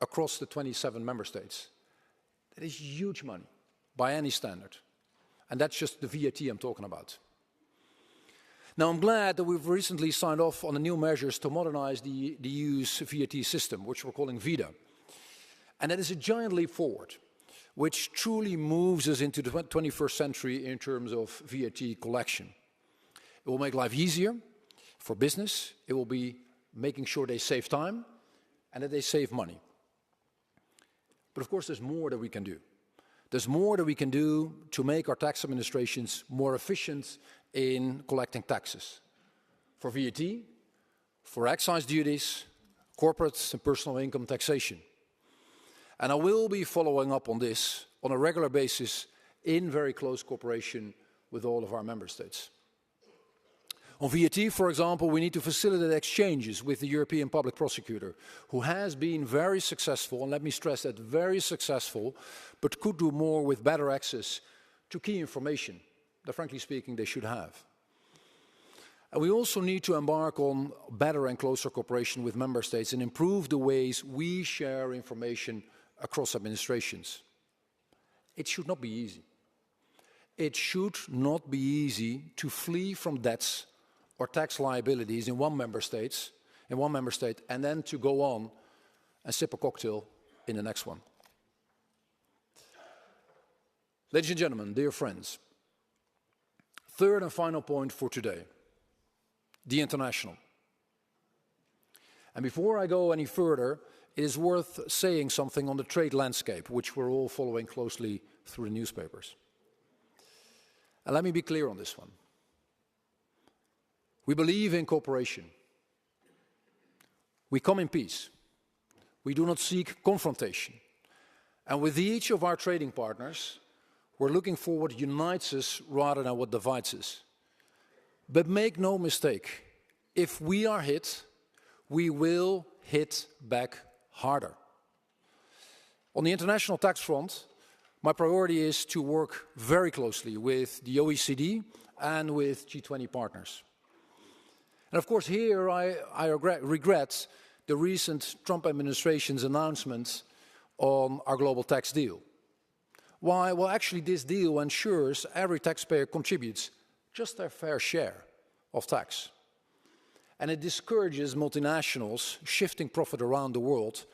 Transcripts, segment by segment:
across the 27 member states. That is huge money by any standard. And that's just the VAT I'm talking about. Now, I'm glad that we've recently signed off on the new measures to modernize the EU's VAT system, which we're calling VITA. And that is a giant leap forward, which truly moves us into the 21st century in terms of VAT collection. It will make life easier for business. It will be making sure they save time and that they save money. But of course, there's more that we can do. There's more that we can do to make our tax administrations more efficient in collecting taxes for VAT, for excise duties, corporate and personal income taxation. And I will be following up on this on a regular basis in very close cooperation with all of our member states. On VAT, for example, we need to facilitate exchanges with the European Public Prosecutor, who has been very successful, and let me stress that, very successful, but could do more with better access to key information that, frankly speaking, they should have. And we also need to embark on better and closer cooperation with member states and improve the ways we share information across administrations. It should not be easy. It should not be easy to flee from debts or tax liabilities in one member state, and then to go on and sip a cocktail in the next one. Ladies and gentlemen, dear friends, third and final point for today, the international. And before I go any further, it is worth saying something on the trade landscape, which we're all following closely through the newspapers. And let me be clear on this one. We believe in cooperation. We come in peace. We do not seek confrontation. And with each of our trading partners, we're looking for what unites us rather than what divides us. But make no mistake, if we are hit, we will hit back harder. On the international tax front, my priority is to work very closely with the OECD and with G20 partners. And of course, here I regret the recent Trump administration's announcement on our global tax deal. Why? Well, actually, this deal ensures every taxpayer contributes just their fair share of tax. And it discourages multinationals shifting profit around the world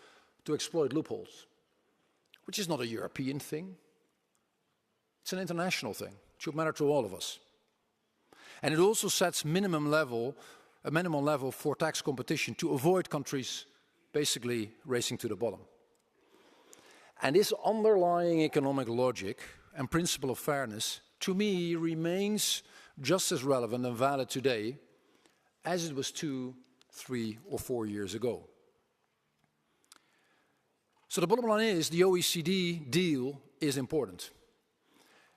to exploit loopholes, which is not a European thing. It's an international thing. It should matter to all of us. And it also sets a minimum level for tax competition to avoid countries basically racing to the bottom. And this underlying economic logic and principle of fairness, to me, remains just as relevant and valid today as it was 2, 3, or 4 years ago. So the bottom line is the OECD deal is important.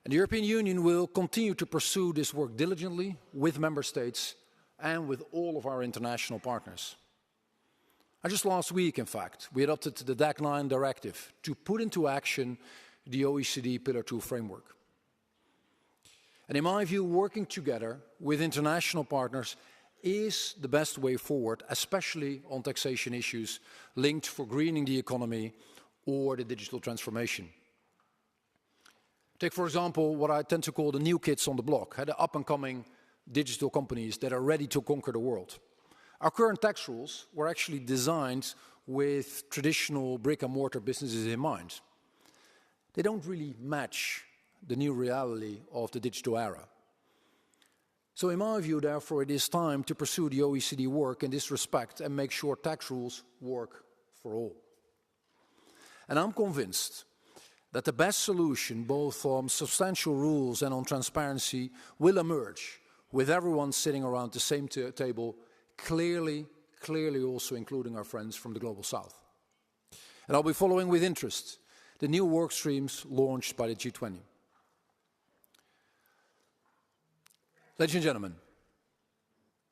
And the European Union will continue to pursue this work diligently with member states and with all of our international partners. And just last week, in fact, we adopted the DAC 9 directive to put into action the OECD Pillar 2 framework. And in my view, working together with international partners is the best way forward, especially on taxation issues linked for greening the economy or the digital transformation. Take, for example, what I tend to call the new kids on the block, the up-and-coming digital companies that are ready to conquer the world. Our current tax rules were actually designed with traditional brick-and-mortar businesses in mind. They don't really match the new reality of the digital era. So in my view, therefore, it is time to pursue the OECD work in this respect and make sure tax rules work for all. And I'm convinced that the best solution, both on substantial rules and on transparency, will emerge with everyone sitting around the same table, clearly also including our friends from the Global South. And I'll be following with interest the new work streams launched by the G20. Ladies and gentlemen,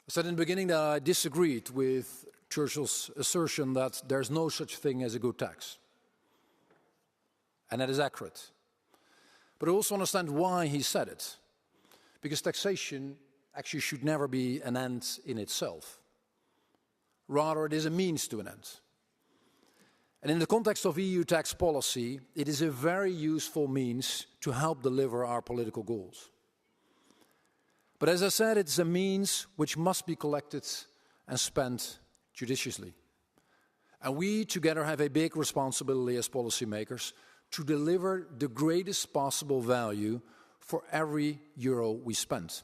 I said in the beginning that I disagreed with Churchill's assertion that there's no such thing as a good tax. And that is accurate. But I also understand why he said it. Because taxation actually should never be an end in itself. Rather, it is a means to an end. And in the context of EU tax policy, it is a very useful means to help deliver our political goals. But as I said, it's a means which must be collected and spent judiciously. And we together have a big responsibility as policymakers to deliver the greatest possible value for every euro we spend.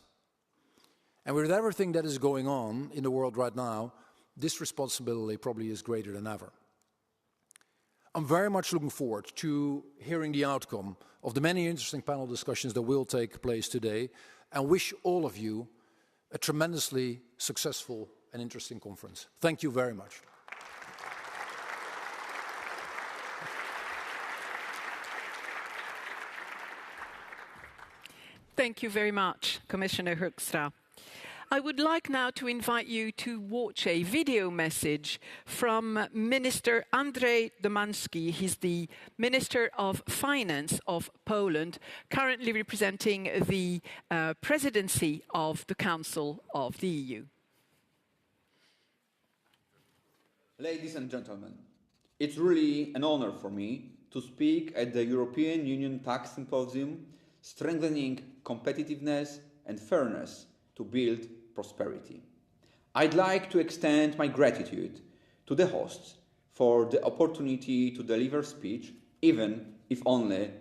And with everything that is going on in the world right now, this responsibility probably is greater than ever. I'm very much looking forward to hearing the outcome of the many interesting panel discussions that will take place today, and wish all of you a tremendously successful and interesting conference. Thank you very much. Thank you very much, Commissioner Hoekstra. I would like now to invite you to watch a video message from Minister Andrzej Domanski. He's the Minister of Finance of Poland, currently representing the presidency of the Council of the EU. Ladies and gentlemen, it's really an honor for me to speak at the European Union Tax Symposium, strengthening competitiveness and fairness to build prosperity. I'd like to extend my gratitude to the hosts for the opportunity to deliver speech, even if only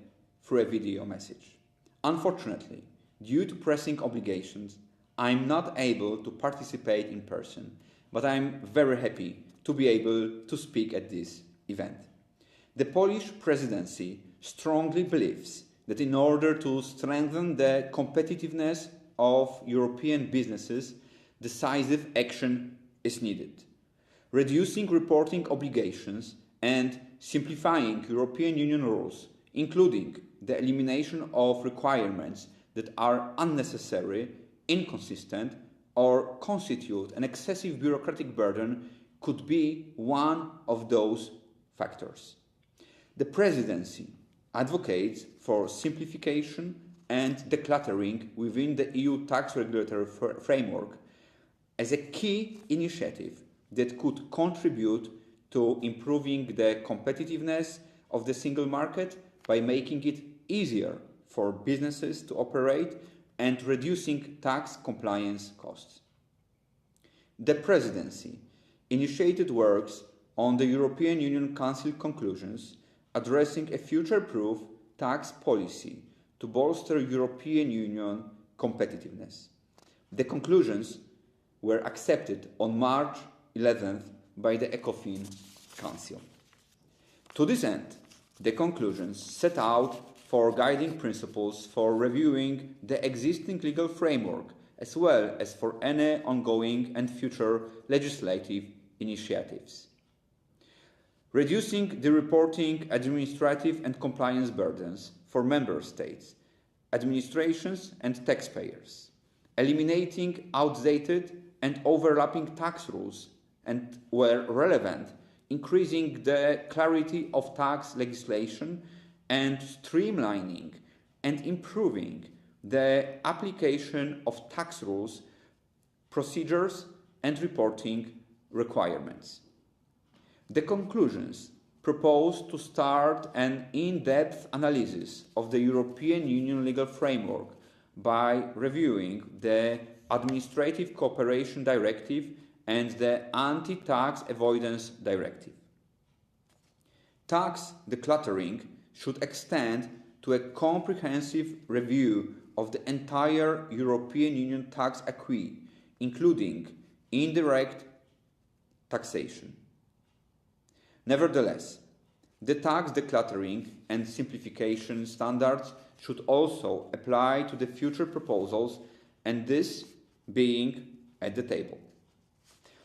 through a video message. Unfortunately, due to pressing obligations, I'm not able to participate in person, but I'm very happy to be able to speak at this event. The Polish presidency strongly believes that in order to strengthen the competitiveness of European businesses, decisive action is needed. Reducing reporting obligations and simplifying European Union rules, including the elimination of requirements that are unnecessary, inconsistent, or constitute an excessive bureaucratic burden, could be one of those factors. The Presidency advocates for simplification and decluttering within the EU tax regulatory framework as a key initiative that could contribute to improving the competitiveness of the single market by making it easier for businesses to operate and reducing tax compliance costs. The Presidency initiated works on the European Union Council conclusions addressing a future-proof tax policy to bolster European Union competitiveness. The conclusions were accepted on March 11th by the ECOFIN Council. To this end, the conclusions set out for guiding principles for reviewing the existing legal framework as well as for any ongoing and future legislative initiatives. Reducing the reporting, administrative and compliance burdens for member states, administrations and taxpayers, eliminating outdated and overlapping tax rules and, where relevant, increasing the clarity of tax legislation and streamlining and improving the application of tax rules, procedures and reporting requirements. The conclusions propose to start an in-depth analysis of the European Union legal framework by reviewing the Administrative Cooperation Directive and the Anti-Tax Avoidance Directive. Tax decluttering should extend to a comprehensive review of the entire European Union tax acquis, including indirect taxation. Nevertheless, the tax decluttering and simplification standards should also apply to the future proposals, and this being at the table.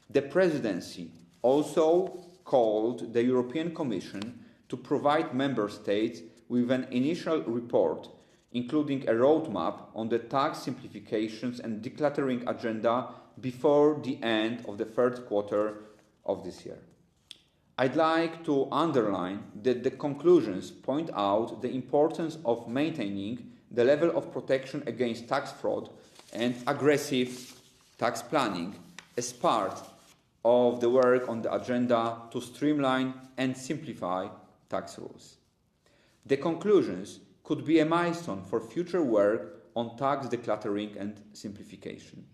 The Presidency also called the European Commission to provide Member States with an initial report, including a roadmap on the tax simplifications and decluttering agenda before the end of the third quarter of this year. I'd like to underline that the conclusions point out the importance of maintaining the level of protection against tax fraud and aggressive tax planning as part of the work on the agenda to streamline and simplify tax rules. The conclusions could be a milestone for future work on tax decluttering and simplification.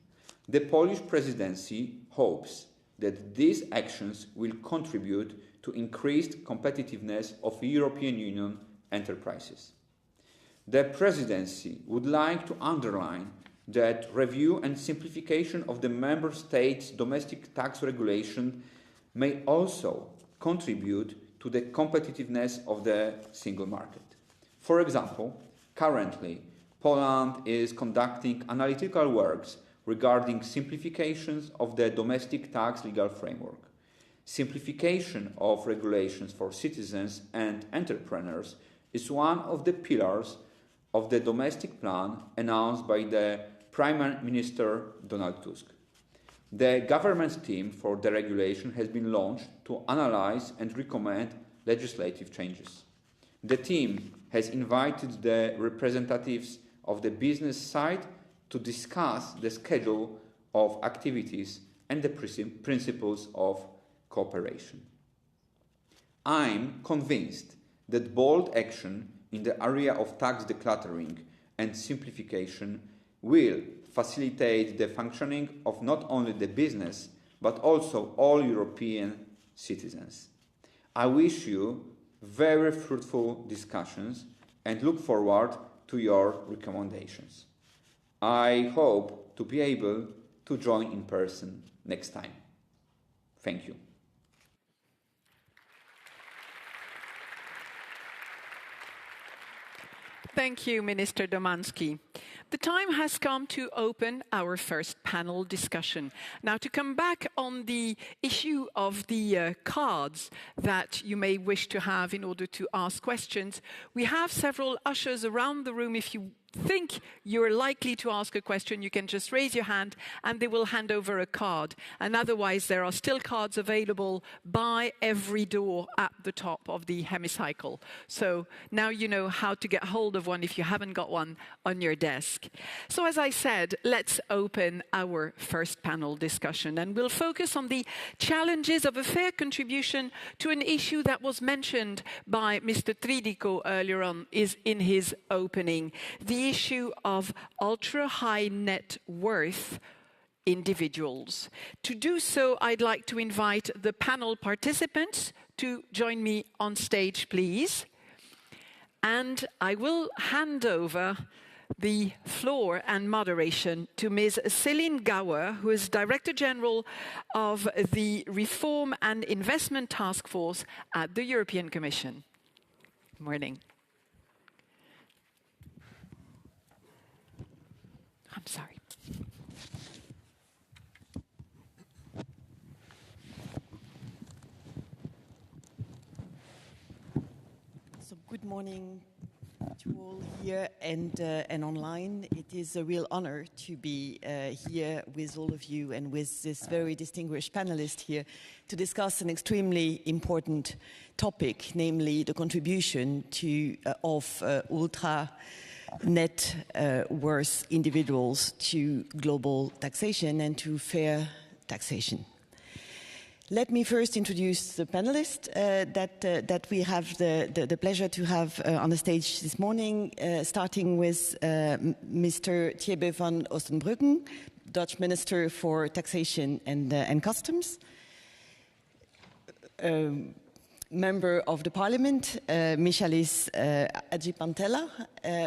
The Polish presidency hopes that these actions will contribute to increased competitiveness of European Union enterprises. The presidency would like to underline that review and simplification of the member states' domestic tax regulation may also contribute to the competitiveness of the single market. For example, currently, Poland is conducting analytical works regarding simplifications of the domestic tax legal framework. Simplification of regulations for citizens and entrepreneurs is one of the pillars of the domestic plan announced by the Prime Minister Donald Tusk. The government's team for deregulation has been launched to analyze and recommend legislative changes. The team has invited the representatives of the business side to discuss the schedule of activities and the principles of cooperation. I'm convinced that bold action in the area of tax decluttering and simplification will facilitate the functioning of not only the business, but also all European citizens. I wish you very fruitful discussions and look forward to your recommendations. I hope to be able to join in person next time. Thank you. Thank you, Minister Domanski. The time has come to open our first panel discussion. Now, to come back on the issue of the cards that you may wish to have in order to ask questions, we have several ushers around the room. If you think you're likely to ask a question, you can just raise your hand and they will hand over a card. And otherwise, there are still cards available by every door at the top of the Hemicycle. So now you know how to get hold of one if you haven't got one on your desk. So as I said, let's open our first panel discussion, and we'll focus on the challenges of a fair contribution to an issue that was mentioned by Mr. Tridico earlier on in his opening, the issue of ultra-high net worth individuals. To do so, I'd like to invite the panel participants to join me on stage, please. And I will hand over the floor and moderation to Ms. Céline Gauer, who is Director General of the Reform and Investment Task Force at the European Commission. Good morning. I'm sorry. So good morning to all here and online. It is a real honor to be here with all of you and with this very distinguished panelist here to discuss an extremely important topic, namely the contribution of ultra net worth individuals to global taxation and to fair taxation. Let me first introduce the panelists that we have the pleasure to have on the stage this morning, starting with Mr. Thierry van Oostenbruggen, Dutch Minister for Taxation and Customs. Member of the Parliament, Michalis Ajipantela,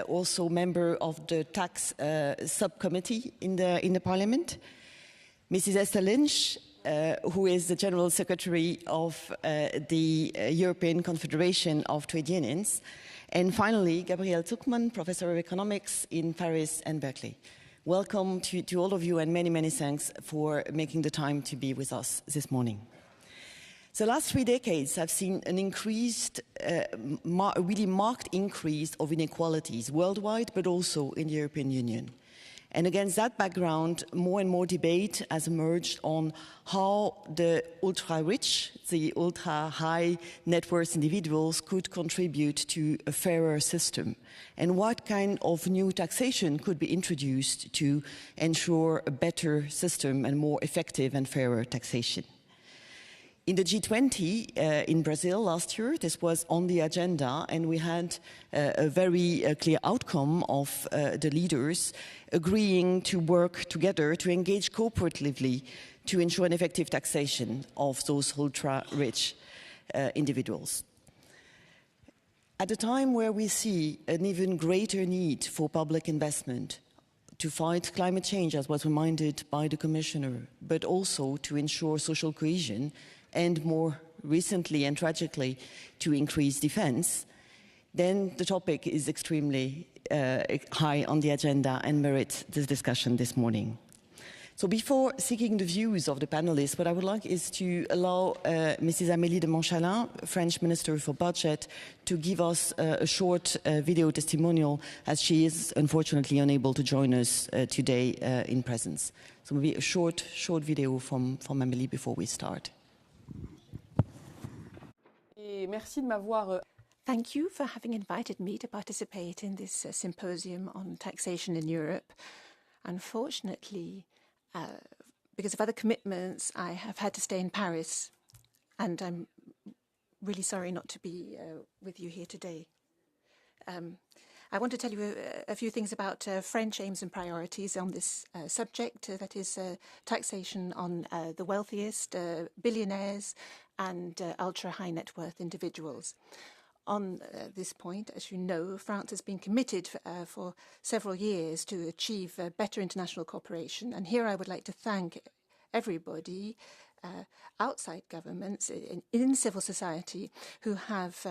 also member of the Tax Subcommittee in the Parliament. Mrs. Esther Lynch, who is the General Secretary of the European Confederation of Trade Unions. And finally, Gabrielle Zuckman, Professor of Economics in Paris and Berkeley. Welcome to all of you, and many, many thanks for making the time to be with us this morning. The last 3 decades have seen an increased, really marked increase of inequalities worldwide, but also in the European Union. And against that background, more and more debate has emerged on how the ultra-rich, the ultra-high net worth individuals could contribute to a fairer system, and what kind of new taxation could be introduced to ensure a better system and more effective and fairer taxation. In the G20 in Brazil last year, this was on the agenda, and we had a very clear outcome of the leaders agreeing to work together to engage cooperatively to ensure an effective taxation of those ultra-rich individuals. At a time where we see an even greater need for public investment to fight climate change, as was reminded by the Commissioner, but also to ensure social cohesion, and more recently and tragically to increase defense, then the topic is extremely high on the agenda and merits this discussion this morning. So before seeking the views of the panelists, what I would like is to allow Mrs. Amélie de Montchalin, French Minister for Budget, to give us a short video testimonial, as she is unfortunately unable to join us today in presence. So maybe a short video from Amélie before we start. Thank you for having invited me to participate in this symposium on taxation in Europe. Unfortunately, because of other commitments, I have had to stay in Paris, and I'm really sorry not to be with you here today. I want to tell you a few things about French aims and priorities on this subject, that is taxation on the wealthiest, billionaires and ultra-high net worth individuals. On this point, as you know, France has been committed for several years to achieve better international cooperation. And here I would like to thank everybody outside governments, in civil society, who have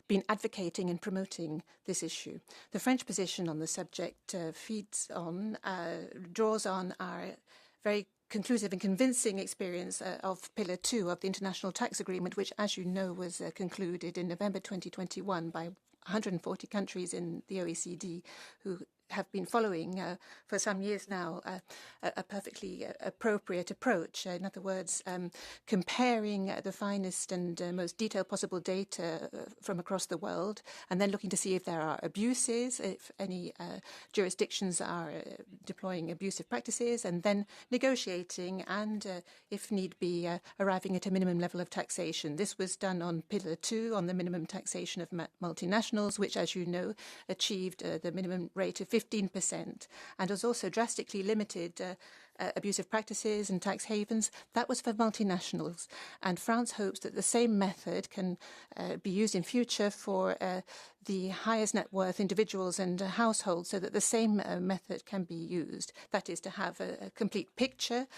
been advocating and promoting this issue. The French position on the subject draws on our very conclusive and convincing experience of Pillar 2 of the International Tax Agreement, which, as you know, was concluded in November 2021 by 140 countries in the OECD, who have been following for some years now a perfectly appropriate approach. In other words, comparing the finest and most detailed possible data from across the world, and then looking to see if there are abuses, if any jurisdictions are deploying abusive practices, and then negotiating and, if need be, arriving at a minimum level of taxation. This was done on Pillar 2, on the minimum taxation of multinationals, which, as you know, achieved the minimum rate of 15%, and has also drastically limited abusive practices and tax havens. That was for multinationals, and France hopes that the same method can be used in future for the highest net worth individuals and households, so that the same method can be used. That is, to have a complete picture,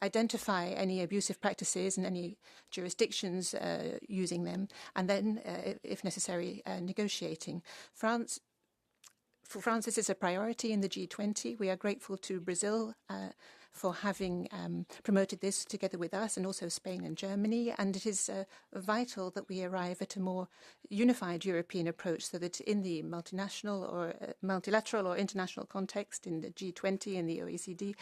identify any abusive practices and any jurisdictions using them, and then, if necessary, negotiating. For France, this is a priority in the G20. We are grateful to Brazil for having promoted this together with us, and also Spain and Germany. And it is vital that we arrive at a more unified European approach, so that in the multinational or multilateral or international context, in the G20 and the OECD,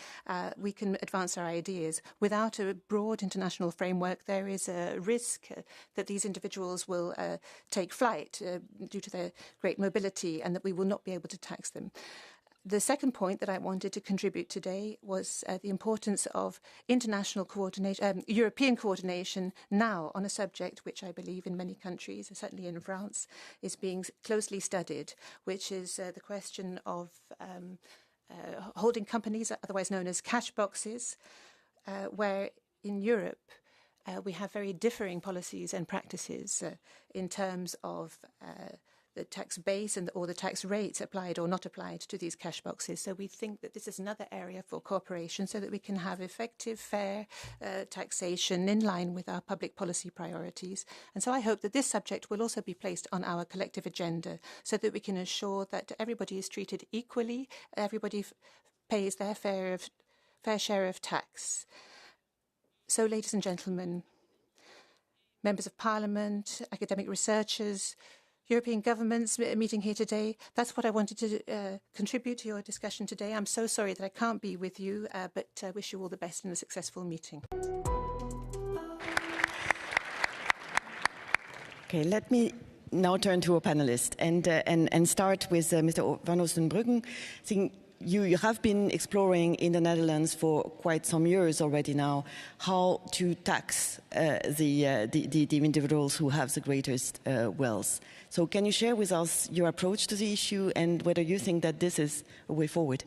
we can advance our ideas. Without a broad international framework, there is a risk that these individuals will take flight due to their great mobility, and that we will not be able to tax them. The second point that I wanted to contribute today was the importance of international coordination, European coordination now on a subject which I believe in many countries, certainly in France, is being closely studied, which is the question of holding companies, otherwise known as cash boxes, where in Europe we have very differing policies and practices in terms of the tax base or the tax rates applied or not applied to these cash boxes. So we think that this is another area for cooperation, so that we can have effective, fair taxation in line with our public policy priorities. And so I hope that this subject will also be placed on our collective agenda, so that we can ensure that everybody is treated equally, everybody pays their fair share of tax. So, ladies and gentlemen, members of parliament, academic researchers, European governments meeting here today, that's what I wanted to contribute to your discussion today. I'm so sorry that I can't be with you, but wish you all the best in a successful meeting. Okay, let me now turn to our panelists and start with Mr. Van Oostenbruggen. I think you have been exploring in the Netherlands for quite some years already now how to tax the individuals who have the greatest wealth. So can you share with us your approach to the issue and whether you think that this is a way forward?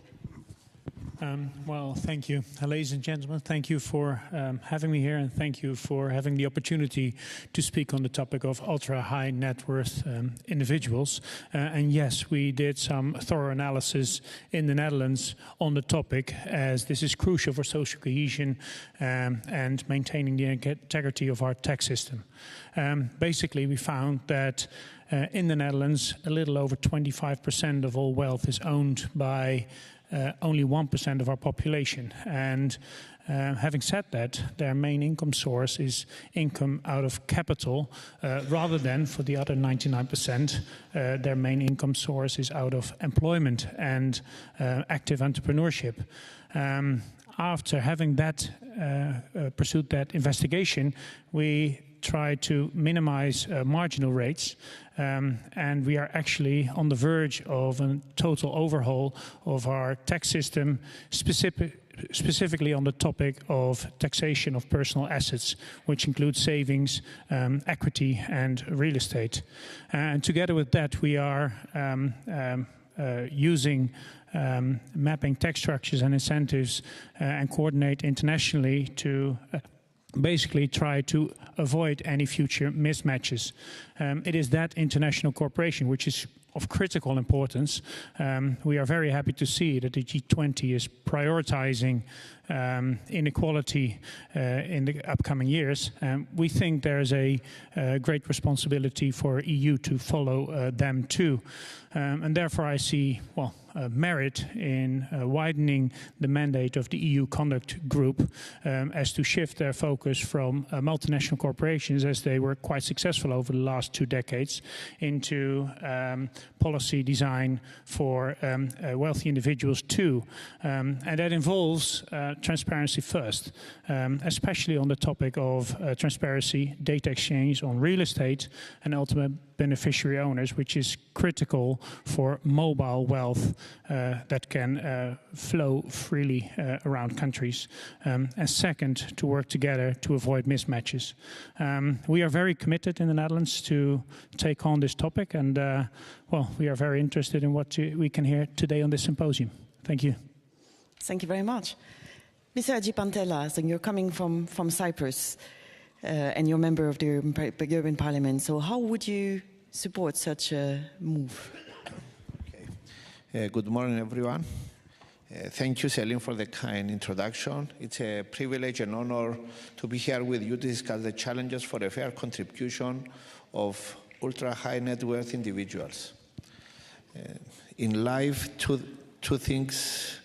Well, thank you. Ladies and gentlemen, thank you for having me here, and thank you for having the opportunity to speak on the topic of ultra-high net worth individuals. And yes, we did some thorough analysis in the Netherlands on the topic, as this is crucial for social cohesion and maintaining the integrity of our tax system. Basically, we found that in the Netherlands, a little over 25% of all wealth is owned by only 1% of our population. And having said that, their main income source is income out of capital, rather than for the other 99%, their main income source is out of employment and active entrepreneurship. After having that pursued that investigation, we try to minimize marginal rates, and we are actually on the verge of a total overhaul of our tax system, specifically on the topic of taxation of personal assets, which includes savings, equity, and real estate. And together with that, we are using mapping tax structures and incentives and coordinate internationally to basically try to avoid any future mismatches. It is that international cooperation which is of critical importance. We are very happy to see that the G20 is prioritizing inequality in the upcoming years. We think there's a great responsibility for EU to follow them too. And therefore I see, well, merit in widening the mandate of the EU Conduct Group as to shift their focus from multinational corporations, as they were quite successful over the last 2 decades, into policy design for wealthy individuals too. And that involves transparency first, especially on the topic of transparency, data exchange on real estate and ultimate beneficiary owners, which is critical for mobile wealth that can flow freely around countries. And second, to work together to avoid mismatches. We are very committed in the Netherlands to take on this topic, and well, we are very interested in what we can hear today on this symposium. Thank you. Thank you very much. Mr. Ajipantela, so you're coming from Cyprus and you're a member of the European Parliament, so how would you support such a move? Okay. Good morning, everyone. Thank you, Celine, for the kind introduction. It's a privilege and honor to be here with you to discuss the challenges for a fair contribution of ultra-high net worth individuals. In life, two things,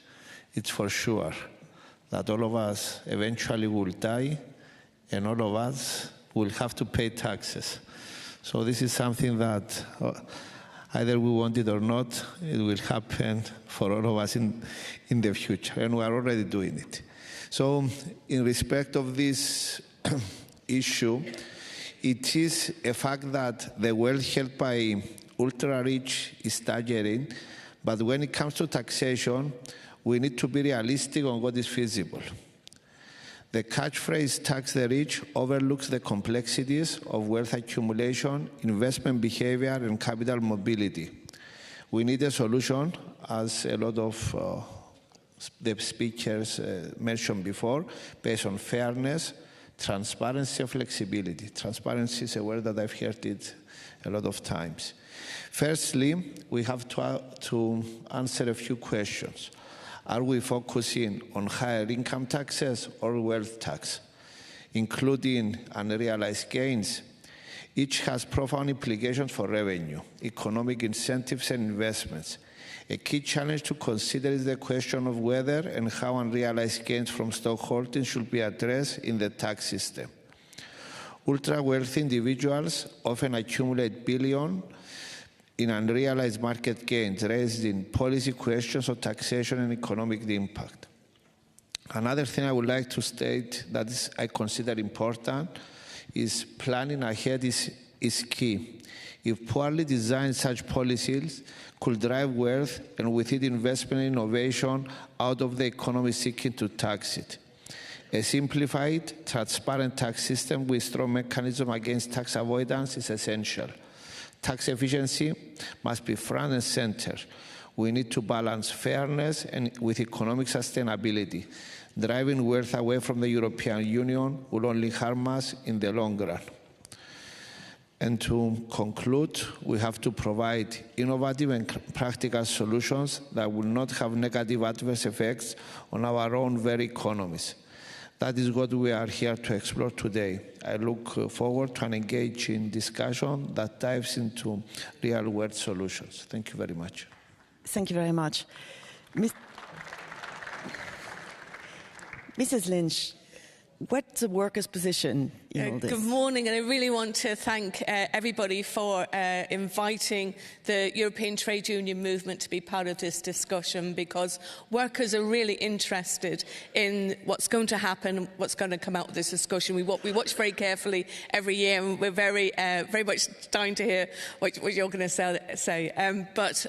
it's for sure, that all of us eventually will die and all of us will have to pay taxes. So this is something that either we want it or not, it will happen for all of us in the future, and we are already doing it. So in respect of this issue, it is a fact that the wealth held by ultra-rich is staggering, but when it comes to taxation, we need to be realistic on what is feasible. The catchphrase "tax the rich" overlooks the complexities of wealth accumulation, investment behavior, and capital mobility. We need a solution, as a lot of the speakers mentioned before, based on fairness, transparency, and flexibility. Transparency is a word that I've heard it a lot of times. Firstly, we have to answer a few questions. Are we focusing on higher income taxes or wealth tax, including unrealized gains? Each has profound implications for revenue, economic incentives, and investments. A key challenge to consider is the question of whether and how unrealized gains from stock holdings should be addressed in the tax system. Ultra-wealthy individuals often accumulate billions in unrealized market gains, raising policy questions of taxation and economic impact. Another thing I would like to state I consider important is planning ahead is key. If poorly designed, such policies could drive wealth and with it investment and innovation out of the economy seeking to tax it. A simplified, transparent tax system with strong mechanism against tax avoidance is essential. Tax efficiency must be front and center. We need to balance fairness and with economic sustainability. Driving wealth away from the European Union will only harm us in the long run. And to conclude, we have to provide innovative and practical solutions that will not have negative adverse effects on our own very economies. That is what we are here to explore today. I look forward to an engaging discussion that dives into real-world solutions. Thank you very much. Thank you very much. Mrs. Lynch, what's the workers' position in all this? Good morning, and I really want to thank everybody for inviting the European trade union movement to be part of this discussion, because workers are really interested in what's going to happen, what's going to come out of this discussion. We watch very carefully every year, and we're very much dying to hear what you're going to say. But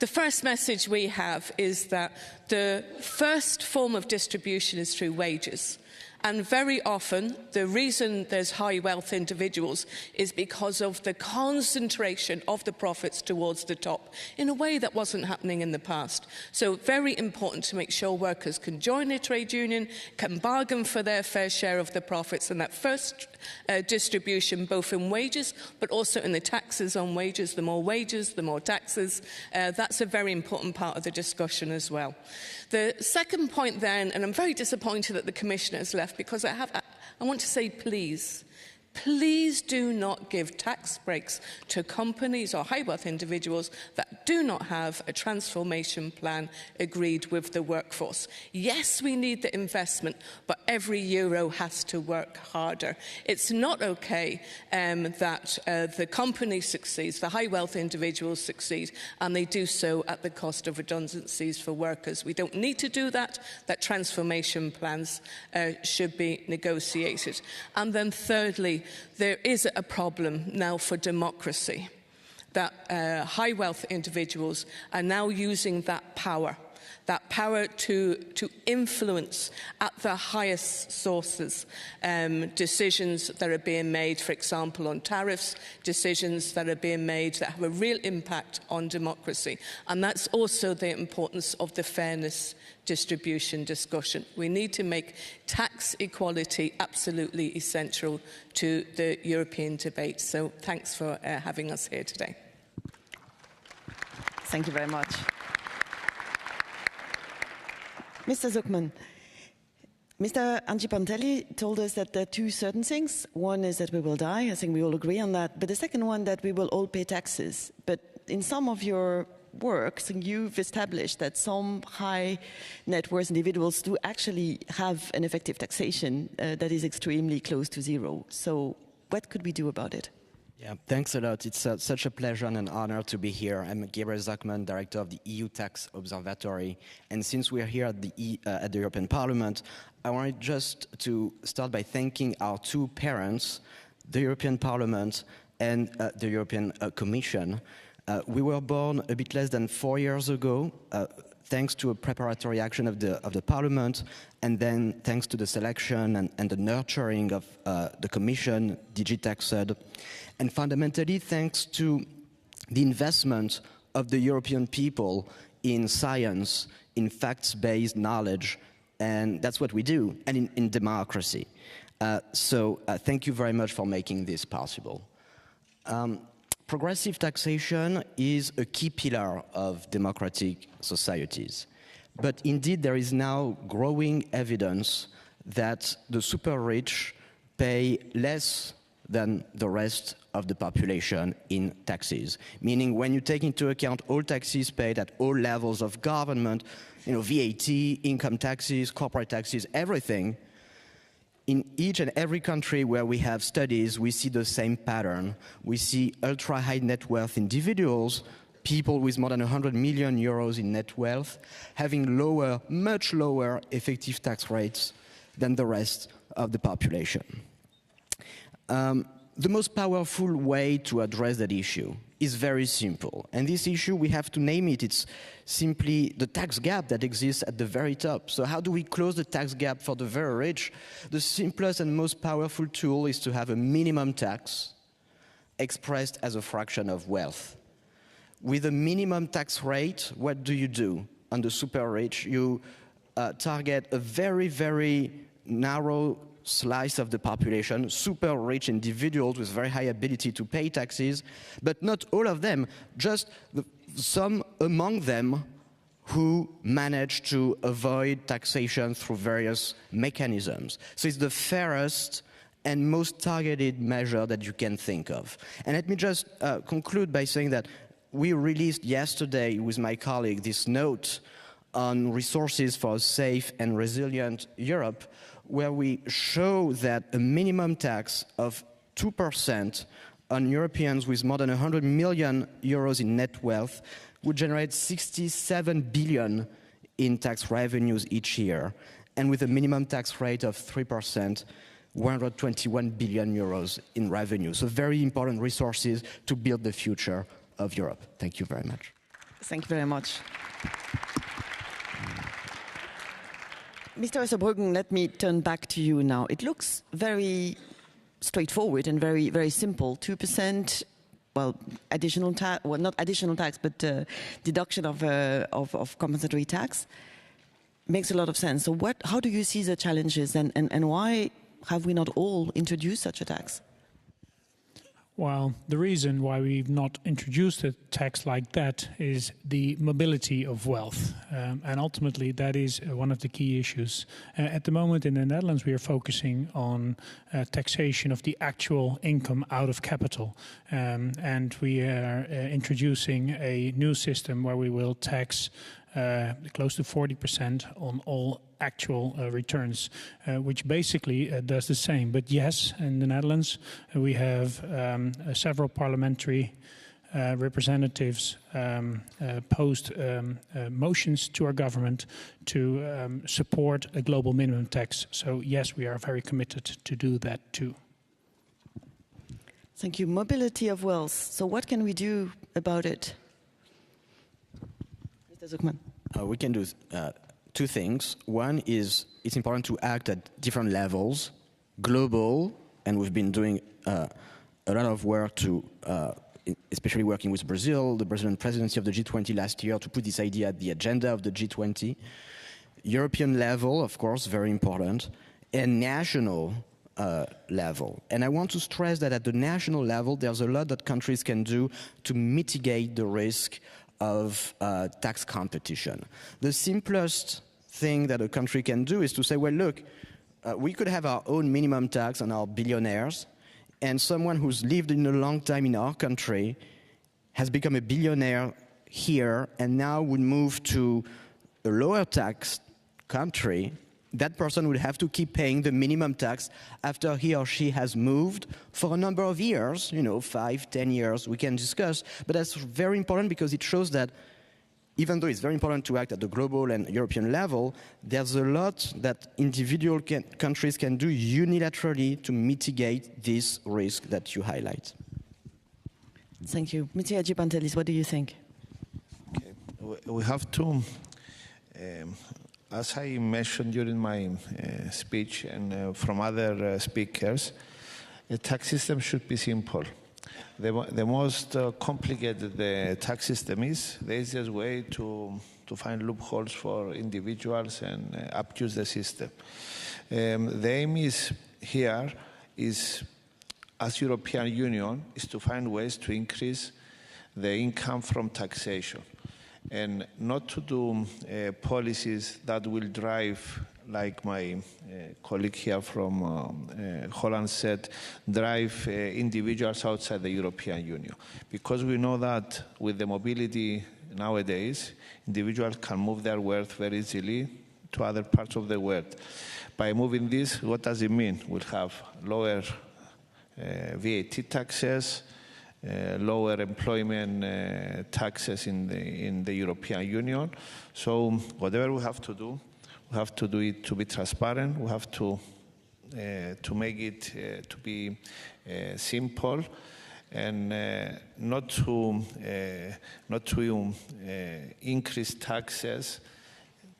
the first message we have is that the first form of distribution is through wages. And very often, the reason there's high wealth individuals is because of the concentration of the profits towards the top in a way that wasn't happening in the past. So very important to make sure workers can join a trade union, can bargain for their fair share of the profits, and that first distribution, both in wages, but also in the taxes on wages. The more wages, the more taxes. That's a very important part of the discussion as well. The second point then, and I'm very disappointed that the Commissioner has left, because I want to say please do not give tax breaks to companies or high wealth individuals that do not have a transformation plan agreed with the workforce. Yes, we need the investment, but every euro has to work harder. It's not okay that the company succeeds, the high wealth individuals succeed, and they do so at the cost of redundancies for workers. We don't need to do that. That transformation plans should be negotiated. And then thirdly, there is a problem now for democracy, that high wealth individuals are now using that power to influence at the highest sources decisions that are being made, for example, on tariffs, decisions that are being made that have a real impact on democracy. And that's also the importance of the fairness distribution discussion. We need to make tax equality absolutely essential to the European debate. So thanks for having us here today. Thank you very much. Mr. Zuckman, Mr. Angipantelli told us that there are two certain things. One is that we will die. I think we all agree on that. But the second one, that we will all pay taxes. But in some of your works, you've established that some high net worth individuals do actually have an effective taxation that is extremely close to zero. So what could we do about it? Yeah, thanks a lot. It's such a pleasure and an honor to be here. I'm Gabriel Zuckman, director of the EU Tax Observatory. And since we're here at the European Parliament, I wanted just to start by thanking our two parents, the European Parliament and the European Commission. We were born a bit less than 4 years ago, thanks to a preparatory action of the Parliament, and then thanks to the selection and the nurturing of the Commission, DG TaxUD, and fundamentally thanks to the investment of the European people in science, in facts-based knowledge, and that's what we do, and in democracy. So thank you very much for making this possible. Progressive taxation is a key pillar of democratic societies. But indeed, there is now growing evidence that the super rich pay less than the rest of the population in taxes. Meaning, when you take into account all taxes paid at all levels of government, VAT, income taxes, corporate taxes, everything, in each and every country where we have studies, we see the same pattern. We see ultra-high net worth individuals, people with more than 100 million euros in net wealth, having lower, much lower effective tax rates than the rest of the population. the most powerful way to address that issue is very simple. And this issue, we have to name it. It's simply the tax gap that exists at the very top. So how do we close the tax gap for the very rich? The simplest and most powerful tool is to have a minimum tax expressed as a fraction of wealth. With a minimum tax rate, what do? On the super rich, you target a very, very narrow slice of the population, super rich individuals with very high ability to pay taxes, but not all of them, just some among them who manage to avoid taxation through various mechanisms. So it's the fairest and most targeted measure that you can think of. And let me just conclude by saying that we released yesterday with my colleague this note on resources for a safe and resilient Europe, where we show that a minimum tax of 2% on Europeans with more than 100 million euros in net wealth would generate 67 billion in tax revenues each year. And with a minimum tax rate of 3%, 121 billion euros in revenue. So very important resources to build the future of Europe. Thank you very much. Thank you very much. Mr. Esserbruggen, let me turn back to you now. It looks very straightforward and very, very simple. 2%, well, additional tax, well, not additional tax, but deduction of compensatory tax makes a lot of sense. So how do you see the challenges and why have we not all introduced such a tax? Well, the reason why we've not introduced a tax like that is the mobility of wealth. And ultimately, that is one of the key issues. At the moment in the Netherlands, we are focusing on taxation of the actual income out of capital. And we are introducing a new system where we will tax close to 40% on all actual returns, which basically does the same. But yes, in the Netherlands, we have several parliamentary representatives posed motions to our government to support a global minimum tax. So yes, we are very committed to do that too. Thank you. Mobility of wealth. So what can we do about it? Mr. Zuckman. We can do two things. One is it's important to act at different levels, global, and we've been doing a lot of work to, especially working with Brazil, the Brazilian presidency of the G20 last year, to put this idea at the agenda of the G20. European level, of course, very important, and national level. And I want to stress that at the national level, there's a lot that countries can do to mitigate the risk of tax competition. The simplest thing that a country can do is to say, well, look, we could have our own minimum tax on our billionaires, and someone who's lived in a long time in our country has become a billionaire here and now would move to a lower tax country. That person would have to keep paying the minimum tax after he or she has moved for a number of years, 5, 10 years, we can discuss. But that's very important because it shows that even though it's very important to act at the global and European level, there's a lot that individual countries can do unilaterally to mitigate this risk that you highlight. Thank you. Mr. Agipantelis, what do you think? Okay. We have to... as I mentioned during my speech and from other speakers, a tax system should be simple. The most complicated the tax system is, the easiest way to find loopholes for individuals and abuse the system. The aim is here is, as European Union, is to find ways to increase the income from taxation, and not to do policies that will drive, like my colleague here from Holland said, drive individuals outside the European Union. Because we know that with the mobility nowadays, individuals can move their wealth very easily to other parts of the world. By moving this, what does it mean? We'll have lower VAT taxes, lower employment taxes in the European Union. So whatever we have to do it to be transparent. We have to make it to be simple, and not to increase taxes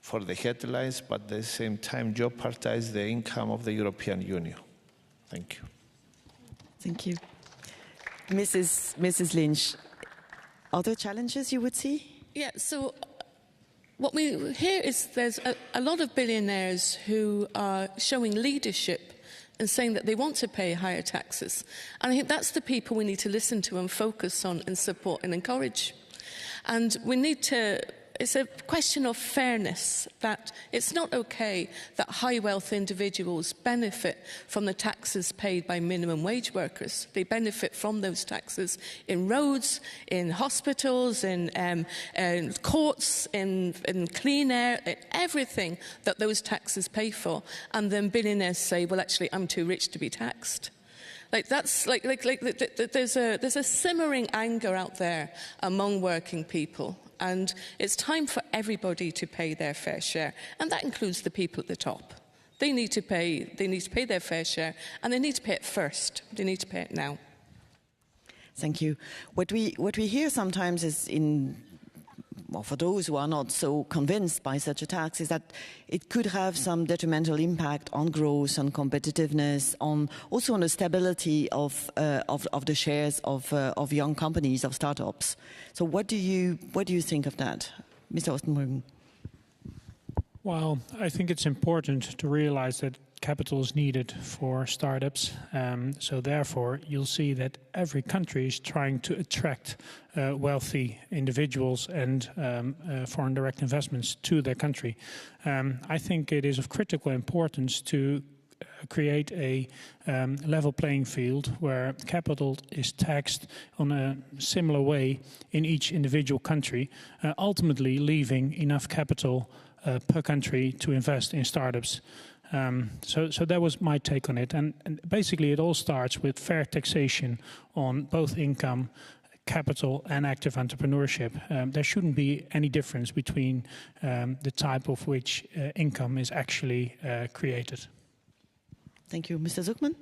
for the headlines, but at the same time jeopardize the income of the European Union. Thank you. Thank you. Mrs. Lynch, other challenges you would see? Yeah, so what we hear is there's a lot of billionaires who are showing leadership and saying that they want to pay higher taxes. And I think that's the people we need to listen to and focus on and support and encourage. And we need to, it's a question of fairness, that it's not okay that high wealth individuals benefit from the taxes paid by minimum wage workers. They benefit from those taxes in roads, in hospitals, in courts, in clean air, in everything that those taxes pay for. And then billionaires say, well, actually, I'm too rich to be taxed. There's a simmering anger out there among working people. And it's time for everybody to pay their fair share, and that includes the people at the top. They need to pay their fair share, and they need to pay it first. They need to pay it now. Thank you. What we hear sometimes is for those who are not so convinced by such a tax, is that it could have some detrimental impact on growth, on competitiveness, also on the stability of the shares of young companies, of startups. So what do you think of that, Mr. Ostenbruggen? Well, I think it's important to realize that capital is needed for startups. So therefore, you'll see that every country is trying to attract wealthy individuals and foreign direct investments to their country. I think it is of critical importance to create a level playing field where capital is taxed on a similar way in each individual country, ultimately leaving enough capital per country to invest in startups. So that was my take on it. And basically it all starts with fair taxation on both income, capital and active entrepreneurship. There shouldn't be any difference between the type of which income is actually created. Thank you. Mr. Zuckman?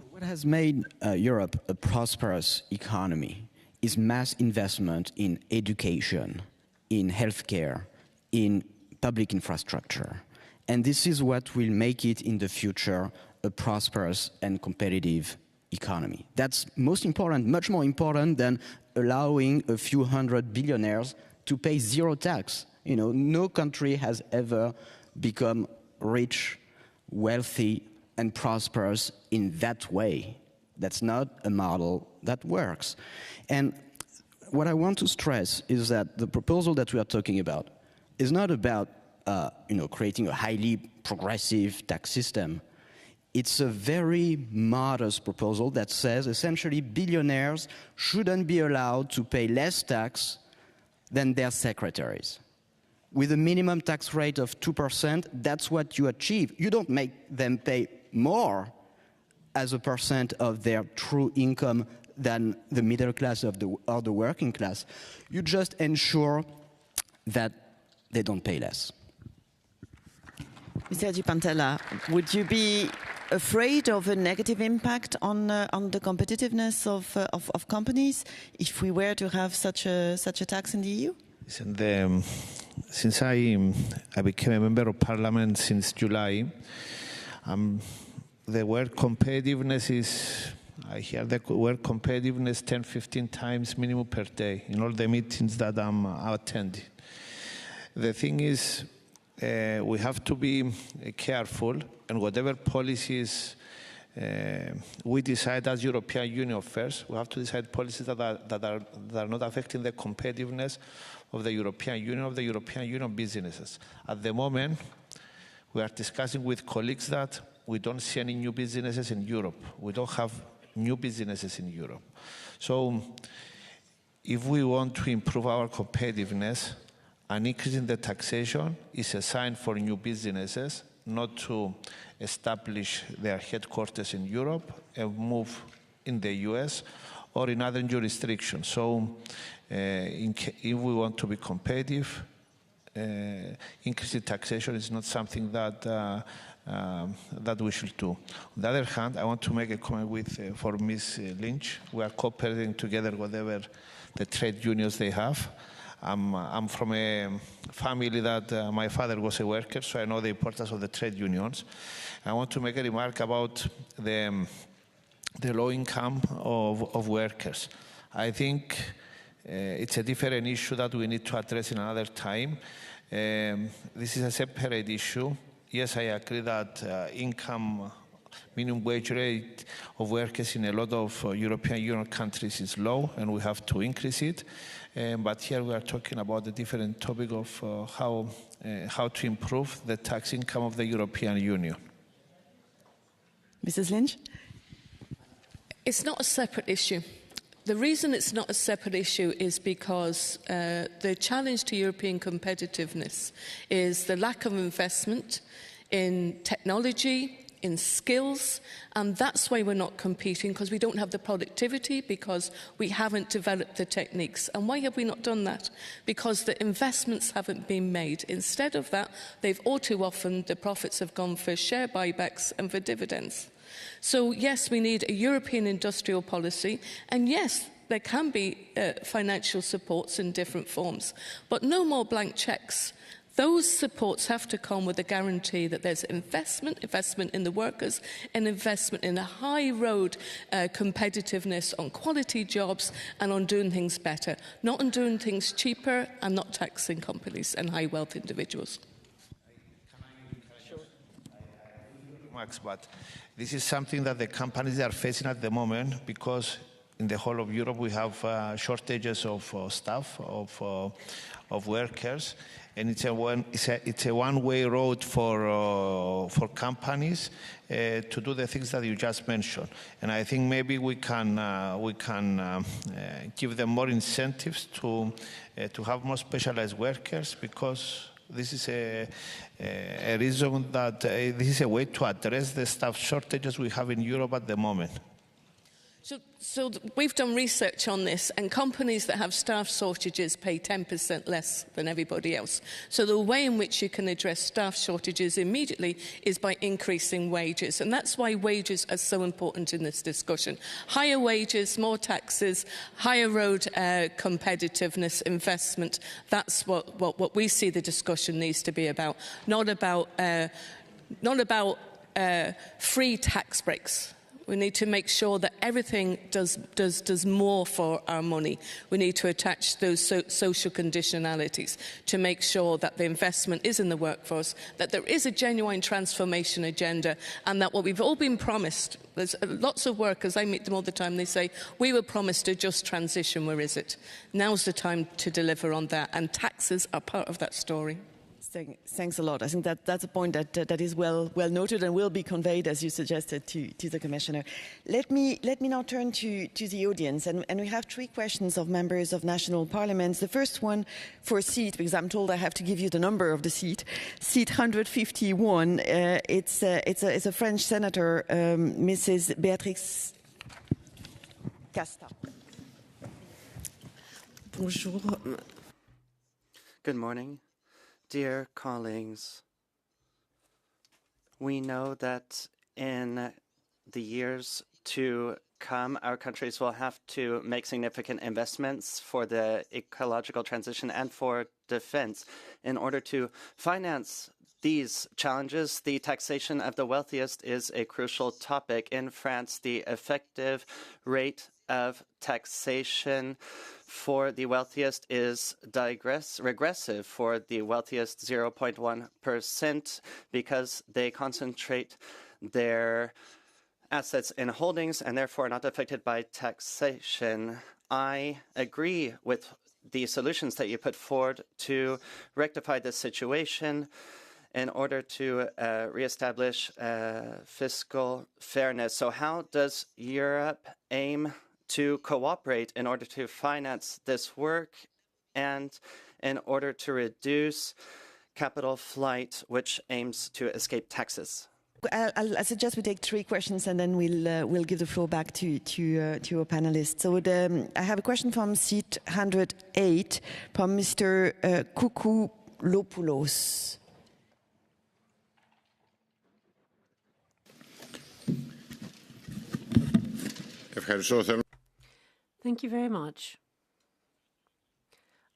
What has made Europe a prosperous economy is mass investment in education, in healthcare, in public infrastructure. And this is what will make it in the future a prosperous and competitive economy. That's most important, much more important than allowing a few hundred billionaires to pay zero tax. You know, no country has ever become rich, wealthy, and prosperous in that way. That's not a model that works. And what I want to stress is that the proposal that we are talking about is not about creating a highly progressive tax system. It's a very modest proposal that says essentially billionaires shouldn't be allowed to pay less tax than their secretaries. With a minimum tax rate of 2%, that's what you achieve. You don't make them pay more as a percent of their true income than the middle class or the working class. You just ensure that they don't pay less. Mr. Agipantella, would you be afraid of a negative impact on the competitiveness of companies if we were to have such a tax in the EU? Listen, since I became a member of parliament since July, the word competitiveness I hear the word competitiveness 10, 15 times minimum per day in all the meetings that I'm attending. The thing is, we have to be careful, and whatever policies we decide as European Union first, we have to decide policies that are not affecting the competitiveness of the European Union businesses. At the moment, we are discussing with colleagues that we don't see any new businesses in Europe. We don't have new businesses in Europe. So if we want to improve our competitiveness, an increase in the taxation is a sign for new businesses not to establish their headquarters in Europe and move in the US or in other jurisdictions. So if we want to be competitive, increasing taxation is not something that that we should do. On the other hand, I want to make a comment for Ms. Lynch. We are cooperating together whatever the trade unions they have. I'm from a family that my father was a worker, so I know the importance of the trade unions. I want to make a remark about the low income of workers. I think it's a different issue that we need to address in another time. This is a separate issue. Yes, I agree that minimum wage rate of workers in a lot of European Union countries is low, and we have to increase it. But here we are talking about the different topic of how to improve the tax income of the European Union. Mrs. Lynch? It's not a separate issue. The reason it's not a separate issue is because the challenge to European competitiveness is the lack of investment in technology, in skills, and that's why we're not competing, because we don't have the productivity, because we haven't developed the techniques. And why have we not done that? Because the investments haven't been made. Instead of that, they've all too often, the profits have gone for share buybacks and for dividends. So yes, we need a European industrial policy, and yes, there can be financial supports in different forms, but no more blank cheques. Those supports have to come with a guarantee that there's investment in the workers, and investment in a high road competitiveness on quality jobs and on doing things better, not on doing things cheaper and not taxing companies and high wealth individuals. But this is something that the companies are facing at the moment, because in the whole of Europe we have shortages of staff, of workers, and it's a one-way road for companies to do the things that you just mentioned. And I think maybe we can give them more incentives to have more specialized workers, because this is a reason that this is a way to address the staff shortages we have in Europe at the moment. So we've done research on this, and companies that have staff shortages pay 10% less than everybody else. So the way in which you can address staff shortages immediately is by increasing wages, and that's why wages are so important in this discussion. Higher wages, more taxes, higher road competitiveness, investment, that's what we see the discussion needs to be about, not about free tax breaks. We need to make sure that everything does more for our money. We need to attach those social conditionalities to make sure that the investment is in the workforce, that there is a genuine transformation agenda, and that what we've all been promised, there's lots of workers, I meet them all the time, they say, we were promised a just transition, where is it? Now's the time to deliver on that, and taxes are part of that story. Thanks a lot. I think that's a point that is well noted and will be conveyed, as you suggested, to the Commissioner. Let me now turn to the audience, and we have 3 questions of members of national parliaments. The first one for seat, because I'm told I have to give you the number of the seat 151. It's a French senator, Mrs. Béatrix Casta. Bonjour. Good morning. Dear colleagues, we know that in the years to come, our countries will have to make significant investments for the ecological transition and for defense. In order to finance these challenges, the taxation of the wealthiest is a crucial topic. In France, the effective rate of taxation for the wealthiest is regressive. For the wealthiest, 0.1%, because they concentrate their assets in holdings and therefore not affected by taxation. I agree with the solutions that you put forward to rectify this situation in order to reestablish fiscal fairness. So how does Europe aim to cooperate in order to finance this work and in order to reduce capital flight, which aims to escape taxes? I suggest we take 3 questions, and then we'll give the floor back to our panelists. So I have a question from seat 108 from Mr. Koukoulopoulos. Thank you very much.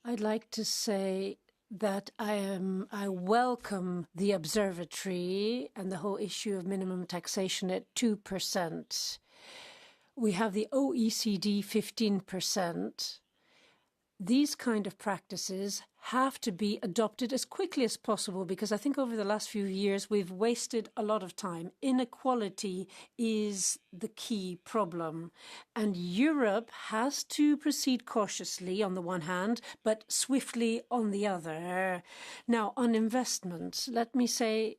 I'd like to say that I welcome the observatory and the whole issue of minimum taxation at 2%. We have the OECD 15%. These kind of practices have to be adopted as quickly as possible, because I think over the last few years we've wasted a lot of time. Inequality is the key problem, and Europe has to proceed cautiously on the one hand, but swiftly on the other. Now, on investment, let me say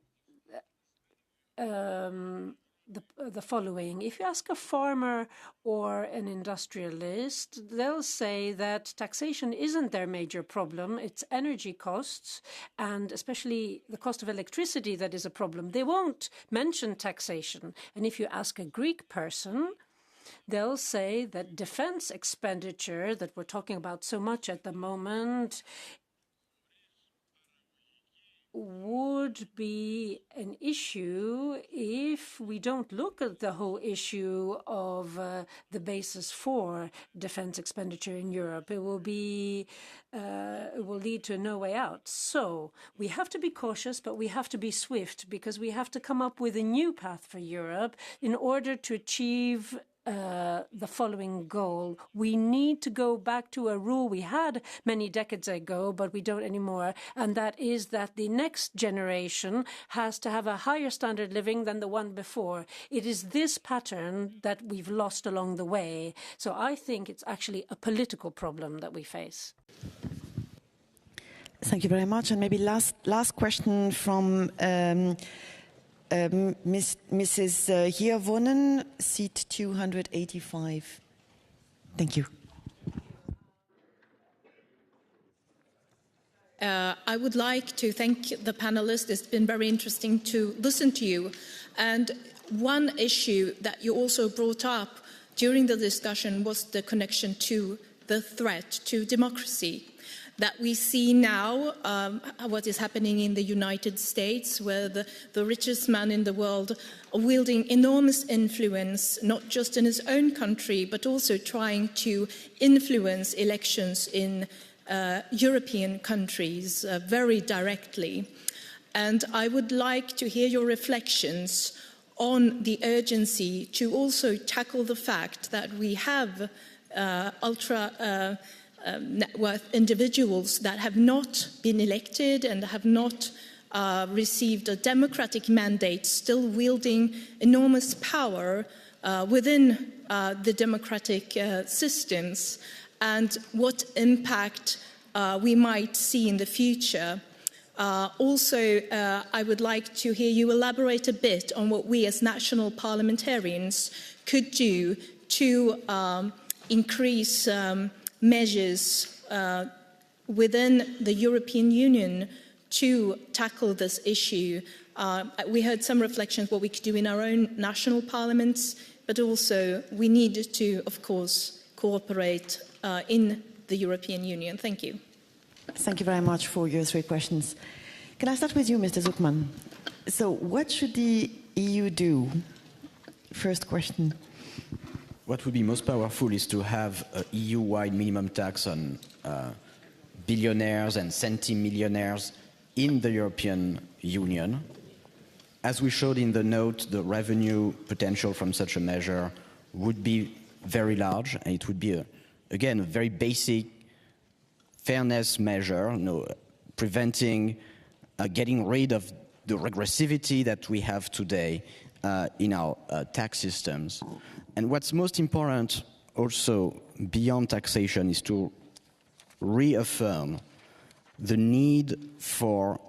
the following. If you ask a farmer or an industrialist, they'll say that taxation isn't their major problem. It's energy costs, and especially the cost of electricity, that is a problem. They won't mention taxation. And if you ask a Greek person, they'll say that defense expenditure that we're talking about so much at the moment would be an issue if we don't look at the whole issue of the basis for defense expenditure in Europe. It will lead to no way out. So we have to be cautious, but we have to be swift, because we have to come up with a new path for Europe in order to achieve the following goal. We need to go back to a rule we had many decades ago, but we don't anymore, and that is that the next generation has to have a higher standard living than the one before. It is this pattern that we've lost along the way. So I think it's actually a political problem that we face. Thank you very much. And maybe last question from Mrs. Hirvonen, seat 285. Thank you. I would like to thank the panelists. It's been very interesting to listen to you. And one issue that you also brought up during the discussion was the connection to the threat to democracy. That we see now what is happening in the United States, where the richest man in the world wielding enormous influence, not just in his own country, but also trying to influence elections in European countries very directly. And I would like to hear your reflections on the urgency to also tackle the fact that we have ultra net worth individuals that have not been elected and have not received a democratic mandate, still wielding enormous power within the democratic systems, and what impact we might see in the future. Also, I would like to hear you elaborate a bit on what we as national parliamentarians could do to increase measures within the European Union to tackle this issue. We heard some reflections what we could do in our own national parliaments, but also we need to, of course, cooperate in the European Union. Thank you. Thank you very much for your three questions. Can I start with you, Mr. Zuckman? So what should the EU do? First question. What would be most powerful is to have an EU-wide minimum tax on billionaires and centimillionaires in the European Union. As we showed in the note, the revenue potential from such a measure would be very large, and it would be, again, a very basic fairness measure, preventing, getting rid of the regressivity that we have today in our tax systems. And what's most important also beyond taxation is to reaffirm the need for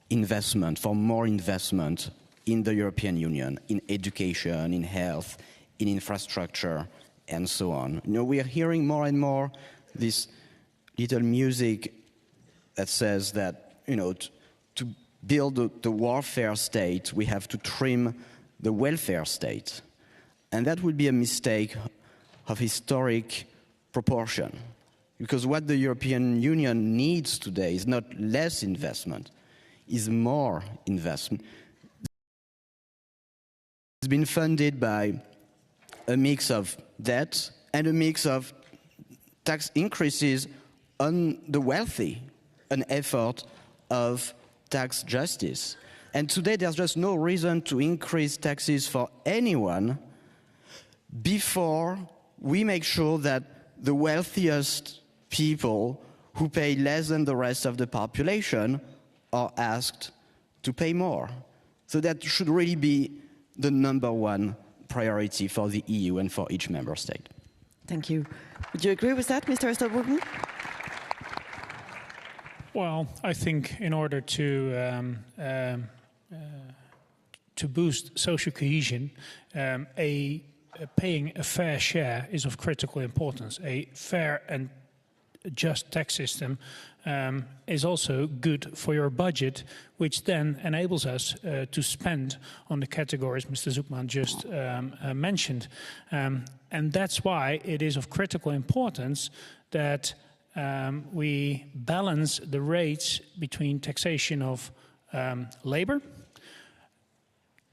investment, for more investment in the European Union, in education, in health, in infrastructure, and so on. We are hearing more and more this little music that says that, to build the welfare state, we have to trim the welfare state. And that would be a mistake of historic proportion. Because what the European Union needs today is not less investment, is more investment. It's been funded by a mix of debt and a mix of tax increases on the wealthy, an effort of tax justice. And today there's just no reason to increase taxes for anyone before we make sure that the wealthiest people who pay less than the rest of the population are asked to pay more. So that should really be the #1 priority for the EU and for each member state. Thank you. Would you agree with that, Mr. Estelbruggen? Well, I think in order to boost social cohesion, paying a fair share is of critical importance. A fair and just tax system is also good for your budget, which then enables us to spend on the categories Mr. Zoekman just mentioned. And that's why it is of critical importance that we balance the rates between taxation of labor,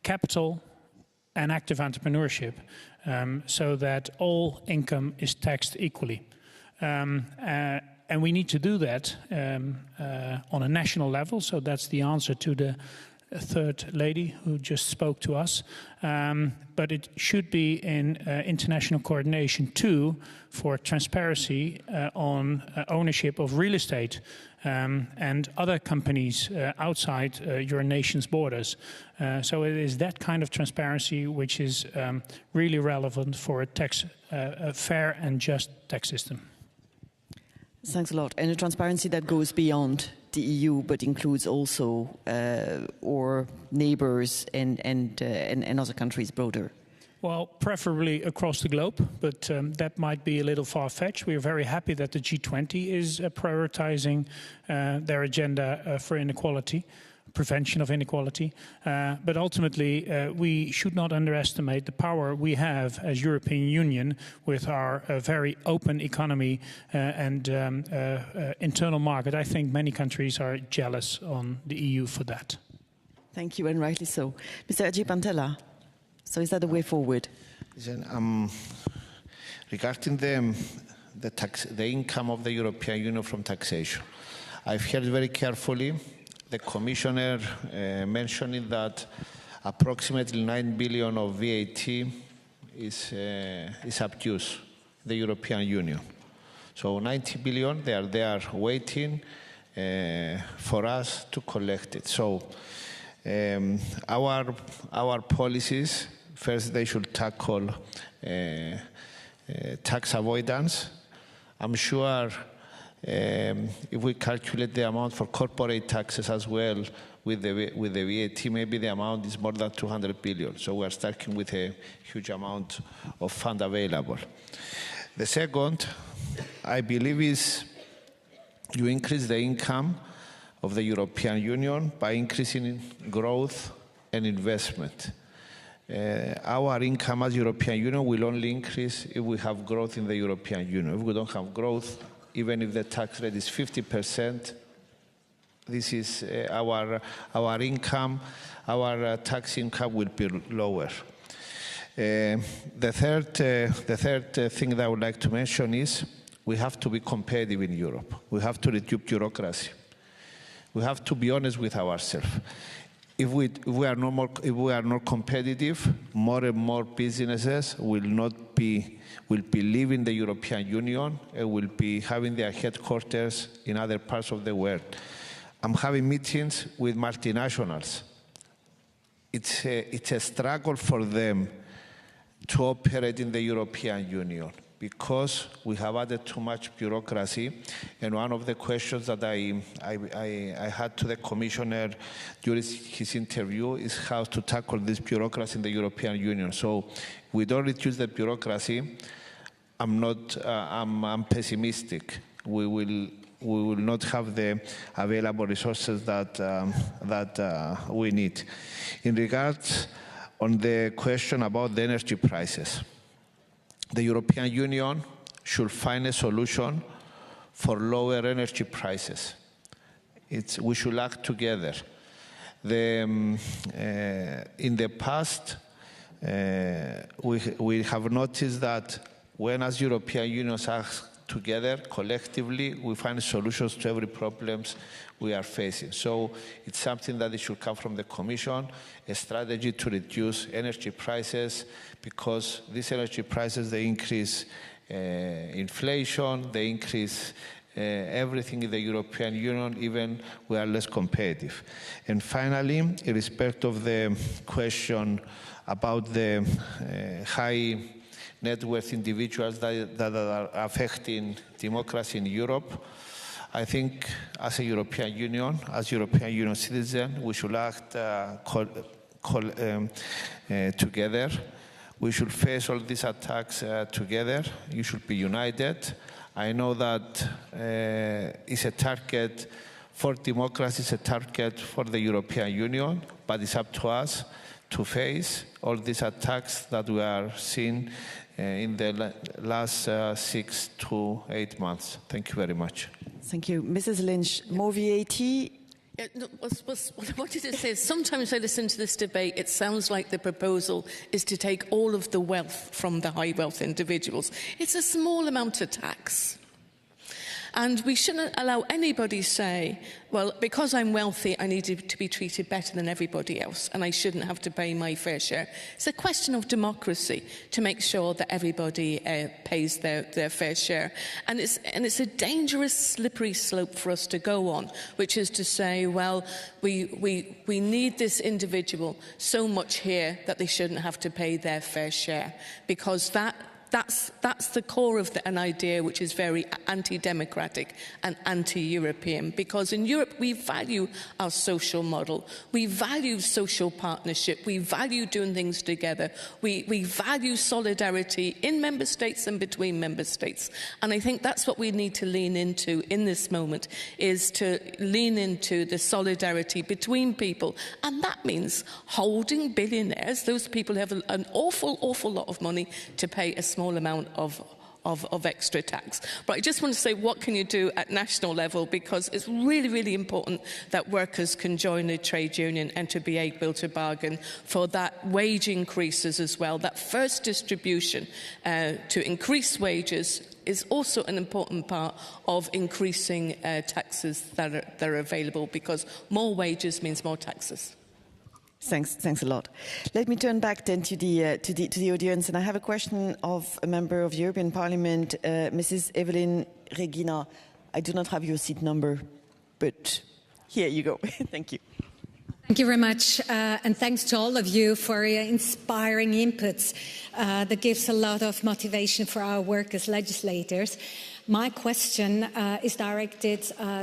capital, and active entrepreneurship, so that all income is taxed equally. And we need to do that on a national level, so that's the answer to the third lady who just spoke to us. But it should be in international coordination too for transparency on ownership of real estate and other companies outside your nation's borders. So it is that kind of transparency which is really relevant for a fair and just tax system. Thanks a lot. And a transparency that goes beyond the EU, but includes also our neighbours and other countries broader. Well, preferably across the globe, but that might be a little far-fetched. We are very happy that the G20 is prioritizing their agenda for inequality, prevention of inequality. But ultimately, we should not underestimate the power we have as European Union with our very open economy and internal market. I think many countries are jealous on the EU for that. Thank you, and rightly so. Mr. Ajay Pantela, so is that the way forward? Listen, regarding the income of the European Union from taxation, I've heard very carefully the Commissioner mentioning that approximately 9 billion of VAT is abused in the European Union. So 90 billion, they are there waiting for us to collect it. So our policies, first they should tackle tax avoidance. I'm sure if we calculate the amount for corporate taxes as well with the VAT, maybe the amount is more than 200 billion. So we are starting with a huge amount of fund available. The second, I believe, is you increase the income of the European Union by increasing growth and investment. Our income as European Union will only increase if we have growth in the European Union. If we don't have growth, even if the tax rate is 50%, this is our income, our tax income will be lower. The third thing that I would like to mention is we have to be competitive in Europe. We have to reduce bureaucracy. We have to be honest with ourselves. If we are not competitive, more and more businesses will be leaving the European Union and will be having their headquarters in other parts of the world. I'm having meetings with multinationals. It's a struggle for them to operate in the European Union because we have added too much bureaucracy. And one of the questions that I had to the Commissioner during his interview is how to tackle this bureaucracy in the European Union. So we don't reduce the bureaucracy. I'm pessimistic. We will not have the available resources that we need. In regards on the question about the energy prices, the European Union should find a solution for lower energy prices. We should act together. In the past, we have noticed that when as European Union act together, collectively, we find solutions to every problem we are facing. So it's something that it should come from the Commission, a strategy to reduce energy prices, because these energy prices, they increase inflation, they increase everything in the European Union, even we are less competitive. And finally, in respect of the question about the high net worth individuals that are affecting democracy in Europe, I think as a European Union, as European Union citizens, we should act together. We should face all these attacks together. You should be united. I know that it's a target for democracy, it's a target for the European Union, but it's up to us to face all these attacks that we are seeing in the last 6 to 8 months. Thank you very much. Thank you. Mrs. Lynch, more VAT? What I wanted to say is sometimes I listen to this debate, it sounds like the proposal is to take all of the wealth from the high wealth individuals. It's a small amount of tax. And we shouldn't allow anybody say, well, because I'm wealthy, I need to be treated better than everybody else, and I shouldn't have to pay my fair share. It's a question of democracy to make sure that everybody pays their fair share. And it's a dangerous, slippery slope for us to go on, which is to say, well, we need this individual so much here that they shouldn't have to pay their fair share, because that's the core of an idea which is very anti-democratic and anti-European, because in Europe we value our social model, we value social partnership, we value doing things together, we value solidarity in member states and between member states. And I think that's what we need to lean into in this moment, is to lean into the solidarity between people. And that means holding billionaires, those people who have an awful lot of money, to pay a small amount of extra tax. But I just want to say, what can you do at national level? Because it's really, really important that workers can join a trade union and to be able to bargain for that wage increases as well. That first distribution to increase wages is also an important part of increasing taxes that are available, because more wages means more taxes. Thanks a lot. Let me turn back then to the audience, and I have a question of a member of the European Parliament, Mrs. Evelyn Regina. I do not have your seat number, but here you go. Thank you. Thank you very much, and thanks to all of you for your inspiring inputs. That gives a lot of motivation for our work as legislators. My question is directed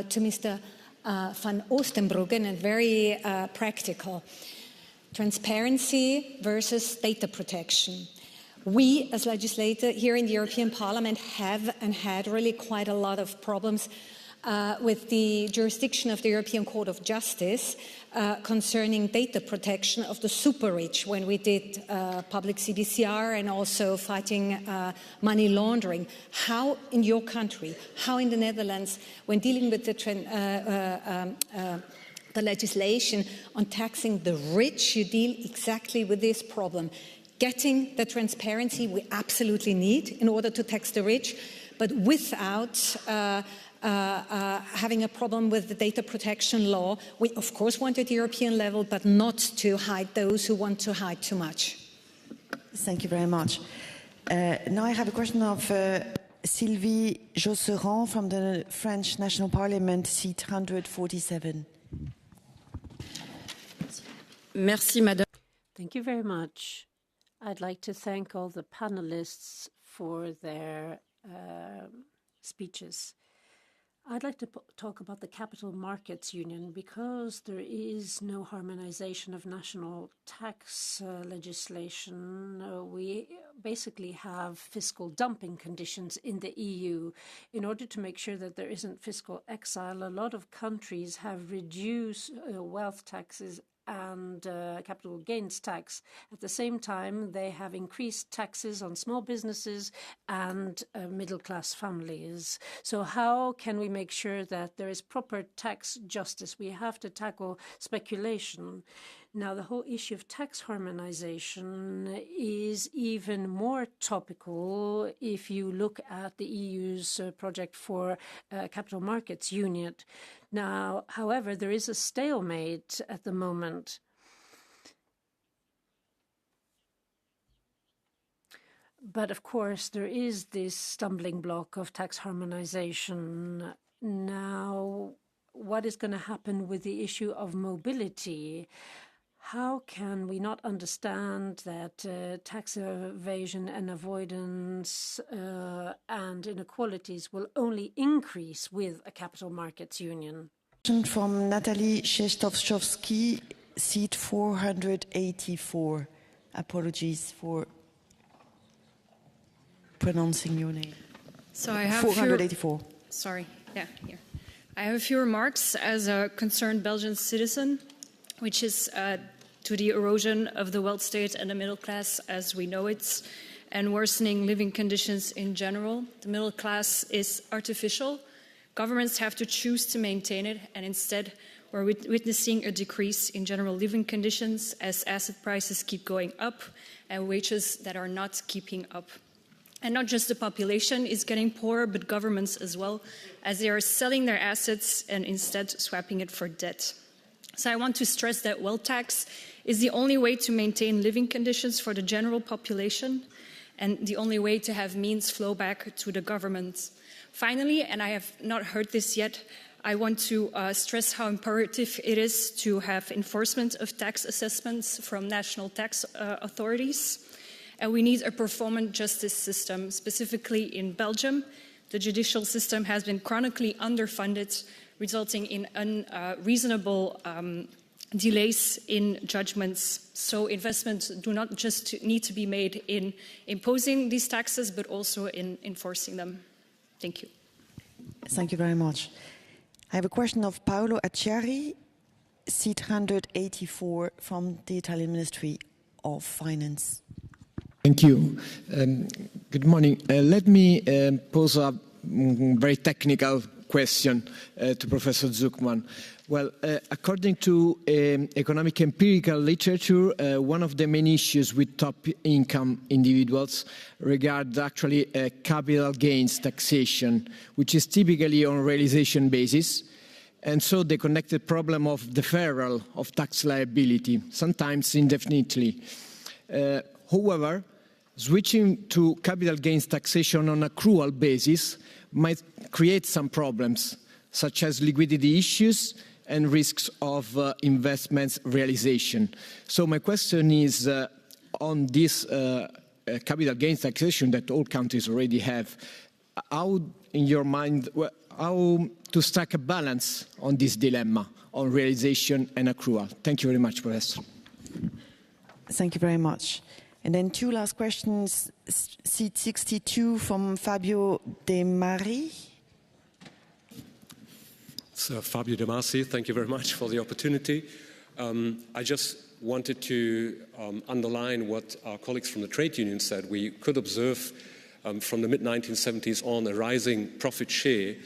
to Mr. van Oostenbruggen, and very practical. Transparency versus data protection. We, as legislators here in the European Parliament, have and had really quite a lot of problems with the jurisdiction of the European Court of Justice concerning data protection of the super rich, when we did public CBCR and also fighting money laundering. How in your country, how in the Netherlands, when dealing with the legislation on taxing the rich, you deal exactly with this problem. Getting the transparency we absolutely need in order to tax the rich, but without having a problem with the data protection law. We, of course, want at the European level, but not to hide those who want to hide too much. Thank you very much. Now I have a question of Sylvie Josserand from the French National Parliament, seat 147. Merci, Madame. Thank you very much. I'd like to thank all the panelists for their speeches. I'd like to talk about the Capital Markets Union, because there is no harmonization of national tax legislation. We basically have fiscal dumping conditions in the EU. In order to make sure that there isn't fiscal exile, a lot of countries have reduced wealth taxes and capital gains tax. At the same time, they have increased taxes on small businesses and middle-class families. So how can we make sure that there is proper tax justice? We have to tackle speculation. Now, the whole issue of tax harmonization is even more topical if you look at the EU's project for Capital Markets Union. Now, however, there is a stalemate at the moment. But of course, there is this stumbling block of tax harmonization. Now, what is going to happen with the issue of mobility? How can we not understand that tax evasion and avoidance and inequalities will only increase with a capital markets union? From Natalie Szestovszowski, seat 484. Apologies for pronouncing your name. So I have 484. Sorry, yeah, here. I have a few remarks as a concerned Belgian citizen, which is to the erosion of the wealth state and the middle class as we know it, and worsening living conditions in general. The middle class is artificial. Governments have to choose to maintain it, and instead we're witnessing a decrease in general living conditions as asset prices keep going up and wages that are not keeping up. And not just the population is getting poorer, but governments as well, as they are selling their assets and instead swapping it for debt. So I want to stress that wealth tax is the only way to maintain living conditions for the general population and the only way to have means flow back to the government. Finally, and I have not heard this yet, I want to stress how imperative it is to have enforcement of tax assessments from national tax authorities. And we need a performant justice system. Specifically in Belgium, the judicial system has been chronically underfunded, resulting in unreasonable delays in judgments. So investments do not just need to be made in imposing these taxes, but also in enforcing them. Thank you. Thank you very much. I have a question of Paolo Acciari, seat 184 from the Italian Ministry of Finance. Thank you. Good morning. Let me pose a very technical question to Professor Zuckman. Well, according to economic empirical literature, one of the main issues with top income individuals regard actually capital gains taxation, which is typically on realization basis, and so the connected problem of deferral of tax liability, sometimes indefinitely. However, switching to capital gains taxation on accrual basis might create some problems, such as liquidity issues and risks of investments realization. So my question is on this capital gains taxation that all countries already have, how, in your mind, how to strike a balance on this dilemma on realization and accrual? Thank you very much, Professor. Thank you very much. And then two last questions, seat 62 from Fabio De Mari. So Fabio De Masi, thank you very much for the opportunity. I just wanted to underline what our colleagues from the trade union said. We could observe from the mid-1970s on a rising profit share,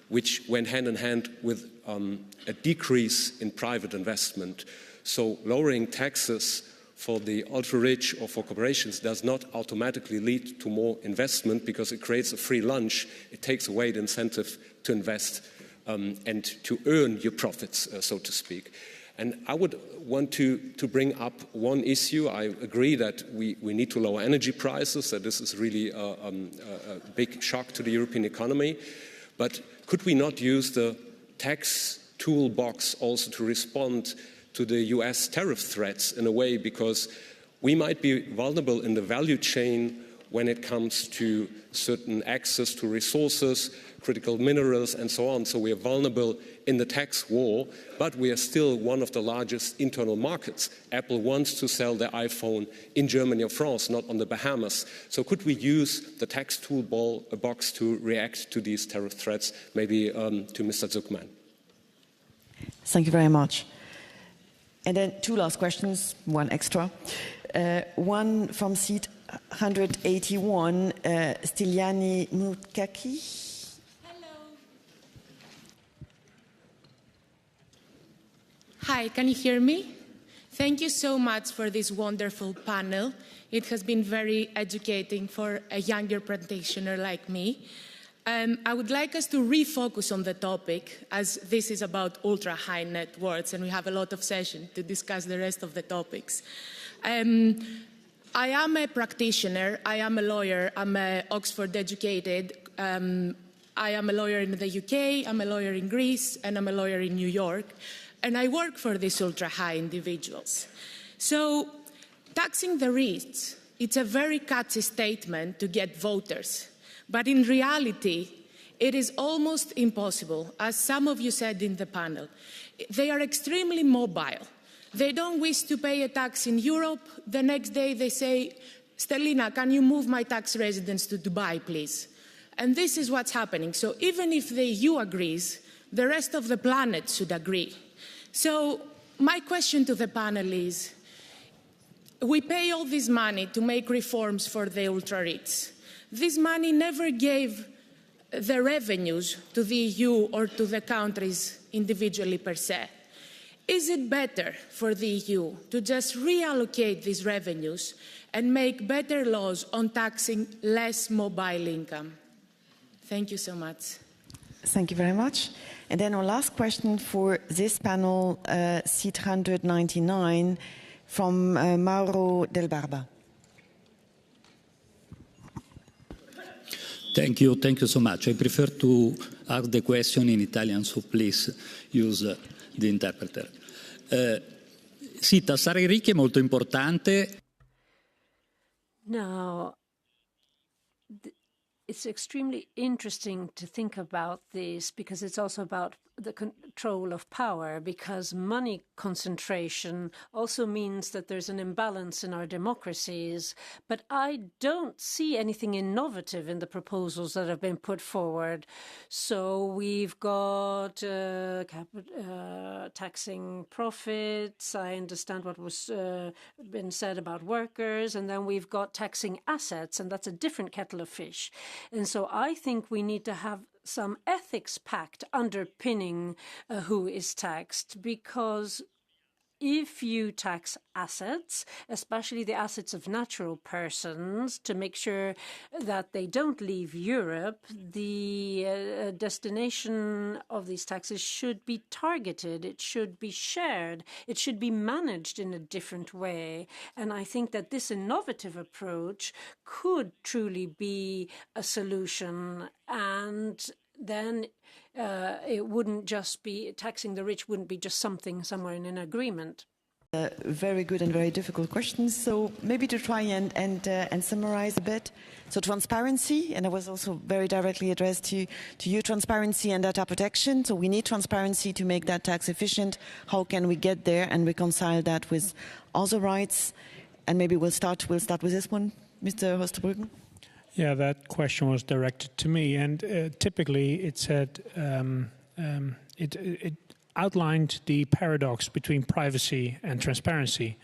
which went hand in hand with a decrease in private investment. So lowering taxes for the ultra-rich or for corporations does not automatically lead to more investment because it creates a free lunch. It takes away the incentive to invest and to earn your profits, so to speak. And I would want to bring up one issue. I agree that we need to lower energy prices, that this is really a big shock to the European economy. But could we not use the tax toolbox also to respond to the US tariff threats in a way, because we might be vulnerable in the value chain when it comes to certain access to resources, critical minerals and so on. So we are vulnerable in the tax war, but we are still one of the largest internal markets. Apple wants to sell their iPhone in Germany or France, not on the Bahamas. So could we use the tax toolbox to react to these tariff threats? Maybe to Mr. Zuckman. Thank you very much. And then two last questions, one extra. One from seat 181, Styliani Mutkaki. Hello. Hi, can you hear me? Thank you so much for this wonderful panel. It has been very educating for a younger practitioner like me. I would like us to refocus on the topic, as this is about ultra-high net worths, and we have a lot of sessions to discuss the rest of the topics. I am a practitioner, I am a lawyer, I'm Oxford educated. I am a lawyer in the UK, I'm a lawyer in Greece, and I'm a lawyer in New York. And I work for these ultra-high individuals. So taxing the rich, it's a very catchy statement to get voters. But in reality, it is almost impossible, as some of you said in the panel. They are extremely mobile. They don't wish to pay a tax in Europe. The next day they say, Stellina, can you move my tax residence to Dubai, please? And this is what's happening. So even if the EU agrees, the rest of the planet should agree. So my question to the panel is, we pay all this money to make reforms for the ultra-rich. This money never gave the revenues to the EU or to the countries individually per se. Is it better for the EU to just reallocate these revenues and make better laws on taxing less mobile income? Thank you so much. Thank you very much. And then our last question for this panel, seat 199, from Mauro Del Barba. Thank you so much. I prefer to ask the question in Italian, so please use the interpreter. Sì, tassare i ricchi è molto importante. Now, it's extremely interesting to think about this because it's also about the control of power, because money concentration also means that there's an imbalance in our democracies. But I don't see anything innovative in the proposals that have been put forward. So we've got taxing profits. I understand what was been said about workers. And then we've got taxing assets, and that's a different kettle of fish. And so I think we need to have some ethics pact underpinning who is taxed, because if you tax assets, especially the assets of natural persons, to make sure that they don't leave Europe, the destination of these taxes should be targeted, it should be shared, it should be managed in a different way. And I think that this innovative approach could truly be a solution, and then it wouldn't just be taxing the rich, wouldn't be just something somewhere in an agreement. Very good and very difficult questions. So maybe to try and summarize a bit. So transparency, and it was also very directly addressed to you, transparency and data protection. So we need transparency to make that tax efficient. How can we get there and reconcile that with other rights? And maybe we'll start with this one, Mr. Hosterbruggen. Yeah, that question was directed to me, and typically it said it outlined the paradox between privacy and transparency,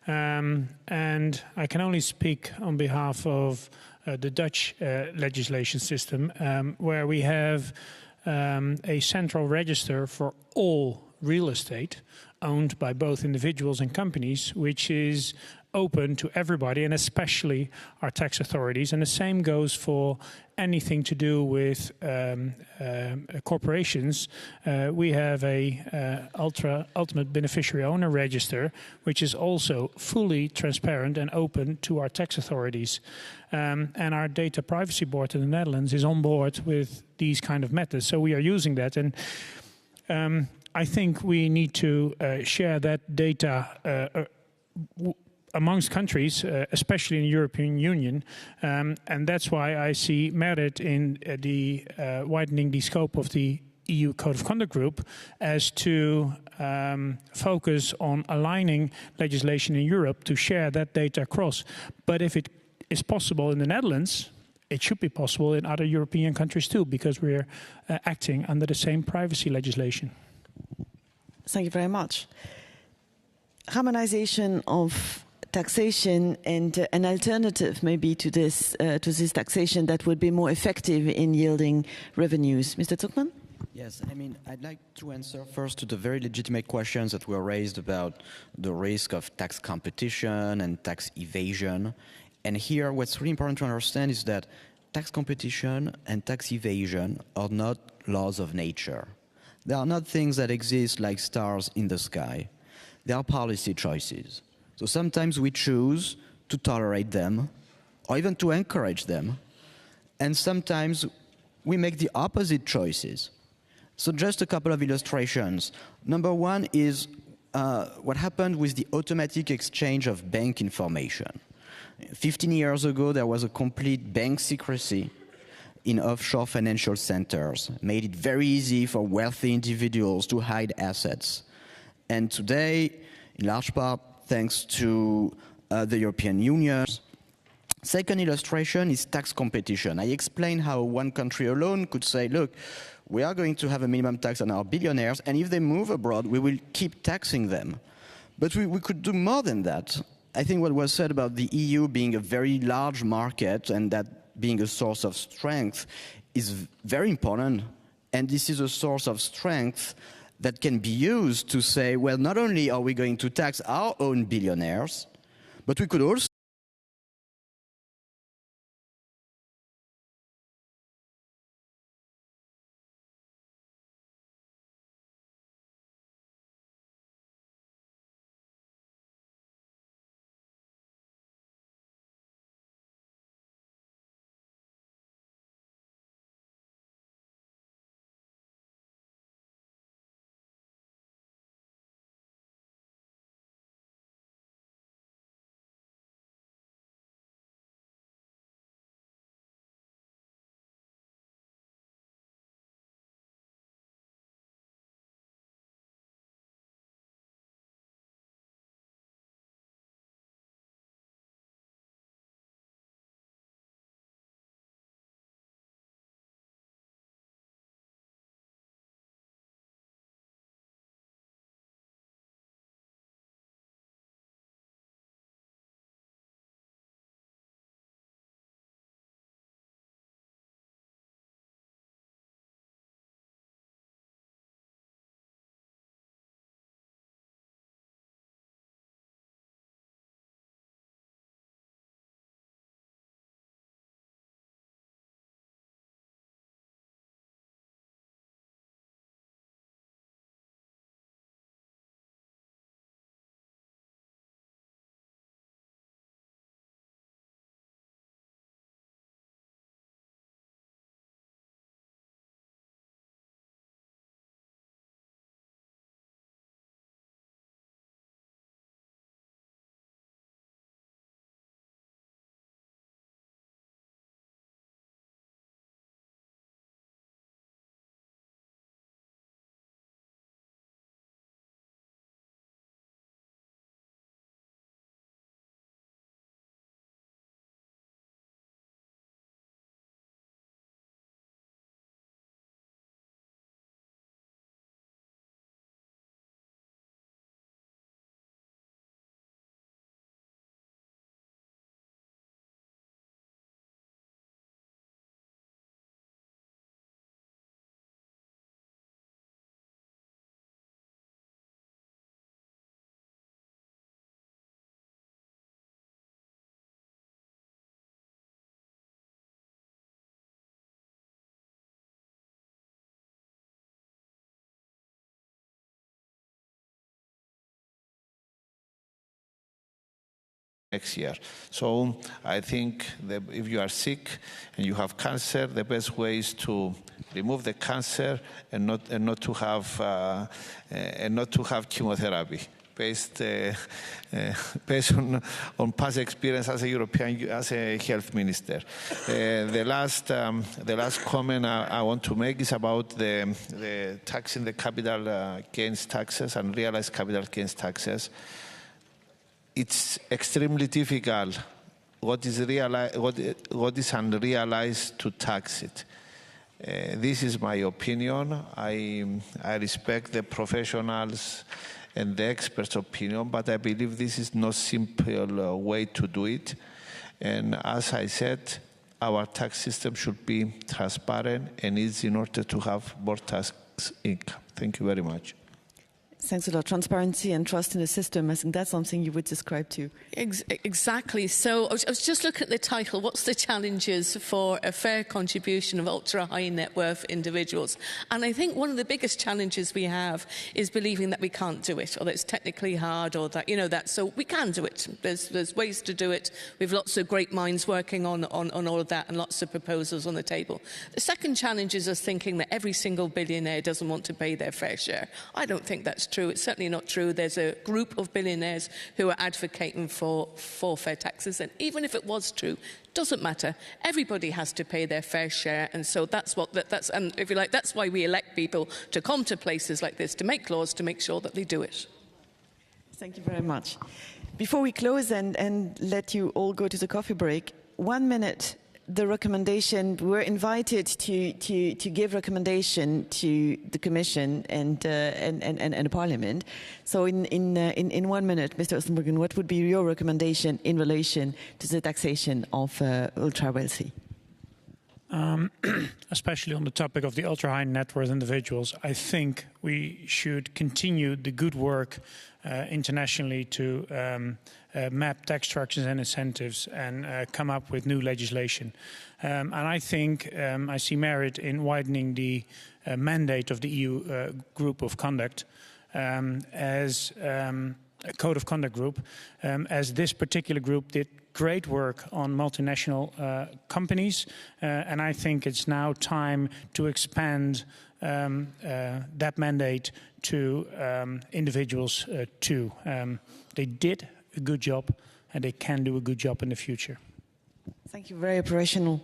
and I can only speak on behalf of the Dutch legislation system, where we have a central register for all real estate owned by both individuals and companies, which is open to everybody, and especially our tax authorities. And the same goes for anything to do with corporations. We have a ultimate beneficiary owner register, which is also fully transparent and open to our tax authorities. And our data privacy board in the Netherlands is on board with these kind of methods. So we are using that. And I think we need to share that data amongst countries, especially in the European Union, and that's why I see merit in the widening the scope of the EU Code of Conduct Group as to focus on aligning legislation in Europe to share that data across. But if it is possible in the Netherlands, it should be possible in other European countries too, because we're acting under the same privacy legislation. Thank you very much. Harmonization of taxation and an alternative maybe to this taxation that would be more effective in yielding revenues. Mr. Zuckman? Yes, I mean, I'd like to answer first to the very legitimate questions that were raised about the risk of tax competition and tax evasion. And here, what's really important to understand is that tax competition and tax evasion are not laws of nature. They are not things that exist like stars in the sky. They are policy choices. So sometimes we choose to tolerate them or even to encourage them. And sometimes we make the opposite choices. So just a couple of illustrations. Number one is what happened with the automatic exchange of bank information. 15 years ago, there was a complete bank secrecy in offshore financial centers, made it very easy for wealthy individuals to hide assets. And today, in large part, thanks to the European Union. Second illustration is tax competition. I explained how one country alone could say, look, we are going to have a minimum tax on our billionaires, and if they move abroad, we will keep taxing them. But we could do more than that. I think what was said about the EU being a very large market and that being a source of strength is very important. And this is a source of strength that can be used to say, well, not only are we going to tax our own billionaires, but we could also next year. So I think that if you are sick and you have cancer, the best way is to remove the cancer and not to have chemotherapy. Based on past experience as a health minister. The last comment I want to make is about the taxing the capital gains taxes and realized capital gains taxes. It's extremely difficult what is unrealized to tax it. This is my opinion. I respect the professionals and the experts' opinion, but I believe this is not a simple way to do it. And as I said, our tax system should be transparent and easy in order to have more tax income. Thank you very much. Thanks a lot. Transparency and trust in the system, I think that's something you would describe to. Exactly. So I was just looking at the title, what's the challenges for a fair contribution of ultra-high net worth individuals? And I think one of the biggest challenges we have is believing that we can't do it, or that it's technically hard, or that, that. So we can do it. There's ways to do it. We've lots of great minds working on all of that, and lots of proposals on the table. The second challenge is us thinking that every single billionaire doesn't want to pay their fair share. I don't think that's true. It's certainly not true. There's a group of billionaires who are advocating for fair taxes, and even if it was true, doesn't matter. Everybody has to pay their fair share, and so and if you like, that's why we elect people to come to places like this to make laws to make sure that they do it. Thank you very much. Before we close and let you all go to the coffee break, 1 minute. The recommendation, we're invited to give recommendation to the Commission and the Parliament. So in 1 minute, Mr. Ostenbergen, what would be your recommendation in relation to the taxation of ultra-wealthy? Especially on the topic of the ultra-high net worth individuals, I think we should continue the good work internationally to map tax structures and incentives and come up with new legislation. And I think I see merit in widening the mandate of the EU Group of Conduct as a Code of Conduct group, as this particular group did great work on multinational companies, and I think it's now time to expand that mandate to individuals too. They did a good job, and they can do a good job in the future. Thank you. Very operational.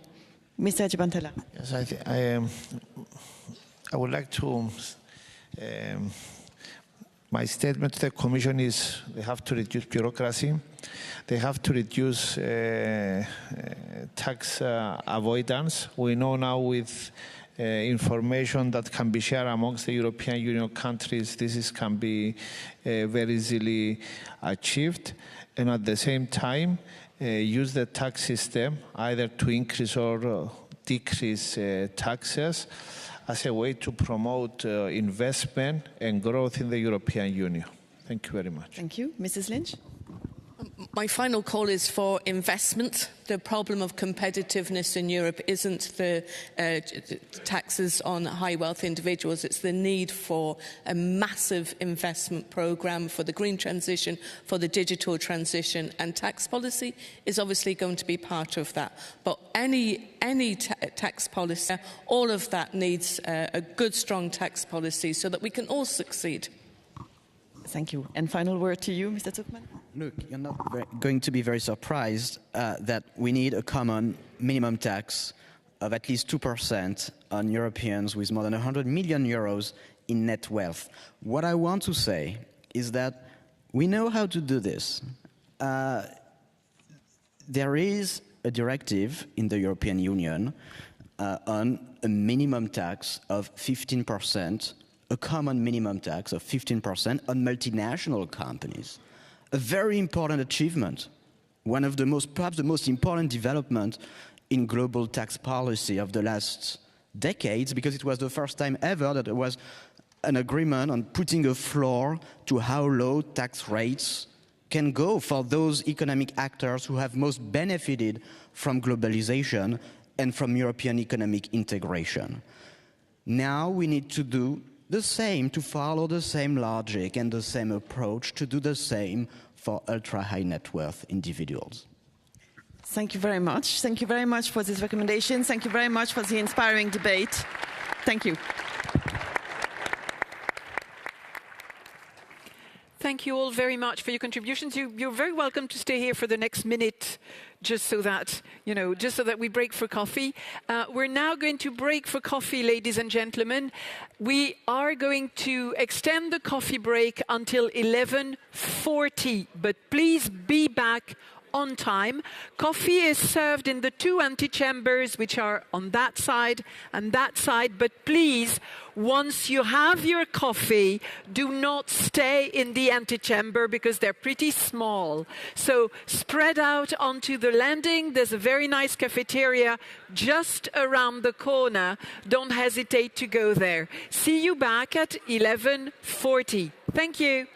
Mr. Ajibantela. Yes, I would like to... my statement to the Commission is they have to reduce bureaucracy. They have to reduce tax avoidance. We know now with information that can be shared amongst the European Union countries, can be very easily achieved. And at the same time, use the tax system either to increase or decrease taxes as a way to promote investment and growth in the European Union. Thank you very much. Thank you. Mrs. Lynch? My final call is for investment. The problem of competitiveness in Europe isn't the taxes on high wealth individuals, it's the need for a massive investment programme for the green transition, for the digital transition, and tax policy is obviously going to be part of that. But any tax policy, all of that needs a good, strong tax policy so that we can all succeed. Thank you. And final word to you, Mr. Zuckman. Look, you're not going to be very surprised that we need a common minimum tax of at least 2% on Europeans with more than 100 million euros in net wealth. What I want to say is that we know how to do this. There is a directive in the European Union on a minimum tax of 15%, a common minimum tax of 15% on multinational companies. A very important achievement, one of the perhaps the most important development in global tax policy of the last decades, because it was the first time ever that there was an agreement on putting a floor to how low tax rates can go for those economic actors who have most benefited from globalization and from European economic integration. Now we need to do the same, to follow the same logic and the same approach, to do the same for ultra-high net worth individuals. Thank you very much. Thank you very much for this recommendation. Thank you very much for the inspiring debate. Thank you. Thank you all very much for your contributions. You're very welcome to stay here for the next minute, just so that, we break for coffee. We're now going to break for coffee, ladies and gentlemen. We are going to extend the coffee break until 11:40, but please be back on time. Coffee is served in the 2 antechambers, which are on that side and that side. But please, once you have your coffee, do not stay in the antechamber because they're pretty small. So spread out onto the landing. There's a very nice cafeteria just around the corner. Don't hesitate to go there. See you back at 11:40. Thank you.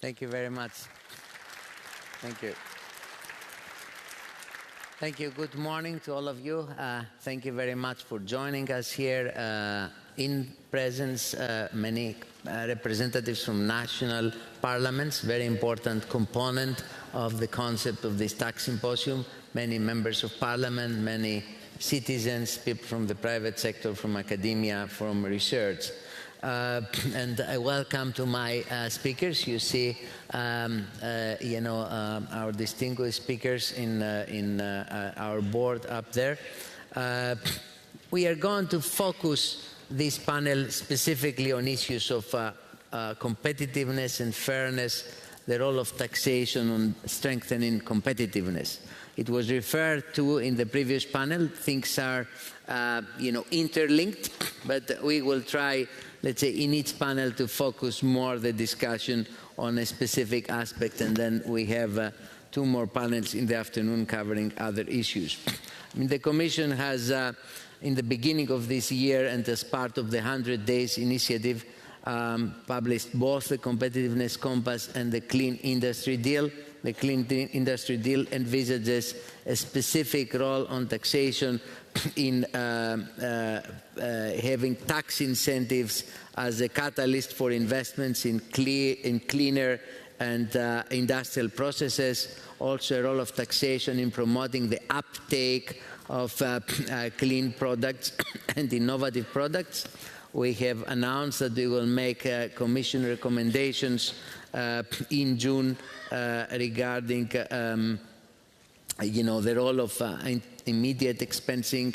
Thank you very much. Thank you. Thank you. Good morning to all of you. Thank you very much for joining us here. In presence, many representatives from national parliaments, very important component of the concept of this tax symposium, many members of parliament, many citizens, people from the private sector, from academia, from research. And I welcome to my speakers. You see, our distinguished speakers in our board up there. We are going to focus this panel specifically on issues of competitiveness and fairness, the role of taxation on strengthening competitiveness. It was referred to in the previous panel. Things are, interlinked, but we will try, let's say, in each panel to focus more the discussion on a specific aspect, and then we have 2 more panels in the afternoon covering other issues. I mean, the Commission has, in the beginning of this year and as part of the 100 Days Initiative, published both the Competitiveness Compass and the Clean Industry Deal. The Clean Industry Deal envisages a specific role on taxation in having tax incentives as a catalyst for investments in cleaner and industrial processes. Also a role of taxation in promoting the uptake of clean products and innovative products. We have announced that we will make Commission recommendations in June regarding the role of immediate expensing,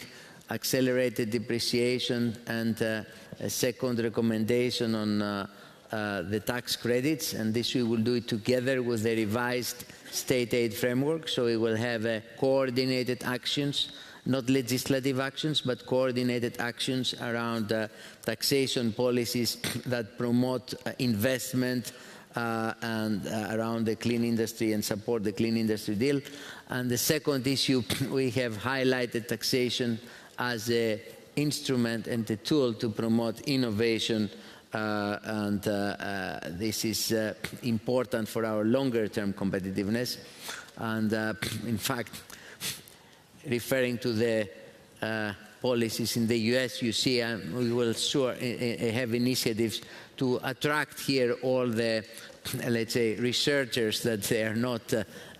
accelerated depreciation, and a second recommendation on the tax credits. And this we will do it together with the revised state aid framework. So we will have coordinated actions, not legislative actions, but coordinated actions around taxation policies that promote investment and around the clean industry and support the Clean Industry Deal. And the second issue, we have highlighted taxation as an instrument and a tool to promote innovation, and this is important for our longer-term competitiveness. And in fact, referring to the policies in the US, you see we will sure have initiatives to attract here all the, let's say, researchers that they are not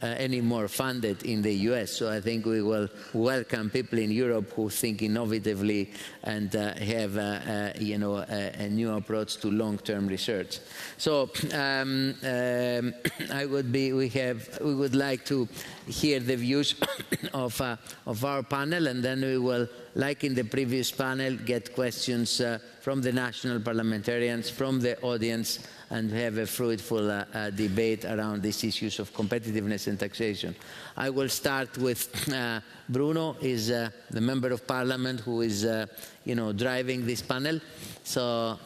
anymore funded in the US. So I think we will welcome people in Europe who think innovatively and have a new approach to long-term research. So we would like to hear the views of our panel, and then we will, like in the previous panel, get questions from the national parliamentarians, from the audience, and have a fruitful debate around these issues of competitiveness and taxation. I will start with Bruno, is the member of parliament who is driving this panel. So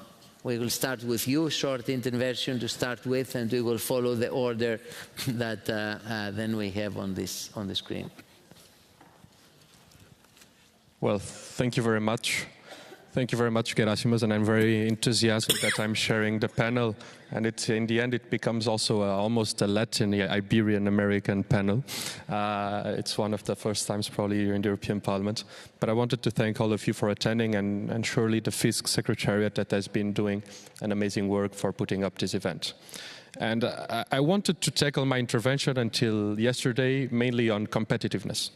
we will start with you, short intervention to start with, and we will follow the order that then we have on the screen. Well, thank you very much. Thank you very much, Gerasimus, and I'm very enthusiastic that I'm sharing the panel. And in the end, it becomes also almost a Latin, Iberian American panel. It's one of the first times probably here in the European Parliament. But I wanted to thank all of you for attending, and surely the FISC Secretariat that has been doing an amazing work for putting up this event. And I wanted to tackle my intervention until yesterday mainly on competitiveness.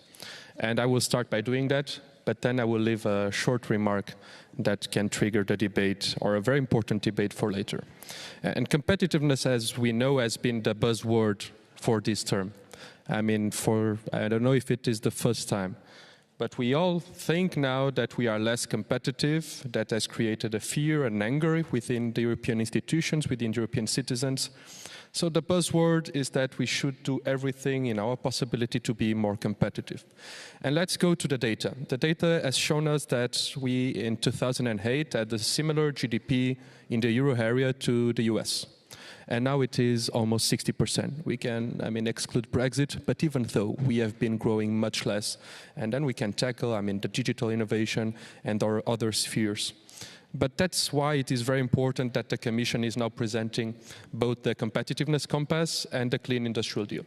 And I will start by doing that, but then I will leave a short remark that can trigger the debate, or a very important debate for later. And competitiveness, as we know, has been the buzzword for this term. I mean, I don't know if it is the first time, but we all think now that we are less competitive. That has created a fear and anger within the European institutions, within European citizens. So the buzzword is that we should do everything in our possibility to be more competitive. And let's go to the data. The data has shown us that we, in 2008, had a similar GDP in the euro area to the US. And now it is almost 60%. We can, exclude Brexit, but even though we have been growing much less, and then we can tackle, the digital innovation and our other spheres. But that's why it is very important that the Commission is now presenting both the competitiveness compass and the clean industrial deal.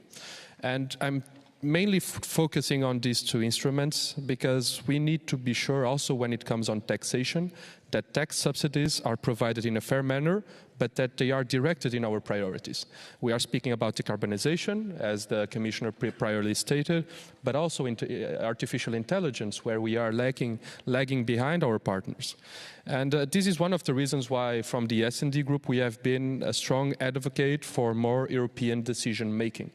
And I'm mainly focusing on these two instruments because we need to be sure also when it comes on taxation that tax subsidies are provided in a fair manner, but that they are directed in our priorities. We are speaking about decarbonization, as the Commissioner priorly stated, but also into artificial intelligence, where we are lagging behind our partners. And this is one of the reasons why from the S&D group we have been a strong advocate for more European decision-making.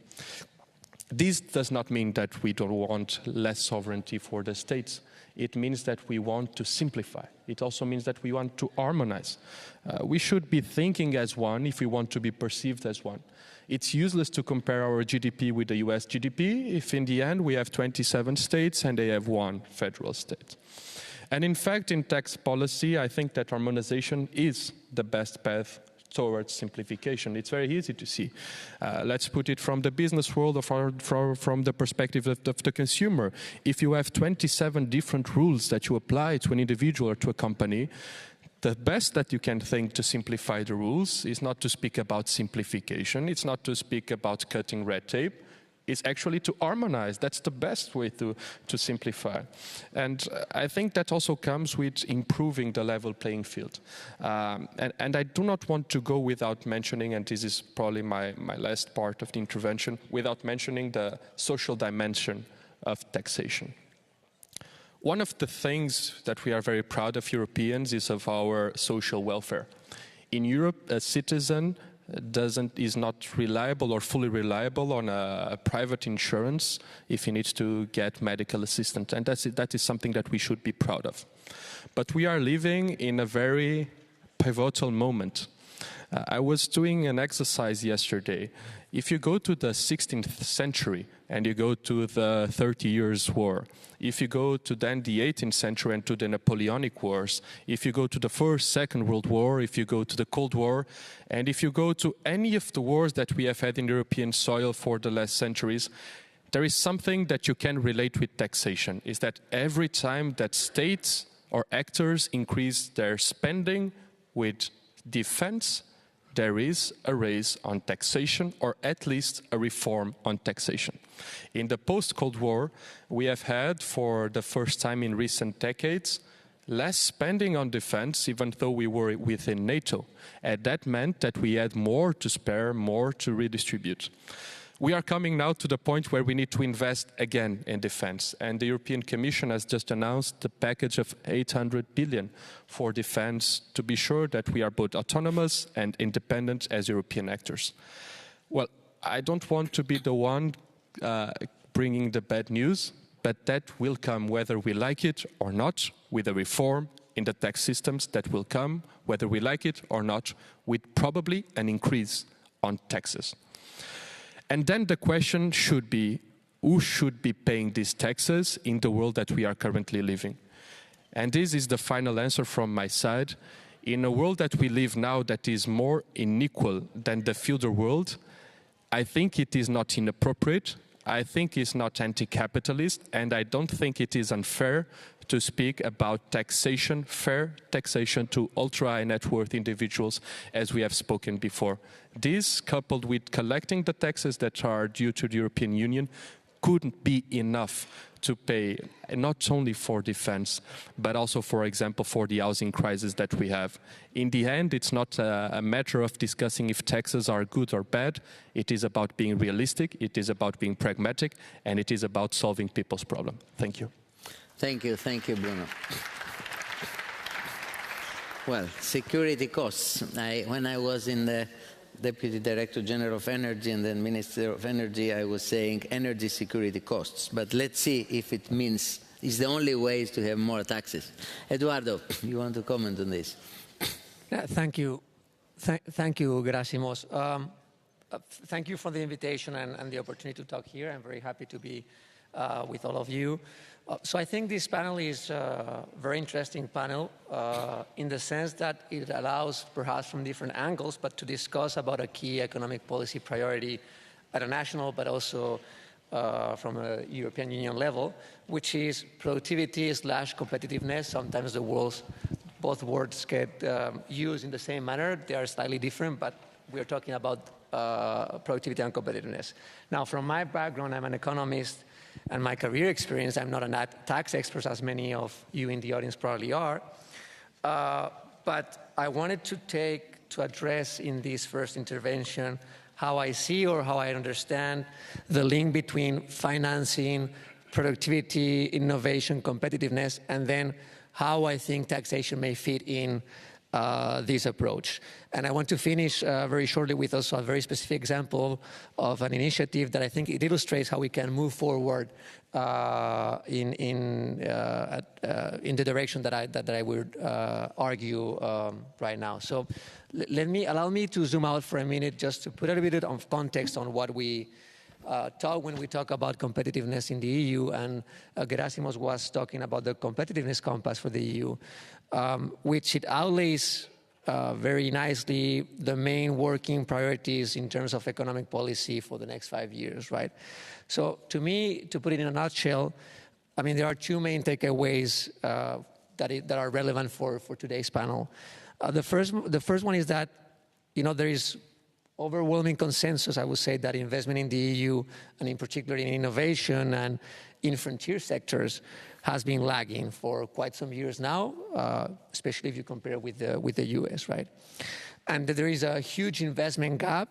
This does not mean that we don't want less sovereignty for the states. It means that we want to simplify. It also means that we want to harmonize. We should be thinking as one if we want to be perceived as one. It's useless to compare our GDP with the US GDP if in the end we have 27 states and they have one federal state. And in fact, in tax policy, I think that harmonization is the best path towards simplification. It's very easy to see. Let's put it from the business world or from the perspective of the consumer. If you have 27 different rules that you apply to an individual or to a company, the best that you can think to simplify the rules is not to speak about simplification, it's not to speak about cutting red tape, is actually to harmonize. That's the best way to simplify. And I think that also comes with improving the level playing field. And I do not want to go without mentioning, and this is probably my last part of the intervention, without mentioning the social dimension of taxation. One of the things that we are very proud of Europeans is of our social welfare. In Europe, a citizen is not reliable or fully reliable on a private insurance if he needs to get medical assistance, and that is something that we should be proud of. But we are living in a very pivotal moment. I was doing an exercise yesterday. If you go to the 16th century and you go to the 30 Years' War, if you go to then the 18th century and to the Napoleonic Wars, if you go to the First, Second World War, if you go to the Cold War, and if you go to any of the wars that we have had in European soil for the last centuries, there is something that you can relate with taxation, is that every time that states or actors increase their spending with defense, there is a raise on taxation, or at least a reform on taxation. In the post-Cold War, we have had, for the first time in recent decades, less spending on defense, even though we were within NATO. And that meant that we had more to spare, more to redistribute. We are coming now to the point where we need to invest again in defense. And the European Commission has just announced the package of 800 billion for defense to be sure that we are both autonomous and independent as European actors. Well, I don't want to be the one bringing the bad news, but that will come whether we like it or not, with a reform in the tax systems that will come, whether we like it or not, with probably an increase on taxes. And then the question should be, who should be paying these taxes in the world that we are currently living? And this is the final answer from my side. In a world that we live now that is more unequal than the feudal world, I think it is not inappropriate, I think it's not anti-capitalist, and I don't think it is unfair to speak about taxation, fair taxation to ultra-high net worth individuals, as we have spoken before. This, coupled with collecting the taxes that are due to the European Union, couldn't be enough to pay not only for defense, but also, for example, for the housing crisis that we have. In the end, it's not a matter of discussing if taxes are good or bad. It is about being realistic, it is about being pragmatic, and it is about solving people's problems. Thank you. Thank you, Bruno. Well, security costs. When I was in the Deputy Director General of Energy and then Minister of Energy, I was saying energy security costs. But let's see if it means it's the only way is to have more taxes. Eduardo, you want to comment on this? Thank you. Thank you, Gerasimos. Thank you for the invitation and the opportunity to talk here. I'm very happy to be with all of you. So I think this panel is a very interesting panel in the sense that it allows, perhaps from different angles, but to discuss about a key economic policy priority at a national, but also from a European Union level, which is productivity / competitiveness, sometimes the world's both words get used in the same manner. They are slightly different, but we're talking about productivity and competitiveness. Now, from my background, I'm an economist, and my career experience, I'm not a tax expert, as many of you in the audience probably are. But I wanted to address in this first intervention how I see or how I understand the link between financing, productivity, innovation, competitiveness, and then how I think taxation may fit in this approach. And I want to finish very shortly with also a very specific example of an initiative that I think it illustrates how we can move forward in the direction that I would argue right now. So allow me to zoom out for a minute just to put a little bit of context on what we talk when we talk about competitiveness in the EU, and Gerasimos was talking about the competitiveness compass for the EU, which it outlays very nicely the main working priorities in terms of economic policy for the next 5 years, right? So to me, to put it in a nutshell, I mean, there are two main takeaways that are relevant for today's panel. The first one is that, there is overwhelming consensus, I would say, that investment in the EU, and in particular in innovation and in frontier sectors, has been lagging for quite some years now, especially if you compare with the US, right? And there is a huge investment gap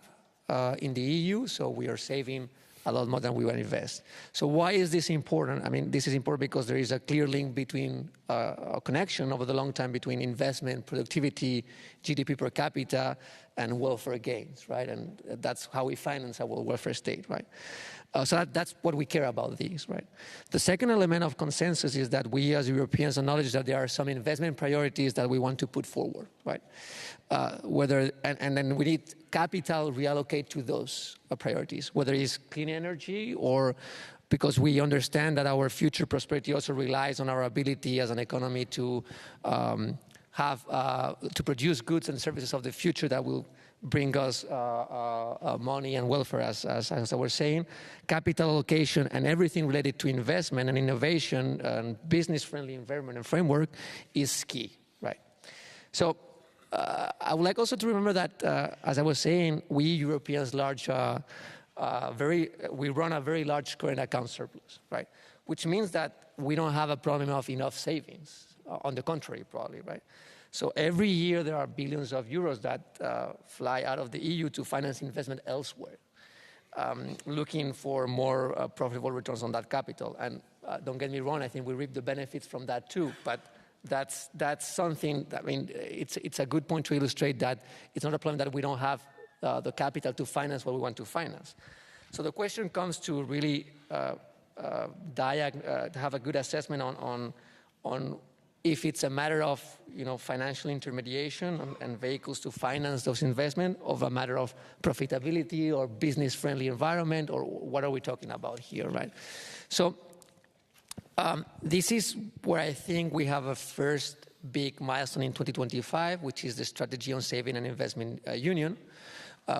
in the EU, so we are saving a lot more than we will invest. So why is this important? I mean, this is important because there is a clear link between a connection over the long time between investment, productivity, GDP per capita, and welfare gains, right? And that's how we finance our welfare state, right? So that's what we care about these, right? The second element of consensus is that we as Europeans acknowledge that there are some investment priorities that we want to put forward, right? And then we need capital reallocate to those priorities, whether it's clean energy or because we understand that our future prosperity also relies on our ability as an economy to to produce goods and services of the future that will bring us money and welfare, as I was saying. Capital allocation and everything related to investment and innovation and business-friendly environment and framework is key, right? So I would like also to remember that, as I was saying, we Europeans we run a very large current account surplus, right? Which means that we don't have a problem of enough savings. On the contrary, probably, right? So every year there are billions of euros that fly out of the EU to finance investment elsewhere, looking for more profitable returns on that capital. And don't get me wrong, I think we reap the benefits from that too. But that's something, I mean, it's a good point to illustrate that it's not a problem that we don't have the capital to finance what we want to finance. So the question comes to really have a good assessment on if it's a matter of financial intermediation and vehicles to finance those investments, of a matter of profitability or business-friendly environment, or what are we talking about here, right? So this is where I think we have a first big milestone in 2025, which is the Strategy on Saving and Investment Union,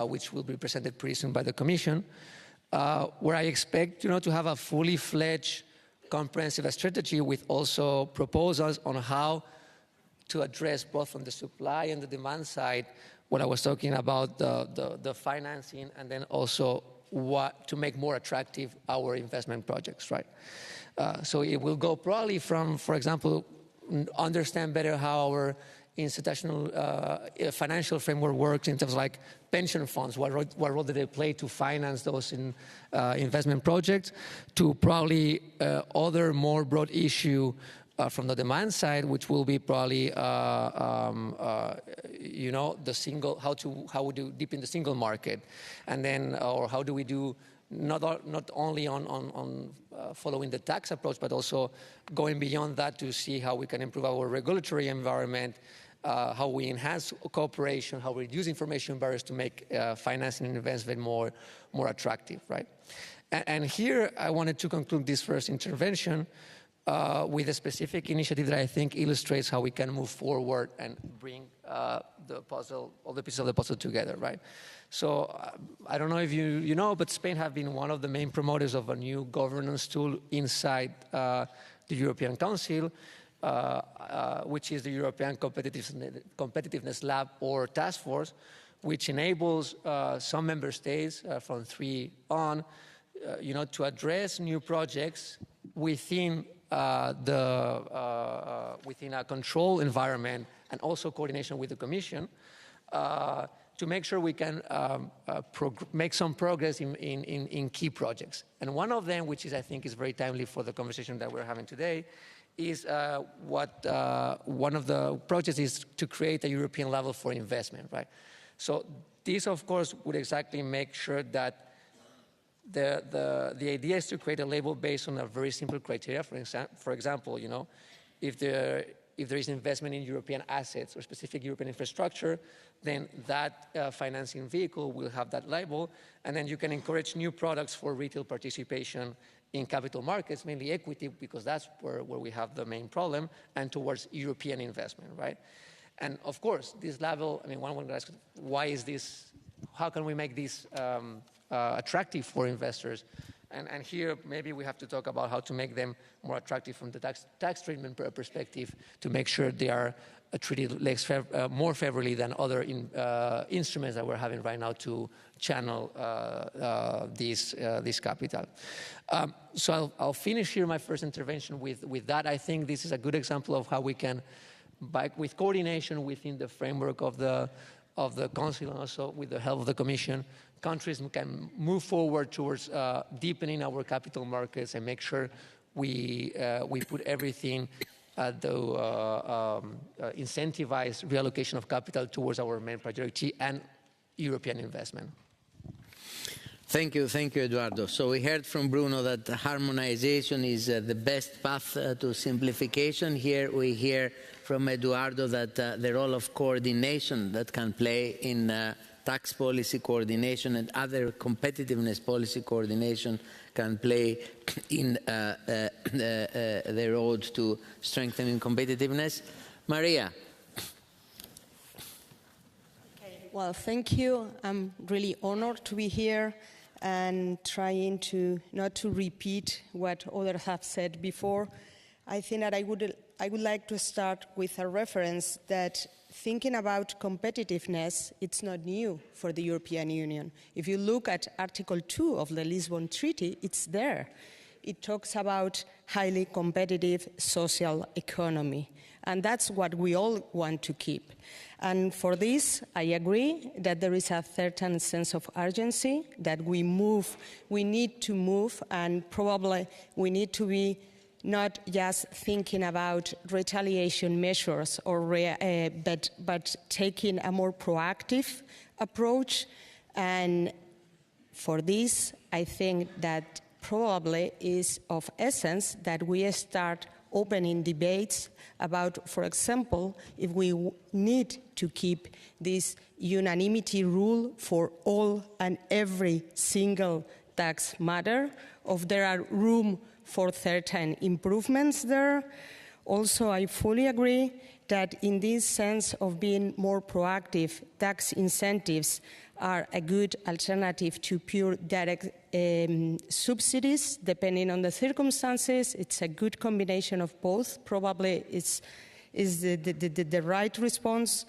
which will be presented pretty soon by the Commission, where I expect to have a fully fledged comprehensive strategy with also proposals on how to address both from the supply and the demand side what I was talking about, the financing, and then also what to make more attractive our investment projects, right? So it will go probably from, for example, understand better how our institutional financial framework works in terms of like pension funds, what role do they play to finance those investment projects, to probably other more broad issue from the demand side, which will be probably the single, how we do deep in the single market, and then or how do we do not only on following the tax approach, but also going beyond that to see how we can improve our regulatory environment, how we enhance cooperation, how we reduce information barriers to make financing and investment more attractive, right? And here I wanted to conclude this first intervention with a specific initiative that I think illustrates how we can move forward and bring the puzzle, all the pieces of the puzzle together, right? So I don't know if you know, but Spain have been one of the main promoters of a new governance tool inside the European Council. which is the European Competitiveness Lab or Task Force, which enables some member states from 3 on, to address new projects within within a control environment and also coordination with the Commission to make sure we can make some progress in key projects. And one of them, which I think is very timely for the conversation that we're having today, is one of the projects is to create a European level for investment, right? So this, of course, would exactly make sure that the idea is to create a label based on a very simple criteria. For example, if there is investment in European assets or specific European infrastructure, then that financing vehicle will have that label, and then you can encourage new products for retail participation in capital markets, mainly equity, because that's where we have the main problem, and towards European investment, right? And of course, this level, one would ask, why is this, how can we make this attractive for investors? And here, maybe we have to talk about how to make them more attractive from the tax treatment perspective to make sure they are treated more favorably than other instruments that we're having right now to channel this capital. So I'll finish here my first intervention with that. I think this is a good example of how we can, with coordination within the framework of the Council and also with the help of the Commission, countries can move forward towards deepening our capital markets and make sure we put everything to incentivize reallocation of capital towards our main priority and European investment. Thank you, Eduardo. So we heard from Bruno that harmonization is the best path to simplification. Here we hear from Eduardo that the role of coordination that can play in tax policy coordination and other competitiveness policy coordination can play in the road to strengthening competitiveness. Maria. Okay. Well, thank you. I'm really honored to be here and trying to not to repeat what others have said before. I think that I would like to start with a reference that thinking about competitiveness, it's not new for the European Union. If you look at Article 2 of the Lisbon Treaty, it's there. It talks about highly competitive social economy. And that's what we all want to keep. And for this, I agree that there is a certain sense of urgency, that we need to move, and probably we need to be not just thinking about retaliation measures, but taking a more proactive approach. And for this, I think that probably is of essence that we start opening debates about, for example, if we need to keep this unanimity rule for all and every single tax matter, or if there are room for certain improvements there. Also, I fully agree that in this sense of being more proactive, tax incentives are a good alternative to pure direct subsidies, depending on the circumstances. It's a good combination of both. Probably is the right response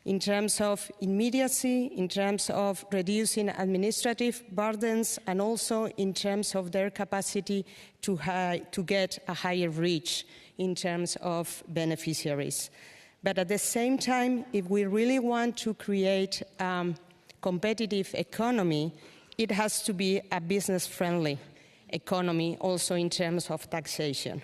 in terms of immediacy, in terms of reducing administrative burdens, and also in terms of their capacity to get a higher reach in terms of beneficiaries. But at the same time, if we really want to create competitive economy, it has to be a business-friendly economy also in terms of taxation.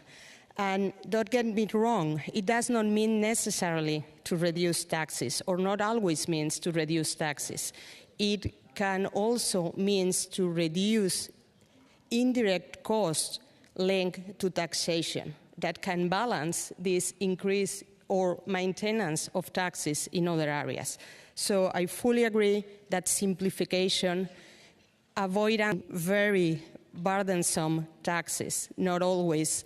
And don't get me wrong, it does not mean necessarily to reduce taxes, or not always means to reduce taxes. It can also mean to reduce indirect costs linked to taxation that can balance this increase or maintenance of taxes in other areas. So I fully agree that simplification, avoiding very burdensome taxes, not always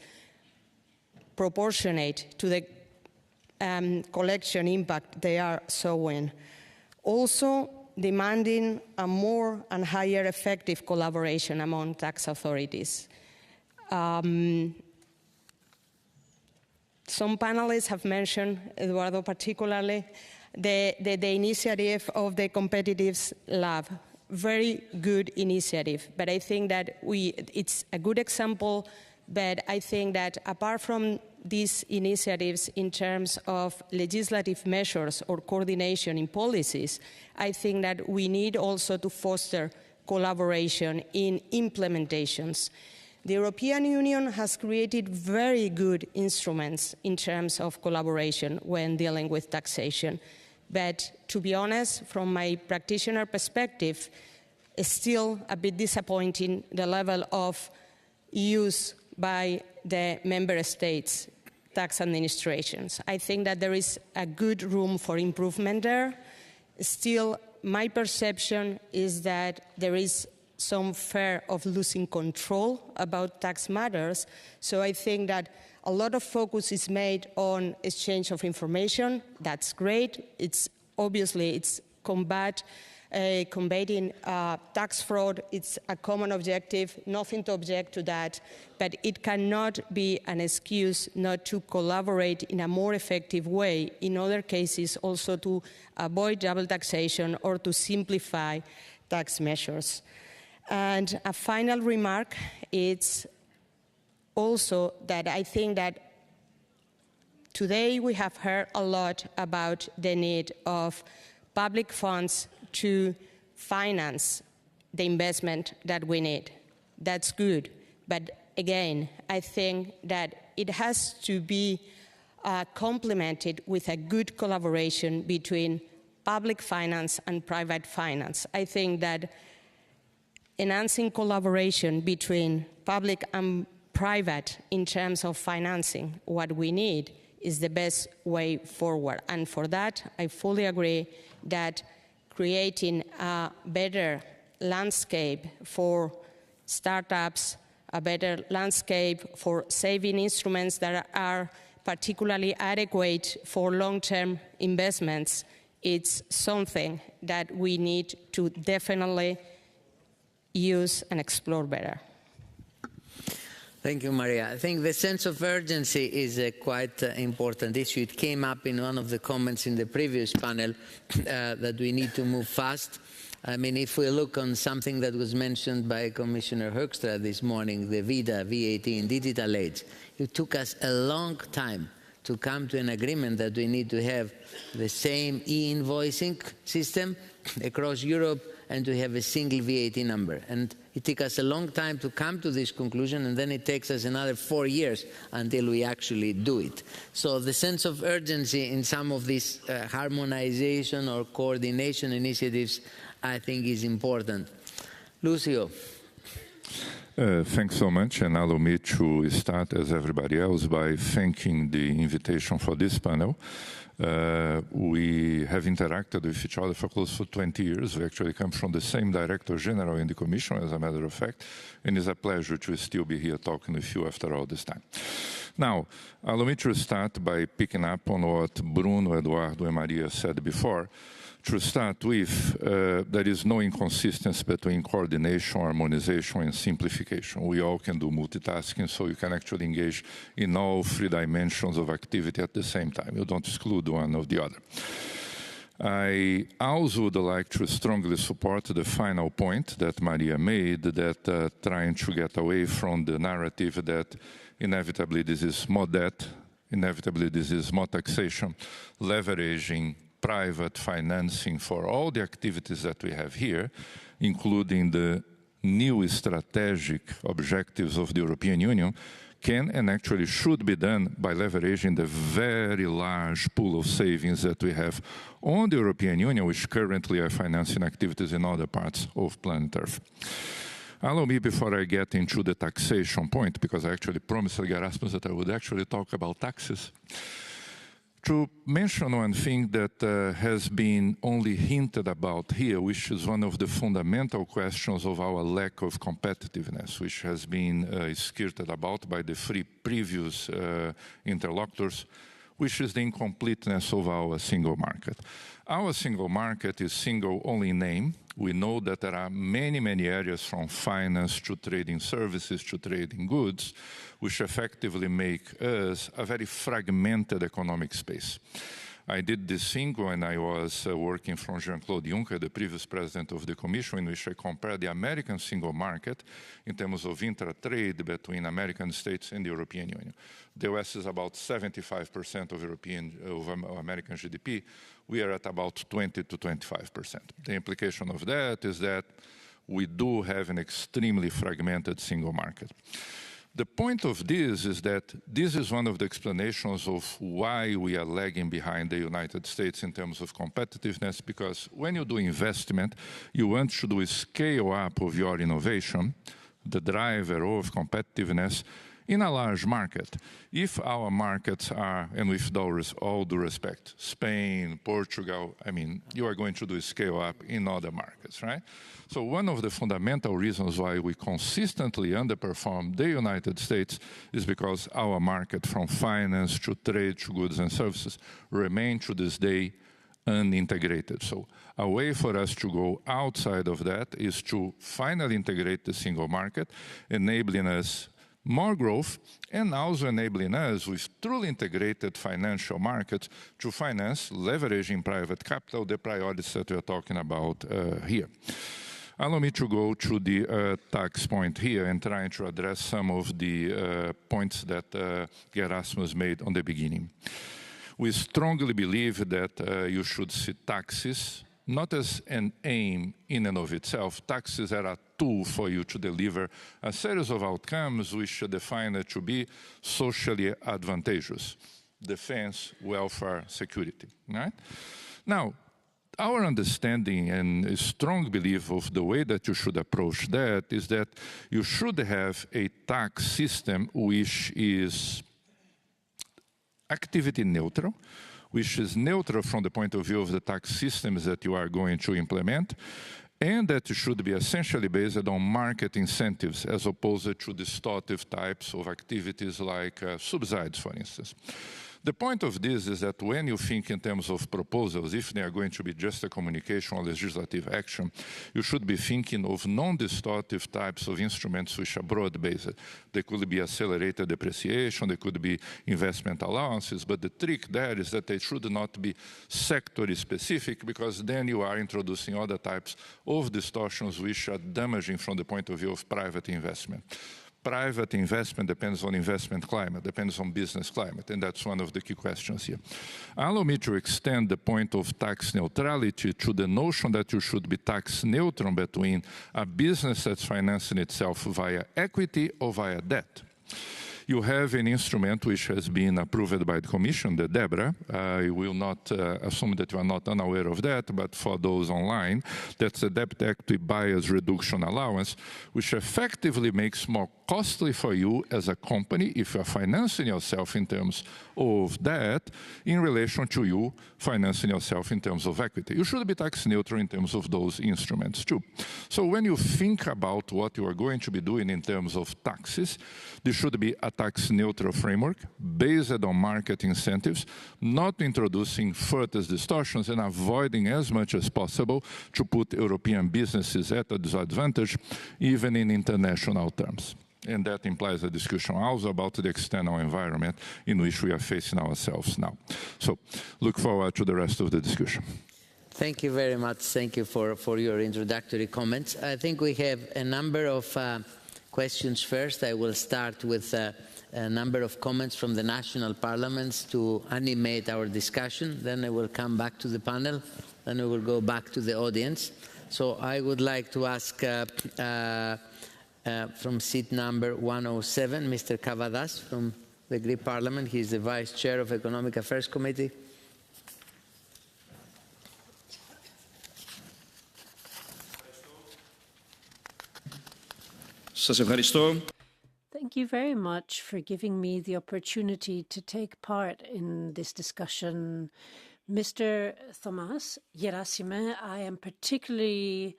proportionate to the collection impact they are showing. Also, demanding a more and higher effective collaboration among tax authorities. some panelists have mentioned, Eduardo particularly, the initiative of the Competitiveness Lab. Very good initiative, but I think that it's a good example, but I think that apart from these initiatives in terms of legislative measures or coordination in policies, I think that we need also to foster collaboration in implementations. The European Union has created very good instruments in terms of collaboration when dealing with taxation. But to be honest, from my practitioner perspective, it's still a bit disappointing the level of use by the member states' tax administrations. I think that there is a good room for improvement there. Still, my perception is that there is some fear of losing control about tax matters. So I think that a lot of focus is made on exchange of information. That's great. It's combating tax fraud. It's a common objective, nothing to object to that, but it cannot be an excuse not to collaborate in a more effective way, in other cases also to avoid double taxation or to simplify tax measures. And a final remark, it's also that I think that today we have heard a lot about the need of public funds to finance the investment that we need. That's good. But again, I think that it has to be complemented with a good collaboration between public finance and private finance. I think that enhancing collaboration between public and private in terms of financing what we need is the best way forward. And for that, I fully agree that creating a better landscape for startups, a better landscape for saving instruments that are particularly adequate for long-term investments, it's something that we need to definitely use and explore better. Thank you, Maria. I think the sense of urgency is a quite important issue. It came up in one of the comments in the previous panel that we need to move fast. I mean, if we look on something that was mentioned by Commissioner Hoekstra this morning, the VIDA, VAT in digital age, it took us a long time to come to an agreement that we need to have the same e-invoicing system across Europe and to have a single VAT number. And it took us a long time to come to this conclusion, and then it takes us another 4 years until we actually do it. So the sense of urgency in some of these harmonization or coordination initiatives, I think, is important. Lucio. Thanks so much, and allow me to start, as everybody else, by thanking the invitation for this panel. We have interacted with each other for close to 20 years. We actually come from the same Director General in the Commission, as a matter of fact, and it's a pleasure to still be here talking with you after all this time. Now, allow me to start by picking up on what Bruno, Eduardo, and Maria said before. To start with, there is no inconsistency between coordination, harmonization, and simplification. We all can do multitasking, so you can actually engage in all 3 dimensions of activity at the same time. You don't exclude one of the other. I also would like to strongly support the final point that Maria made, that trying to get away from the narrative that inevitably this is more debt, inevitably this is more taxation, leveraging private financing for all the activities that we have here, including the new strategic objectives of the European Union, can and actually should be done by leveraging the very large pool of savings that we have on the European Union, which currently are financing activities in other parts of planet Earth. Allow me, before I get into the taxation point, because I actually promised Erasmus that I would actually talk about taxes, to mention one thing that has been only hinted about here, which is one of the fundamental questions of our lack of competitiveness, which has been skirted about by the 3 previous interlocutors, which is the incompleteness of our single market. Our single market is single only in name. We know that there are many, many areas from finance to trading services to trading goods, which effectively make us a very fragmented economic space. I did this thing when I was working from Jean-Claude Juncker, the previous president of the Commission, in which I compared the American single market in terms of intra-trade between American states and the European Union. The US is about 75% of American GDP. We are at about 20 to 25%. The implication of that is that we do have an extremely fragmented single market. The point of this is that this is one of the explanations of why we are lagging behind the United States in terms of competitiveness, because when you do investment, you want to do a scale up of your innovation, the driver of competitiveness, in a large market. If our markets are, and with all due respect, Spain, Portugal, I mean, you are going to do a scale up in other markets, right? So one of the fundamental reasons why we consistently underperform the United States is because our market, from finance to trade to goods and services, remain to this day unintegrated. So a way for us to go outside of that is to finally integrate the single market, enabling us more growth, and also enabling us with truly integrated financial markets to finance, leveraging private capital, the priorities that we are talking about here. Allow me to go to the tax point here and trying to address some of the points that Gerasimus made on the beginning. We strongly believe that you should see taxes not as an aim in and of itself. Taxes are a tool for you to deliver a series of outcomes which are defined to be socially advantageous: defense, welfare, security, right? Now, our understanding and a strong belief of the way that you should approach that is that you should have a tax system which is activity neutral, which is neutral from the point of view of the tax systems that you are going to implement, and that should be essentially based on market incentives as opposed to distortive types of activities like subsidies, for instance. The point of this is that when you think in terms of proposals, if they are going to be just a communication or legislative action, you should be thinking of non-distortive types of instruments which are broad-based. They could be accelerated depreciation, they could be investment allowances, but the trick there is that they should not be sector-specific, because then you are introducing other types of distortions which are damaging from the point of view of private investment. Private investment depends on investment climate, depends on business climate, and that's one of the key questions here. Allow me to extend the point of tax neutrality to the notion that you should be tax neutral between a business that's financing itself via equity or via debt. You have an instrument which has been approved by the Commission, the DEBRA. I will not assume that you are not unaware of that, but for those online, that's a debt equity bias reduction allowance, which effectively makes more costly for you as a company if you are financing yourself in terms of debt in relation to you financing yourself in terms of equity. You should be tax neutral in terms of those instruments too. So when you think about what you are going to be doing in terms of taxes, there should be a tax neutral framework based on market incentives, not introducing further distortions and avoiding as much as possible to put European businesses at a disadvantage, even in international terms. And that implies a discussion also about the external environment in which we are facing ourselves now. So look forward to the rest of the discussion. Thank you very much. Thank you for your introductory comments. I think we have a number of questions first. I will start with a number of comments from the national parliaments to animate our discussion. Then I will come back to the panel. Then we will go back to the audience. So I would like to ask from seat number 107, Mr. Cavadas from the Greek Parliament. He is the Vice Chair of Economic Affairs Committee. Thank you very much for giving me the opportunity to take part in this discussion. Mr. Thomas Gerasime, I am particularly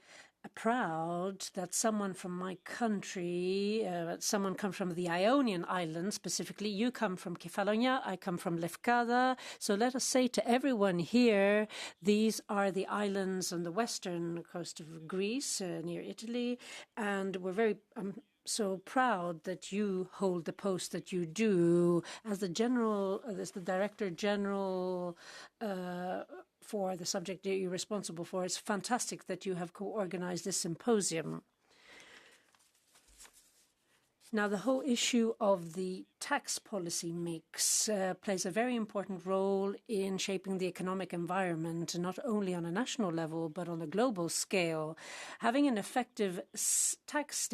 proud that someone from my country, someone comes from the Ionian Islands specifically. You come from Kefalonia, I come from Lefkada. So let us say to everyone here, these are the islands on the western coast of Greece, near Italy, and we're very so proud that you hold the post that you do as the Director General for the subject that you're responsible for. It's fantastic that you have co-organized this symposium. Now, the whole issue of the tax policy mix plays a very important role in shaping the economic environment, not only on a national level, but on a global scale. Having an effective tax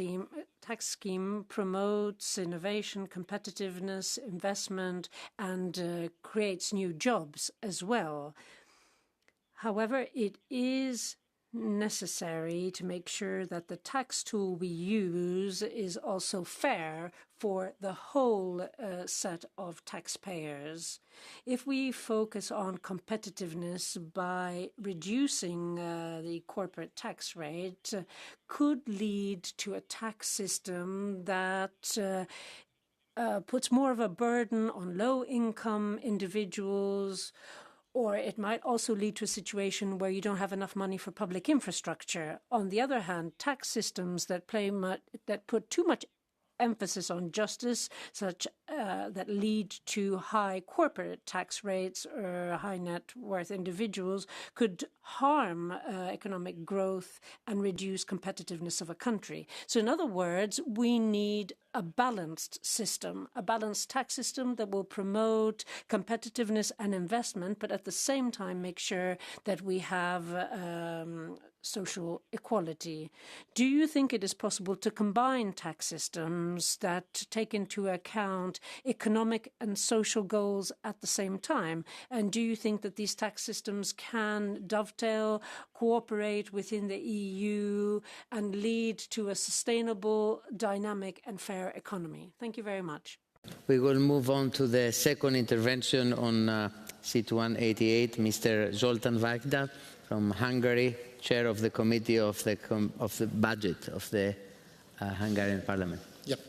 scheme promotes innovation, competitiveness, investment, and creates new jobs as well. However, it is necessary to make sure that the tax tool we use is also fair for the whole set of taxpayers. If we focus on competitiveness by reducing the corporate tax rate, could lead to a tax system that puts more of a burden on low-income individuals, or it might also lead to a situation where you don't have enough money for public infrastructure. On the other hand, tax systems that put too much emphasis on justice, such that lead to high corporate tax rates or high net worth individuals, could harm economic growth and reduce competitiveness of a country. So in other words, we need a balanced system, a balanced tax system that will promote competitiveness and investment, but at the same time make sure that we have social equality. Do you think it is possible to combine tax systems that take into account economic and social goals at the same time? And do you think that these tax systems can dovetail, cooperate within the EU, and lead to a sustainable, dynamic, and fair economy? Thank you very much. We will move on to the second intervention on seat 188, Mr. Zoltán Vajda from Hungary, Chair of the Committee of the Budget of the Hungarian Parliament. Yep.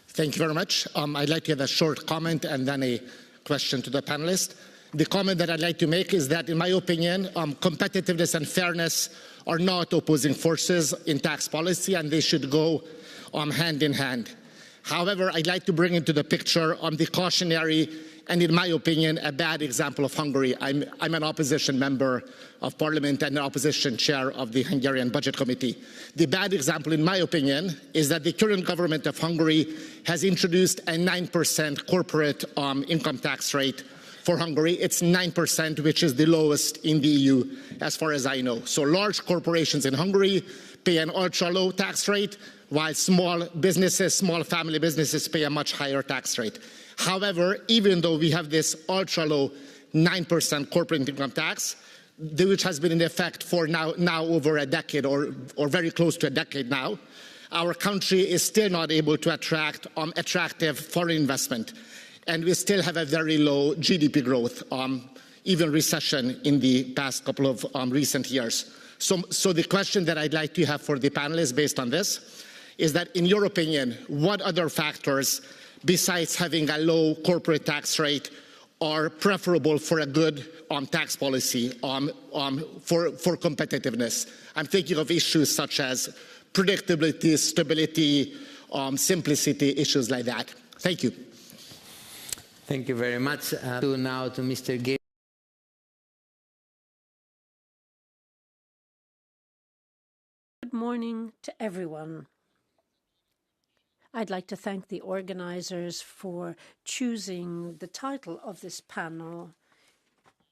Thank you very much. I'd like to have a short comment and then a question to the panelists. The comment that I'd like to make is that, in my opinion, competitiveness and fairness are not opposing forces in tax policy, and they should go hand in hand. However, I'd like to bring into the picture the cautionary and, in my opinion, a bad example of Hungary. I'm an opposition member of parliament and an opposition chair of the Hungarian Budget Committee. The bad example, in my opinion, is that the current government of Hungary has introduced a 9% corporate income tax rate for Hungary. It's 9%, which is the lowest in the EU, as far as I know. So large corporations in Hungary pay an ultra-low tax rate, while small businesses, small family businesses pay a much higher tax rate. However, even though we have this ultra-low 9% corporate income tax, which has been in effect for now over a decade or very close to a decade now, our country is still not able to attract attractive foreign investment. And we still have a very low GDP growth, even recession in the past couple of recent years. So the question that I'd like to have for the panelists based on this is that, in your opinion, what other factors besides having a low corporate tax rate are preferable for a good tax policy for competitiveness? I'm thinking of issues such as predictability, stability, simplicity, issues like that. Thank you. Thank you very much. Now to Mr. Gay. Good morning to everyone. I'd like to thank the organizers for choosing the title of this panel.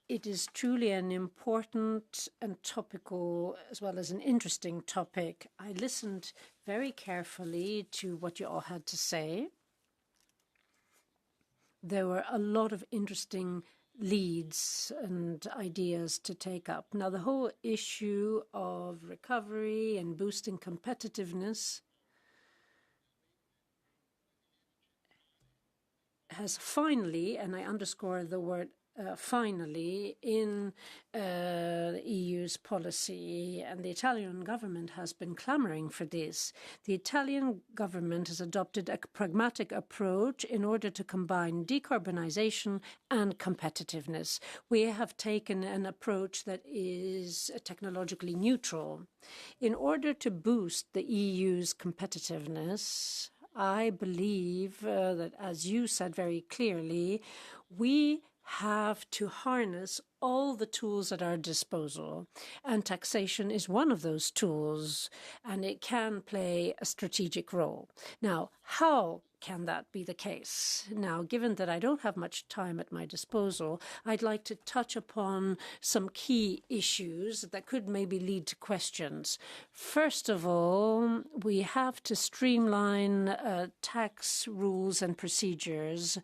It is truly an important and topical, as well as an interesting topic. I listened very carefully to what you all had to say. There were a lot of interesting leads and ideas to take up. Now, the whole issue of recovery and boosting competitiveness has finally, and I underscore the word finally in the EU's policy, and the Italian government has been clamoring for this. The Italian government has adopted a pragmatic approach in order to combine decarbonization and competitiveness. We have taken an approach that is technologically neutral. In order to boost the EU's competitiveness, I believe that, as you said very clearly, we have to harness all the tools at our disposal, and taxation is one of those tools, and it can play a strategic role. Now, how can that be the case? Now, given that I don't have much time at my disposal, I'd like to touch upon some key issues that could maybe lead to questions. First of all, we have to streamline tax rules and procedures,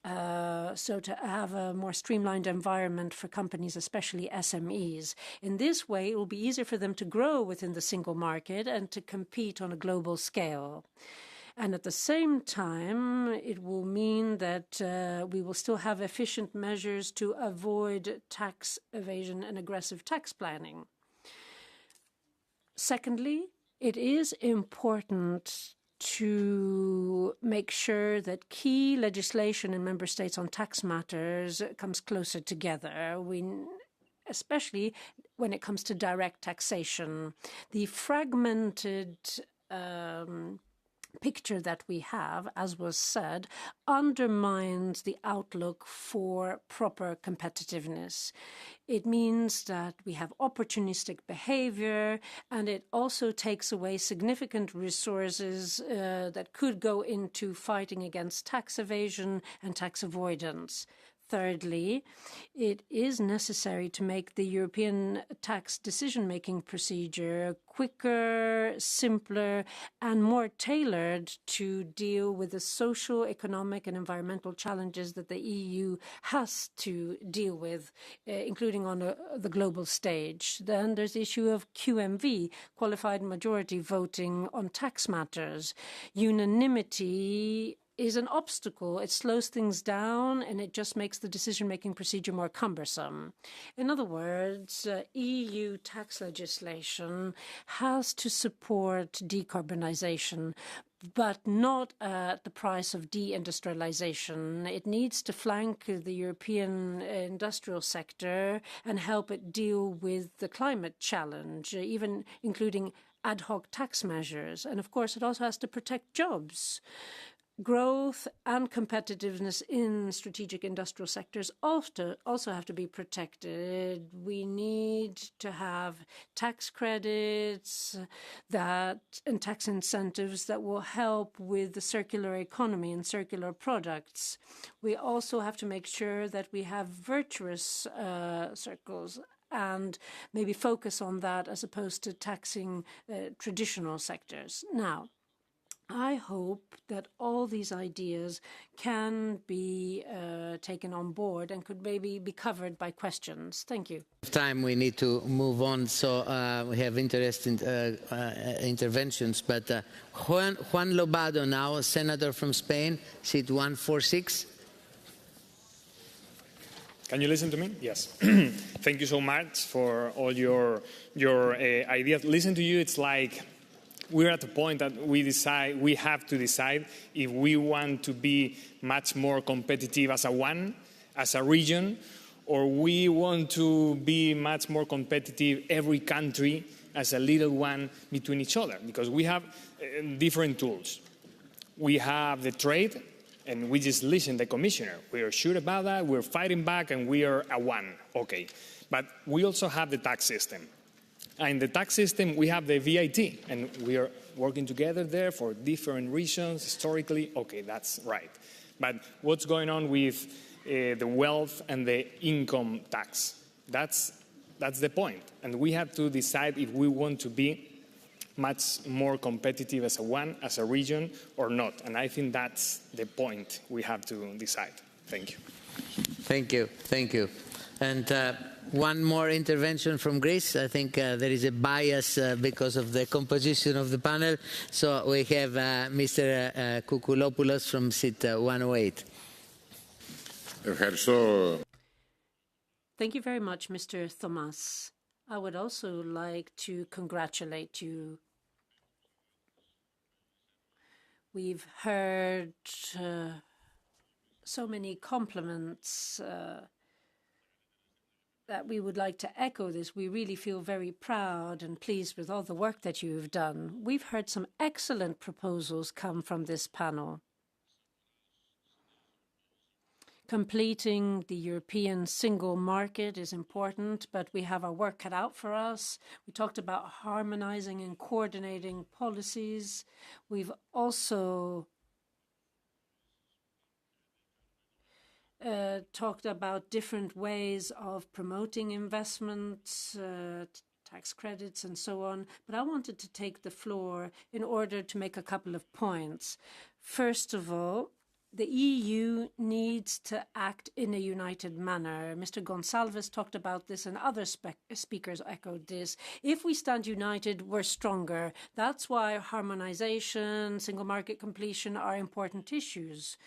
so to have a more streamlined environment for companies, especially SMEs. In this way, it will be easier for them to grow within the single market and to compete on a global scale. And at the same time, it will mean that we will still have efficient measures to avoid tax evasion and aggressive tax planning. Secondly, it is important to make sure that key legislation in member states on tax matters comes closer together. Especially when it comes to direct taxation. The fragmented picture that we have, as was said, undermines the outlook for proper competitiveness. It means that we have opportunistic behavior, and it also takes away significant resources that could go into fighting against tax evasion and tax avoidance. Thirdly, it is necessary to make the European tax decision-making procedure quicker, simpler, and more tailored to deal with the social, economic, and environmental challenges that the EU has to deal with, including on the global stage. Then there's the issue of QMV, qualified majority voting on tax matters. Unanimity is an obstacle. It slows things down, and it just makes the decision-making procedure more cumbersome. In other words, EU tax legislation has to support decarbonization, but not at the price of deindustrialization. It needs to flank the European industrial sector and help it deal with the climate challenge, even including ad hoc tax measures. And of course, it also has to protect jobs. Growth and competitiveness in strategic industrial sectors also have to be protected. We need to have tax credits and tax incentives that will help with the circular economy and circular products. We also have to make sure that we have virtuous circles and maybe focus on that as opposed to taxing traditional sectors. Now, I hope that all these ideas can be taken on board and could maybe be covered by questions. Thank you. Time we need to move on, so we have interesting interventions. But Juan Lobado now, a senator from Spain, seat 146. Can you listen to me? Yes. Thank you so much for all your ideas. Listen to you, it's like we're at the point that we have to decide if we want to be much more competitive as a region, or we want to be much more competitive, every country as a little one between each other, because we have different tools. We have the trade, and we just listen to the commissioner. We are sure about that, we're fighting back, and we are a one, okay. But we also have the tax system. And in the tax system, we have the VAT, and we are working together there for different reasons, historically. Okay, that's right. But what's going on with the wealth and the income tax? That's the point. And we have to decide if we want to be much more competitive as a region, or not. And I think that's the point we have to decide. Thank you. Thank you. Thank you. And one more intervention from Greece. I think there is a bias because of the composition of the panel. So we have Mr. Koukoulopoulos from seat 108. Thank you very much, Mr. Thomas. I would also like to congratulate you. We've heard so many compliments that we would like to echo this. We really feel very proud and pleased with all the work that you've done. We've heard some excellent proposals come from this panel. Completing the European single market is important, but we have our work cut out for us. We talked about harmonizing and coordinating policies. We've also talked about different ways of promoting investments, tax credits and so on. But I wanted to take the floor in order to make a couple of points. First of all, the EU needs to act in a united manner. Mr. Gonsalves talked about this and other speakers echoed this. If we stand united, we're stronger. That's why harmonization, single market completion are important issues.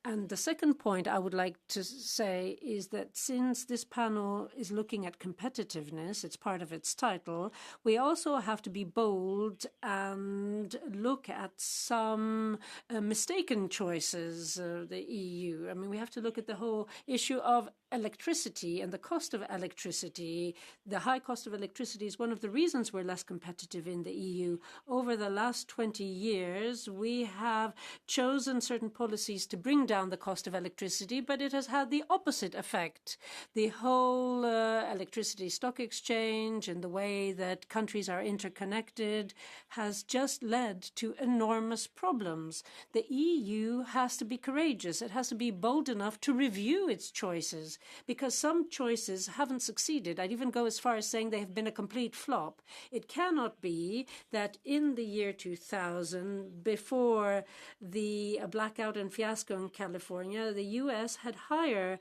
And the second point I would like to say is that since this panel is looking at competitiveness, it's part of its title, we also have to be bold and look at some mistaken choices of the EU. I mean, we have to look at the whole issue of electricity and the cost of electricity. The high cost of electricity is one of the reasons we're less competitive in the EU. Over the last 20 years, we have chosen certain policies to bring down the cost of electricity, but it has had the opposite effect. The whole electricity stock exchange and the way that countries are interconnected has just led to enormous problems. The EU has to be courageous. It has to be bold enough to review its choices, because some choices haven't succeeded. I'd even go as far as saying they have been a complete flop. It cannot be that in the year 2000, before the blackout and fiasco in California, the US had higher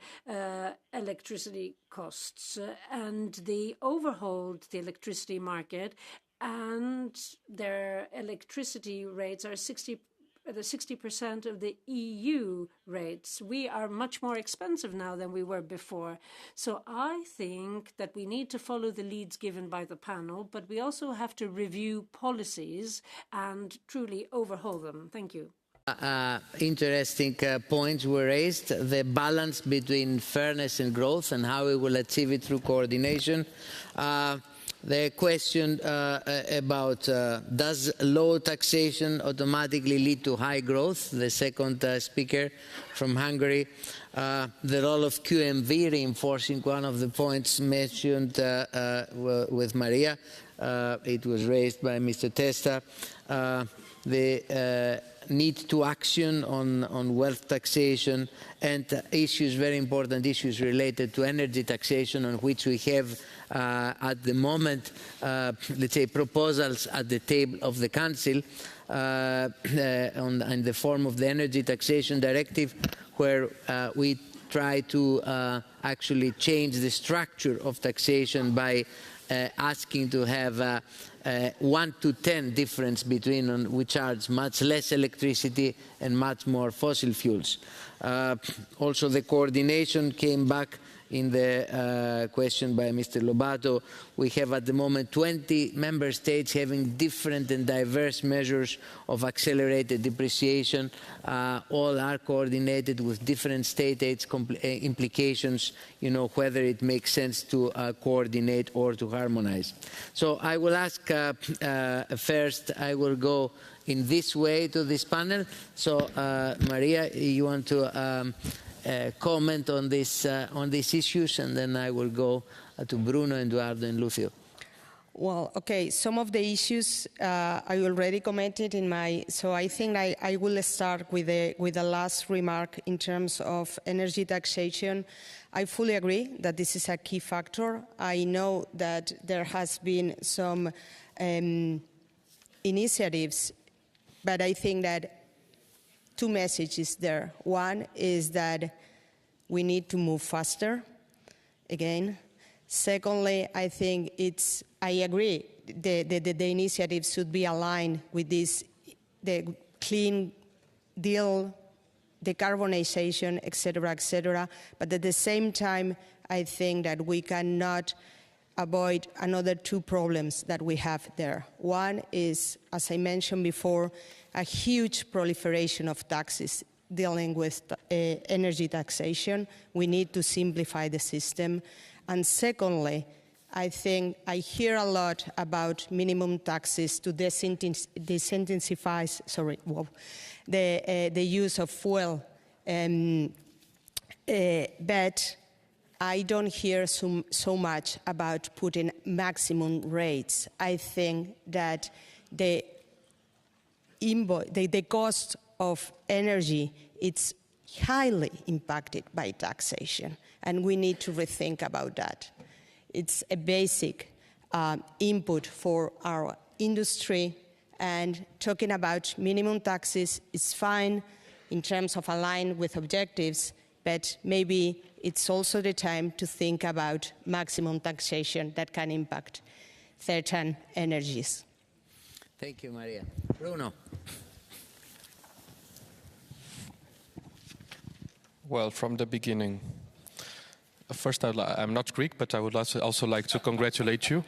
electricity costs and they overhauled the electricity market, and their electricity rates are 60% of the EU rates. We are much more expensive now than we were before. So I think that we need to follow the leads given by the panel, but we also have to review policies and truly overhaul them. Thank you. Interesting points were raised. The balance between fairness and growth and how we will achieve it through coordination. The question about does low taxation automatically lead to high growth? The second speaker from Hungary. The role of QMV, reinforcing one of the points mentioned with Maria. It was raised by Mr. Testa. The need to action on wealth taxation and issues, very important issues related to energy taxation, on which we have at the moment, let's say, proposals at the table of the Council in the form of the Energy Taxation Directive, where we try to actually change the structure of taxation by asking to have 1 to 10 difference between we charge much less electricity and much more fossil fuels. Also, the coordination came back in the question by Mr. Lobato. We have at the moment 20 member states having different and diverse measures of accelerated depreciation. All are coordinated with different state aid implications, you know, whether it makes sense to coordinate or to harmonize. So I will ask first, I will go in this way to this panel. So Maria, you want to comment on these issues, and then I will go to Bruno, Eduardo, and Lucio. Well, okay, some of the issues I already commented in my, so I think I will start with the last remark in terms of energy taxation. I fully agree that this is a key factor. I know that there has been some initiatives, but I think that two messages there. One is that we need to move faster, again. Secondly, I think I agree, the initiatives should be aligned with this, the clean deal, decarbonization, et cetera, but at the same time, I think that we cannot avoid another two problems that we have there. One is, as I mentioned before, a huge proliferation of taxes dealing with energy taxation. We need to simplify the system. And secondly, I think I hear a lot about minimum taxes to disincentivize the use of fuel, but I don't hear so much about putting maximum rates. I think that the cost of energy, it's highly impacted by taxation, and we need to rethink about that. It's a basic input for our industry, and talking about minimum taxes is fine in terms of align with objectives, but maybe it's also the time to think about maximum taxation that can impact certain energies. Thank you, Maria. Bruno. Well, from the beginning. First, I'm not Greek, but I would also like to congratulate you.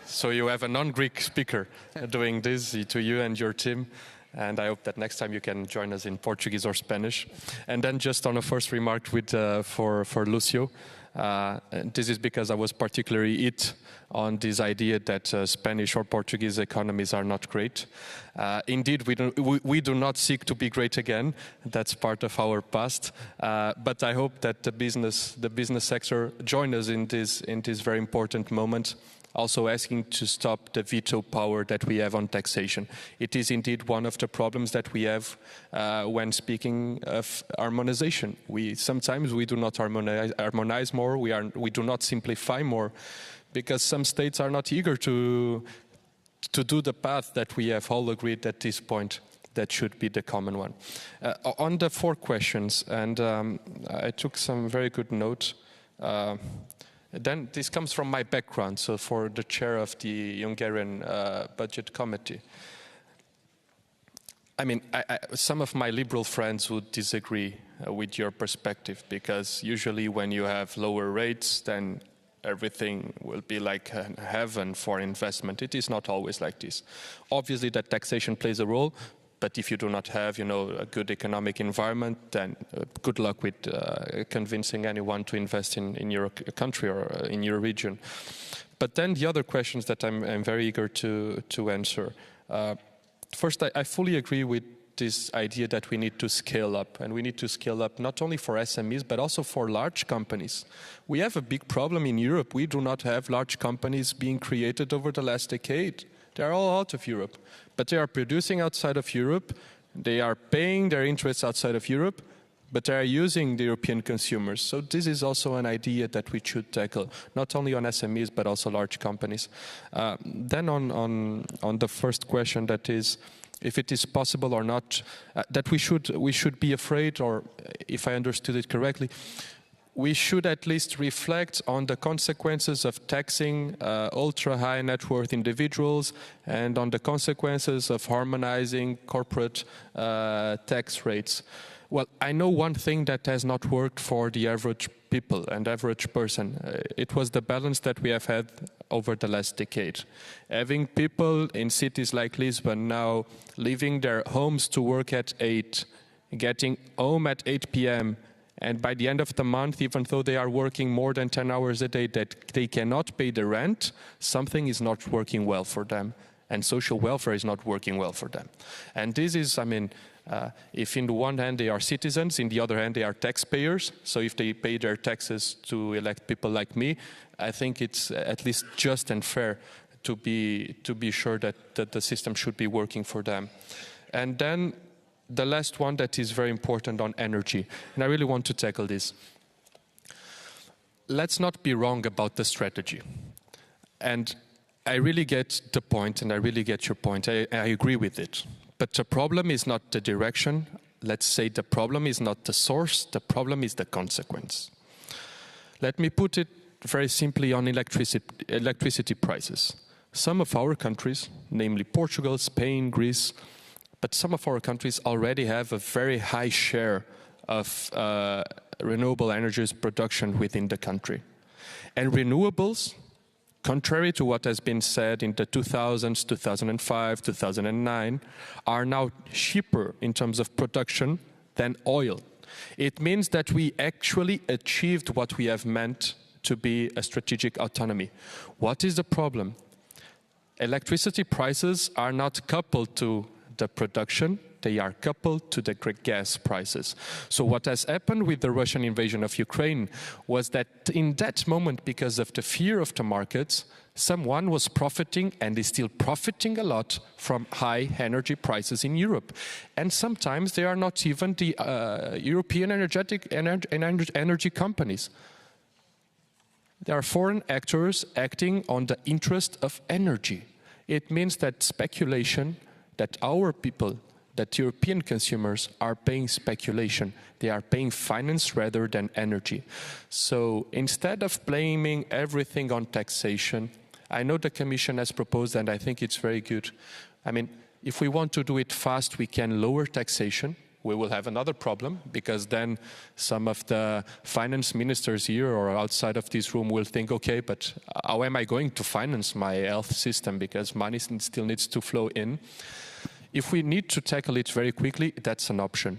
So you have a non-Greek speaker doing this to you and your team. And I hope that next time you can join us in Portuguese or Spanish. And then just on a first remark for Lucio, this is because I was particularly hit on this idea that Spanish or Portuguese economies are not great. Indeed, we do not seek to be great again. That's part of our past. But I hope that the business sector join us in this very important moment, also asking to stop the veto power that we have on taxation. It is indeed one of the problems that we have when speaking of harmonization. Sometimes we do not harmonize more, we do not simplify more, because some states are not eager to do the path that we have all agreed at this point that should be the common one. On the 4 questions, and I took some very good notes. Then this comes from my background, so for the chair of the Hungarian Budget Committee. I mean, some of my liberal friends would disagree with your perspective, because usually when you have lower rates, then everything will be like heaven for investment. It is not always like this. Obviously, that taxation plays a role, but if you do not have, a good economic environment, then good luck with convincing anyone to invest in your country or in your region. But then the other questions that I'm very eager to answer. First, I fully agree with this idea that we need to scale up, and we need to scale up not only for SMEs, but also for large companies. We have a big problem in Europe. We do not have large companies being created over the last decade. They are all out of Europe, but they are producing outside of Europe. They are paying their interests outside of Europe, but they are using the European consumers. So this is also an idea that we should tackle, not only on SMEs, but also large companies. Then on the first question, that is, if it is possible or not, that we should be afraid, or if I understood it correctly, we should at least reflect on the consequences of taxing ultra-high net worth individuals and on the consequences of harmonizing corporate tax rates. Well, I know one thing that has not worked for the average people and average person. It was the balance that we have had over the last decade. Having people in cities like Lisbon now leaving their homes to work at 8, getting home at 8 p.m., and by the end of the month, even though they are working more than 10 hours a day, that they cannot pay the rent, something is not working well for them. And social welfare is not working well for them. And this is, if in the one hand they are citizens, in the other hand they are taxpayers. So if they pay their taxes to elect people like me, I think it's at least just and fair to be sure that the system should be working for them. And then the last one that is very important on energy, and I really want to tackle this. Let's not be wrong about the strategy. And I really get the point, and I really get your point. I agree with it. But the problem is not the direction. Let's say the problem is not the source. The problem is the consequence. Let me put it very simply on electricity prices. Some of our countries, namely Portugal, Spain, Greece, but some of our countries already have a very high share of renewable energies production within the country. And renewables, contrary to what has been said in the 2000s, 2005, 2009, are now cheaper in terms of production than oil. It means that we actually achieved what we have meant to be a strategic autonomy. What is the problem? Electricity prices are not coupled to the production, they are coupled to the gas prices. So what has happened with the Russian invasion of Ukraine was that in that moment, because of the fear of the markets, someone was profiting and is still profiting a lot from high energy prices in Europe. And sometimes they are not even the European energy companies. There are foreign actors acting on the interest of energy. It means that speculation, that our people, that European consumers are paying speculation. They are paying finance rather than energy. So instead of blaming everything on taxation, I know the Commission has proposed, and I think it's very good. I mean, if we want to do it fast, we can lower taxation. We will have another problem, because then some of the finance ministers here or outside of this room will think, okay, but how am I going to finance my health system, because money still needs to flow in. If we need to tackle it very quickly, that's an option.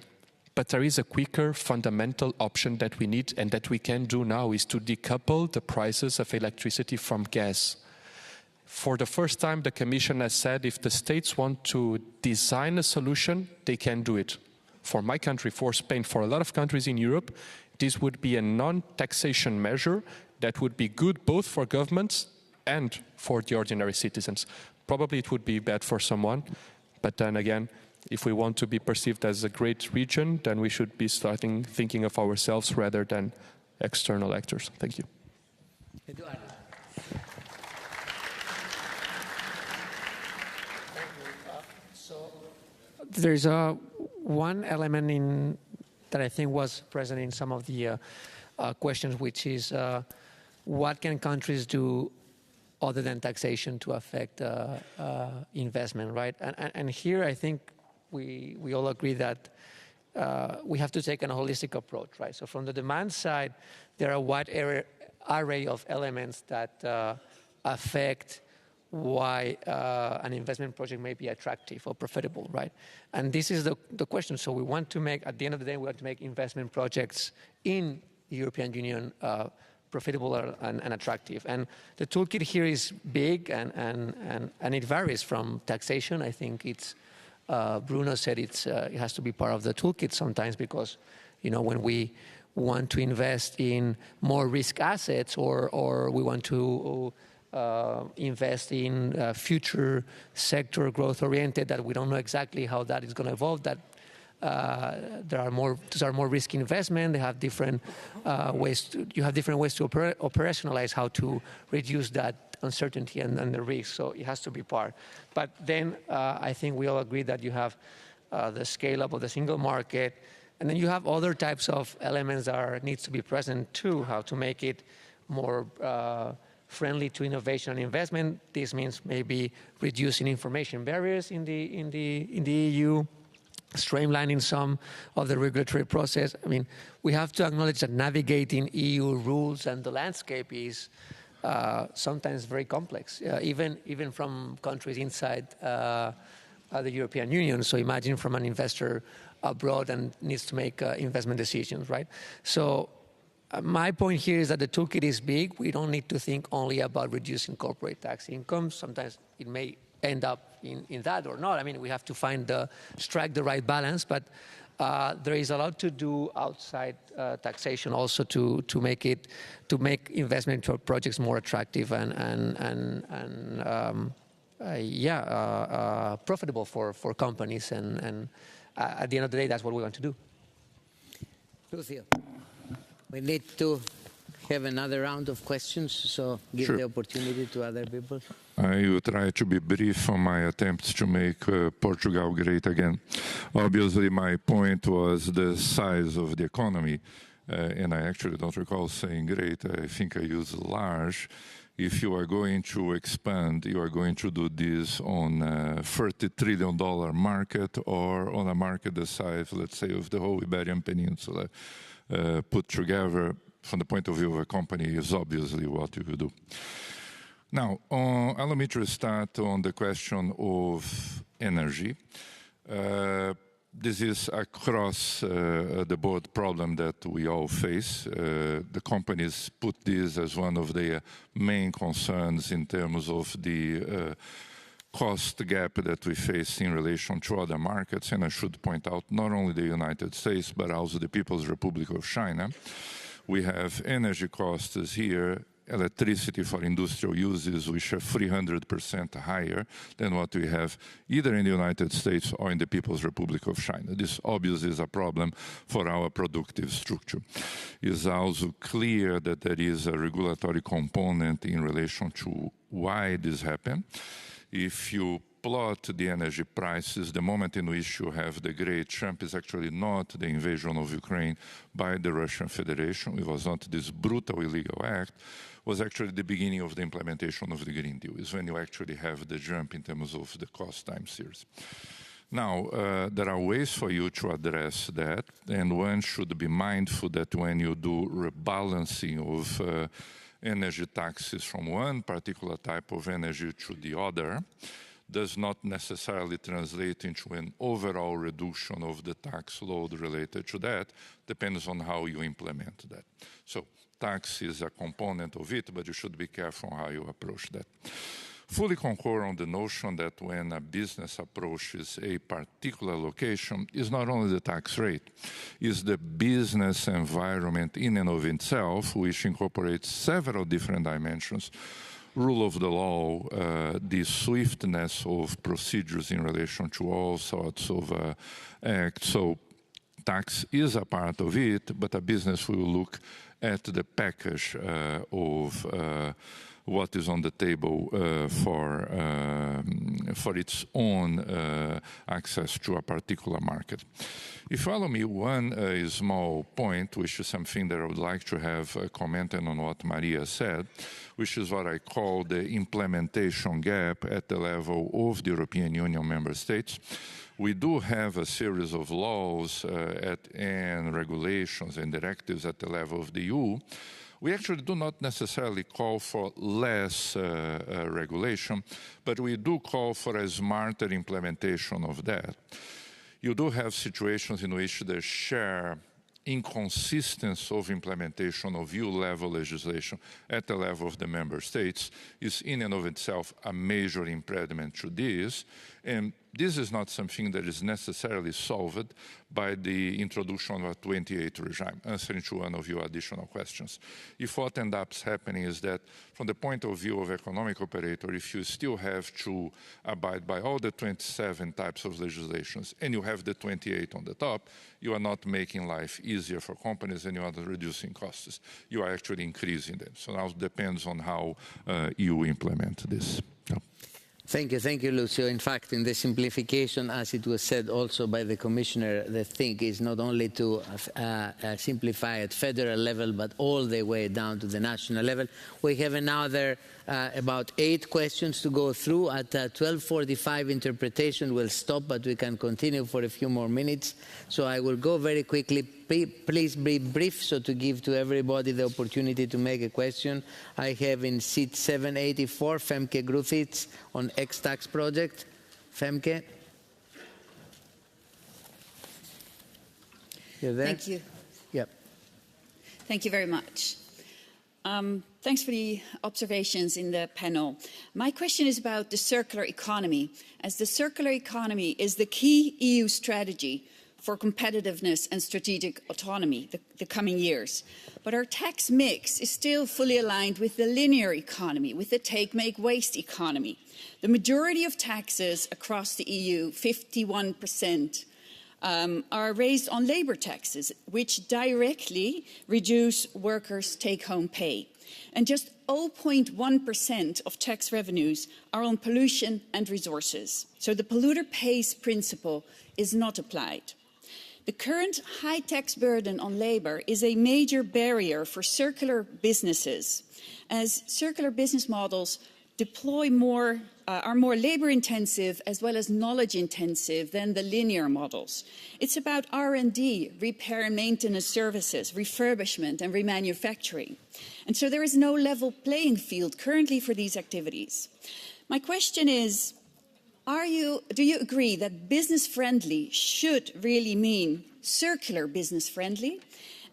But there is a quicker, fundamental option that we need and that we can do now, is to decouple the prices of electricity from gas. For the first time, the Commission has said if the states want to design a solution, they can do it. For my country, for Spain, for a lot of countries in Europe, this would be a non-taxation measure that would be good both for governments and for the ordinary citizens. Probably it would be bad for someone, but then again, if we want to be perceived as a great region, then we should be starting thinking of ourselves rather than external actors. Thank you. There's one element that I think was present in some of the questions, which is what can countries do other than taxation to affect investment, right? And here I think we all agree that we have to take a holistic approach, right? So from the demand side, there are a wide array of elements that affect why an investment project may be attractive or profitable, right? And this is the question. So we want to make, at the end of the day, we want to make investment projects in the European Union profitable and attractive. And the toolkit here is big and it varies from taxation. I think it's, Bruno said it has to be part of the toolkit sometimes because, you know, when we want to invest in more risk assets or we want to invest in future sector growth oriented that we don't know exactly how that is going to evolve, that these are more risky investment. They have different ways. You have different ways to operationalize how to reduce that uncertainty and the risk. So it has to be part. But then I think we all agree that you have the scale up of the single market, and then you have other types of elements that needs to be present too. How to make it more friendly to innovation and investment. This means maybe reducing information barriers in the EU. Streamlining some of the regulatory process. I mean, we have to acknowledge that navigating EU rules and the landscape is sometimes very complex, even from countries inside the European Union. So imagine from an investor abroad and needs to make investment decisions, right? So my point here is that the toolkit is big. We don't need to think only about reducing corporate tax income. Sometimes it may end up in that or not. I mean, we have to strike the right balance, but there is a lot to do outside taxation also to make investment projects more attractive and profitable for companies. And at the end of the day, that's what we want to do. Lucio, we need to have another round of questions, so give the opportunity to other people. I will try to be brief on my attempts to make Portugal great again. Obviously, my point was the size of the economy, and I actually don't recall saying great. I think I used large if you are going to expand, you are going to do this on a $30 trillion market or on a market the size, let's say, of the whole Iberian Peninsula put together from the point of view of a company is obviously what you do. Now, allow me to start on the question of energy. This is across the board problem that we all face. The companies put this as one of their main concerns in terms of the cost gap that we face in relation to other markets. And I should point out not only the United States, but also the People's Republic of China. We have energy costs here, electricity for industrial uses, which are 300% higher than what we have either in the United States or in the People's Republic of China. This obviously is a problem for our productive structure. It is also clear that there is a regulatory component in relation to why this happened. If you plot the energy prices, the moment in which you have the Great Trump is actually not the invasion of Ukraine by the Russian Federation. It was not this brutal illegal act. It was actually the beginning of the implementation of the Green Deal. Is when you actually have the jump in terms of the cost time series. Now, there are ways for you to address that, and one should be mindful that when you do rebalancing of energy taxes from one particular type of energy to the other, does not necessarily translate into an overall reduction of the tax load related to that. Depends on how you implement that. So tax is a component of it, but you should be careful how you approach that. Fully concur on the notion that when a business approaches a particular location, is not only the tax rate, is the business environment in and of itself, which incorporates several different dimensions. Rule of the law, the swiftness of procedures in relation to all sorts of acts. So tax is a part of it, but a business will look at the package of what is on the table for its own access to a particular market. If you allow me one small point, which is something that I would like to have commented on what Maria said, which is what I call the implementation gap at the level of the European Union member states. We do have a series of laws and regulations and directives at the level of the EU. We actually do not necessarily call for less regulation, but we do call for a smarter implementation of that. You do have situations in which the sheer inconsistency of implementation of EU-level legislation at the level of the member states is in and of itself a major impediment to this. And this is not something that is necessarily solved by the introduction of a 28 regime, answering to one of your additional questions. If what ends up happening is that from the point of view of economic operator, if you still have to abide by all the 27 types of legislations and you have the 28 on the top, you are not making life easier for companies and you are not reducing costs. You are actually increasing them. So now it depends on how you implement this. Yeah. Thank you, Lucio. In fact, in the simplification, as it was said also by the Commissioner, the thing is not only to simplify at federal level, but all the way down to the national level. We have another about 8 questions to go through. At 12:45, interpretation will stop, but we can continue for a few more minutes. So I will go very quickly. Please be brief, so to give to everybody the opportunity to make a question. I have in seat 784, Femke Griffiths on X-Tax project. Femke? You're there? Thank you. Yep. Thank you very much. Thanks for the observations in the panel. My question is about the circular economy, as the circular economy is the key EU strategy for competitiveness and strategic autonomy the coming years. But our tax mix is still fully aligned with the linear economy, with the take, make, waste economy. The majority of taxes across the EU, 51%, are raised on labor taxes, which directly reduce workers' take-home pay. And just 0.1% of tax revenues are on pollution and resources. So the polluter pays principle is not applied. The current high tax burden on labour is a major barrier for circular businesses, as circular business models are more labour-intensive as well as knowledge-intensive than the linear models. It's about R&D, repair and maintenance services, refurbishment and remanufacturing. And so there is no level playing field currently for these activities. My question is, do you agree that business-friendly should really mean circular business-friendly?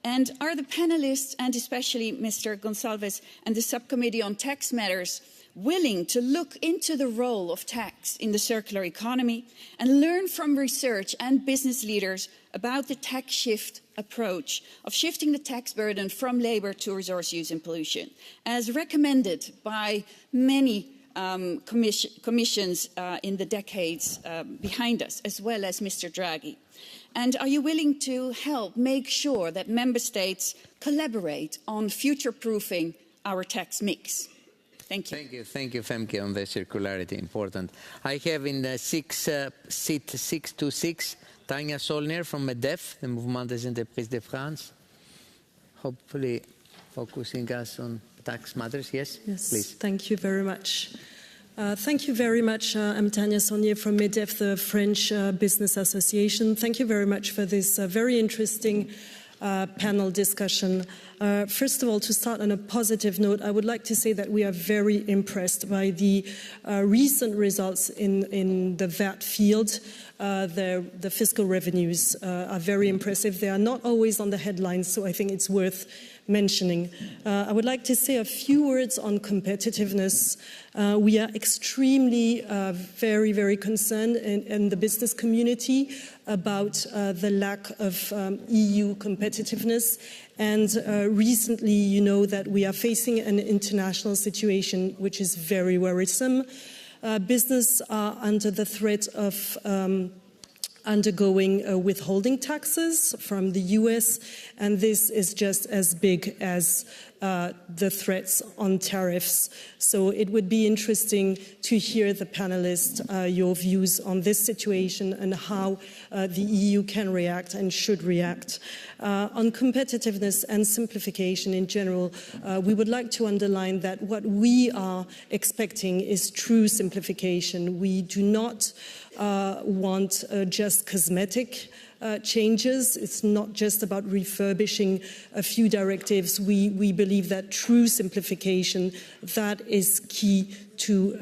And are the panelists, and especially Mr. Gonçalves and the Subcommittee on Tax Matters, willing to look into the role of tax in the circular economy and learn from research and business leaders about the tax shift approach of shifting the tax burden from labour to resource use and pollution, as recommended by many commissions in the decades behind us, as well as Mr. Draghi? And are you willing to help make sure that member states collaborate on future-proofing our tax mix? Thank you. Thank you, Femke, on the circularity, important. I have in the seat 626, Tanya Solnier from MEDEF, the Mouvement des Entreprises de France, hopefully focusing us on tax matters. Yes, please. Thank you very much. Thank you very much. I'm Tanya Solnier from MEDEF, the French Business Association. Thank you very much for this very interesting panel discussion. First of all, to start on a positive note, I would like to say that we are very impressed by the recent results in the VAT field. The fiscal revenues are very impressive. They are not always on the headlines, so I think it's worth mentioning. I would like to say a few words on competitiveness. We are extremely very, very concerned in the business community about the lack of EU competitiveness. And recently, you know that we are facing an international situation which is very worrisome. Business are under the threat of undergoing withholding taxes from the US, and this is just as big as the threats on tariffs. So it would be interesting to hear the panelists, your views on this situation and how the EU can react and should react. On competitiveness and simplification in general, we would like to underline that what we are expecting is true simplification. We do not want just cosmetic changes. It's not just about refurbishing a few directives. We believe that true simplification, that is key to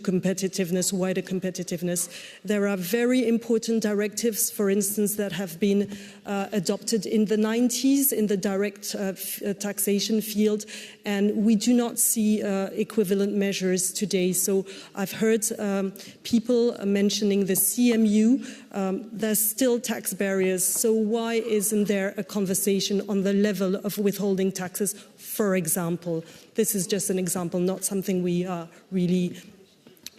competitiveness, wider competitiveness. There are very important directives, for instance, that have been adopted in the 90s in the direct taxation field, and we do not see equivalent measures today. So I've heard people mentioning the CMU. There's still tax barriers, so why isn't there a conversation on the level of withholding taxes, for example? This is just an example, not something we are really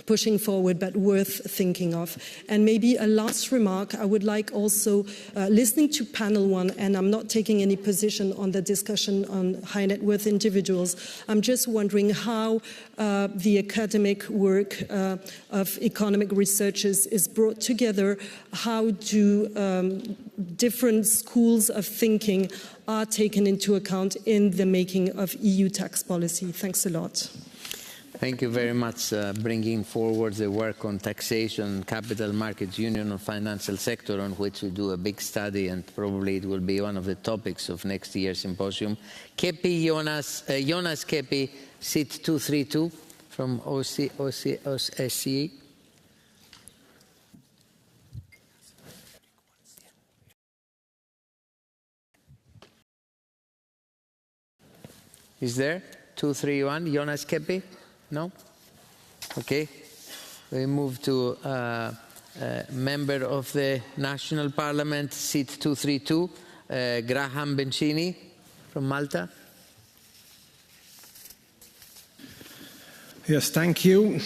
pushing forward, but worth thinking of. And maybe a last remark, I would like also, listening to panel one, and I'm not taking any position on the discussion on high net worth individuals, I'm just wondering how the academic work of economic researchers is brought together, how do different schools of thinking are taken into account in the making of EU tax policy. Thanks a lot. Thank you very much, bringing forward the work on taxation, capital markets union, and financial sector, on which we do a big study, and probably it will be one of the topics of next year's symposium. Kepi Jonas Kepi, seat 232 from OSCE. Is there? 231, Jonas Kepi? No? Okay. We move to member of the National Parliament, seat 232, Graham Bencini from Malta. Yes, thank you.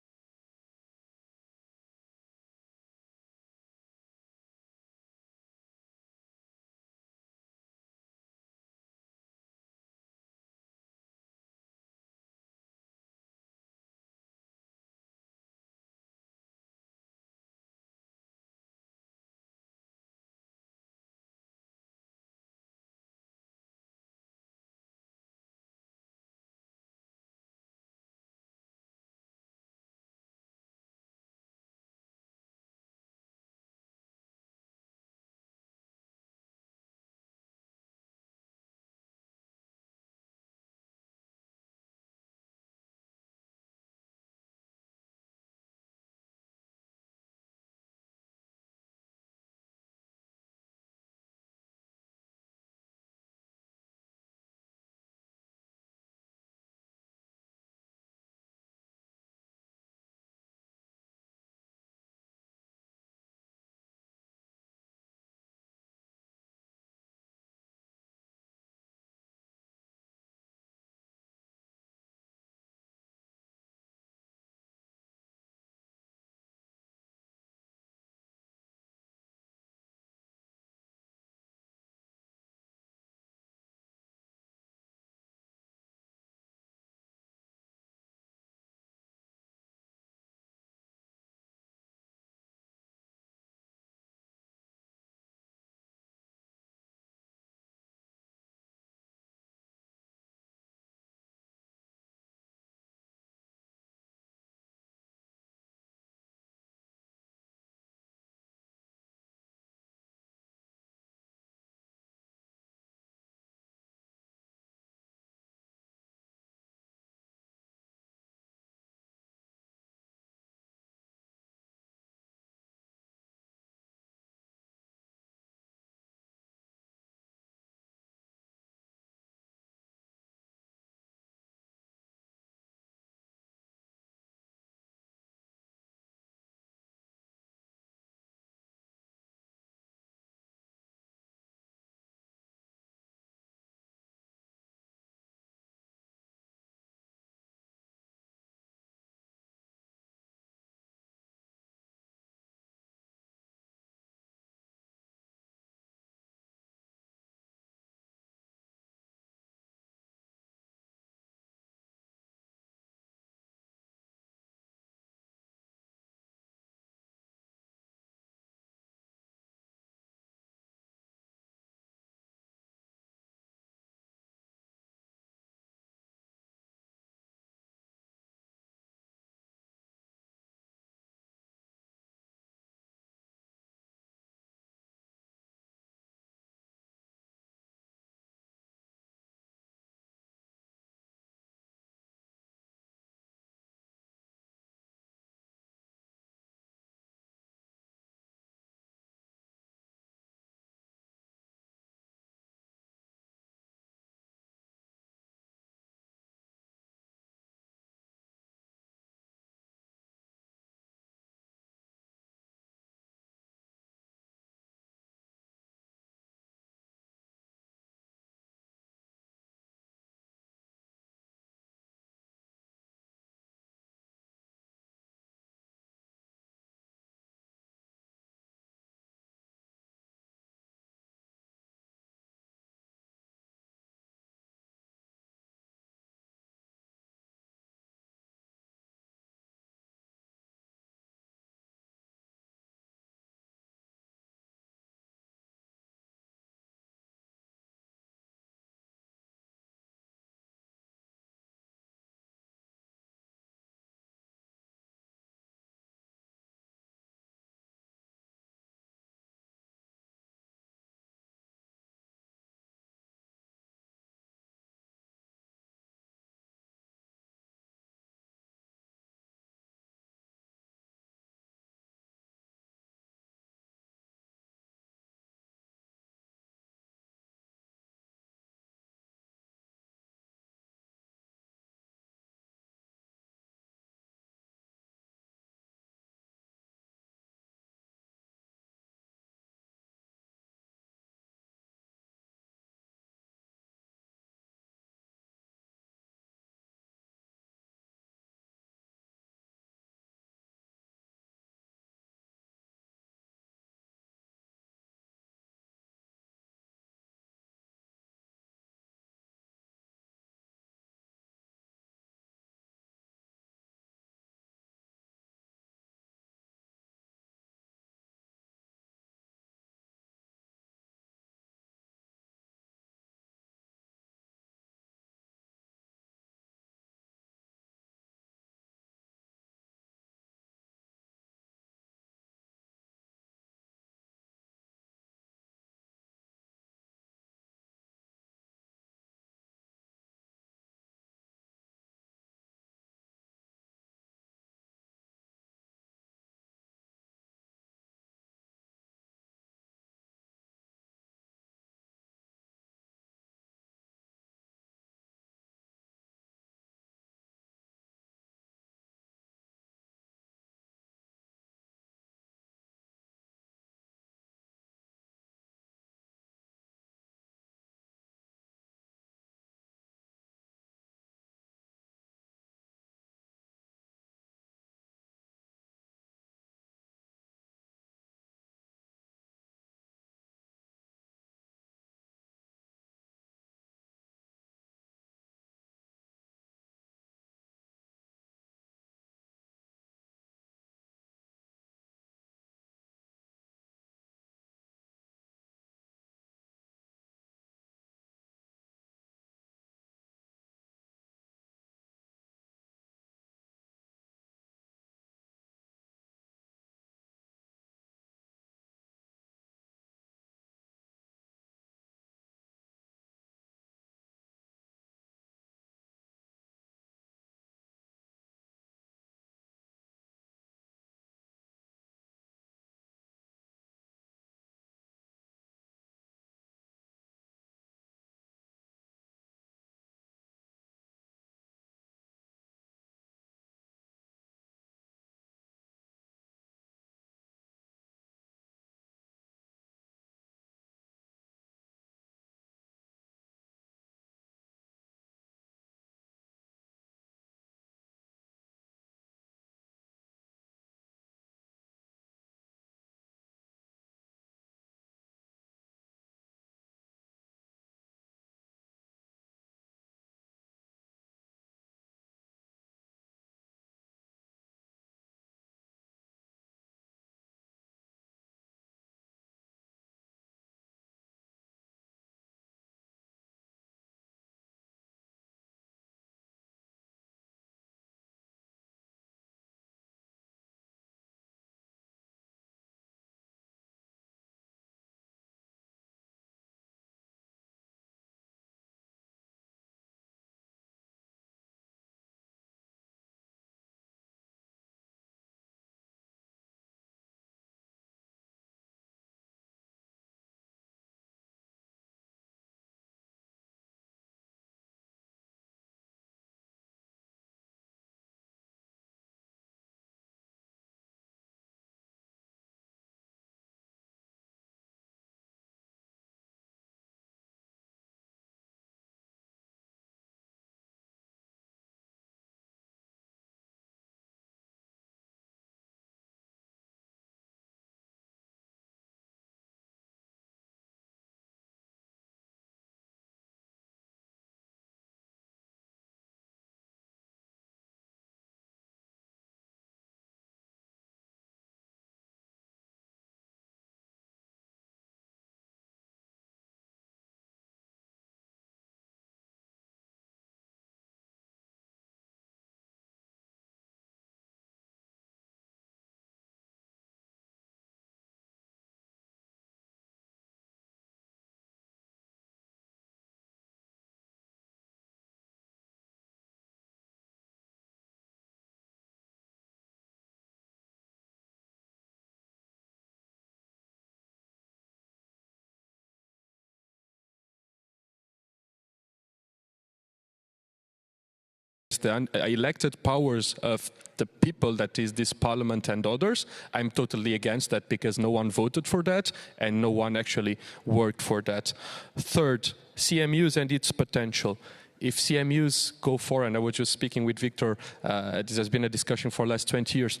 the elected powers of the people, that is this parliament and others, I'm totally against that because no one voted for that and no one actually worked for that. Third, CMUs and its potential. If CMUs go for, and I was just speaking with Victor, this has been a discussion for the last 20 years,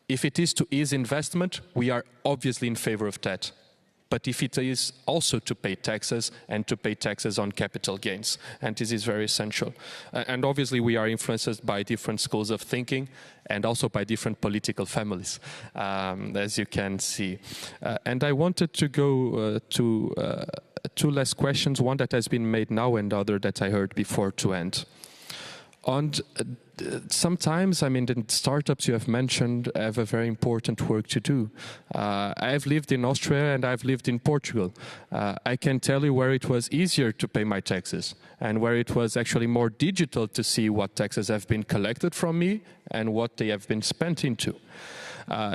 if it is to ease investment, we are obviously in favor of that. But if it is also to pay taxes and to pay taxes on capital gains, and this is very essential. And obviously we are influenced by different schools of thinking and also by different political families, as you can see. And I wanted to go to two last questions, one that has been made now and the other that I heard before to end. Sometimes, I mean, the startups you have mentioned have a very important work to do. I've lived in Austria and I've lived in Portugal. I can tell you where it was easier to pay my taxes and where it was actually more digital to see what taxes have been collected from me and what they have been spent into.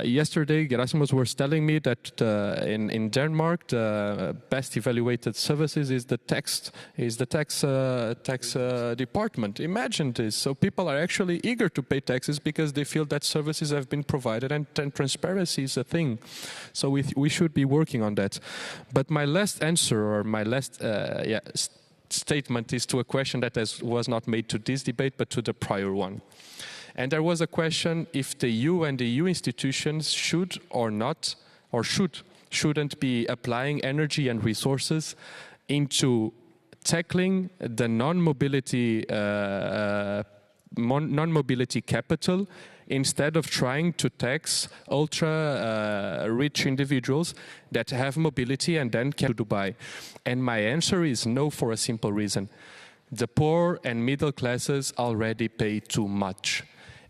Yesterday, Gerasimos was telling me that in Denmark, the best evaluated services is the tax department. Imagine this. So people are actually eager to pay taxes because they feel that services have been provided and transparency is a thing. So we should be working on that. But my last answer, or my last statement, is to a question that was not made to this debate but to the prior one. And there was a question if the EU and the EU institutions should or not, or shouldn't be applying energy and resources into tackling the non-mobility capital instead of trying to tax ultra-rich individuals that have mobility and then can to Dubai. And my answer is no, for a simple reason. The poor and middle classes already pay too much.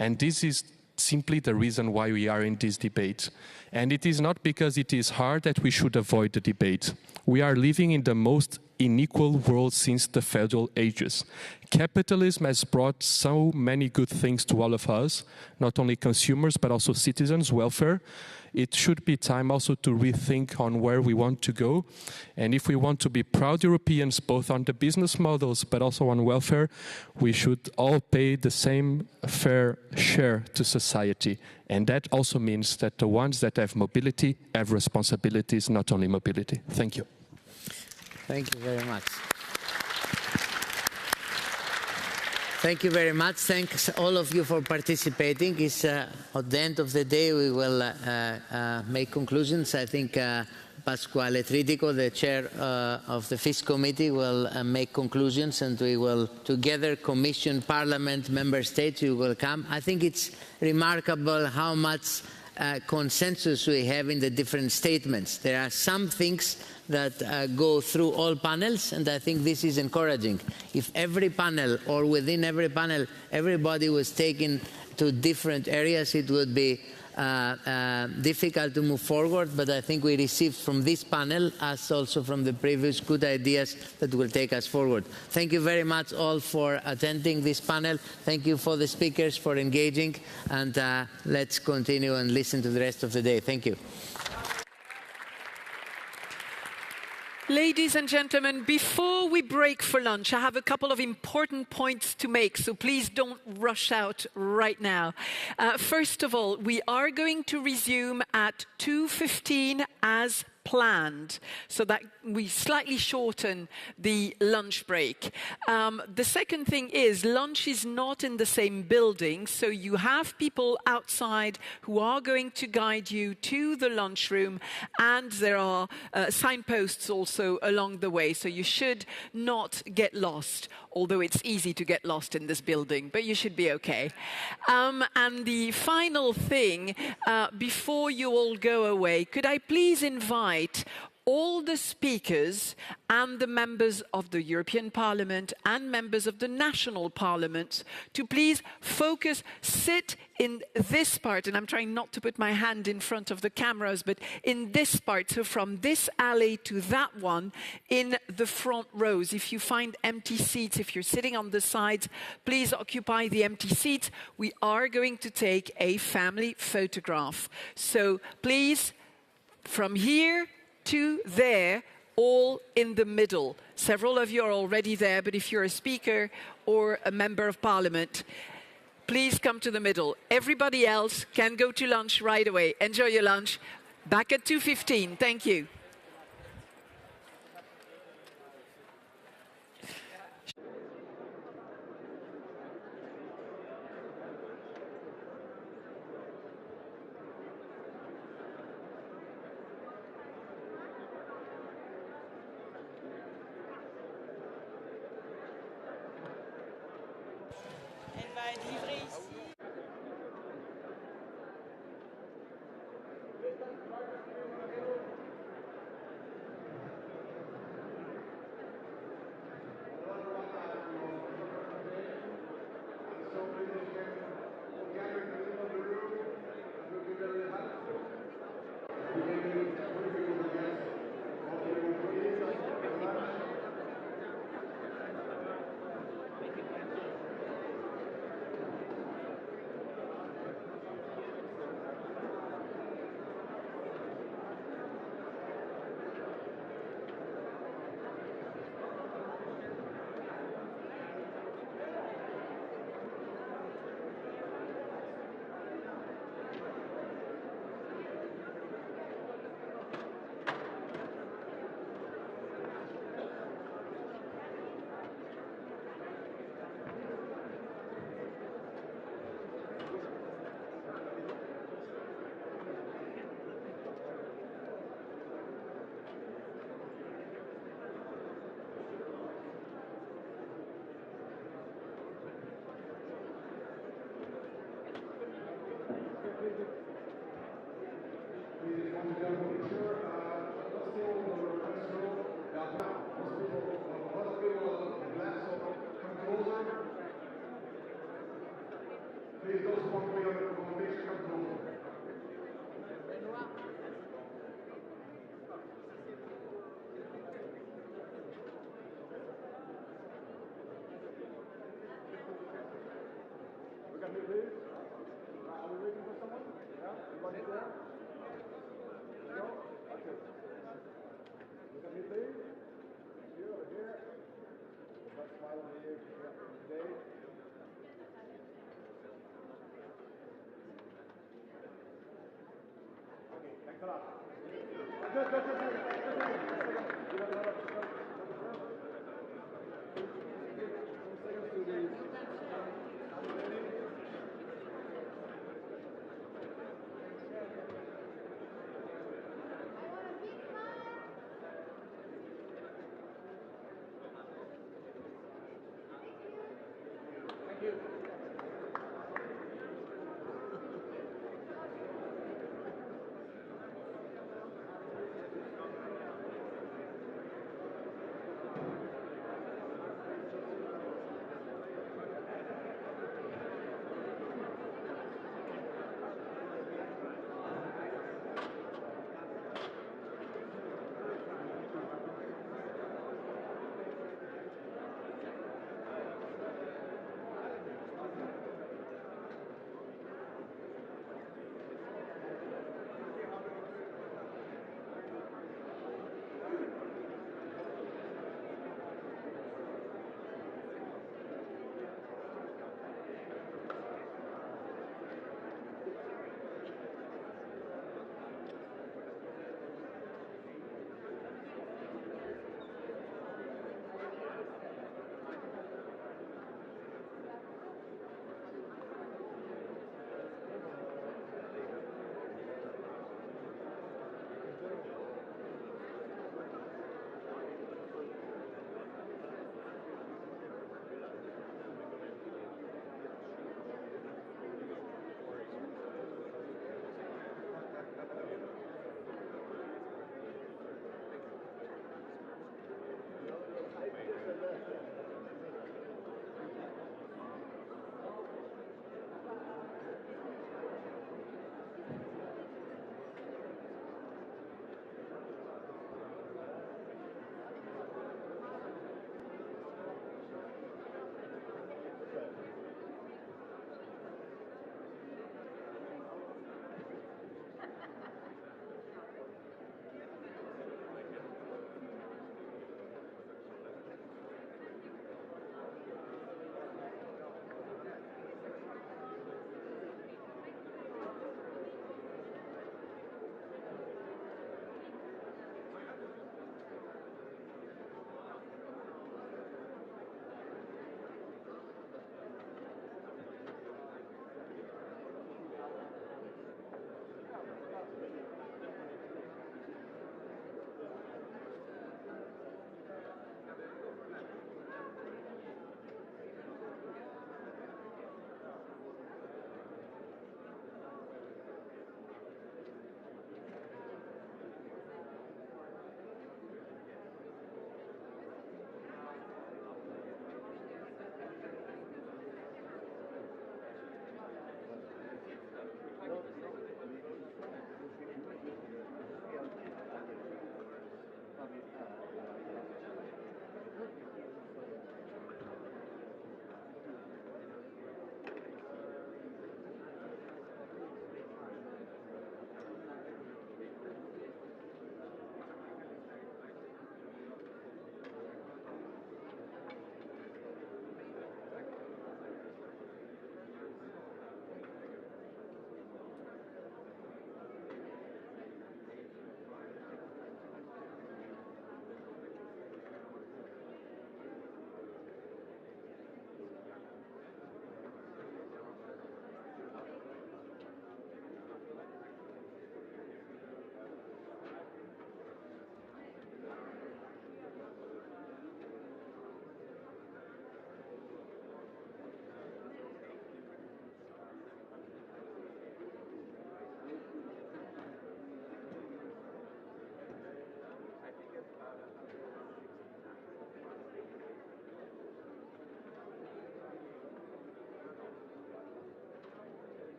And this is simply the reason why we are in this debate. And it is not because it is hard that we should avoid the debate. We are living in the most unequal world since the feudal ages. Capitalism has brought so many good things to all of us, not only consumers, but also citizens' welfare. It should be time also to rethink on where we want to go. And if we want to be proud Europeans, both on the business models, but also on welfare, we should all pay the same fair share to society. And that also means that the ones that have mobility have responsibilities, not only mobility. Thank you. Thank you very much. Thank you very much. Thanks all of you for participating. It's, at the end of the day, we will make conclusions. I think Pasquale Tritico, the chair of the FIS committee, will make conclusions, and we will together, Commission, Parliament, Member States, we will come. I think it's remarkable how much consensus we have in the different statements. There are some things that go through all panels, and I think this is encouraging. If every panel, or within every panel, everybody was taken to different areas, it would be difficult to move forward, but I think we received from this panel, as also from the previous, good ideas that will take us forward. Thank you very much all for attending this panel. Thank you for the speakers for engaging, and let's continue and listen to the rest of the day. Thank you. Ladies and gentlemen, before we break for lunch, I have a couple of important points to make, so please don't rush out right now. First of all, we are going to resume at 2:15 as planned, so that we slightly shorten the lunch break. The second thing is, lunch is not in the same building, so you have people outside who are going to guide you to the lunchroom, and there are signposts also along the way, so you should not get lost, although it's easy to get lost in this building, but you should be okay. And the final thing, before you all go away, could I please invite all the speakers and the members of the European Parliament and members of the national parliaments to please focus, sit in this part, and I'm trying not to put my hand in front of the cameras, but in this part, so from this alley to that one, in the front rows. If you find empty seats, if you're sitting on the sides, please occupy the empty seats. We are going to take a family photograph. So please, from here to there, all in the middle. Several of you are already there, but if you're a speaker or a member of parliament, please come to the middle. Everybody else can go to lunch right away. Enjoy your lunch. Back at 2:15. Thank you.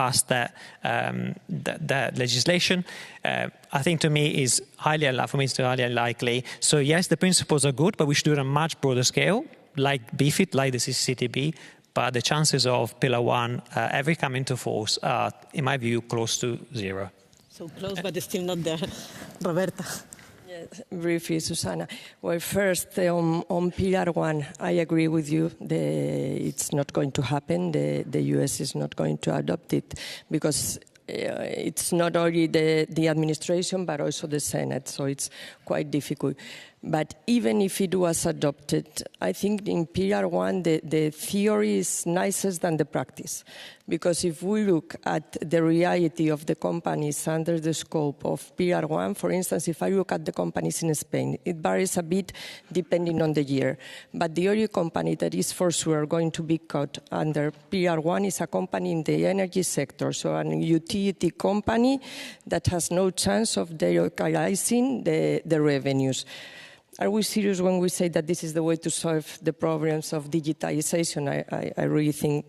pass that legislation, I think to me is highly unlikely. So yes, the principles are good, but we should do it on a much broader scale, like BFIT, like the CCTB. But the chances of Pillar 1 ever coming into force are, in my view, close to zero. So close, but still not there. Roberta. Briefly, Susanna. Well, first, on Pillar 1, I agree with you. It's not going to happen. The US is not going to adopt it because it's not only the administration, but also the Senate, so it's quite difficult. But even if it was adopted, I think in Pillar 1, the theory is nicer than the practice. Because if we look at the reality of the companies under the scope of Pillar 1, for instance, if I look at the companies in Spain, it varies a bit depending on the year. But the only company that is for sure going to be caught under Pillar 1 is a company in the energy sector, so a utility company that has no chance of delocalizing the revenues. Are we serious when we say that this is the way to solve the problems of digitalization? I really think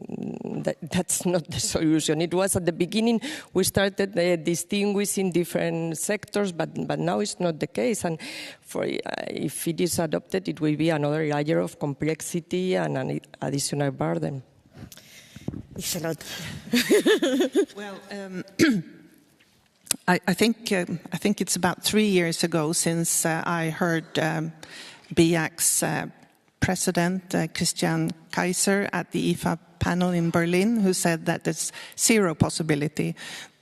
that that's not the solution. It was at the beginning, we started distinguishing different sectors, but now it's not the case. And if it is adopted, it will be another layer of complexity and an additional burden. It's a lot. Well, I think it's about 3 years ago since I heard BIAC's president, Christian Kaiser, at the IFA panel in Berlin, who said that there's zero possibility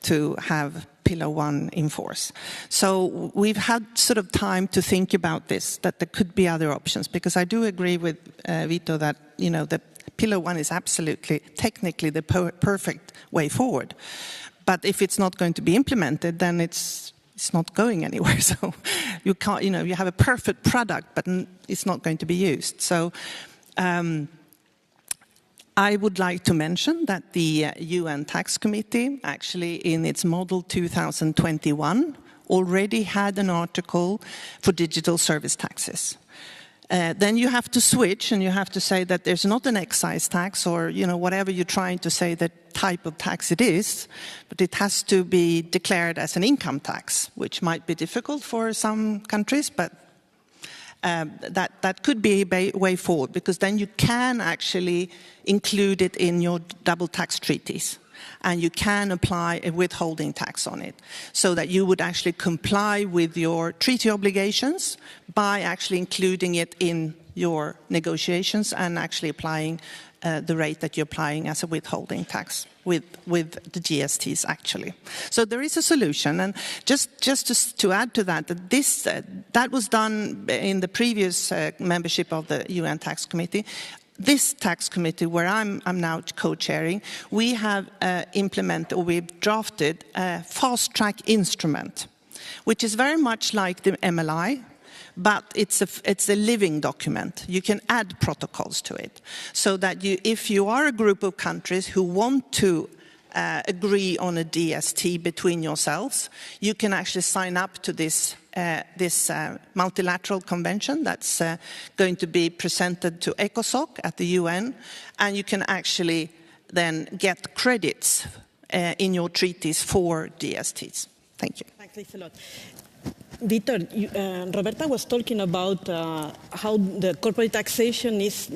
to have Pillar 1 in force. So we've had sort of time to think about this, that there could be other options, because I do agree with Vito that, that Pillar 1 is absolutely, technically, the perfect way forward. But if it's not going to be implemented, then it's not going anywhere. So you can't, you have a perfect product, but it's not going to be used. So I would like to mention that the UN Tax Committee, actually in its Model 2021, already had an article for digital service taxes. Then you have to switch and you have to say that there's not an excise tax or whatever you're trying to say the type of tax it is, but it has to be declared as an income tax, which might be difficult for some countries, but that could be a way forward, because then you can actually include it in your double tax treaties. And you can apply a withholding tax on it, so that you would actually comply with your treaty obligations by actually including it in your negotiations and actually applying the rate that you're applying as a withholding tax with the GSTs, actually. So there is a solution. And just to add to that, that was done in the previous membership of the UN Tax Committee. This tax committee, where I'm now co-chairing, we have we've drafted a fast-track instrument, which is very much like the MLI, but it's a living document. You can add protocols to it, so that if you are a group of countries who want to agree on a DST between yourselves, you can actually sign up to this multilateral convention that's going to be presented to ECOSOC at the UN, and you can actually then get credits in your treaties for DSTs. Thank you. Thanks a lot. Victor, Roberta was talking about how the corporate taxation is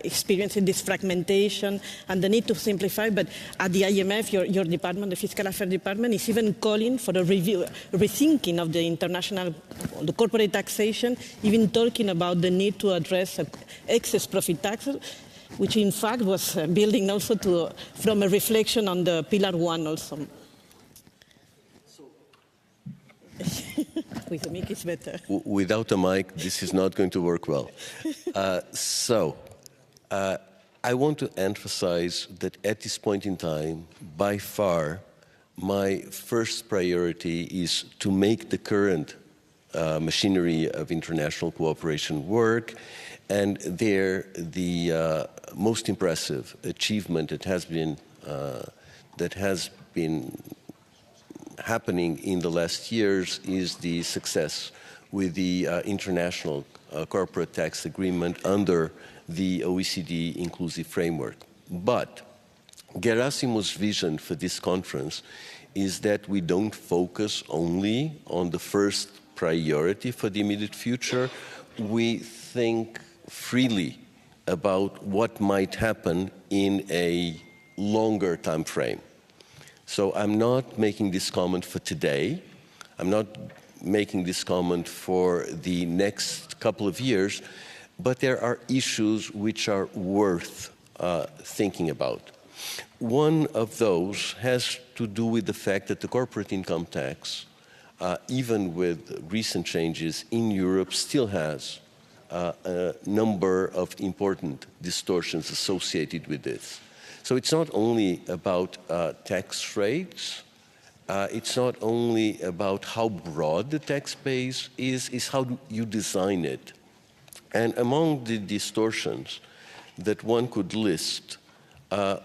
experiencing this fragmentation and the need to simplify, but at the IMF, your department, the Fiscal Affairs Department, is even calling for a rethinking of the corporate taxation, even talking about the need to address excess profit taxes, which in fact was building also from a reflection on the Pillar 1 also. With a mic it's better. Without a mic, this is not going to work well. I want to emphasize that at this point in time, by far, my first priority is to make the current machinery of international cooperation work. And there, the most impressive achievement that has been happening in the last years is the success with the international corporate tax agreement under the OECD inclusive framework. But Gerasimos' vision for this conference is that we don't focus only on the first priority for the immediate future. We think freely about what might happen in a longer time frame. So I'm not making this comment for today. I'm not making this comment for the next couple of years, but there are issues which are worth thinking about. One of those has to do with the fact that the corporate income tax, even with recent changes in Europe, still has a number of important distortions associated with this. So it's not only about tax rates, it's not only about how broad the tax base is how you design it. And among the distortions that one could list,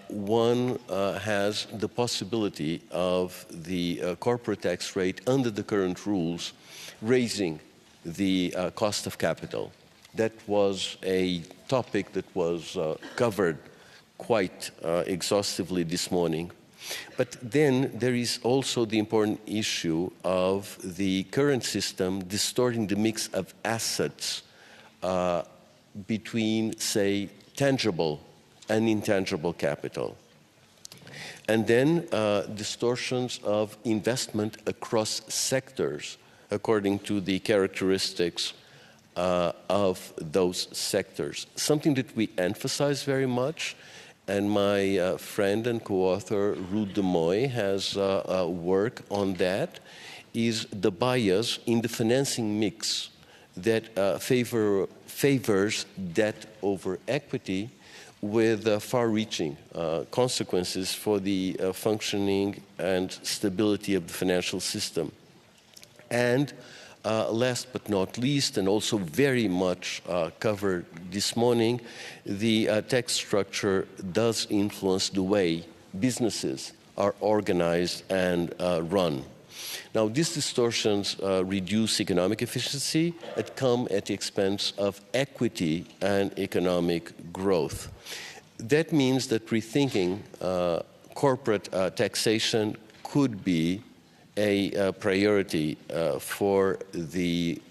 one has the possibility of the corporate tax rate under the current rules raising the cost of capital. That was a topic that was covered quite exhaustively this morning. But then there is also the important issue of the current system distorting the mix of assets between, say, tangible and intangible capital. And then distortions of investment across sectors according to the characteristics of those sectors. Something that we emphasize very much, and my friend and co-author Ruud de Moy has work on that, is the bias in the financing mix that favors debt over equity, with far-reaching consequences for the functioning and stability of the financial system. And last but not least, and also very much covered this morning, the tax structure does influence the way businesses are organized and run. Now, these distortions reduce economic efficiency and come at the expense of equity and economic growth. That means that rethinking corporate taxation could be a priority for the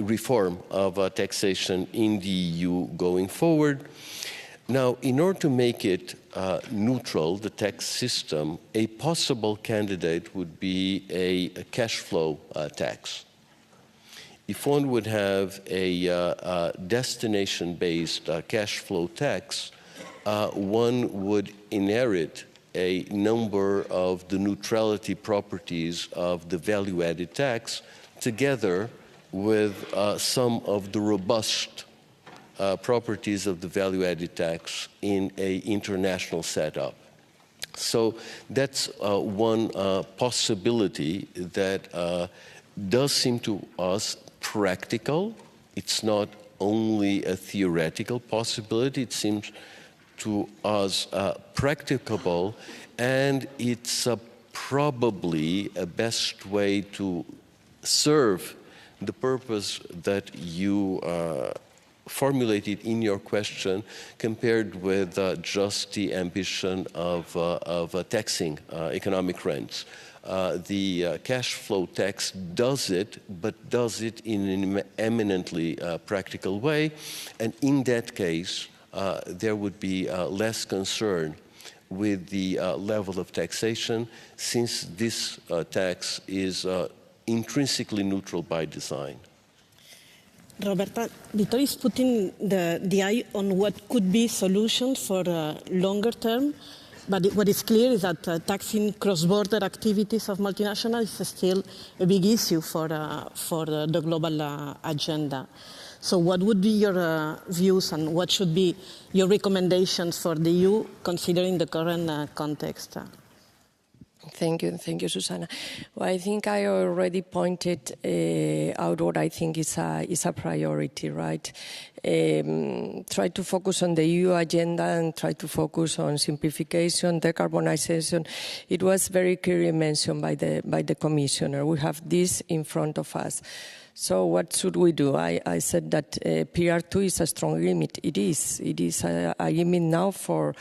reform of taxation in the EU going forward. Now, in order to make it neutral, the tax system, a possible candidate would be a cash flow tax. If one would have a destination-based cash flow tax, one would inherit a number of the neutrality properties of the value-added tax, together with some of the robust properties of the value-added tax in an international setup. So that's one possibility that does seem to us practical. It's not only a theoretical possibility, it seems to us practicable, and it's probably a best way to serve the purpose that you formulated in your question, compared with just the ambition of taxing economic rents. The cash flow tax does it, but does it in an eminently practical way, and in that case, there would be less concern with the level of taxation, since this tax is intrinsically neutral by design. Roberta, Vittorio is putting the eye on what could be solutions for longer term, but what is clear is that taxing cross-border activities of multinationals is still a big issue for the global agenda. So what would be your views and what should be your recommendations for the EU, considering the current context? Thank you, Susanna. Well, I think I already pointed out what I think is a priority, right? Try to focus on the EU agenda and try to focus on simplification, decarbonization. It was very clearly mentioned by the Commissioner. We have this in front of us. So what should we do? I said that PR2 is a strong limit. It is. It is a limit now for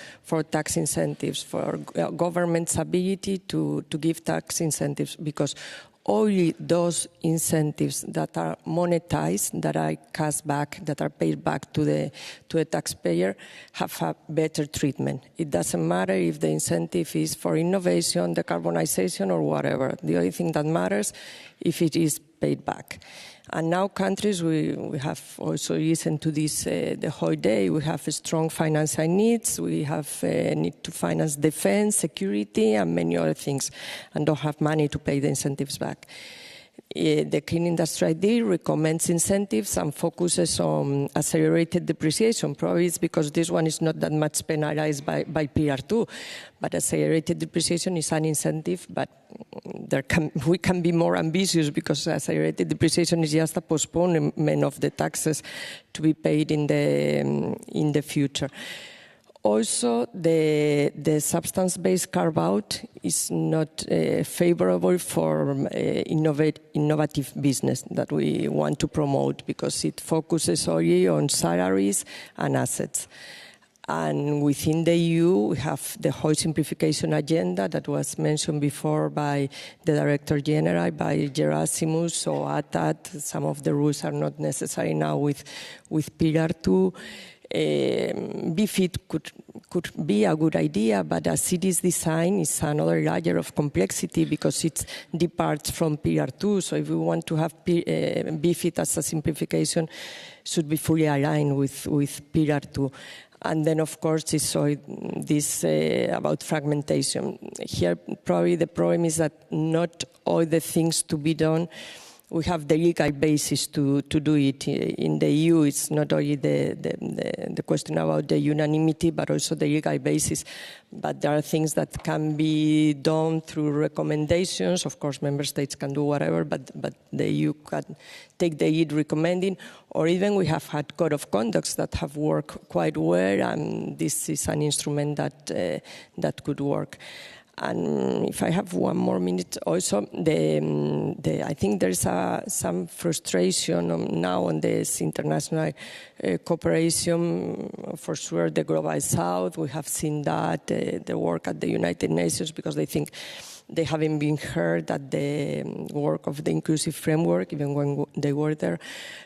tax incentives, for government's ability to give tax incentives, because only those incentives that are monetized, that are cash back, that are paid back to the taxpayer, have a better treatment. It doesn't matter if the incentive is for innovation, decarbonization, or whatever. The only thing that matters if it is paid back. And now countries, we have also listened to this the whole day. We have strong financial needs. We have need to finance defense, security, and many other things, and don't have money to pay the incentives back. The Clean Industrial Deal recommends incentives and focuses on accelerated depreciation. Probably it's because this one is not that much penalized by PR2, but accelerated depreciation is an incentive, but we can be more ambitious, because accelerated depreciation is just a postponement of the taxes to be paid in the future. Also, the substance-based carve-out is not favorable for innovative business that we want to promote, because it focuses only on salaries and assets. And within the EU, we have the whole simplification agenda that was mentioned before by the Director General, by Gerasimus. So some of the rules are not necessary now with Pillar 2. BFIT could be a good idea, but as it is designed, it's another layer of complexity, because it departs from Pillar 2. So if we want to have BFIT as a simplification, should be fully aligned with Pillar 2. And then, of course, it's this about fragmentation. Here, probably the problem is that not all the things to be done, we have the legal basis to do it. In the EU, it's not only the question about the unanimity, but also the legal basis. But there are things that can be done through recommendations. Of course, member states can do whatever, but the EU can take the lead recommending. Or even we have had code of conducts that have worked quite well, and this is an instrument that could work. And if I have one more minute, also, I think there's some frustration now on this international cooperation. For sure, the Global South, we have seen that, the work at the United Nations, because they think they haven't been heard at the work of the inclusive framework, even when they were there.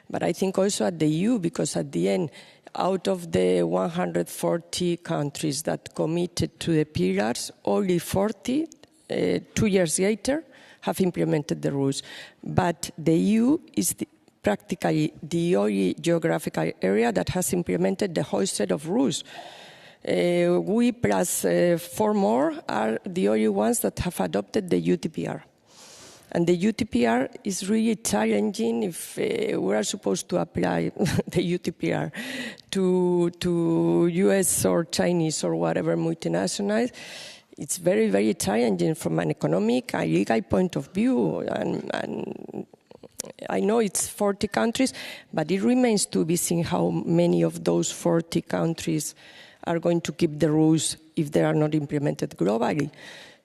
But I think also at the EU, because at the end, out of the 140 countries that committed to the pillars, only 40, 2 years later, have implemented the rules. But the EU is practically the only geographical area that has implemented the whole set of rules. We plus 4 more are the only ones that have adopted the UTPR. And the UTPR is really challenging if we are supposed to apply the UTPR to US or Chinese or whatever multinationals. It's very, very challenging from an economic and legal point of view. And I know it's 40 countries, but it remains to be seen how many of those 40 countries are going to keep the rules if they are not implemented globally.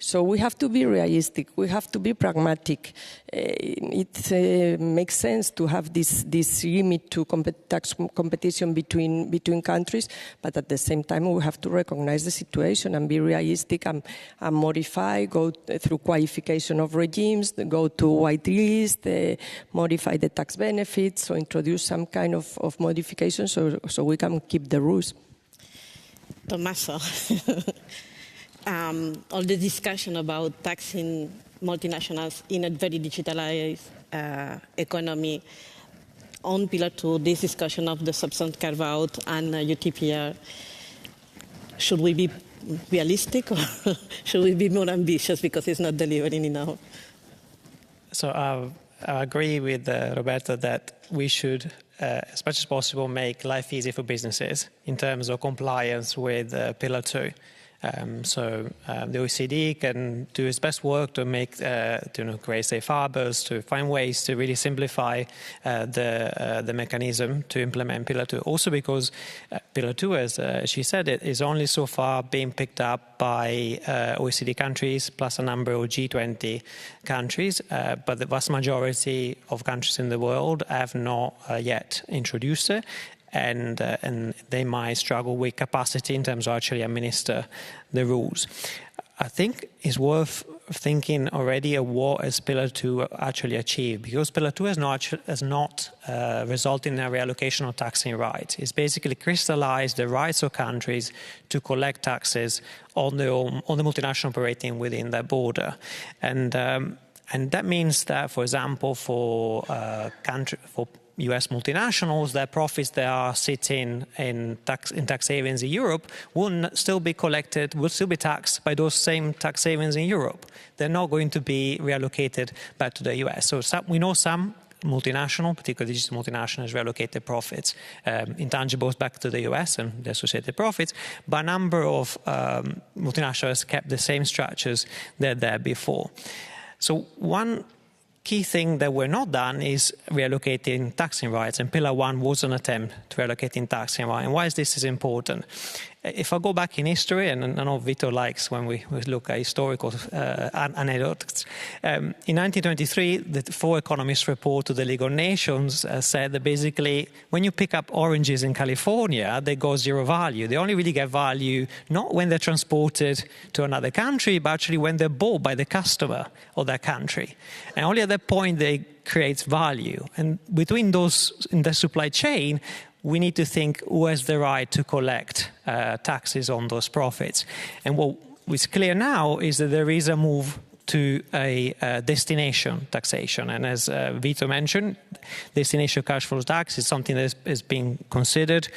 So we have to be realistic. We have to be pragmatic. It makes sense to have this limit to tax competition between countries, but at the same time we have to recognize the situation and be realistic and modify, go through qualification of regimes, go to white list, modify the tax benefits, so introduce some kind of modification so we can keep the rules. Tommaso. All the discussion about taxing multinationals in a very digitalized economy, on Pillar 2, this discussion of the substance carve-out and UTPR, should we be realistic or should we be more ambitious because it's not delivering enough? So I agree with Roberto that we should, as much as possible, make life easy for businesses in terms of compliance with Pillar 2. The OECD can do its best work to make, to create safe harbors, to find ways to really simplify the mechanism to implement Pillar 2. Also because Pillar 2, as she said, it is only so far being picked up by OECD countries plus a number of G20 countries, but the vast majority of countries in the world have not yet introduced it. And they might struggle with capacity in terms of actually administer the rules. I think it's worth thinking already of what has Pillar 2 actually achieved, because Pillar 2 has not resulted in a reallocation of taxing rights. It's basically crystallized the rights of countries to collect taxes on the multinational operating within their border. And that means that, for example, for US multinationals, their profits that are sitting in tax havens in Europe will still be taxed by those same tax havens in Europe. They're not going to be reallocated back to the US. So we know some multinational, particularly digital multinationals, reallocated profits, intangibles back to the US and the associated profits, but a number of multinationals kept the same structures that there before. So one key thing that we're not done is reallocating taxing rights, and Pillar 1 was an attempt to reallocating taxing rights. And why is this important? If I go back in history, and I know Vito likes when we look at historical anecdotes, in 1923, the Four Economists report to the League of Nations said that basically when you pick up oranges in California, they got zero value. They only really get value not when they're transported to another country, but actually when they're bought by the customer of that country. And only at that point they create value. And between those in the supply chain, we need to think who has the right to collect taxes on those profits. And what is clear now is that there is a move to a destination taxation. And as Vito mentioned, destination cash flow tax is something that is being considered.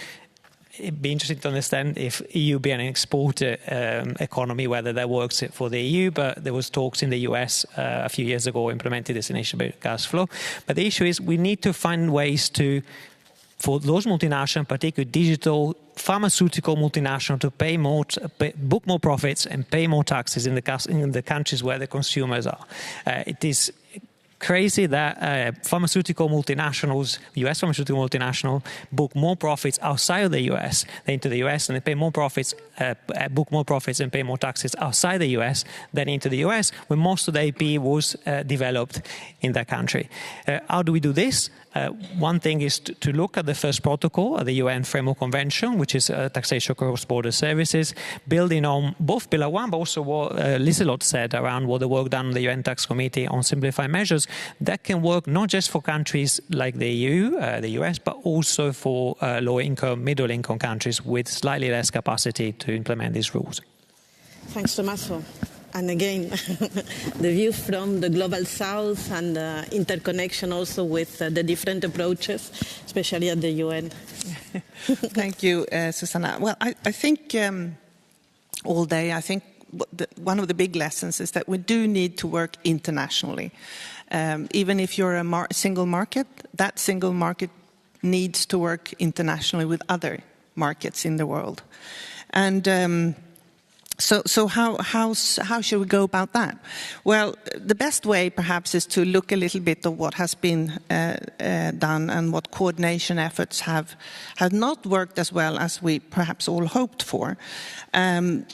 It'd be interesting to understand if EU being an exporter economy, whether that works for the EU, but there was talks in the US a few years ago implementing destination cash flow. But the issue is we need to find ways for those multinational, particularly digital, pharmaceutical multinational, to book more profits and pay more taxes in the countries where the consumers are. It is crazy that pharmaceutical multinationals, US pharmaceutical multinational, book more profits outside of the US than into the US, and they pay more profits, book more profits and pay more taxes outside the US than into the US, when most of the AP was developed in that country. How do we do this? One thing is to look at the first protocol of the UN Framework Convention, which is taxation cross-border services, building on both Pillar 1, but also what Liselott said around what the work done on the UN Tax Committee on simplified measures. That can work not just for countries like the EU, the US, but also for low-income, middle-income countries with slightly less capacity to implement these rules. Thanks, Tommaso. And again, the view from the global south and interconnection also with the different approaches, especially at the UN. Thank you, Susanna. Well, I think all day, I think one of the big lessons is that we do need to work internationally. Even if you're a single market, that single market needs to work internationally with other markets in the world. And So how should we go about that? Well, the best way perhaps is to look a little bit of what has been done and what coordination efforts have not worked as well as we perhaps all hoped for. And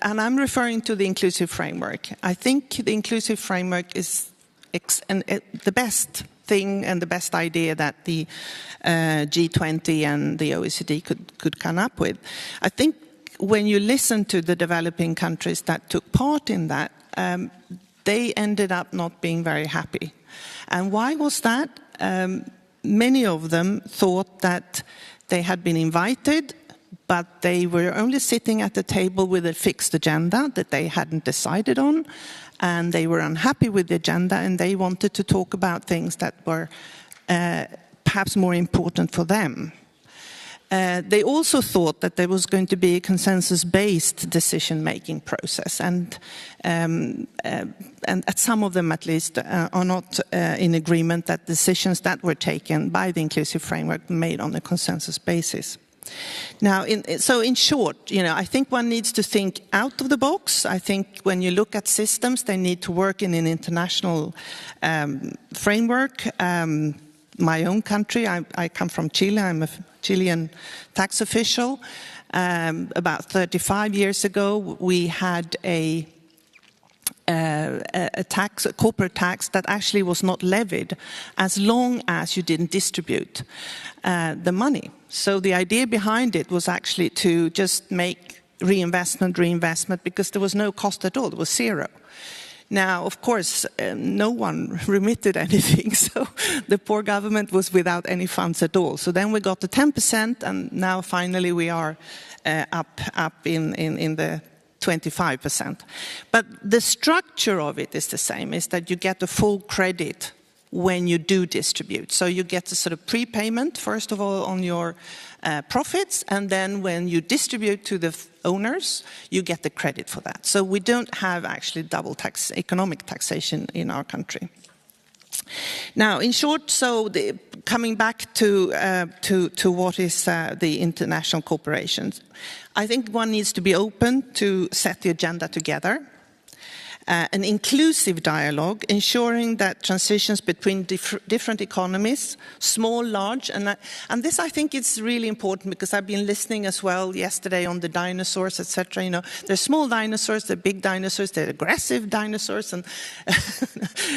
I'm referring to the inclusive framework. I think the inclusive framework is the best thing and the best idea that the G20 and the OECD could come up with. I think when you listen to the developing countries that took part in that, they ended up not being very happy. And why was that? Many of them thought that they had been invited, but they were only sitting at the table with a fixed agenda that they hadn't decided on, and they were unhappy with the agenda, and they wanted to talk about things that were perhaps more important for them. They also thought that there was going to be a consensus-based decision-making process, and some of them at least are not in agreement that decisions that were taken by the inclusive framework were made on a consensus basis. Now, so in short, I think one needs to think out of the box. I think when you look at systems, they need to work in an international framework. My own country, I come from Chile. I'm a Chilean tax official. About 35 years ago, we had a corporate tax that actually was not levied as long as you didn't distribute the money. So the idea behind it was actually to just make reinvestment, because there was no cost at all. It was zero. Now, of course, no one remitted anything, so the poor government was without any funds at all. So then we got the 10%, and now finally we are up in the 25%. But the structure of it is the same, is that you get the full credit when you do distribute. So you get a sort of prepayment, first of all, on your profits, and then when you distribute to the owners, you get the credit for that. So we don't have actually double economic taxation in our country. Now, in short, so coming back to what is the international corporations, I think one needs to be open to set the agenda together. An inclusive dialogue, ensuring that transitions between different economies, small, large, and this I think is really important, because I've been listening as well yesterday on the dinosaurs, etc. There's small dinosaurs, there are big dinosaurs, there are aggressive dinosaurs, and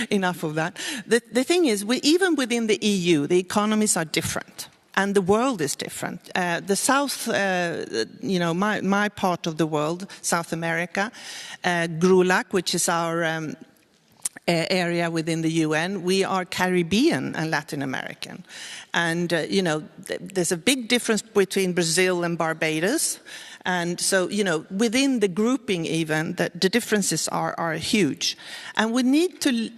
enough of that. The thing is, even within the EU, the economies are different. And the world is different. The South, my part of the world, South America, GRULAC, which is our area within the UN, we are Caribbean and Latin American. And, there's a big difference between Brazil and Barbados. And so, within the grouping even, the differences are huge. And we need to,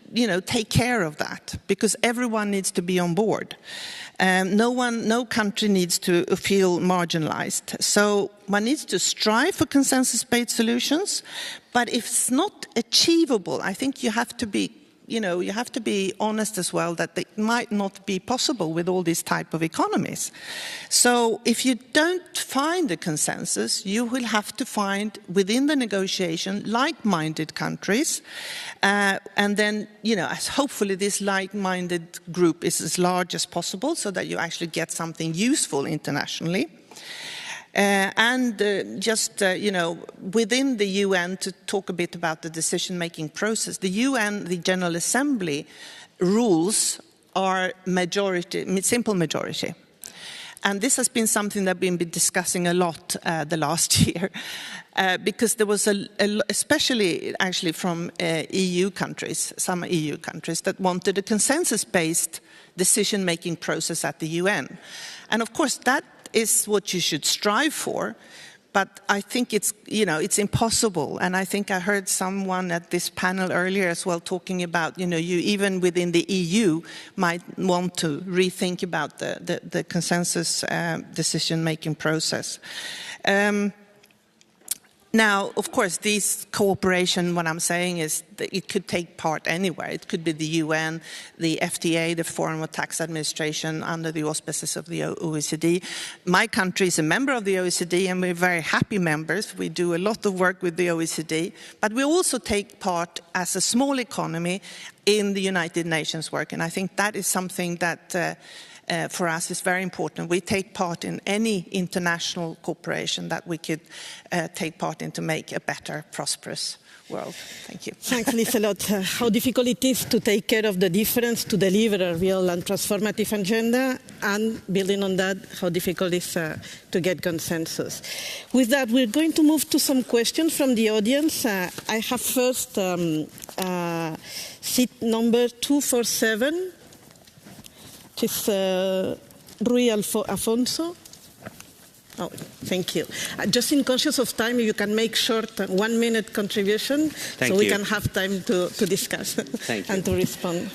take care of that, because everyone needs to be on board. No country needs to feel marginalized. So one needs to strive for consensus-based solutions, but if it's not achievable, I think you have to be honest as well that it might not be possible with all these type of economies. So if you don't find a consensus, you will have to find within the negotiation like-minded countries, and then, hopefully this like-minded group is as large as possible so that you actually get something useful internationally. Within the UN, to talk a bit about the decision-making process, the UN, the General Assembly rules are simple majority. And this has been something that we've been discussing a lot the last year, because there was especially actually from EU countries, some EU countries, that wanted a consensus-based decision-making process at the UN. And of course, that is what you should strive for, but I think it's impossible. And I think I heard someone at this panel earlier as well talking about, you even within the EU might want to rethink about the consensus decision-making process. Now, of course, this cooperation, what I'm saying is that it could take part anywhere. It could be the UN, the FTA, the Foreign Tax Administration, under the auspices of the OECD. My country is a member of the OECD, and we're very happy members. We do a lot of work with the OECD, but we also take part as a small economy in the United Nations work, and I think that is something that for us is very important. We take part in any international cooperation that we could take part in to make a better, prosperous world. Thank you. Thanks, Liz, a lot. How difficult it is to take care of the difference, to deliver a real and transformative agenda, and building on that, how difficult it is to get consensus. With that, we're going to move to some questions from the audience. I have first seat number 247. It's Rui Afonso. Oh, thank you. Just in conscious of time, you can make short 1 minute contribution so we can have time to discuss and to respond.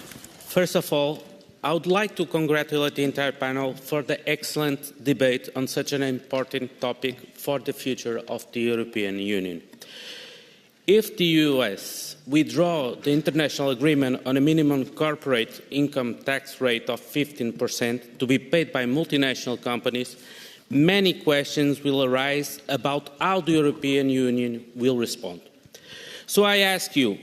First of all, I would like to congratulate the entire panel for the excellent debate on such an important topic for the future of the European Union. If the US withdraw the international agreement on a minimum corporate income tax rate of 15% to be paid by multinational companies, many questions will arise about how the European Union will respond. So I ask you,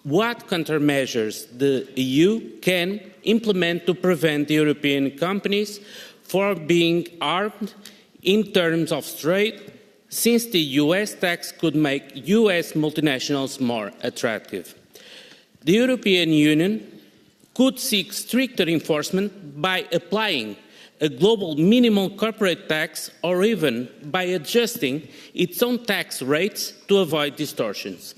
what countermeasures the EU can implement to prevent the European companies from being harmed in terms of trade, since the US tax could make US multinationals more attractive? The European Union could seek stricter enforcement by applying a global minimum corporate tax, or even by adjusting its own tax rates to avoid distortions.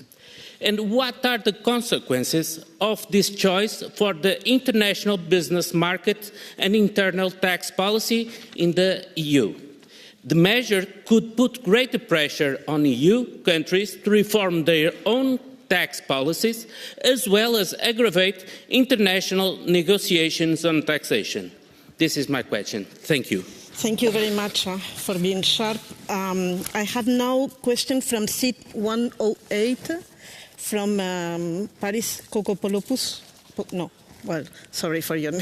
And what are the consequences of this choice for the international business market and internal tax policy in the EU? The measure could put greater pressure on EU countries to reform their own tax policies, as well as aggravate international negotiations on taxation. This is my question. Thank you. Thank you very much for being sharp. I have now a question from seat 108 from Paris Kokopolopoulos. No, well, sorry for your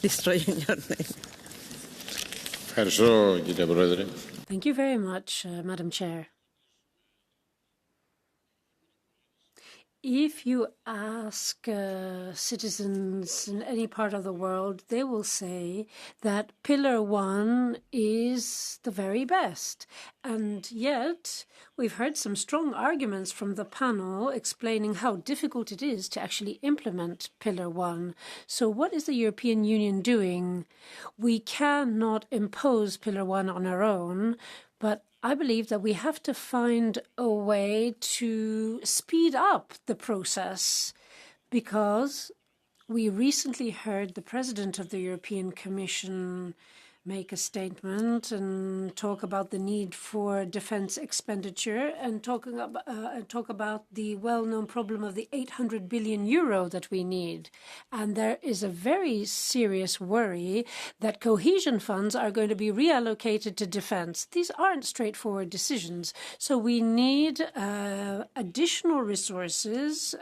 destroying your name. Thank you very much, Madam Chair. If you ask citizens in any part of the world, they will say that Pillar 1 is the very best. And yet, we've heard some strong arguments from the panel explaining how difficult it is to actually implement Pillar 1. So what is the European Union doing? We cannot impose Pillar 1 on our own, but I believe that we have to find a way to speed up the process, because we recently heard the President of the European Commission make a statement and talk about the need for defense expenditure and talk about the well-known problem of the 800 billion euro that we need. And there is a very serious worry that cohesion funds are going to be reallocated to defense. These aren't straightforward decisions. So we need additional resources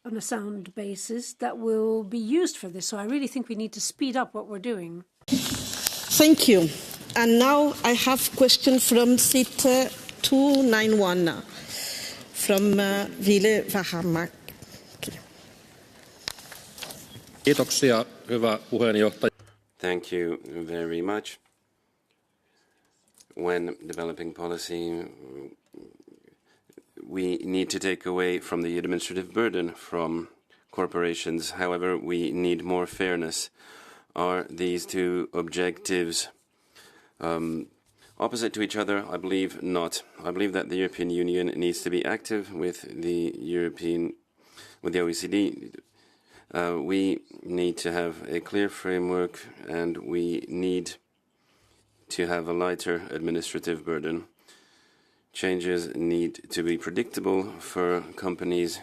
on a sound basis that will be used for this. So I really think we need to speed up what we're doing. Thank you. And now I have a question from seat 291 from Ville Vähämäki. Kiitoksia, hyvä puheenjohtaja. Thank you very much. When developing policy, we need to take away from the administrative burden from corporations. However, we need more fairness. Are these two objectives opposite to each other? I believe not. I believe that the European Union needs to be active with the OECD. We need to have a clear framework, and we need to have a lighter administrative burden. Changes need to be predictable for companies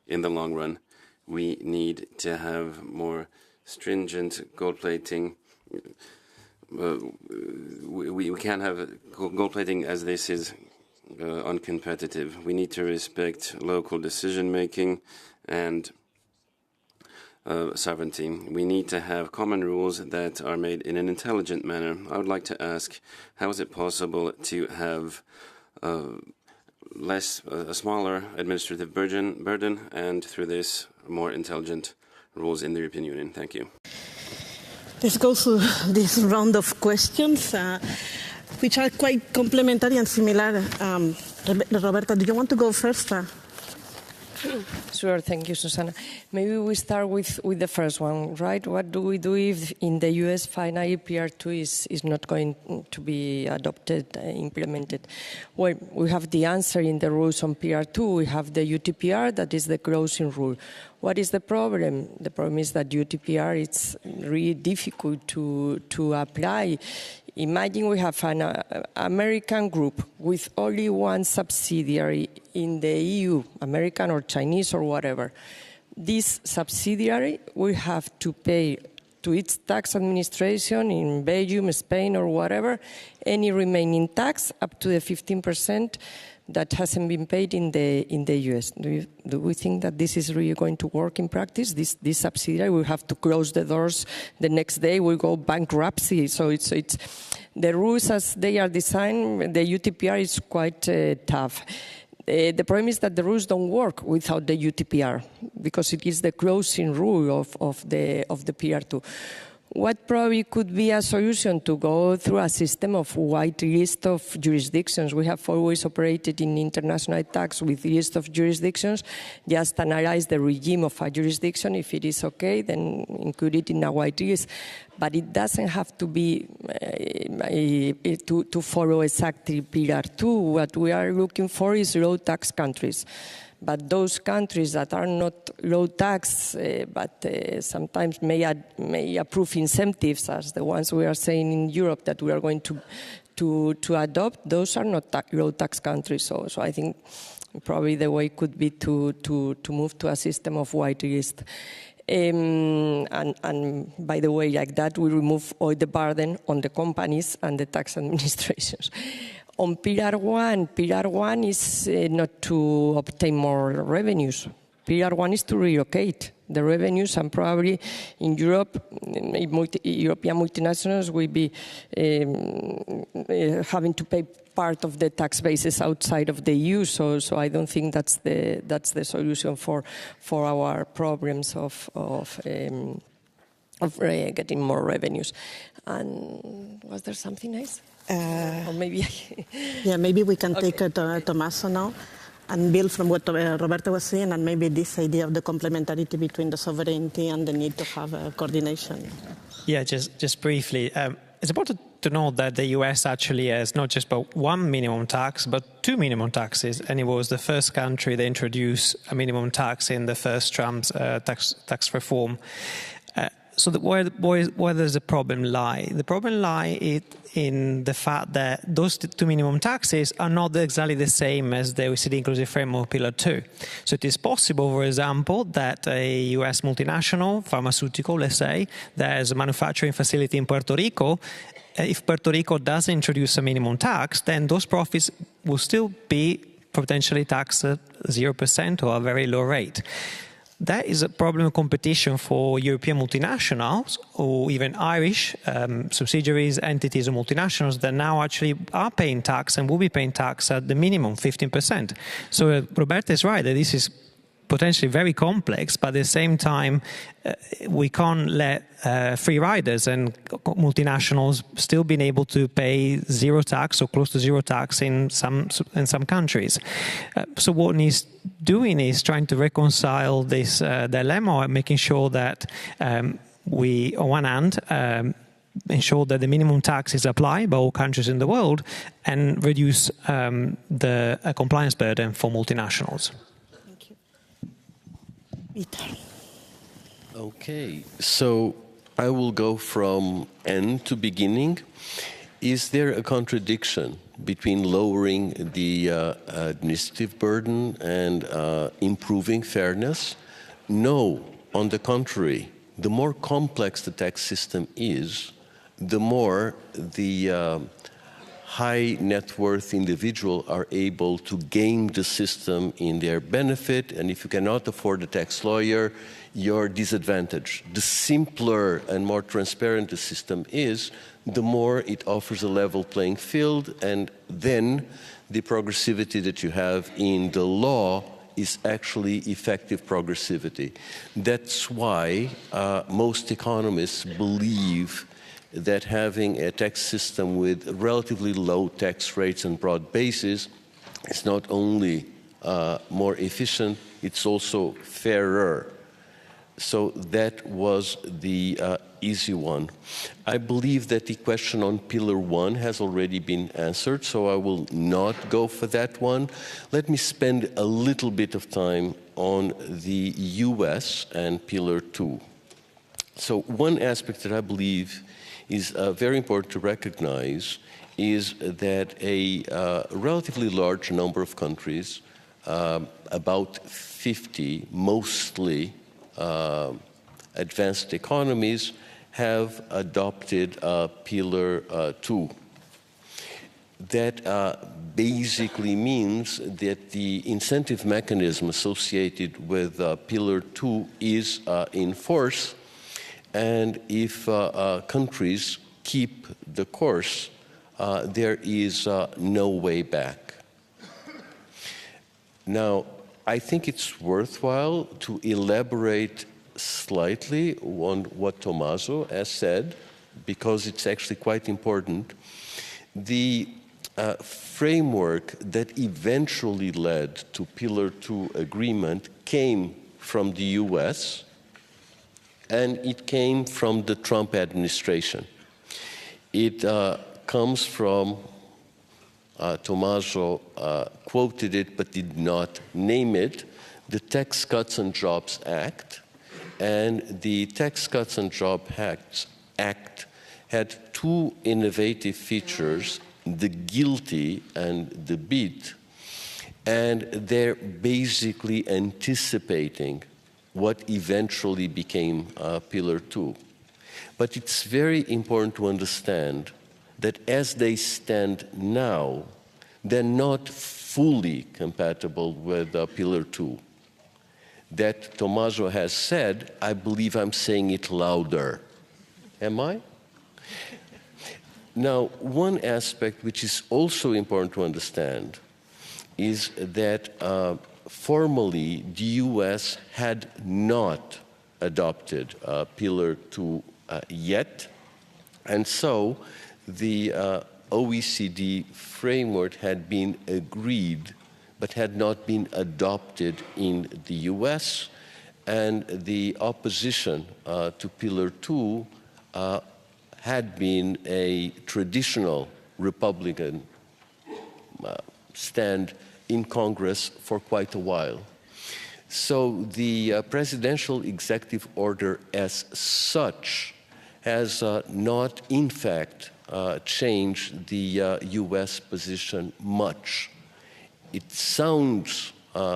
in the long run. We need to have more stringent gold plating. We can't have gold plating, as this is uncompetitive. We need to respect local decision making and sovereignty. We need to have common rules that are made in an intelligent manner. I would like to ask, how is it possible to have a smaller administrative burden, and through this, more intelligent rules in the European Union? Thank you. Let's go through this round of questions, which are quite complementary and similar. Roberta, do you want to go first? Sure, thank you, Susanna. Maybe we start with the first one, right? What do we do if in the US finally PR2 is not going to be adopted, implemented? Well, we have the answer in the rules on PR2. We have the UTPR, that is the closing rule. What is the problem? The problem is that UTPR, it's really difficult to apply. Imagine we have an American group with only one subsidiary in the EU, American or Chinese or whatever. This subsidiary will have to pay to its tax administration in Belgium, Spain or whatever, any remaining tax up to the 15% that hasn't been paid in the US. Do we think that this is really going to work in practice? This subsidiary will have to close the doors the next day, will go bankruptcy. So it's the rules as they are designed, the UTPR is quite tough. The problem is that the rules don't work without the UTPR, because it is the closing rule of the PR2. What probably could be a solution to go through a system of wide list of jurisdictions? We have always operated in international tax with list of jurisdictions. Just analyze the regime of a jurisdiction. If it is okay, then include it in a wide list. But it doesn't have to be to follow exactly Pillar 2. What we are looking for is low tax countries. But those countries that are not low tax, but sometimes may approve incentives, as the ones we are saying in Europe that we are going to adopt, those are not low tax countries. So I think probably the way could be to move to a system of wide list. And by the way, like that, we remove all the burden on the companies and the tax administrations. On Pillar 1 is not to obtain more revenues. Pillar 1 is to relocate the revenues, and probably in Europe, European multinationals will be having to pay part of the tax bases outside of the EU. So I don't think that's the solution for our problems of getting more revenues. And was there something else? Or maybe yeah, maybe we can take Tommaso now and build from what Roberta was saying, and maybe this idea of the complementarity between the sovereignty and the need to have coordination. Yeah, just briefly. It's important to note that the US actually has not just but one minimum tax, but two minimum taxes, and it was the first country that introduced a minimum tax in the first Trump's tax reform. So where does the problem lie? The problem lies in the fact that those two minimum taxes are not exactly the same as the OECD Inclusive Framework Pillar 2. So it is possible, for example, that a US multinational, pharmaceutical, let's say, that has a manufacturing facility in Puerto Rico, if Puerto Rico does introduce a minimum tax, then those profits will still be potentially taxed at 0% or a very low rate. That is a problem of competition for European multinationals or even Irish subsidiaries, entities, or multinationals that now actually are paying tax and will be paying tax at the minimum, 15%. So Roberta is right that this is potentially very complex, but at the same time, we can't let free riders and multinationals still being able to pay zero tax or close to zero tax in some countries. So what needs doing is trying to reconcile this dilemma and making sure that we, on one hand, ensure that the minimum tax is applied by all countries in the world and reduce the compliance burden for multinationals. Okay, so I will go from end to beginning. Is there a contradiction between lowering the administrative burden and improving fairness? No, on the contrary. The more complex the tax system is, the more the high net worth individual are able to game the system in their benefit, and if you cannot afford a tax lawyer, you're disadvantaged. The simpler and more transparent the system is, the more it offers a level playing field, and then the progressivity that you have in the law is actually effective progressivity. That's why most economists believe that having a tax system with relatively low tax rates and broad bases is not only more efficient, it's also fairer. So that was the easy one. I believe that the question on Pillar 1 has already been answered, so I will not go for that one. Let me spend a little bit of time on the US and Pillar 2. So one aspect that I believe is very important to recognize is that a relatively large number of countries, about 50, mostly advanced economies, have adopted Pillar 2. that basically means that the incentive mechanism associated with Pillar 2 is in force, and if countries keep the course, there is no way back. Now, I think it's worthwhile to elaborate slightly on what Tommaso has said, because it's actually quite important. The framework that eventually led to Pillar 2 agreement came from the US, and it came from the Trump administration. It comes from, Tommaso quoted it but did not name it, the Tax Cuts and Jobs Act. And the Tax Cuts and Jobs Act had two innovative features, the guilty and the beat, and they're basically anticipating what eventually became Pillar 2. But it's very important to understand that as they stand now, they're not fully compatible with Pillar 2. That Tommaso has said, I believe I'm saying it louder. Am I? Now, one aspect which is also important to understand is that formally the US had not adopted Pillar 2 yet, and so the OECD framework had been agreed but had not been adopted in the US, and the opposition to Pillar 2 had been a traditional Republican stand in Congress for quite a while. So the presidential executive order as such has not, in fact, changed the US position much. It sounds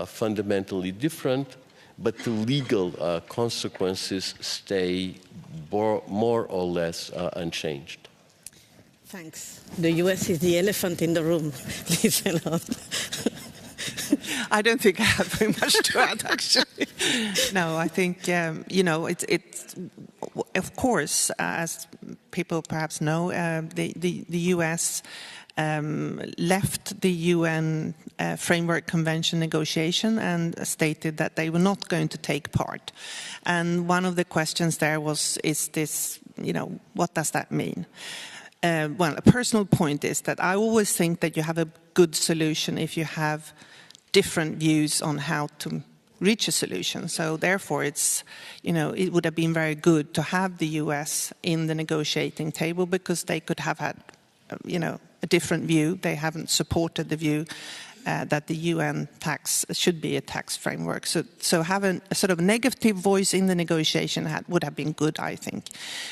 fundamentally different, but the legal consequences stay more or less unchanged. Thanks. The US is the elephant in the room. Please allow. I don't think I have very much to add, actually. No, I think, you know, it's of course, as people perhaps know, the US left the UN Framework Convention negotiation and stated that they were not going to take part. And one of the questions there was, is this, you know, what does that mean? Well, a personal point is that I always think that you have a good solution if you have different views on how to reach a solution. So therefore, it's, you know, it would have been very good to have the US in the negotiating table, because they could have had, you know, a different view. They haven't supported the view that the UN tax should be a tax framework. So having a sort of negative voice in the negotiation would have been good, I think.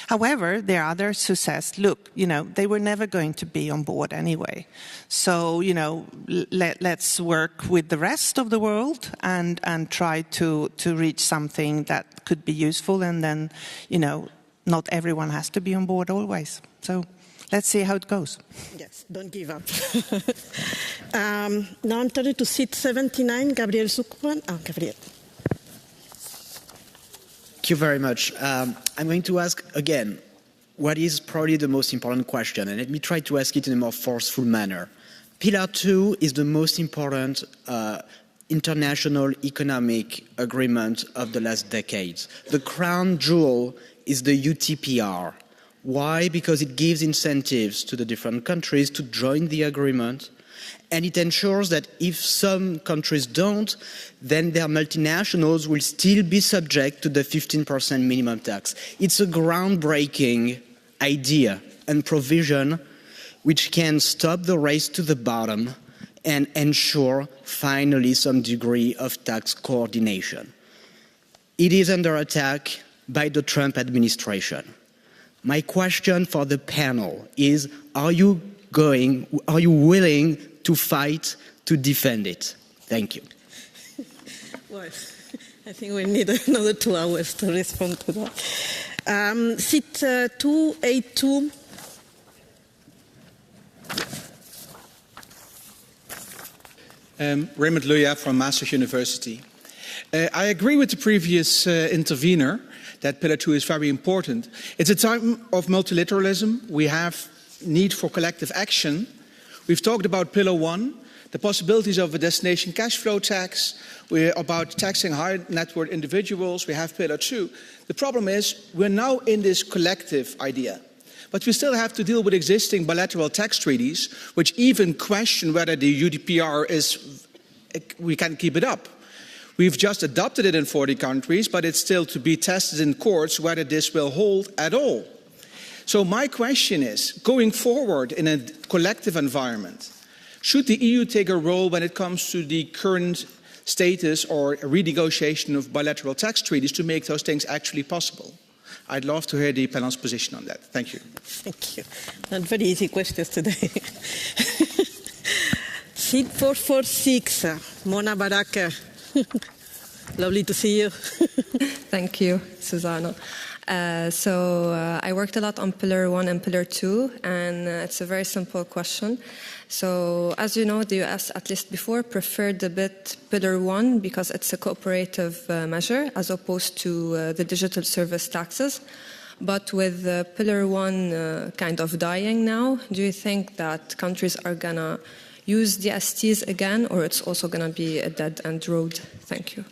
However, there are others who says, look, you know, they were never going to be on board anyway. So, you know, let's work with the rest of the world and try to reach something that could be useful. And then, you know, not everyone has to be on board always. So let's see how it goes. Yes, don't give up. Now I'm turning to seat 79, Gabriel Zuckman. Gabriel. Thank you very much. I'm going to ask again what is probably the most important question, and let me try to ask it in a more forceful manner. Pillar 2 is the most important international economic agreement of the last decades. The crown jewel is the UTPR. Why? Because it gives incentives to the different countries to join the agreement, and it ensures that if some countries don't, then their multinationals will still be subject to the 15% minimum tax. It's a groundbreaking idea and provision which can stop the race to the bottom and ensure finally some degree of tax coordination. It is under attack by the Trump administration. My question for the panel is, are you willing to fight to defend it? Thank you. Well, I think we need another 2 hours to respond to that. Seat 282. Raymond Luya from Maastricht University. I agree with the previous intervener that Pillar 2 is very important. It's a time of multilateralism. We have need for collective action. We've talked about Pillar 1, the possibilities of a destination cash flow tax. We're about taxing high net worth individuals. We have Pillar 2. The problem is we're now in this collective idea. But we still have to deal with existing bilateral tax treaties, which even question whether the UDPR we can keep it up. We've just adopted it in 40 countries, but it's still to be tested in courts whether this will hold at all. So my question is, going forward in a collective environment, should the EU take a role when it comes to the current status or renegotiation of bilateral tax treaties to make those things actually possible? I'd love to hear the panel's position on that. Thank you. Thank you. Not very easy questions today. Seat 446, Mona Baraka. Lovely to see you. Thank you, Susanna. I worked a lot on Pillar 1 and Pillar 2, and it's a very simple question. So, as you know, the US, at least before, preferred a bit Pillar 1 because it's a cooperative measure as opposed to the digital service taxes. But with Pillar 1 kind of dying now, do you think that countries are going to use the STs again, or it's also going to be a dead-end road? Thank you.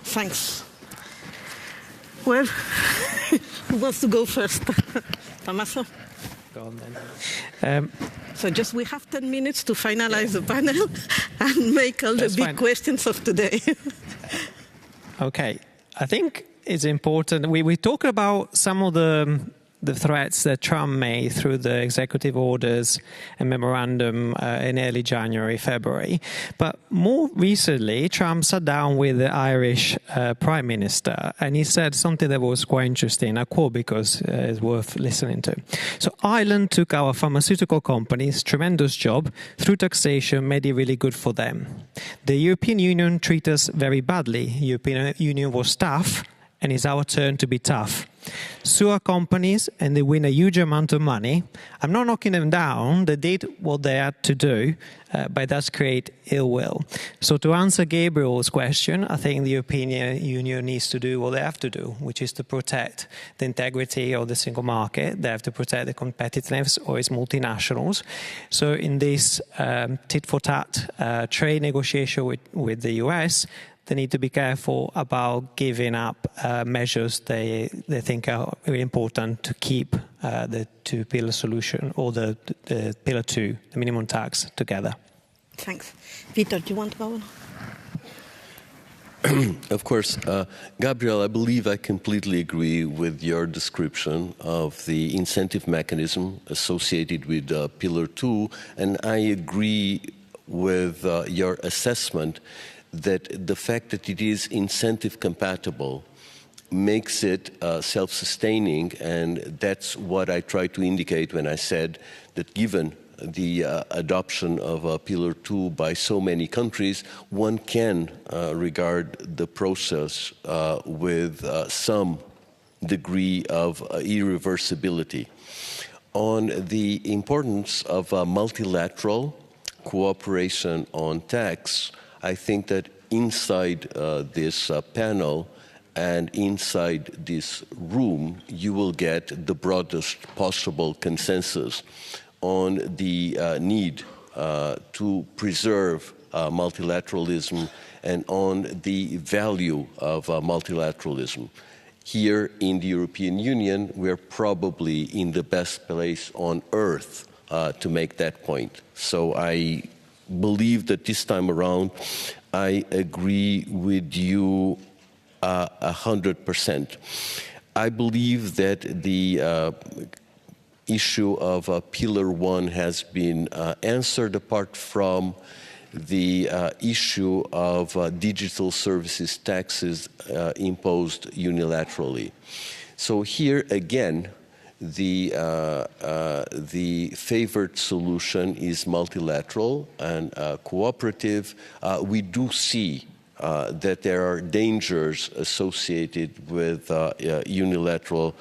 Thanks. Well, who wants to go first? Tommaso? Go on then. So just we have 10 minutes to finalize the panel and make all the big questions of today. Okay. I think it's important. We talk about some of the threats that Trump made through the executive orders and memorandum in early January, February. But more recently, Trump sat down with the Irish Prime Minister and he said something that was quite interesting. I quote because it's worth listening to. So Ireland took our pharmaceutical companies, tremendous job, through taxation, made it really good for them. The European Union treat us very badly. European Union was tough, and it's our turn to be tough. Sue our companies and they win a huge amount of money. I'm not knocking them down. They did what they had to do, but that's create ill will. So to answer Gabriel's question, I think the European Union needs to do what they have to do, which is to protect the integrity of the single market. They have to protect the competitiveness of its multinationals. So in this tit-for-tat trade negotiation with the US, they need to be careful about giving up measures they think are very important to keep the two-pillar solution or the Pillar 2, the minimum tax, together. Thanks. Peter, do you want to go on? Of course. Gabriel, I believe I completely agree with your description of the incentive mechanism associated with Pillar 2, and I agree with your assessment that the fact that it is incentive compatible makes it self-sustaining, and that's what I tried to indicate when I said that given the adoption of Pillar 2 by so many countries, one can regard the process with some degree of irreversibility. On the importance of multilateral cooperation on tax, I think that inside this panel and inside this room, you will get the broadest possible consensus on the need to preserve multilateralism and on the value of multilateralism. Here in the European Union, we're probably in the best place on earth to make that point. So I believe that this time around, I agree with you 100%. I believe that the issue of Pillar 1 has been answered apart from the issue of digital services taxes imposed unilaterally. So here again, the favored solution is multilateral and cooperative. We do see that there are dangers associated with unilateral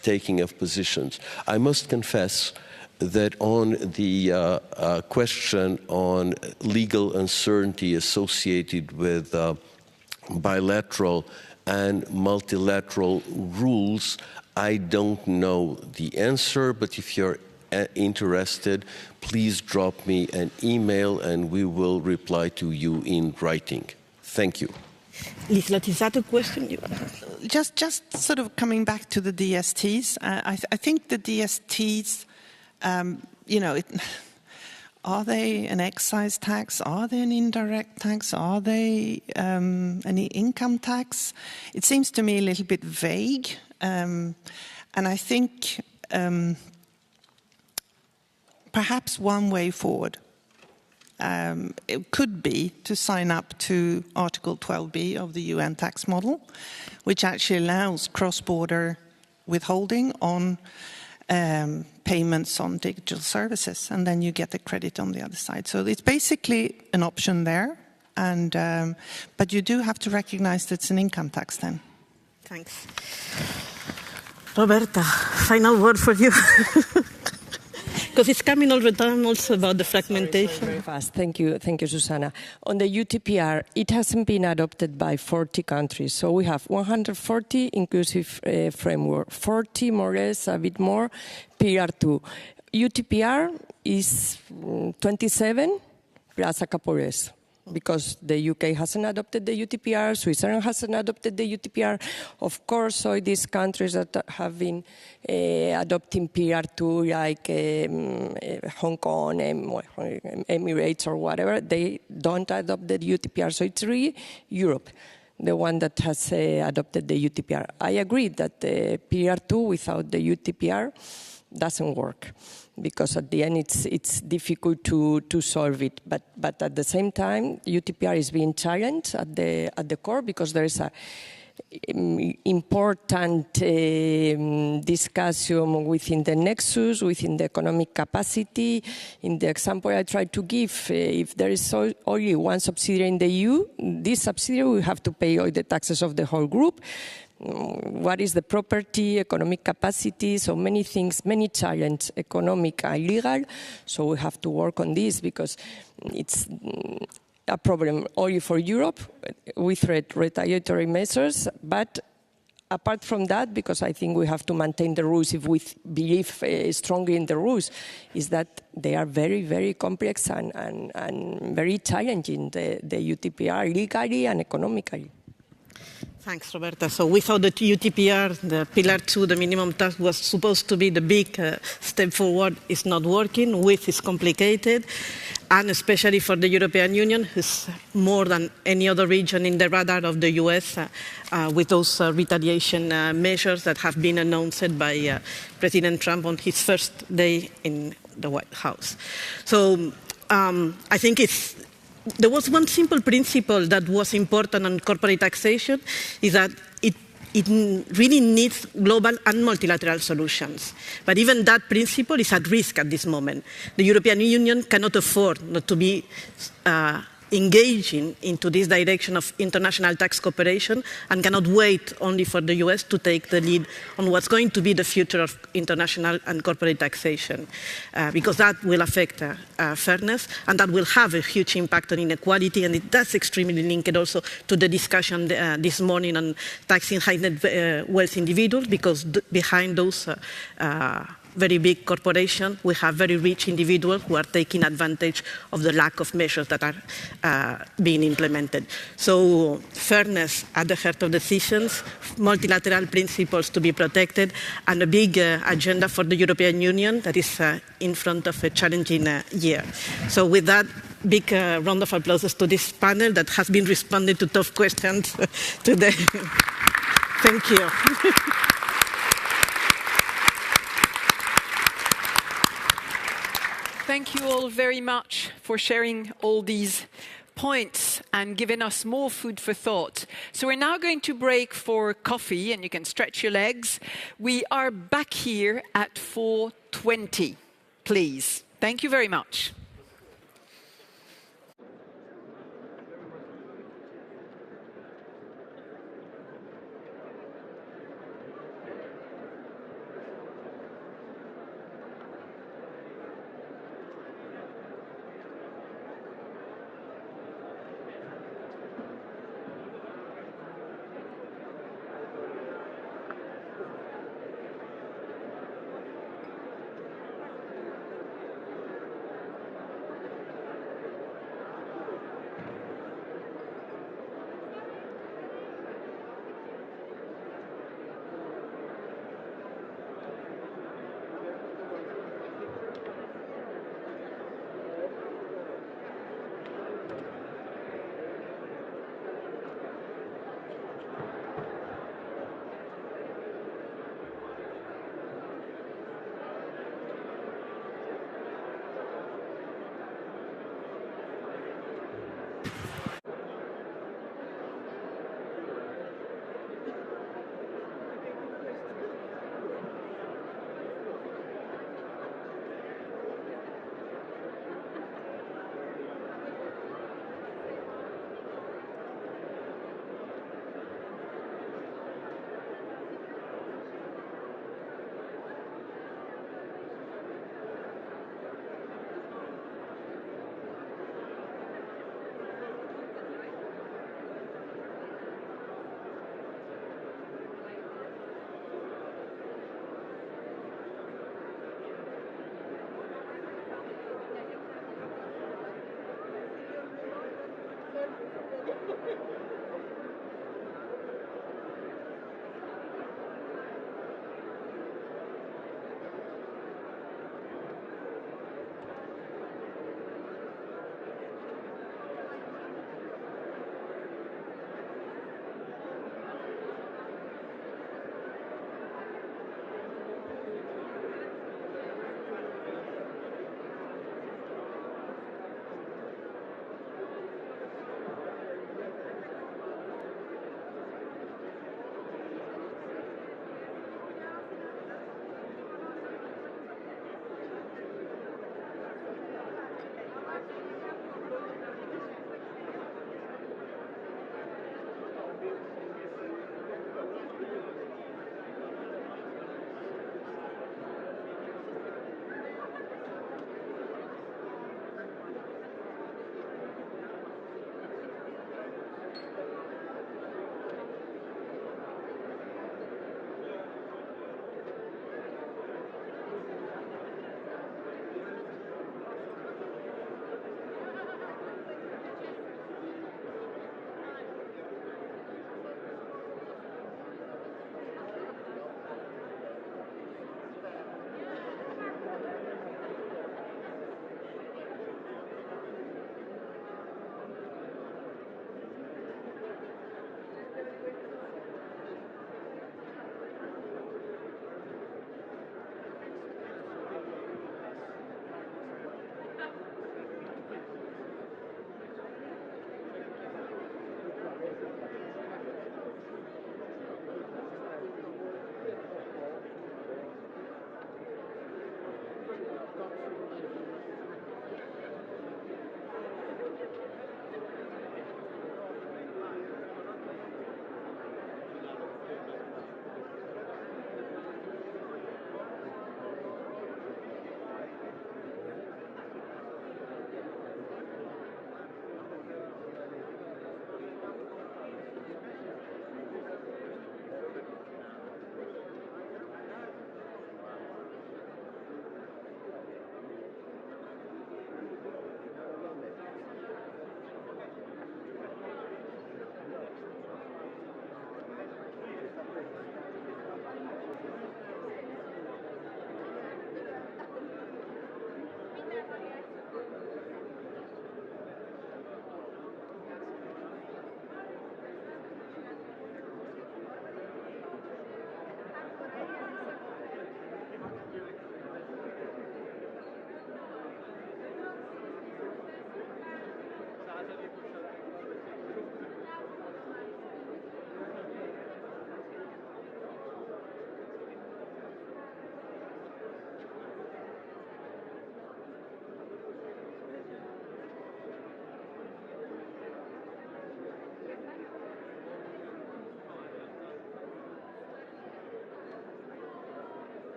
taking of positions. I must confess that on the question on legal uncertainty associated with bilateral and multilateral rules, I don't know the answer, but if you're interested, please drop me an email and we will reply to you in writing. Thank you. Liselott, is that a question? Just sort of coming back to the DSTs, I think the DSTs, you know, are they an excise tax? Are they an indirect tax? Are they any income tax? It seems to me a little bit vague. And I think perhaps one way forward it could be to sign up to Article 12b of the UN tax model, which actually allows cross-border withholding on payments on digital services, and then you get the credit on the other side. So it's basically an option there, and but you do have to recognize that it's an income tax then. Thanks. Roberta, final word for you. Because it's coming all the time also about the fragmentation. Very fast. Thank you, Susanna. On the UTPR, it hasn't been adopted by 40 countries. So we have 140 inclusive framework, 40 more or less, a bit more, PR2. UTPR is 27 plus a couple less, because the UK hasn't adopted the UTPR, Switzerland hasn't adopted the UTPR. Of course, so these countries that have been adopting PR2, like Hong Kong, Emirates or whatever, they don't adopt the UTPR. So it's really Europe, the one that has adopted the UTPR. I agree that the PR2 without the UTPR doesn't work, because at the end it's difficult to solve it. But at the same time, UTPR is being challenged at the core, because there is a important discussion within the nexus, within the economic capacity. In the example I tried to give, if there is only one subsidiary in the EU, this subsidiary will have to pay all the taxes of the whole group. What is the property, economic capacity, so many things, many challenges, economic and legal. So we have to work on this, because it's a problem only for Europe with retaliatory measures. But apart from that, because I think we have to maintain the rules if we believe strongly in the rules, is that they are very, very complex and very challenging, the UTPR, legally and economically. Thanks, Roberta. So without the UTPR, the Pillar 2, the minimum tax, was supposed to be the big step forward. It's not working. With is complicated. And especially for the European Union, who's more than any other region in the radar of the US, with those retaliation measures that have been announced by President Trump on his first day in the White House. So I think there was one simple principle that was important on corporate taxation, is that it really needs global and multilateral solutions. But even that principle is at risk at this moment. The European Union cannot afford not to be engaging into this direction of international tax cooperation, and cannot wait only for the US to take the lead on what's going to be the future of international and corporate taxation, because that will affect fairness, and that will have a huge impact on inequality, and that's extremely linked also to the discussion this morning on taxing high net wealth individuals, because behind those very big corporations, we have very rich individuals who are taking advantage of the lack of measures that are being implemented. So fairness at the heart of decisions, multilateral principles to be protected, and a big agenda for the European Union that is in front of a challenging year. So with that, big round of applause to this panel that has been responding to tough questions today. Thank you. Thank you all very much for sharing all these points and giving us more food for thought. So we're now going to break for coffee, and you can stretch your legs. We are back here at 4:20, please. Thank you very much.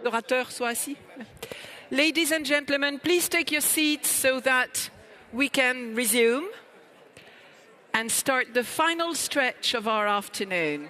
L'orateur soit assis. Ladies and gentlemen, please take your seats so that we can resume and start the final stretch of our afternoon.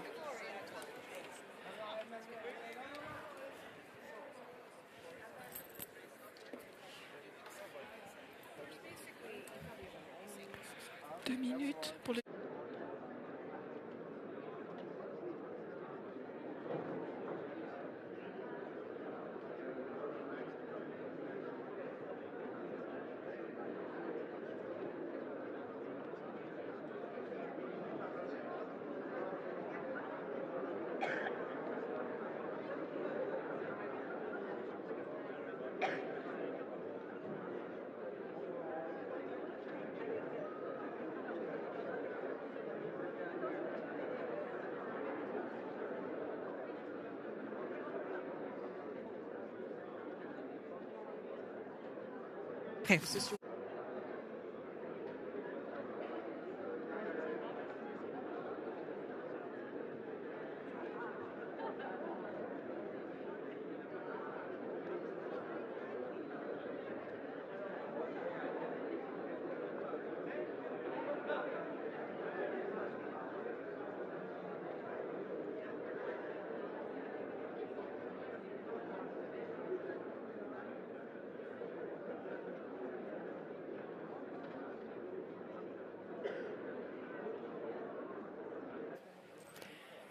Okay.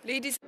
Ladies.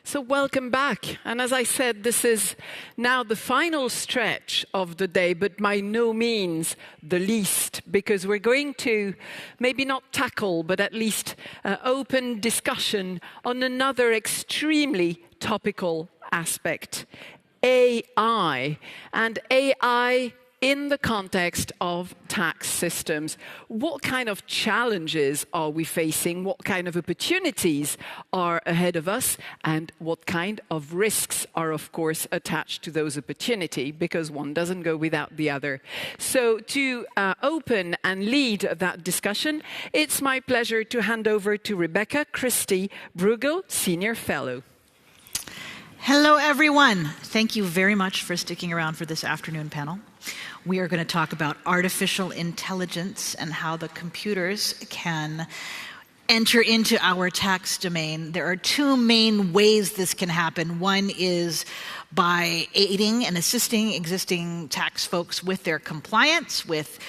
So welcome back. And as I said, this is now the final stretch of the day, but by no means the least, because we're going to maybe not tackle, but at least open discussion on another extremely topical aspect, AI, and AI in the context of tax systems. What kind of challenges are we facing? What kind of opportunities are ahead of us? And what kind of risks are, of course, attached to those opportunities? Because one doesn't go without the other. So to open and lead that discussion, it's my pleasure to hand over to Rebecca Christie-Bruegel, Senior Fellow. Hello, everyone. Thank you very much for sticking around for this afternoon panel. We are going to talk about artificial intelligence and how the computers can enter into our tax domain. There are two main ways this can happen. One is by aiding and assisting existing tax folks with their compliance, with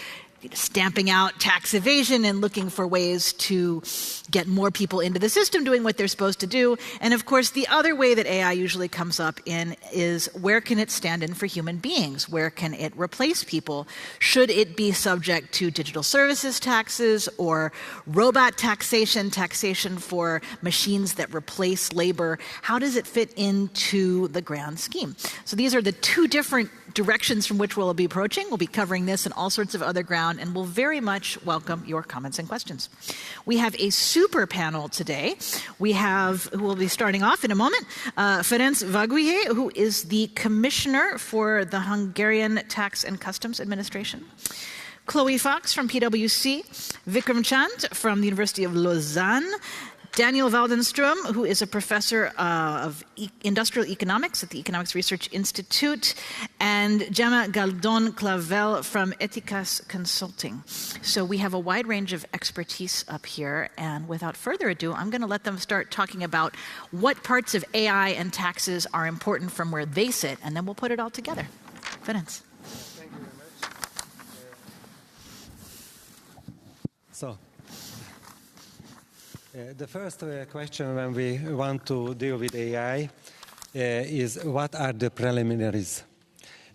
stamping out tax evasion and looking for ways to get more people into the system doing what they're supposed to do. And of course, the other way that AI usually comes up in is where can it stand in for human beings? Where can it replace people? Should it be subject to digital services taxes or robot taxation, taxation for machines that replace labor? How does it fit into the grand scheme? So these are the two different directions from which we'll be approaching. We'll be covering this and all sorts of other ground, and we'll very much welcome your comments and questions. We have a super panel today. We have, who will be starting off in a moment, Ferenc Vagüye, who is the Commissioner for the Hungarian Tax and Customs Administration. Chloe Fox from PwC, Vikram Chand from the University of Lausanne, Daniel Waldenström, who is a professor of industrial economics at the Economics Research Institute, and Gemma Galdon-Clavel from Ethicas Consulting. So we have a wide range of expertise up here, and without further ado, I'm going to let them start talking about what parts of AI and taxes are important from where they sit, and then we'll put it all together. Ferenc. Thank you very much. The first question when we want to deal with AI is what are the preliminaries?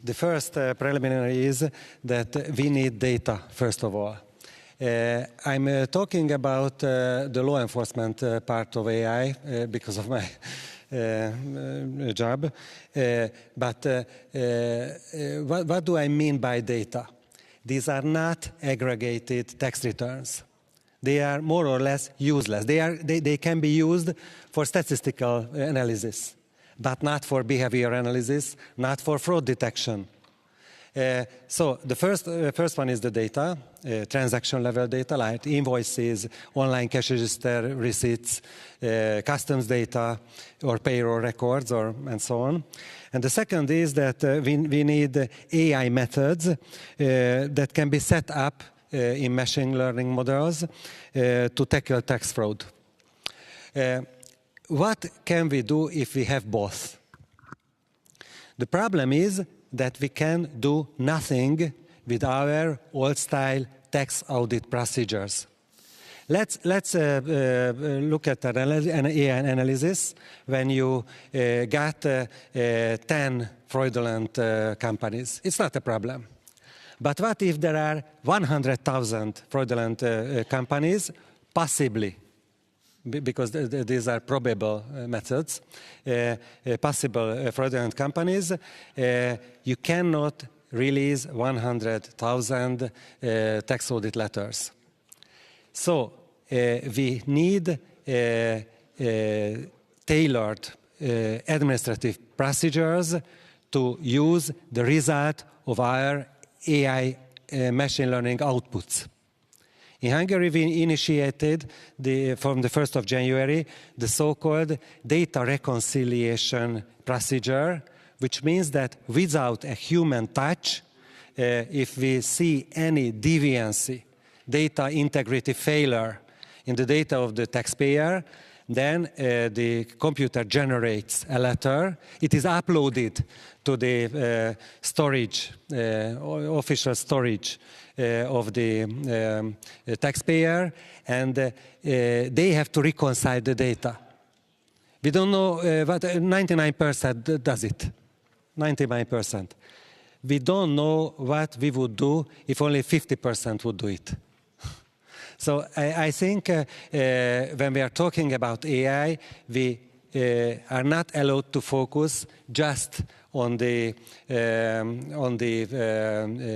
The first preliminary is that we need data, first of all. I'm talking about the law enforcement part of AI because of my job. But what do I mean by data? These are not aggregated tax returns. They are more or less useless. They can be used for statistical analysis, but not for behavior analysis, not for fraud detection. So the first one is the data, transaction level data, like invoices, online cash register receipts, customs data, or payroll records, and so on. And the second is that we need AI methods that can be set up in machine learning models to tackle tax fraud. What can we do if we have both? The problem is that we can do nothing with our old-style tax audit procedures. Let's look at an AI analysis when you got 10 fraudulent companies. It's not a problem. But what if there are 100,000 fraudulent companies, possibly, because these are probable methods, possible fraudulent companies, you cannot release 100,000 tax audit letters. So we need tailored administrative procedures to use the result of our AI machine learning outputs. In Hungary, we initiated, from the 1st of January, the so-called data reconciliation procedure, which means that without a human touch, if we see any deviancy, data integrity failure in the data of the taxpayer, then the computer generates a letter. It is uploaded to the storage, official storage of the taxpayer, and they have to reconcile the data. We don't know what 99% does it. 99%. We don't know what we would do if only 50% would do it. So I think when we are talking about AI, we are not allowed to focus just on the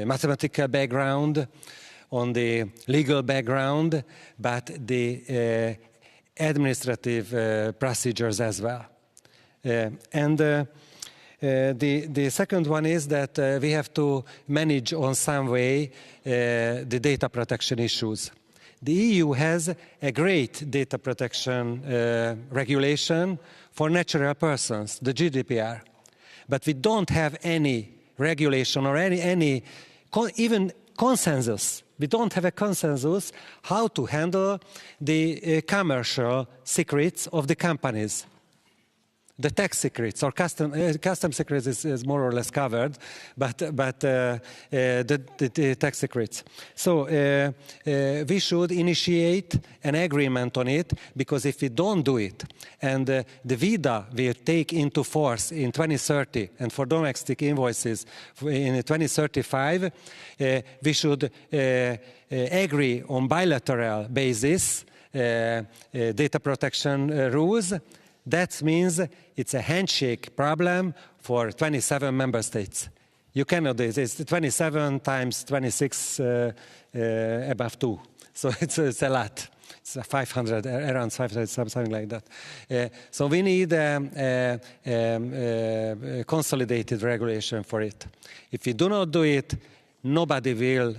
mathematical background, on the legal background, but the administrative procedures as well. And the second one is that we have to manage on some way the data protection issues. The EU has a great data protection regulation for natural persons, the GDPR. But we don't have any regulation or any even consensus. We don't have a consensus how to handle the commercial secrets of the companies. The tax secrets or custom secrets is more or less covered, but the tax secrets. So we should initiate an agreement on it, because if we don't do it, and the VIDA will take into force in 2030, and for domestic invoices in 2035, we should agree on bilateral basis data protection rules. That means it's a handshake problem for 27 member states. You cannot do it. It's 27 times 26 above 2. So it's a lot. It's 500, around 500, something like that. So we need consolidated regulation for it. If we do not do it, nobody will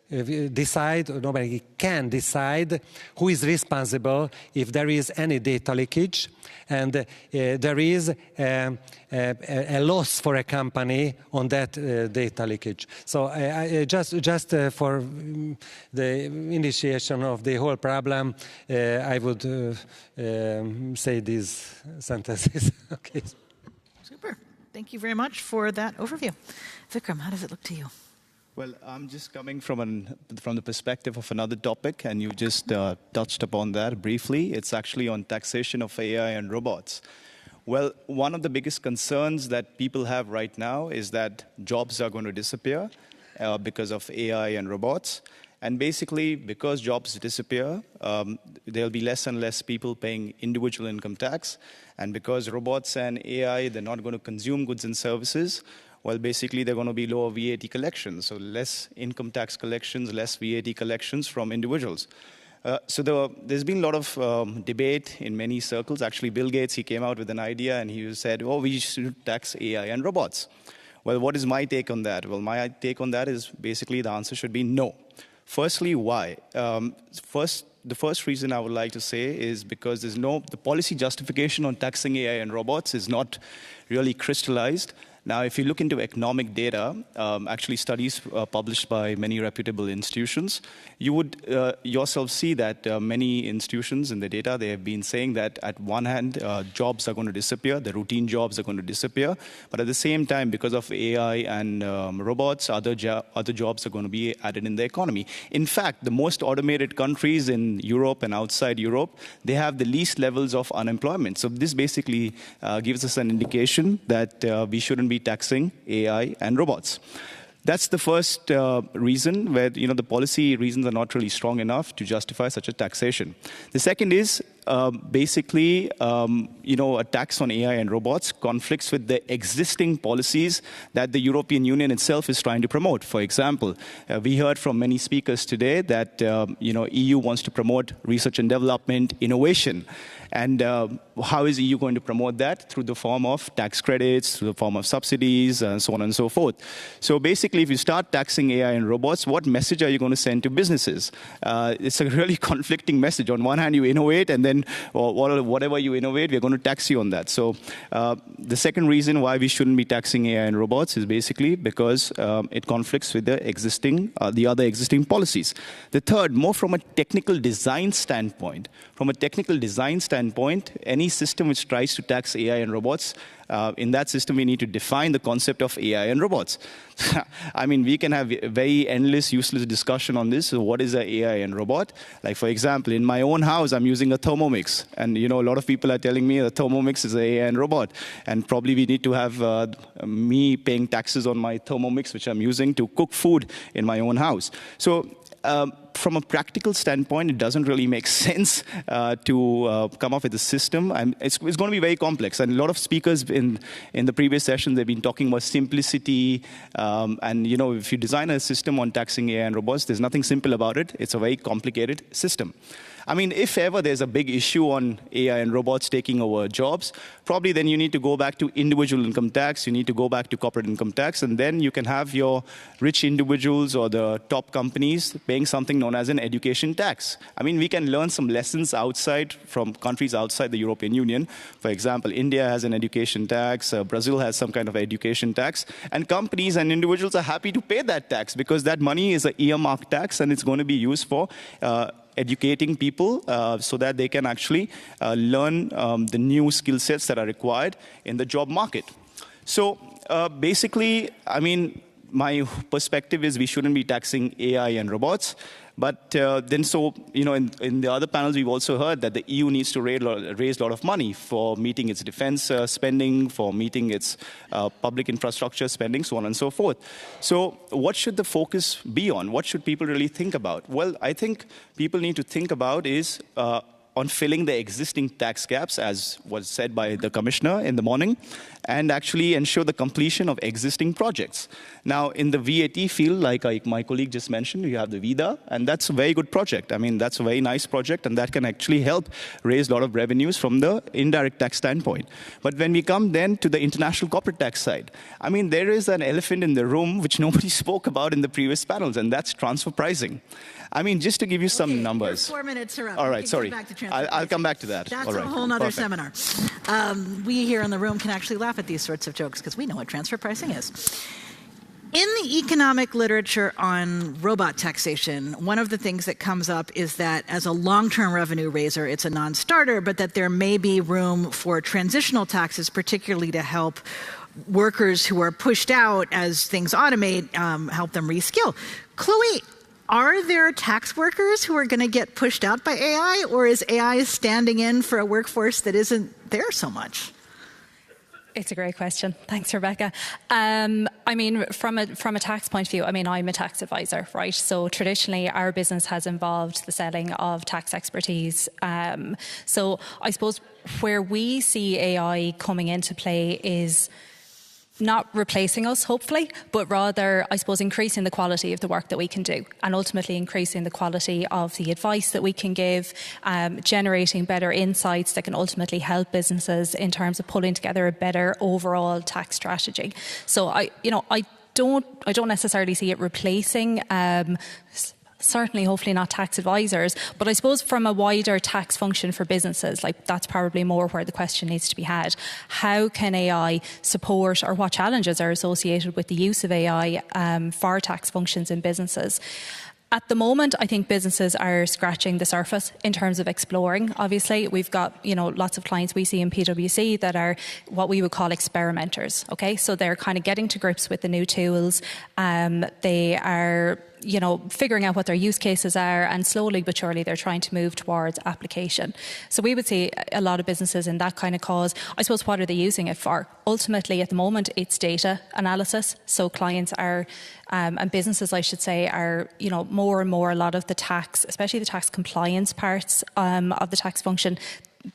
decide, or nobody can decide who is responsible if there is any data leakage, and there is a loss for a company on that data leakage. So just for the initiation of the whole problem, I would say these sentences. Okay. Super. Thank you very much for that overview. Vikram, how does it look to you? Well, I'm just coming from the perspective of another topic, and you just touched upon that briefly. It's actually on taxation of AI and robots. Well, one of the biggest concerns that people have right now is that jobs are going to disappear because of AI and robots. And basically, because jobs disappear, there'll be less and less people paying individual income tax. And because robots and AI, they're not going to consume goods and services, well, basically, they're going to be lower VAT collections. So less income tax collections, less VAT collections from individuals. So there's been a lot of debate in many circles. Actually, Bill Gates, he came out with an idea and he said, oh, we should tax AI and robots. Well, what is my take on that? Well, my take on that is basically the answer should be no. Firstly, why? The first reason I would like to say is because the policy justification on taxing AI and robots is not really crystallized. Now, if you look into economic data, actually studies published by many reputable institutions, you would yourself see that many institutions in the data, they have been saying that at one hand, jobs are going to disappear, the routine jobs are going to disappear, but at the same time, because of AI and robots, other jobs are going to be added in the economy. In fact, the most automated countries in Europe and outside Europe, they have the least levels of unemployment. So this basically gives us an indication that we shouldn't be taxing AI and robots. That's the first reason where the policy reasons are not really strong enough to justify such a taxation. The second is basically a tax on AI and robots conflicts with the existing policies that the European Union itself is trying to promote. For example, we heard from many speakers today that EU wants to promote research and development, innovation. And how is EU going to promote that? Through the form of tax credits, through the form of subsidies, and so on and so forth. So basically, if you start taxing AI and robots, what message are you going to send to businesses? It's a really conflicting message. On one hand, you innovate, and then whatever you innovate, we're going to tax you on that. So the second reason why we shouldn't be taxing AI and robots is basically because it conflicts with the other existing policies. The third, more from a technical design standpoint. From a technical design standpoint, any system which tries to tax AI and robots, in that system we need to define the concept of AI and robots. I mean, we can have a very endless, useless discussion on this. So what is an AI and robot? Like, for example, in my own house, I'm using a Thermomix. And, a lot of people are telling me a Thermomix is an AI and robot. And probably we need to have me paying taxes on my Thermomix, which I'm using to cook food in my own house. So from a practical standpoint, it doesn't really make sense to come up with a system. It's going to be very complex. And a lot of speakers in the previous session, they've been talking about simplicity. And, if you design a system on taxing AI and robots, there's nothing simple about it. It's a very complicated system. I mean, if ever there's a big issue on AI and robots taking over jobs, probably then you need to go back to individual income tax, you need to go back to corporate income tax, and then you can have your rich individuals or the top companies paying something known as an education tax. I mean, we can learn some lessons from countries outside the European Union. For example, India has an education tax, Brazil has some kind of education tax, and companies and individuals are happy to pay that tax because that money is an earmark tax and it's going to be used for educating people so that they can actually learn the new skill sets that are required in the job market. So basically, I mean, my perspective is we shouldn't be taxing AI and robots. But in the other panels, we've also heard that the EU needs to raise a lot of money for meeting its defense spending, for meeting its public infrastructure spending, so on and so forth. So what should the focus be on? What should people really think about? Well, I think people need to think about is on filling the existing tax gaps, as was said by the commissioner in the morning, and actually ensure the completion of existing projects. Now, in the VAT field, like my colleague just mentioned, you have the VIDA, and that's a very good project. I mean, that's a very nice project, and that can actually help raise a lot of revenues from the indirect tax standpoint. But when we come then to the international corporate tax side, I mean, there is an elephant in the room which nobody spoke about in the previous panels, and that's transfer pricing. I mean, just to give you some numbers. 4 minutes are up. All right, sorry. I'll come back to that. That's all right. a whole other Perfect. seminar. We here in the room can actually laugh at these sorts of jokes because we know what transfer pricing is. In the economic literature on robot taxation, one of the things that comes up is that as a long-term revenue raiser, it's a non-starter, but that there may be room for transitional taxes, particularly to help workers who are pushed out as things automate, help them reskill. Chloe, are there tax workers who are going to get pushed out by AI, or is AI standing in for a workforce that isn't there so much? It's a great question. Thanks, Rebecca. I mean, from a tax point of view, I mean, I'm a tax advisor, right? So traditionally, our business has involved the selling of tax expertise. So I suppose where we see AI coming into play is not replacing us, hopefully, but rather, I suppose, increasing the quality of the work that we can do and ultimately increasing the quality of the advice that we can give, generating better insights that can ultimately help businesses in terms of pulling together a better overall tax strategy. So I don't necessarily see it replacing certainly, hopefully not tax advisors, but I suppose from a wider tax function for businesses, like that's probably more where the question needs to be had. How can AI support, or what challenges are associated with the use of AI for tax functions in businesses? At the moment, I think businesses are scratching the surface in terms of exploring. Obviously, we've got lots of clients we see in PwC that are what we would call experimenters. Okay, so they're kind of getting to grips with the new tools. They are figuring out what their use cases are, and slowly but surely they're trying to move towards application. So we would see a lot of businesses in that kind of cause. I suppose, what are they using it for? Ultimately, at the moment, it's data analysis. So clients are, and businesses, I should say, are, more and more, a lot of the tax, especially the tax compliance parts of the tax function,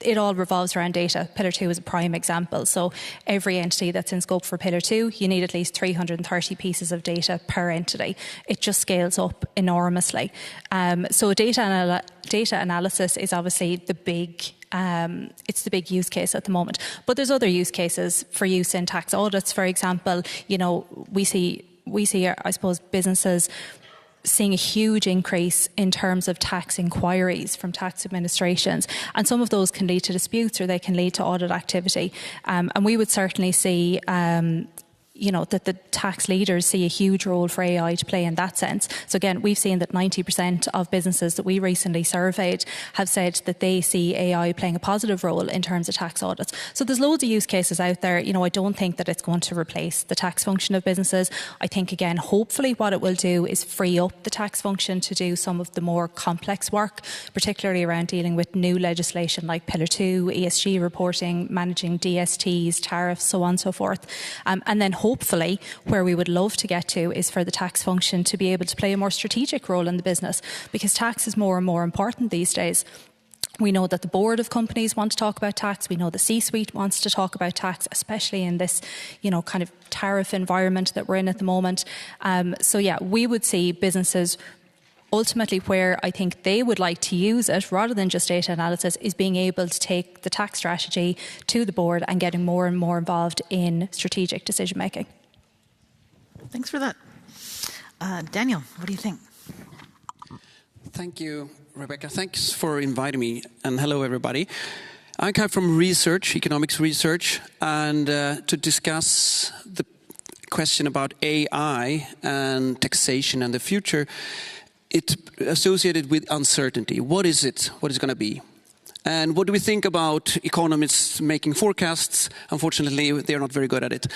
it all revolves around data. Pillar 2 is a prime example. So every entity that's in scope for Pillar 2, you need at least 330 pieces of data per entity. It just scales up enormously. So data analysis is obviously the big it's the big use case at the moment. But there's other use cases for use in tax audits, for example. We see, I suppose, businesses seeing a huge increase in terms of tax inquiries from tax administrations. And some of those can lead to disputes, or they can lead to audit activity. And we would certainly see that the tax leaders see a huge role for AI to play in that sense. So again, we've seen that 90% of businesses that we recently surveyed have said that they see AI playing a positive role in terms of tax audits. So there's loads of use cases out there. I don't think that it's going to replace the tax function of businesses. I think, again, hopefully what it will do is free up the tax function to do some of the more complex work, particularly around dealing with new legislation like Pillar 2, ESG reporting, managing DSTs, tariffs, so on and so forth. And then hopefully, where we would love to get to is for the tax function to be able to play a more strategic role in the business, because tax is more and more important these days. We know that the board of companies want to talk about tax. We know the C-suite wants to talk about tax, especially in this, kind of tariff environment that we're in at the moment. So yeah, we would see businesses ultimately where I think they would like to use it, rather than just data analysis, is being able to take the tax strategy to the board and getting more and more involved in strategic decision making. Thanks for that. Daniel, what do you think? Thank you, Rebecca. Thanks for inviting me, and hello everybody. I come from research, economics research, and to discuss the question about AI and taxation and the future. It's associated with uncertainty. What is it? What is it going to be? And what do we think about economists making forecasts? Unfortunately, they're not very good at it.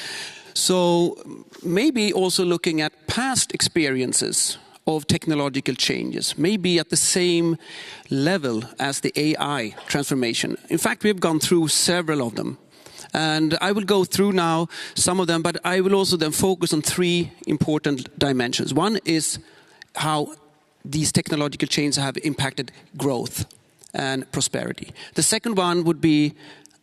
So maybe also looking at past experiences of technological changes, maybe at the same level as the AI transformation. In fact, we've gone through several of them. And I will go through now some of them, but I will also then focus on three important dimensions. One is how these technological changes have impacted growth and prosperity. The second one would be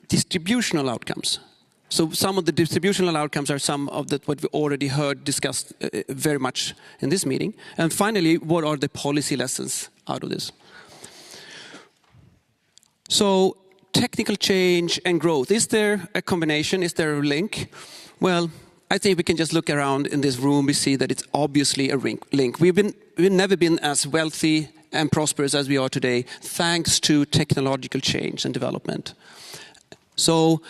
distributional outcomes. So some of the distributional outcomes are some of what we already heard discussed very much in this meeting. And finally, what are the policy lessons out of this? So technical change and growth. Is there a combination? Is there a link? Well, I think we can just look around in this room. We see that it's obviously a link. We've never been as wealthy and prosperous as we are today, thanks to technological change and development. So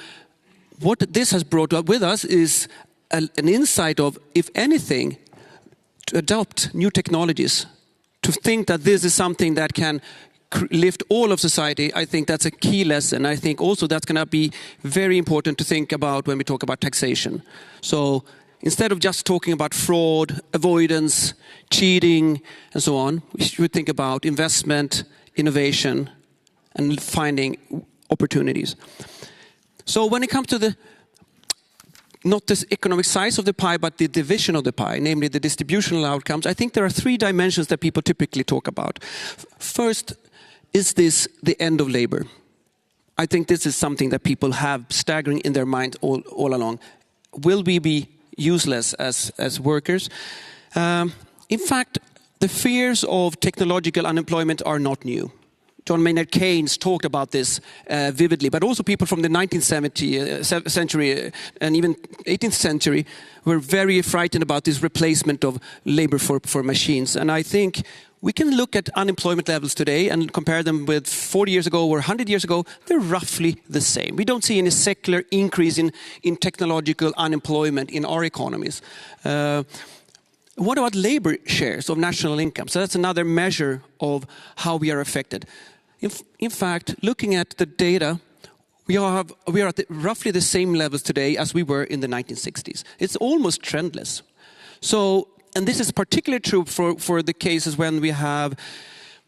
what this has brought up with us is an insight of, if anything, to adopt new technologies, to think that this is something that can lift all of society. I think that's a key lesson. I think also that's going to be very important to think about when we talk about taxation. So instead of just talking about fraud, avoidance, cheating, and so on, we should think about investment, innovation, and finding opportunities. So when it comes to the not the economic size of the pie, but the division of the pie, namely the distributional outcomes, I think there are three dimensions that people typically talk about. First, is this the end of labor? I think this is something that people have staggering in their mind all along. Will we be useless as workers? In fact, the fears of technological unemployment are not new. John Maynard Keynes talked about this vividly, but also people from the 19th century and even 18th century were very frightened about this replacement of labor for machines. And I think we can look at unemployment levels today and compare them with 40 years ago or 100 years ago. They're roughly the same. We don't see any secular increase in technological unemployment in our economies. What about labor shares of national income? So that's another measure of how we are affected. In fact, looking at the data, we are at roughly the same levels today as we were in the 1960s. It's almost trendless. So, and this is particularly true for the cases when we have,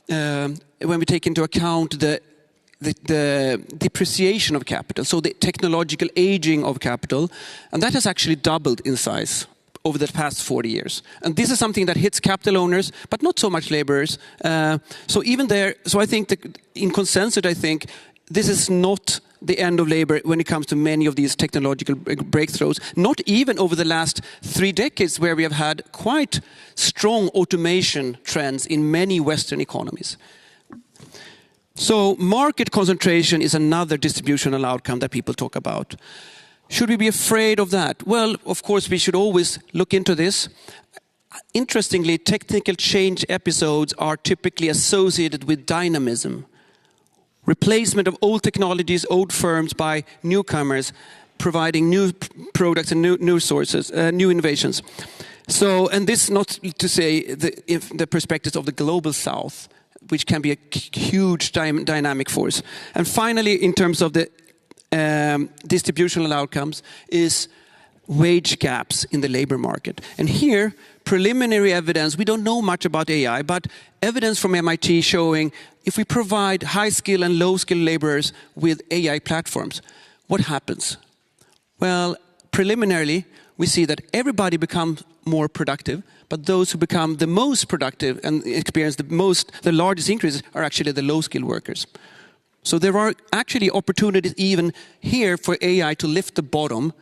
when we take into account the depreciation of capital, so the technological aging of capital, and that has actually doubled in size over the past 40 years. And this is something that hits capital owners, but not so much laborers. So even there, so I think that in consensus, I think this is not the end of labor when it comes to many of these technological breakthroughs, not even over the last 3 decades where we have had quite strong automation trends in many Western economies. So market concentration is another distributional outcome that people talk about. Should we be afraid of that? Well, of course, we should always look into this. Interestingly, technical change episodes are typically associated with dynamism. Replacement of old technologies, old firms by newcomers, providing new products and new sources, new innovations. So, and this not to say the perspectives of the global South, which can be a huge dynamic force. And finally, in terms of the distributional outcomes is wage gaps in the labor market. And here, preliminary evidence, we don't know much about AI, but evidence from MIT showing if we provide high-skill and low-skill laborers with AI platforms, what happens? Well, preliminarily, we see that everybody becomes more productive, but those who become the most productive and experience the largest increases are actually the low-skill workers. So there are actually opportunities even here for AI to lift the bottom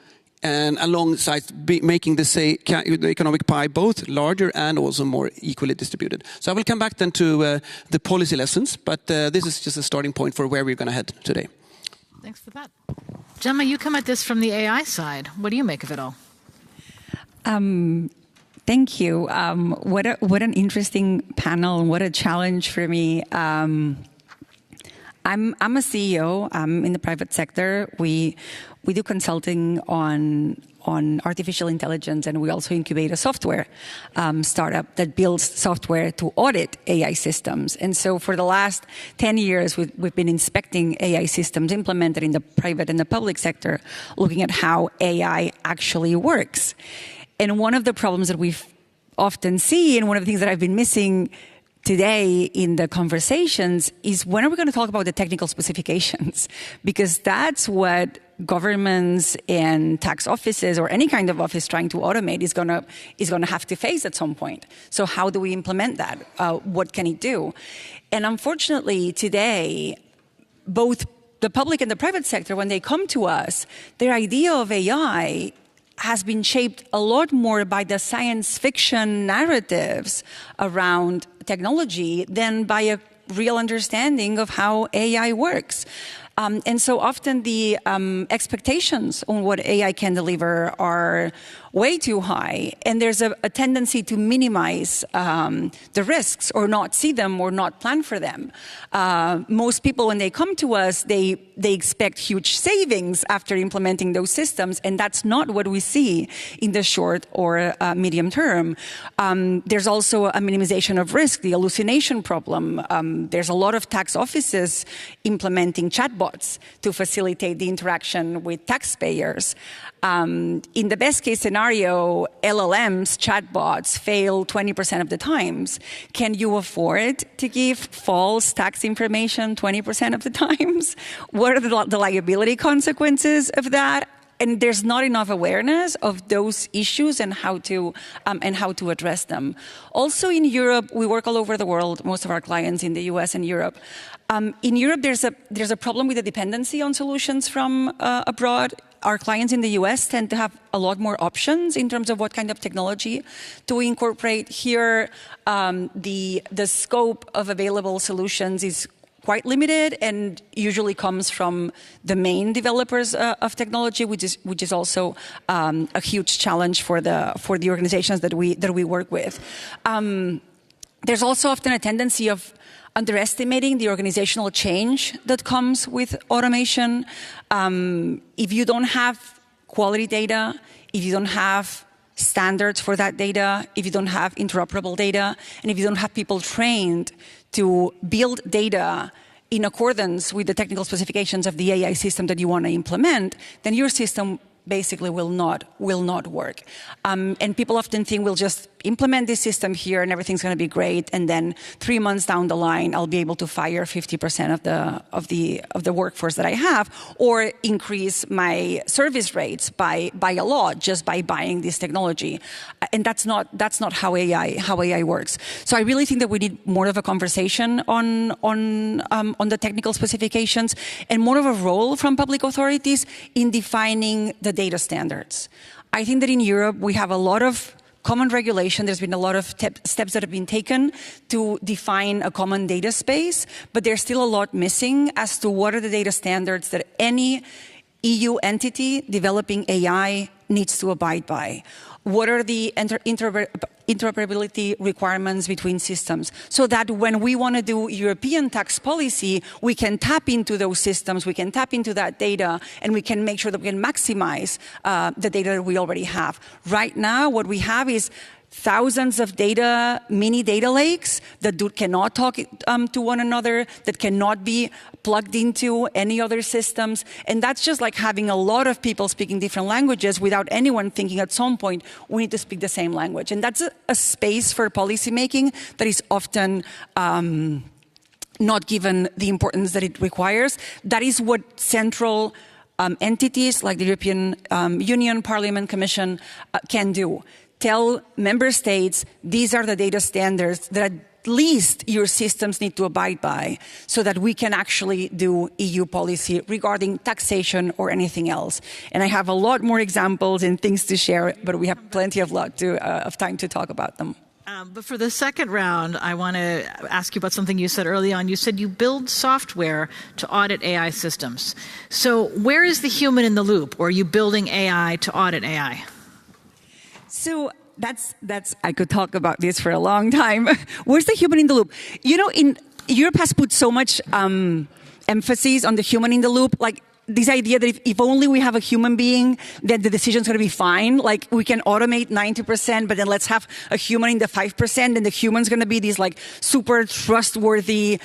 and alongside making the economic pie both larger and also more equally distributed. So I will come back then to the policy lessons, but this is just a starting point for where we're going to head today. Thanks for that. Gemma, you come at this from the AI side. What do you make of it all? Thank you. What an interesting panel. What a challenge for me. I'm a CEO. I'm in the private sector. We do consulting on artificial intelligence, and we also incubate a software startup that builds software to audit AI systems. And so for the last 10 years, we've been inspecting AI systems implemented in the private and the public sector, looking at how AI actually works. And one of the problems that we often see, and one of the things that I've been missing today in the conversations is when are we going to talk about the technical specifications? Because that's what governments and tax offices or any kind of office trying to automate is going to have to face at some point. So how do we implement that? What can it do? And unfortunately, today, both the public and the private sector, when they come to us, their idea of AI has been shaped a lot more by the science fiction narratives around technology than by a real understanding of how AI works. And so often the expectations on what AI can deliver are way too high, and there's a tendency to minimize the risks or not see them or not plan for them. Most people, when they come to us, they expect huge savings after implementing those systems, and that's not what we see in the short or medium term. There's also a minimization of risk, the hallucination problem. There's a lot of tax offices implementing chatbots to facilitate the interaction with taxpayers. In the best case scenario, LLMs, chatbots, fail 20% of the times. Can you afford to give false tax information 20% of the times? What are the liability consequences of that? and there's not enough awareness of those issues and how to address them. Also in Europe, we work all over the world, most of our clients in the US and Europe. In Europe, there's a problem with the dependency on solutions from abroad. Our clients in the US tend to have a lot more options in terms of what kind of technology to incorporate. Here, the scope of available solutions is quite limited and usually comes from the main developers of technology, which is also a huge challenge for the organizations that we work with. There's also often a tendency of underestimating the organizational change that comes with automation. If you don't have quality data, if you don't have standards for that data, if you don't have interoperable data, and if you don't have people trained to build data in accordance with the technical specifications of the AI system that you want to implement, then your system basically will not work. And people often think we'll just implement this system here and everything's going to be great, and then 3 months down the line I'll be able to fire 50% of the workforce that I have, or increase my service rates by a lot just by buying this technology. And that's not how AI works. So I really think that we need more of a conversation on the technical specifications and more of a role from public authorities in defining the data standards. I think that in Europe we have a lot of common regulation. There's been a lot of steps that have been taken to define a common data space, but there's still a lot missing as to what are the data standards that any EU entity developing AI needs to abide by. What are the interoperability requirements between systems, so that when we want to do European tax policy, we can tap into those systems, we can tap into that data, and we can make sure that we can maximize the data that we already have. Right now, what we have is thousands of mini data lakes that cannot talk to one another, that cannot be plugged into any other systems. And that's just like having a lot of people speaking different languages without anyone thinking at some point we need to speak the same language. And that's a space for policymaking that is often not given the importance that it requires. That is what central entities like the European Union, Parliament, Commission can do. Tell member states, these are the data standards that at least your systems need to abide by, so that we can actually do EU policy regarding taxation or anything else. And I have a lot more examples and things to share, but we have plenty of time to talk about them. But for the second round, I want to ask you about something you said early on. You said you build software to audit AI systems. So where is the human in the loop? Or are you building AI to audit AI? So that's I could talk about this for a long time. Where's the human in the loop? You know, Europe has put so much emphasis on the human in the loop, like this idea that if only we have a human being, then the decision's going to be fine. Like, we can automate 90%, but then let's have a human in the 5%, and the human's going to be this like super trustworthy,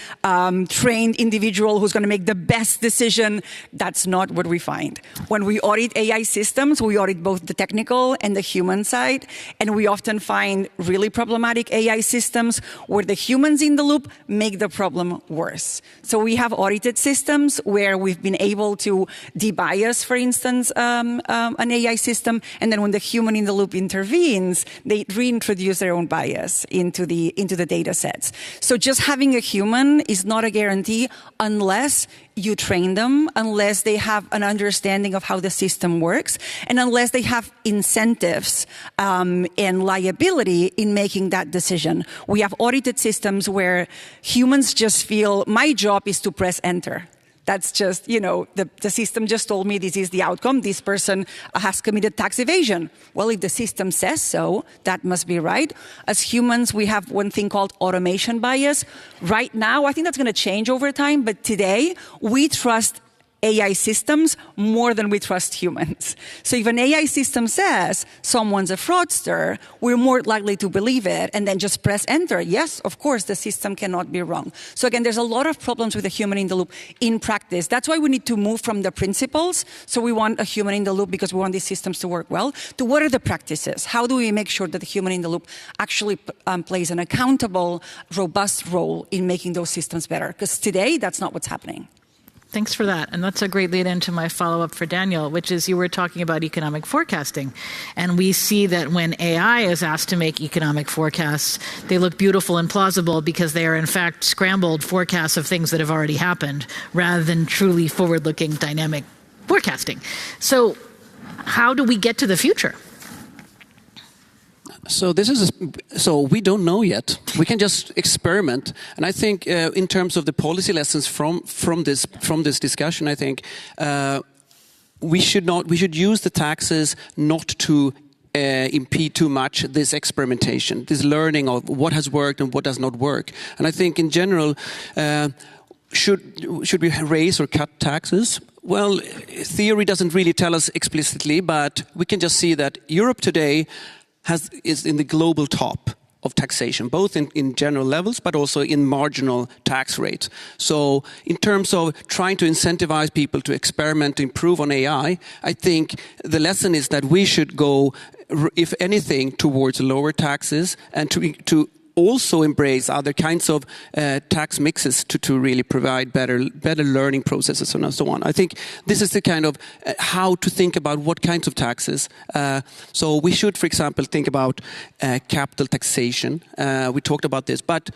trained individual who's going to make the best decision. That's not what we find. When we audit AI systems, we audit both the technical and the human side, and we often find really problematic AI systems where the humans in the loop make the problem worse. So we have audited systems where we've been able to debias, for instance, an AI system, and then when the human in the loop intervenes, they reintroduce their own bias into the data sets. So just having a human is not a guarantee unless you train them, unless they have an understanding of how the system works, and unless they have incentives and liability in making that decision. We have audited systems where humans just feel, my job is to press enter. That's just, you know, the system just told me this is the outcome. This person has committed tax evasion. Well, if the system says so, that must be right. As humans, we have one thing called automation bias. Right now, I think that's going to change over time. But today, we trust AI systems more than we trust humans. So if an AI system says someone's a fraudster, we're more likely to believe it and then just press enter. Yes, of course, the system cannot be wrong. So again, there's a lot of problems with the human in the loop in practice. That's why we need to move from the principles. So we want a human in the loop because we want these systems to work well, to what are the practices? How do we make sure that the human in the loop actually plays an accountable, robust role in making those systems better? Because today, that's not what's happening. Thanks for that. And that's a great lead into my follow-up for Daniel, which is you were talking about economic forecasting. And we see that when AI is asked to make economic forecasts, they look beautiful and plausible because they are in fact scrambled forecasts of things that have already happened rather than truly forward-looking dynamic forecasting. So how do we get to the future? So we don't know yet. We can just experiment, and I think in terms of the policy lessons from this discussion, I think we should use the taxes not to impede too much this experimentation, this learning of what has worked and what does not work. And I think in general, should we raise or cut taxes? Well, theory doesn't really tell us explicitly, but we can just see that Europe today is in the global top of taxation, both in general levels, but also in marginal tax rates. So in terms of trying to incentivize people to experiment, to improve on AI, I think the lesson is that we should go, if anything, towards lower taxes and to also embrace other kinds of tax mixes to really provide better learning processes and so on. I think this is the kind of how to think about what kinds of taxes. So we should, for example, think about capital taxation. We talked about this, but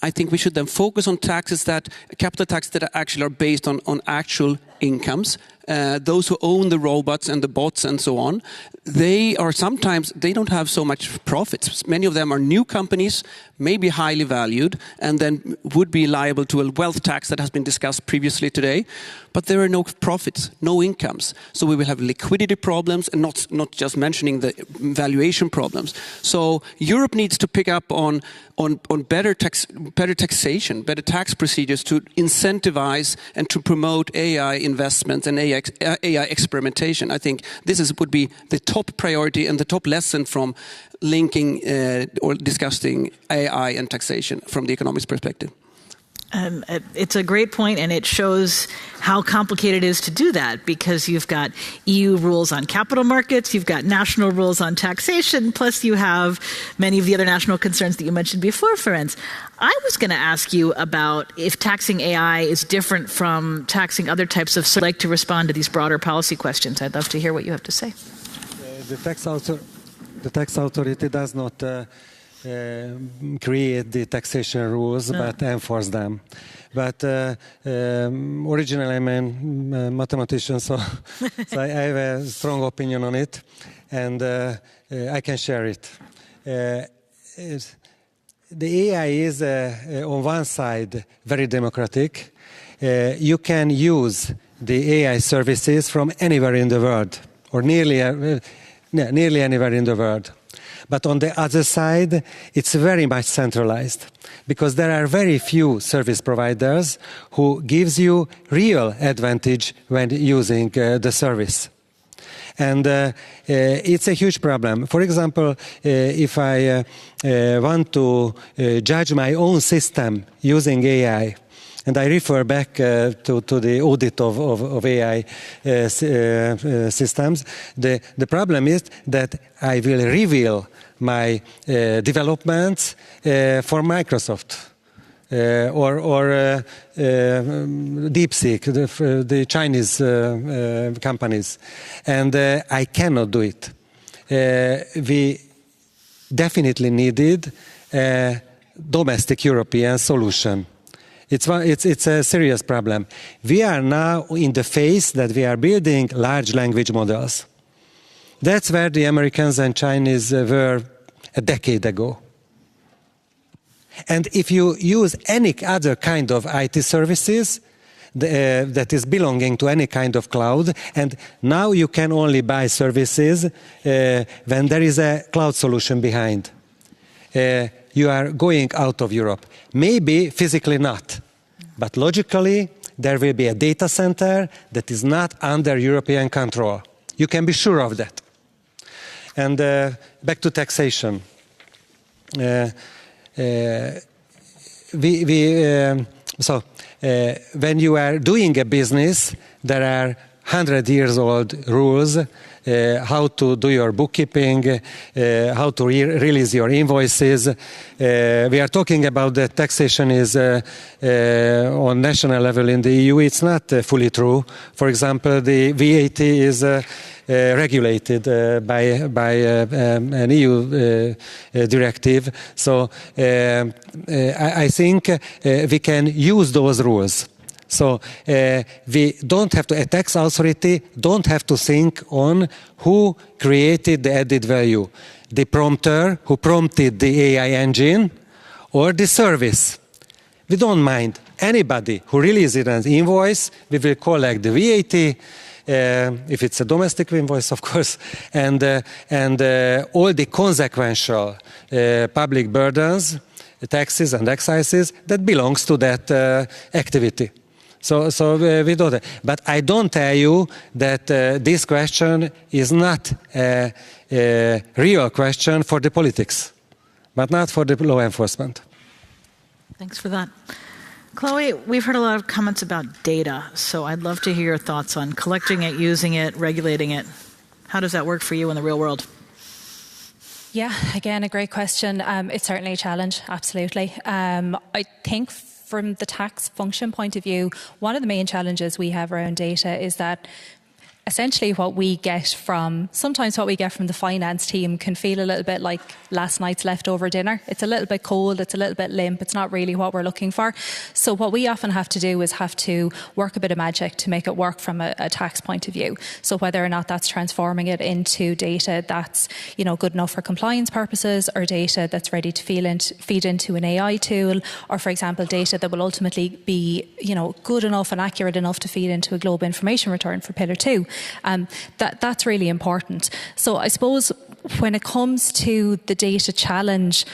I think we should then focus on capital taxes that actually are based on actual incomes. Those who own the robots and the bots and so on, they don't have so much profits. Many of them are new companies, maybe highly valued, and then would be liable to a wealth tax that has been discussed previously today. But there are no profits, no incomes. So we will have liquidity problems, and not just mentioning the valuation problems. So Europe needs to pick up on better taxation, better tax procedures to incentivize and to promote AI investments and AI experimentation. I think this would be the top priority and the top lesson from linking or discussing AI and taxation from the economics perspective. It's a great point, and it shows how complicated it is to do that, because you've got EU rules on capital markets, you've got national rules on taxation, plus you have many of the other national concerns that you mentioned before, Ferenc. I was going to ask you about if taxing AI is different from taxing other types of... So I'd like to respond to these broader policy questions. I'd love to hear what you have to say. The tax authority does not create the taxation rules, but enforce them. But originally I'm a mathematician, so I have a strong opinion on it, and I can share it. The AI is, on one side, very democratic. You can use the AI services from anywhere in the world, or nearly anywhere in the world. But on the other side, it's very much centralized, because there are very few service providers who gives you real advantage when using the service. And it's a huge problem. For example, if I want to judge my own system using AI, and I refer back to the audit of AI systems, the problem is that I will reveal my developments for Microsoft or DeepSeek, the Chinese companies, and I cannot do it. We definitely needed a domestic European solution. It's a serious problem. We are now in the phase that we are building large language models. That's where the Americans and Chinese were a decade ago. And if you use any other kind of IT services that is belonging to any kind of cloud, and now you can only buy services when there is a cloud solution behind. You are going out of Europe. Maybe physically not, but logically there will be a data center that is not under European control. You can be sure of that. And back to taxation. When you are doing a business, there are 100-year-old rules how to do your bookkeeping, how to release your invoices. We are talking about that taxation is on national level in the EU. It's not fully true. For example, the VAT is regulated by an EU directive. So I think we can use those rules. So we don't have to, a tax authority don't have to think on who created the added value. The prompter who prompted the AI engine or the service. We don't mind. Anybody who releases an invoice, we will collect the VAT, if it's a domestic invoice, of course, and all the consequential public burdens, taxes and excises that belongs to that activity. So we do that. But I don't tell you that this question is not a real question for the politics, but not for the law enforcement. Thanks for that. Chloe, we've heard a lot of comments about data, so I'd love to hear your thoughts on collecting it, using it, regulating it. How does that work for you in the real world? Yeah, again, a great question. It's certainly a challenge, absolutely. I think from the tax function point of view, one of the main challenges we have around data is that essentially sometimes what we get from the finance team can feel a little bit like last night's leftover dinner. It's a little bit cold, it's a little bit limp, it's not really what we're looking for. So what we often have to do is have to work a bit of magic to make it work from a tax point of view. So whether or not that's transforming it into data that's good enough for compliance purposes, or data that's ready to feed into an AI tool, or for example data that will ultimately be good enough and accurate enough to feed into a global information return for Pillar 2. That's really important. So I suppose when it comes to the data challenge,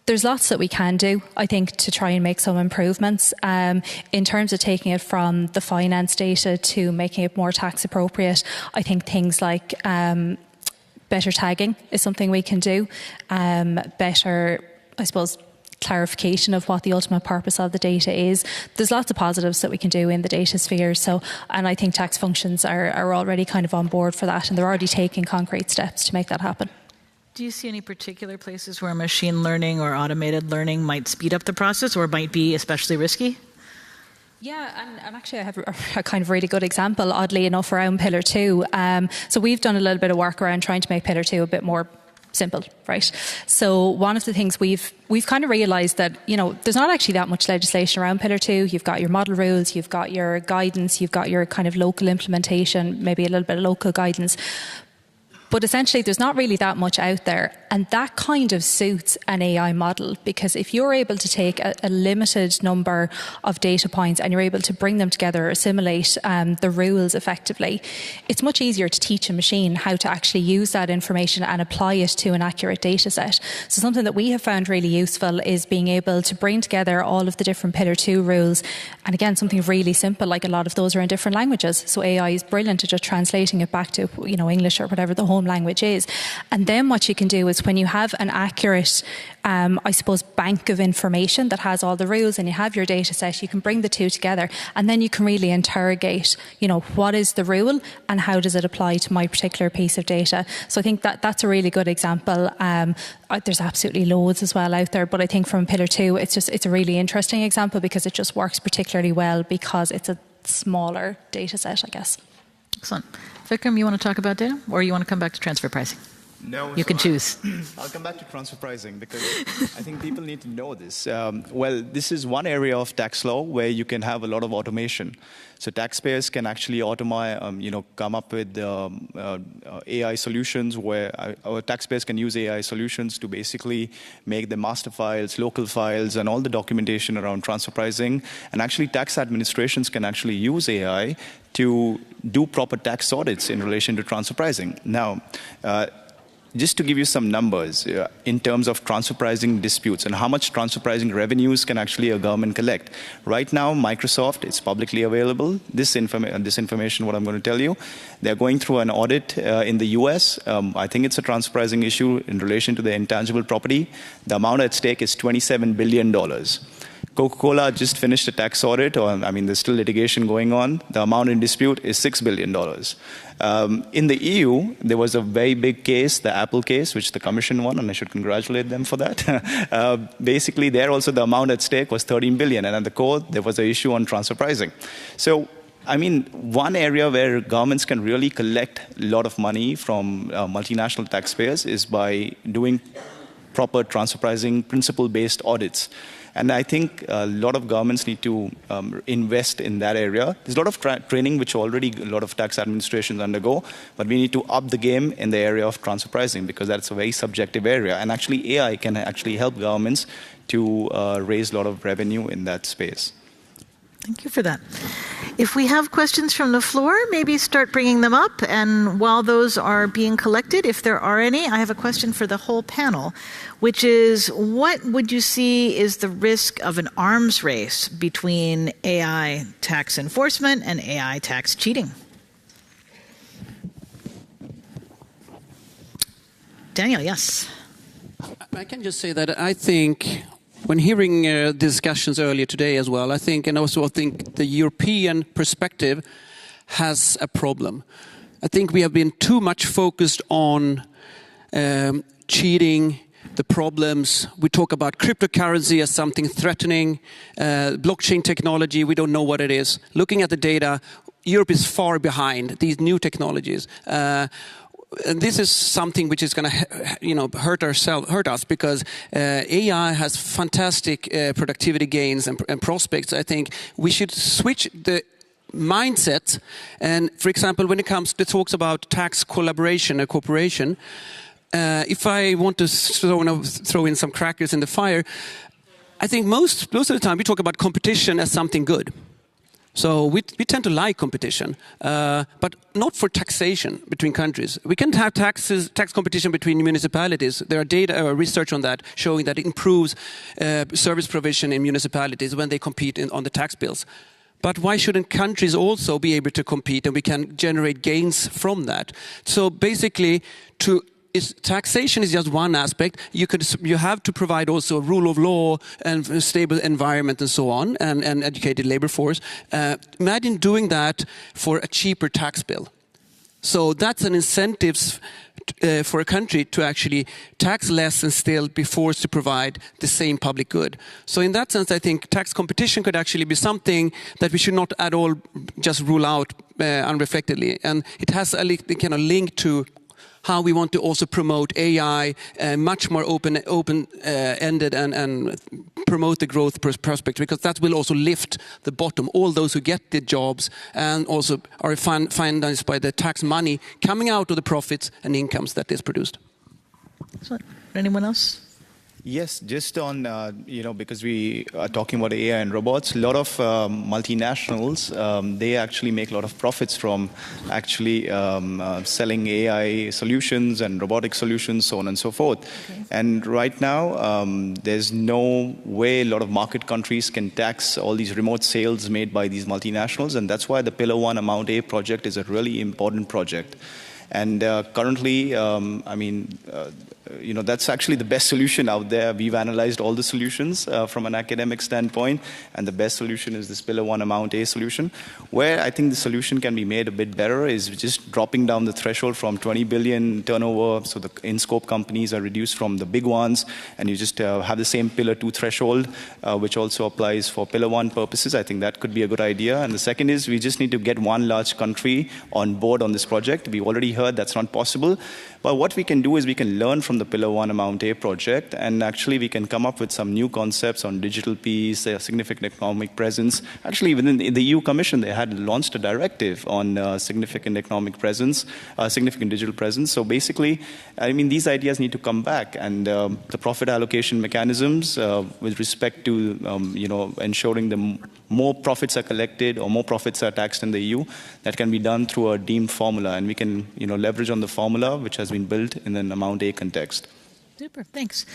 there's lots that we can do, I think, to try and make some improvements in terms of taking it from the finance data to making it more tax appropriate. I think things like better tagging is something we can do. Better, I suppose, clarification of what the ultimate purpose of the data is. There's lots of positives that we can do in the data sphere. And I think tax functions are already kind of on board for that, and they're already taking concrete steps to make that happen. Do you see any particular places where machine learning or automated learning might speed up the process or might be especially risky? Yeah, and actually I have a kind of really good example, oddly enough, around Pillar 2. So we've done a little bit of work around trying to make Pillar 2 a bit more simple, right? So one of the things we've kind of realised that, there's not actually that much legislation around Pillar 2. You've got your model rules, you've got your guidance, you've got your kind of local implementation, maybe a little bit of local guidance. But essentially, there's not really that much out there. And that kind of suits an AI model, because if you're able to take a limited number of data points and you're able to bring them together, assimilate the rules effectively, it's much easier to teach a machine how to actually use that information and apply it to an accurate data set. So something that we have found really useful is being able to bring together all of the different Pillar 2 rules. And again, something really simple, like a lot of those are in different languages. So AI is brilliant at just translating it back to, English or whatever the home language is. And then what you can do is when you have an accurate, I suppose, bank of information that has all the rules and you have your data set, you can bring the two together and then you can really interrogate, what is the rule and how does it apply to my particular piece of data. So I think that's a really good example. There's absolutely loads as well out there, but I think from Pillar 2, it's a really interesting example because it just works particularly well because it's a smaller data set, I guess. Excellent. Vikram, you want to talk about data, or you want to come back to transfer pricing? No. You can choose. I'll come back to transfer pricing because I think people need to know this. Well, this is one area of tax law where you can have a lot of automation. So taxpayers can actually come up with AI solutions where our taxpayers can use AI solutions to basically make the master files, local files, and all the documentation around transfer pricing. And actually, tax administrations can actually use AI to do proper tax audits in relation to transfer pricing. Now, just to give you some numbers in terms of transfer pricing disputes and how much transfer pricing revenues can actually a government collect. Right now, Microsoft, it's publicly available. This information, what I'm going to tell you, they're going through an audit in the US. I think it's a transfer pricing issue in relation to the intangible property. The amount at stake is $27 billion. Coca-Cola just finished a tax audit, or I mean, there's still litigation going on. The amount in dispute is $6 billion. In the EU, there was a very big case, the Apple case, which the Commission won, and I should congratulate them for that. Basically, there also the amount at stake was 13 billion, and at the core, there was an issue on transfer pricing. So, I mean, one area where governments can really collect a lot of money from multinational taxpayers is by doing proper transfer pricing, principle-based audits. And I think a lot of governments need to invest in that area. There's a lot of training which already a lot of tax administrations undergo, but we need to up the game in the area of transfer pricing because that's a very subjective area. And actually AI can actually help governments to raise a lot of revenue in that space. Thank you for that. If we have questions from the floor, maybe start bringing them up. And while those are being collected, if there are any, I have a question for the whole panel, which is, what would you see is the risk of an arms race between AI tax enforcement and AI tax cheating? Daniel, yes. I can just say that I think, when hearing discussions earlier today as well, I think the European perspective has a problem. I think we have been too much focused on cheating, the problems. We talk about cryptocurrency as something threatening, blockchain technology, we don't know what it is. Looking at the data, Europe is far behind these new technologies. And this is something which is going to, hurt us because AI has fantastic productivity gains and prospects. I think we should switch the mindset. And for example, when it comes to talks about tax collaboration or cooperation, if I want to throw in some crackers in the fire, I think most of the time we talk about competition as something good. So we tend to like competition, but not for taxation between countries. We can have tax competition between municipalities. There are data or research on that showing that it improves service provision in municipalities when they compete on the tax bills. But why shouldn't countries also be able to compete and we can generate gains from that? So basically, taxation is just one aspect. You have to provide also a rule of law and a stable environment and so on, and educated labor force. Imagine doing that for a cheaper tax bill. So that's an incentive for a country to actually tax less and still be forced to provide the same public good. So in that sense, I think tax competition could actually be something that we should not at all just rule out unreflectedly. And it has a kind of link to how we want to also promote AI, much more open-ended and promote the growth prospect, because that will also lift the bottom, all those who get the jobs and also are financed by the tax money coming out of the profits and incomes that is produced. Excellent. Anyone else? Yes, just on, because we are talking about AI and robots, a lot of multinationals, they actually make a lot of profits from actually selling AI solutions and robotic solutions, so on and so forth. Okay. And right now, there's no way a lot of market countries can tax all these remote sales made by these multinationals, and that's why the Pillar 1 Amount A project is a really important project. And currently, that's actually the best solution out there. We've analyzed all the solutions from an academic standpoint, and the best solution is this Pillar 1 Amount A solution. Where I think the solution can be made a bit better is just dropping down the threshold from 20 billion turnover, so the in-scope companies are reduced from the big ones, and you just have the same Pillar 2 threshold, which also applies for Pillar 1 purposes. I think that could be a good idea. And the second is we just need to get one large country on board on this project. We've already heard that's not possible. But what we can do is we can learn from the Pillar 1 Amount A project, and actually we can come up with some new concepts on digital peace, significant economic presence. Actually, within the EU Commission, they had launched a directive on significant economic presence, significant digital presence. So basically, these ideas need to come back, and the profit allocation mechanisms with respect to, ensuring the more profits are collected or more profits are taxed in the EU, that can be done through a deemed formula, and we can, leverage on the formula which has been built in an Amount A context. Super, thanks.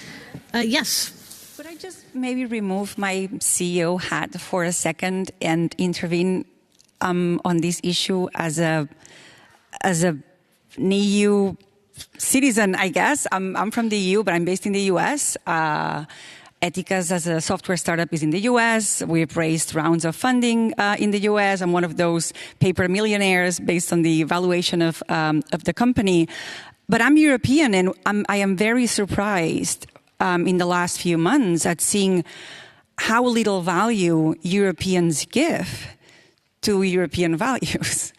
Yes. Could I just maybe remove my CEO hat for a second and intervene on this issue as an EU citizen, I guess. I'm from the EU, but I'm based in the US. Etica's as a software startup is in the US. We've raised rounds of funding in the US. I'm one of those paper millionaires based on the valuation of the company. But I'm European, and I am very surprised in the last few months at seeing how little value Europeans give to European values.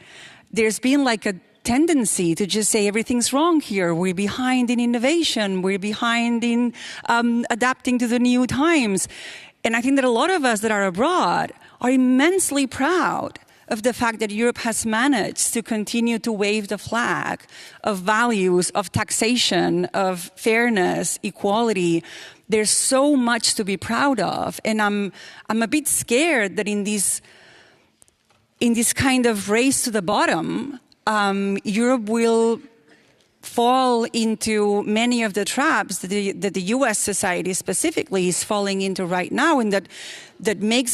There's been like a tendency to just say everything's wrong here. We're behind in innovation. We're behind in adapting to the new times. And I think that a lot of us that are abroad are immensely proud of the fact that Europe has managed to continue to wave the flag of values, of taxation, of fairness, equality. There's so much to be proud of. And I'm a bit scared that in this kind of race to the bottom, Europe will fall into many of the traps that the U.S. society specifically is falling into right now, and that make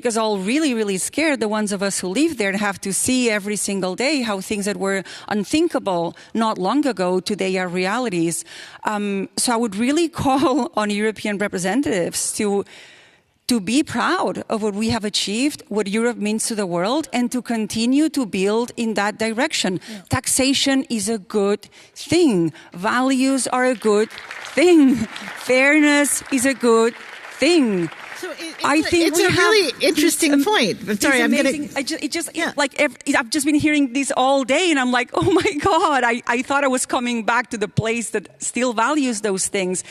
us all really, really scared, the ones of us who live there, and have to see every single day how things that were unthinkable not long ago today are realities. So I would really call on European representatives to be proud of what we have achieved, what Europe means to the world, and to continue to build in that direction. Yeah. Taxation is a good thing. Values are a good thing. Fairness is a good thing. So it's a really interesting point. I'm sorry, I'm going to... I've just been hearing this all day, and I'm like, oh my God, I thought I was coming back to the place that still values those things.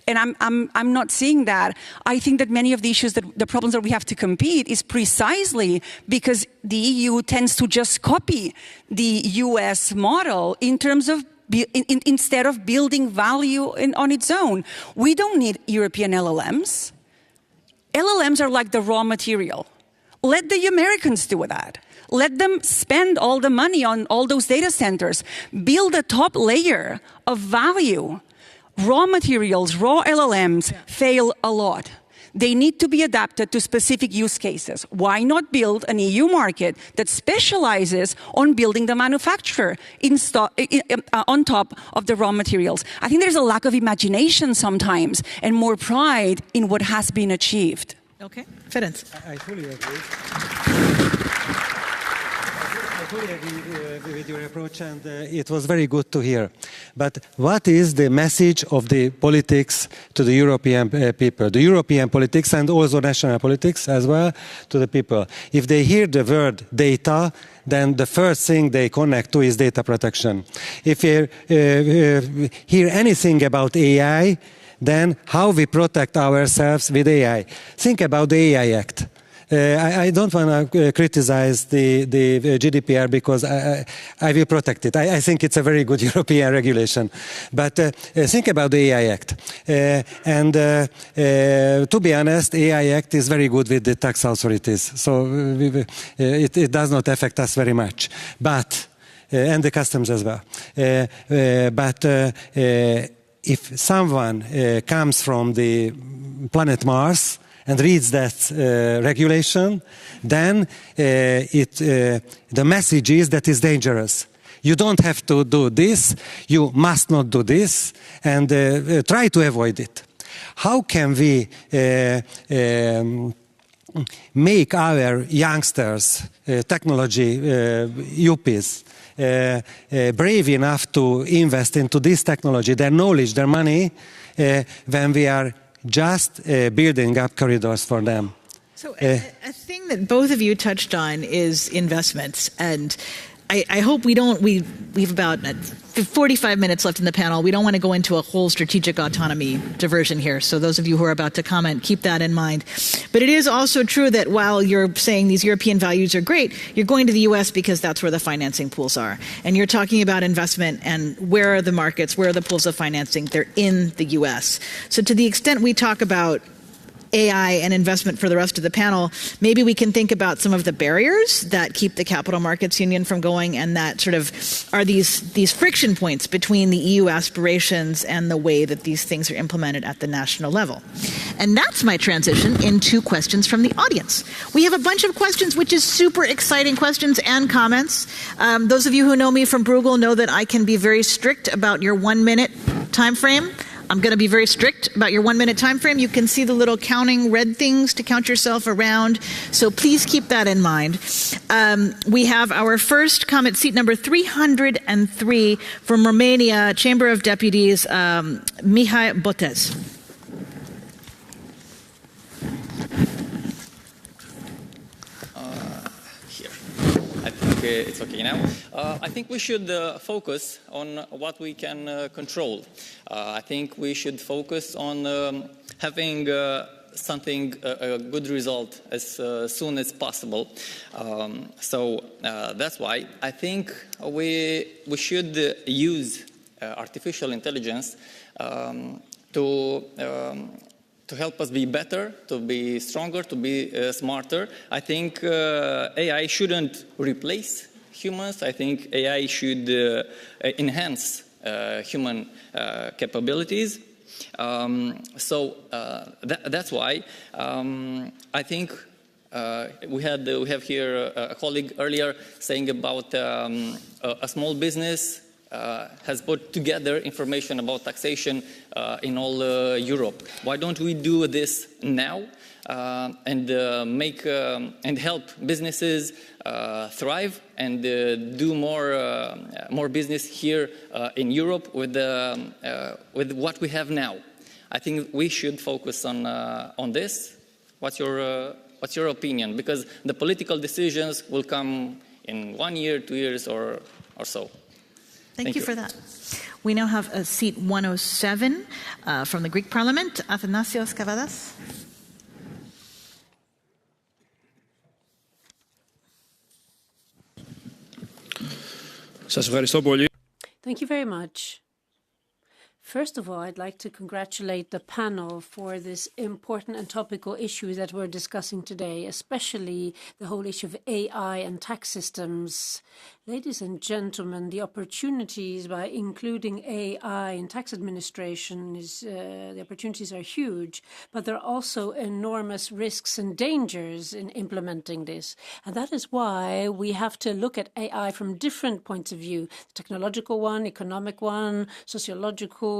And I'm not seeing that. I think that many of the issues, the problems that we have to compete is precisely because the EU tends to just copy the US model in terms of instead of building value on its own. We don't need European LLMs. LLMs are like the raw material. Let the Americans do that. Let them spend all the money on all those data centers. Build a top layer of value. Raw materials, raw LLMs fail a lot. They need to be adapted to specific use cases. Why not build an EU market that specializes on building the manufacturer on top of the raw materials? I think there's a lack of imagination sometimes and more pride in what has been achieved. Okay, Ferenc. I fully agree. I fully agree with your approach, and it was very good to hear. But what is the message of the politics to the European people, the European politics and also national politics as well, to the people? If they hear the word data, then the first thing they connect to is data protection. If you hear anything about AI, then how we protect ourselves with AI. Think about the AI Act. I don't want to criticize the GDPR because I will protect it. I think it's a very good European regulation. But think about the AI Act. To be honest, AI Act is very good with the tax authorities. So it does not affect us very much. But, and the customs as well. If someone comes from the planet Mars and reads that regulation, then the message is that it's dangerous. You don't have to do this, you must not do this, and try to avoid it. How can we make our youngsters, technology yuppies, brave enough to invest into this technology, their knowledge, their money, when we are just building up corridors for them? So a thing that both of you touched on is investments, and I hope we have about 45 minutes left in the panel. We don't want to go into a whole strategic autonomy diversion here. So those of you who are about to comment, keep that in mind. But it is also true that while you're saying these European values are great, you're going to the US because that's where the financing pools are. And you're talking about investment and where are the markets, where are the pools of financing? They're in the US. So to the extent we talk about AI and investment for the rest of the panel, maybe we can think about some of the barriers that keep the Capital Markets Union from going, and that sort of are these friction points between the EU aspirations and the way that these things are implemented at the national level. And that's my transition into questions from the audience. We have a bunch of questions, which is super exciting questions and comments. Those of you who know me from Bruegel know that I can be very strict about your 1 minute time frame. I'm going to be very strict about your 1 minute time frame. You can see the little counting red things to count yourself around. So please keep that in mind. We have our first comment, seat number 303 from Romania, Chamber of Deputies, Mihai Botez. I think it's okay now. I think we should focus on what we can control. I think we should focus on having something, a good result as soon as possible. So that's why I think we should use artificial intelligence to help us be better, to be stronger, to be smarter. I think AI shouldn't replace humans. I think AI should enhance human capabilities. So that's why I think we have here a colleague earlier saying about a small business has put together information about taxation in all Europe. Why don't we do this now and make and help businesses thrive and do more business here in Europe with what we have now? I think we should focus on this. What's your opinion? Because the political decisions will come in 1 year, 2 years, or so. Thank you for that. We now have a seat 107 from the Greek Parliament, Athanasios Kavadas. Thank you very much. First of all, I'd like to congratulate the panel for this important and topical issue that we're discussing today, especially the whole issue of AI and tax systems. Ladies and gentlemen, the opportunities by including AI in tax administration the opportunities are huge, but there are also enormous risks and dangers in implementing this. And that is why we have to look at AI from different points of view: the technological one, economic one, sociological,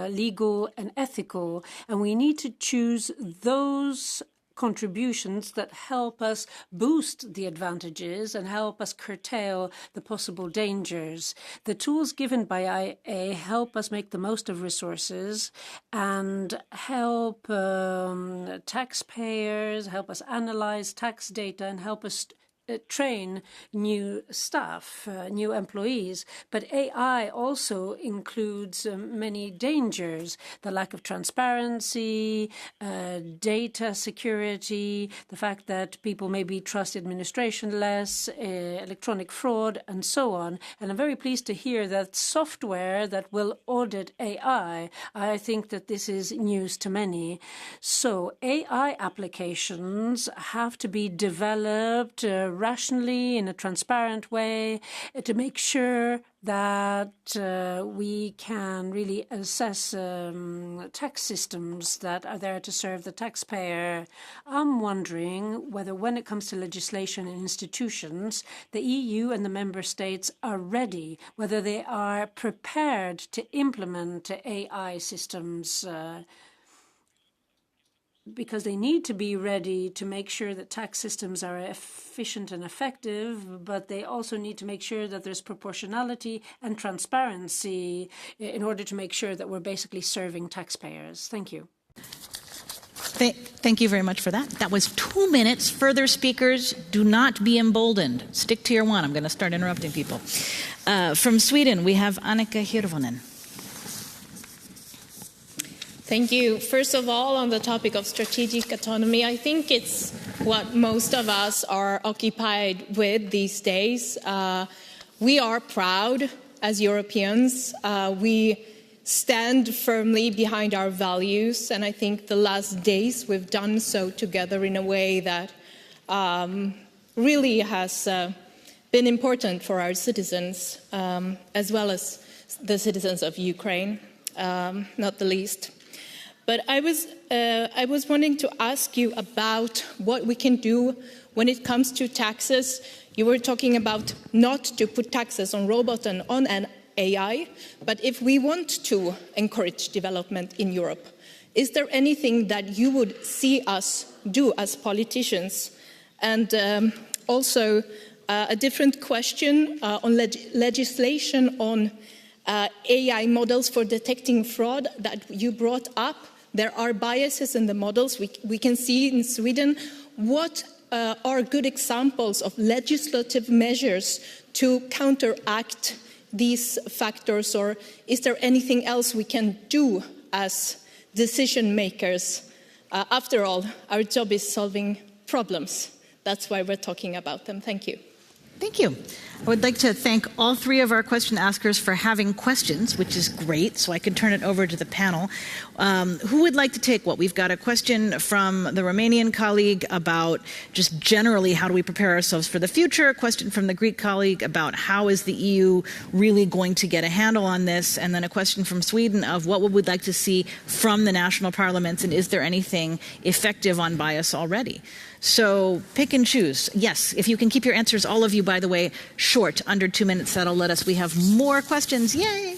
legal and ethical. And we need to choose those contributions that help us boost the advantages and help us curtail the possible dangers. The tools given by AI help us make the most of resources and help taxpayers, help us analyze tax data, and help us train new staff, new employees. But AI also includes many dangers: the lack of transparency, data security, the fact that people maybe trust administration less, electronic fraud, and so on. And I'm very pleased to hear that software that will audit AI, I think that this is news to many. So AI applications have to be developed rationally, in a transparent way, to make sure that we can really assess tax systems that are there to serve the taxpayer. I'm wondering whether, when it comes to legislation and institutions, the EU and the member states are ready, whether they are prepared to implement AI systems, because they need to be ready to make sure that tax systems are efficient and effective, but they also need to make sure that there's proportionality and transparency in order to make sure that we're basically serving taxpayers. Thank you. Thank you very much for that. That was 2 minutes. Further speakers, do not be emboldened. Stick to your one. I'm going to start interrupting people. From Sweden, we have Annika Hirvonen. Thank you. First of all, on the topic of strategic autonomy, I think it's what most of us are occupied with these days. We are proud as Europeans. We stand firmly behind our values, and I think the last days we've done so together in a way that really has been important for our citizens, as well as the citizens of Ukraine, not the least. But I was wanting to ask you about what we can do when it comes to taxes. You were talking about not to put taxes on robots and on AI. But if we want to encourage development in Europe, is there anything that you would see us do as politicians? And also a different question on legislation on AI models for detecting fraud that you brought up. There are biases in the models. We can see in Sweden. What are good examples of legislative measures to counteract these factors, or is there anything else we can do as decision makers? After all, our job is solving problems. That's why we're talking about them. Thank you. Thank you. I would like to thank all three of our question askers for having questions, which is great, so I can turn it over to the panel. Who would like to take what? We've got a question from the Romanian colleague about just generally how do we prepare ourselves for the future, a question from the Greek colleague about how is the EU really going to get a handle on this, and then a question from Sweden of what would we like to see from the national parliaments, and is there anything effective on bias already? So pick and choose. Yes, if you can keep your answers, all of you, by the way, short, under 2 minutes, that'll let us. We have more questions. Yay!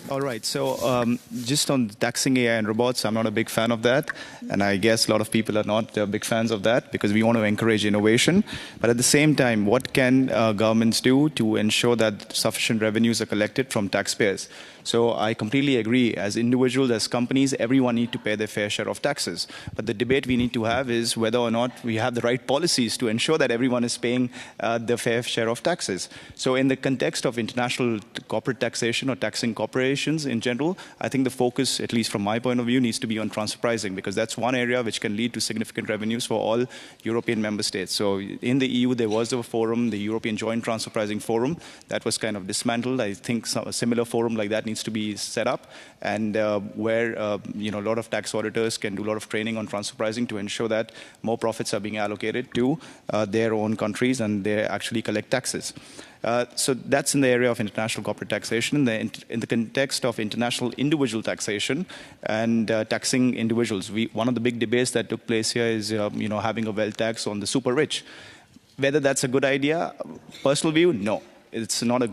All right. So just on taxing AI and robots, I'm not a big fan of that. And I guess a lot of people are not big fans of that because we want to encourage innovation. But at the same time, what can governments do to ensure that sufficient revenues are collected from taxpayers? So I completely agree. As individuals, as companies, everyone needs to pay their fair share of taxes. But the debate we need to have is whether or not we have the right policies to ensure that everyone is paying the fair share of taxes. So in the context of international corporate taxation or taxing corporations in general, I think the focus, at least from my point of view, needs to be on transfer pricing, because that's one area which can lead to significant revenues for all European member states. So in the EU, there was a forum, the European Joint Transfer Pricing Forum, that was kind of dismantled. I think a similar forum like that needs to be set up, and where a lot of tax auditors can do a lot of training on transfer pricing to ensure that more profits are being allocated to their own countries and they actually collect taxes. So that's in the area of international corporate taxation. In the context of international individual taxation and taxing individuals, one of the big debates that took place here is having a wealth tax on the super rich. Whether that's a good idea, personal view, no. It's not a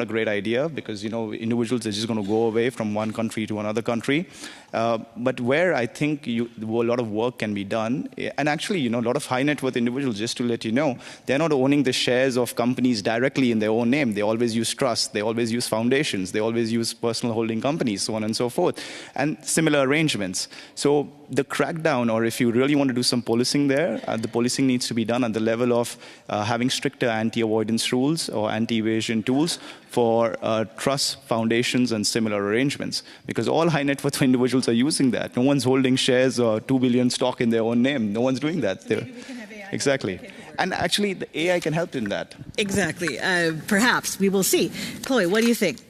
great idea, because individuals are just going to go away from one country to another country. But where I think a lot of work can be done, and actually a lot of high net worth individuals, just to let you know, they're not owning the shares of companies directly in their own name. They always use trusts, they always use foundations, they always use personal holding companies, so on and so forth, and similar arrangements. So the crackdown, or if you really want to do some policing there, the policing needs to be done at the level of having stricter anti-avoidance rules or anti-evasion tools for trusts, foundations, and similar arrangements. Because all high net worth individuals are using that. No one's holding shares or 2 billion stock in their own name. No one's doing that. So maybe we can have AI. Exactly. And actually, the AI can help in that. Exactly. Perhaps. We will see. Chloe, what do you think?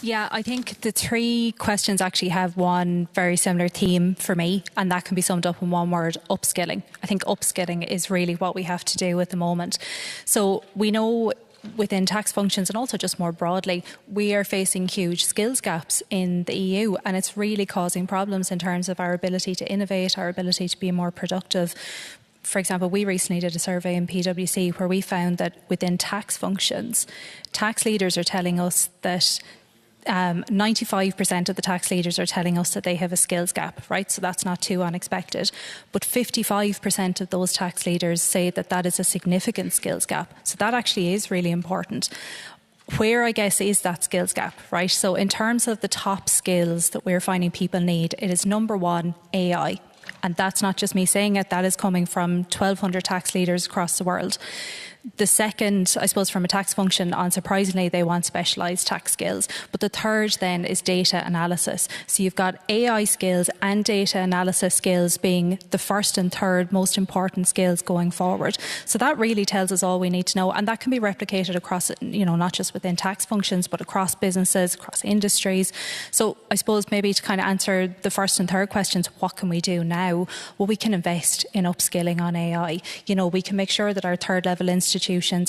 Yeah, I think the three questions actually have one very similar theme for me, and that can be summed up in one word: upskilling. I think upskilling is really what we have to do at the moment. So we know within tax functions, and also just more broadly, we are facing huge skills gaps in the EU, and it's really causing problems in terms of our ability to innovate, our ability to be more productive. For example, we recently did a survey in PwC where we found that within tax functions, tax leaders are telling us that 95% of the tax leaders are telling us that they have a skills gap, right? So that's not too unexpected. But 55% of those tax leaders say that that is a significant skills gap. So that actually is really important. Where, I guess, is that skills gap, right? So in terms of the top skills that we're finding people need, it is number one, AI. And that's not just me saying it, that is coming from 1,200 tax leaders across the world. The second, I suppose, from a tax function, unsurprisingly, they want specialised tax skills. But the third then is data analysis. So you've got AI skills and data analysis skills being the first and third most important skills going forward. So that really tells us all we need to know. And that can be replicated across, not just within tax functions, but across businesses, across industries. So I suppose maybe to kind of answer the first and third questions, what can we do now? Well, we can invest in upskilling on AI. We can make sure that our third level institutions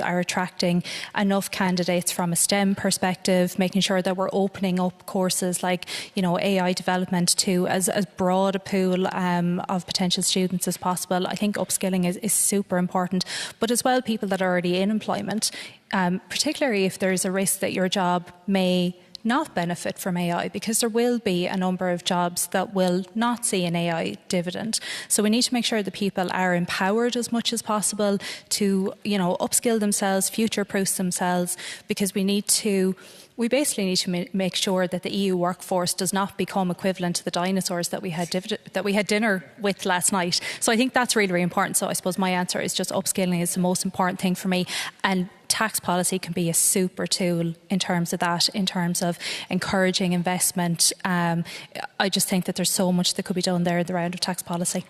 are attracting enough candidates from a STEM perspective, making sure that we're opening up courses like, AI development to as broad a pool of potential students as possible. I think upskilling is super important, but as well people that are already in employment, particularly if there's a risk that your job may not benefit from AI, because there will be a number of jobs that will not see an AI dividend. So we need to make sure that people are empowered as much as possible to, upskill themselves, future-proof themselves, because we basically need to make sure that the EU workforce does not become equivalent to the dinosaurs that we had dinner with last night. So I think that's really, really important. So I suppose my answer is just upskilling is the most important thing for me. And tax policy can be a super tool in terms of that, in terms of encouraging investment. I just think that there's so much that could be done there in the round of tax policy.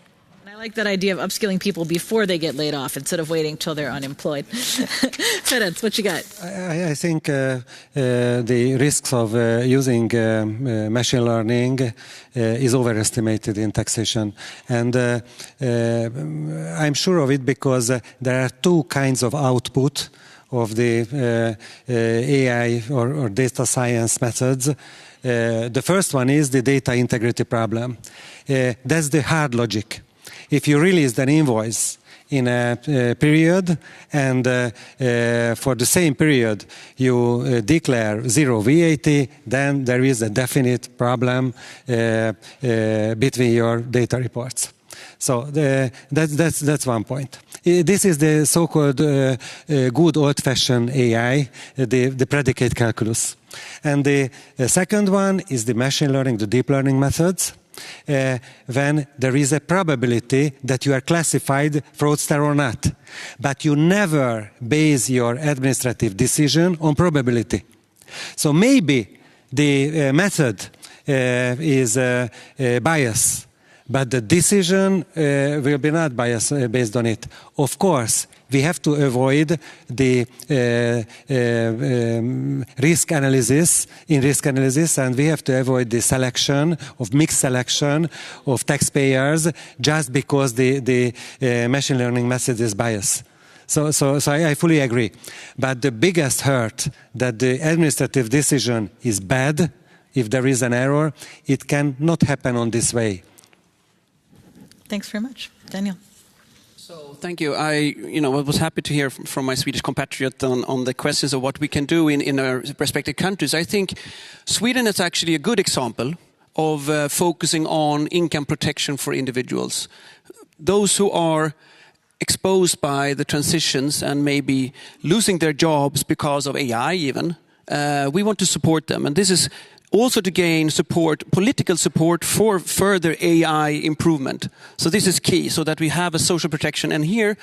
I like that idea of upskilling people before they get laid off instead of waiting till they're unemployed. Ferenc, what you got? I think the risks of using machine learning is overestimated in taxation. And I'm sure of it because there are two kinds of output of the AI or data science methods. The first one is the data integrity problem. That's the hard logic. If you release an invoice in a period and for the same period you declare zero VAT, then there is a definite problem between your data reports. So that's one point. This is the so-called good old-fashioned AI, the predicate calculus. And the second one is the machine learning, the deep learning methods. When there is a probability that you are classified fraudster or not. But you never base your administrative decision on probability. So maybe the method is biased, but the decision will be not biased based on it. Of course, we have to avoid the risk analysis, and we have to avoid the selection of mixed selection of taxpayers just because the machine learning method is biased. So I fully agree. But the biggest hurt that the administrative decision is bad, if there is an error, it cannot happen on this way. Thanks very much. Daniel. So thank you. I was happy to hear from my Swedish compatriot on the questions of what we can do in our respective countries. I think Sweden is actually a good example of focusing on income protection for individuals. Those who are exposed by the transitions and maybe losing their jobs because of AI even, we want to support them. And this is also to gain support, political support for further AI improvement. So this is key, so that we have a social protection. And here,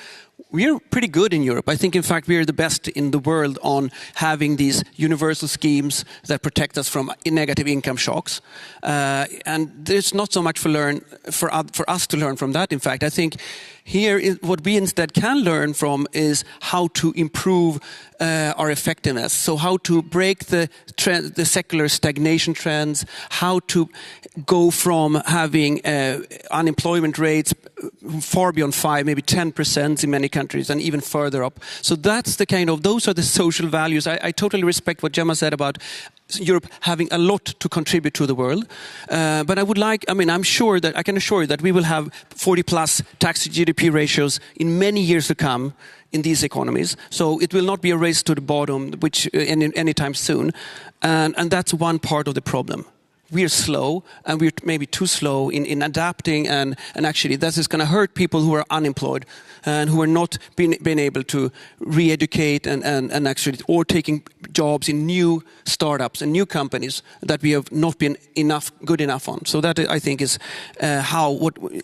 we're pretty good in Europe. I think, in fact, we're the best in the world on having these universal schemes that protect us from negative income shocks. And there's not so much for us to learn from that. In fact, I think here, what we instead can learn from is how to improve our effectiveness. So how to break the secular stagnation trends, how to go from having unemployment rates far beyond 5%, maybe 10% in many countries, and even further up. So that's those are the social values. I totally respect what Gemma said about Europe having a lot to contribute to the world. But I can assure you that we will have 40+ tax to GDP ratios in many years to come in these economies. So it will not be a race to the bottom, which anytime soon. And that's one part of the problem. We are slow, and we're maybe too slow in adapting, and actually that is going to hurt people who are unemployed and who are not being able to re-educate and actually, or taking jobs in new startups and new companies that we have not been good enough on. So that, I think, is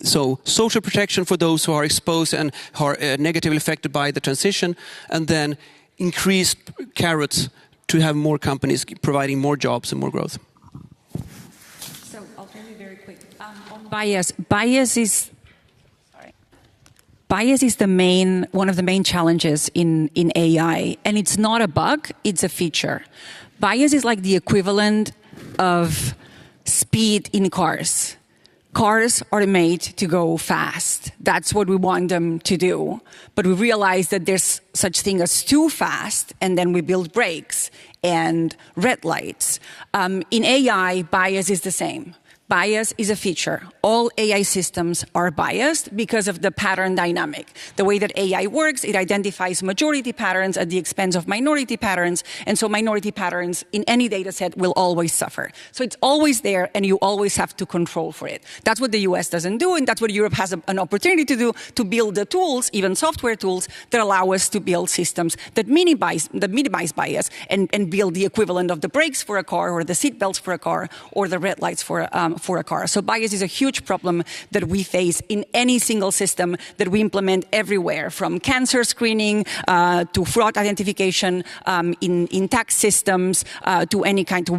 so social protection for those who are exposed and who are negatively affected by the transition, and then increased carrots to have more companies providing more jobs and more growth. Bias is one of the main challenges in AI, and it's not a bug, it's a feature. Bias is like the equivalent of speed in cars. Cars are made to go fast. That's what we want them to do. But we realize that there's such thing as too fast, and then we build brakes and red lights. In AI, bias is the same. Bias is a feature. All AI systems are biased because of the pattern dynamic. The way that AI works, it identifies majority patterns at the expense of minority patterns, and so minority patterns in any data set will always suffer. So it's always there, and you always have to control for it. That's what the US doesn't do, and that's what Europe has an opportunity to do, to build the tools, even software tools, that allow us to build systems that minimize bias and build the equivalent of the brakes for a car, or the seat belts for a car, or the red lights for a car. So bias is a huge problem that we face in any single system that we implement everywhere, from cancer screening to fraud identification in tax systems to any kind to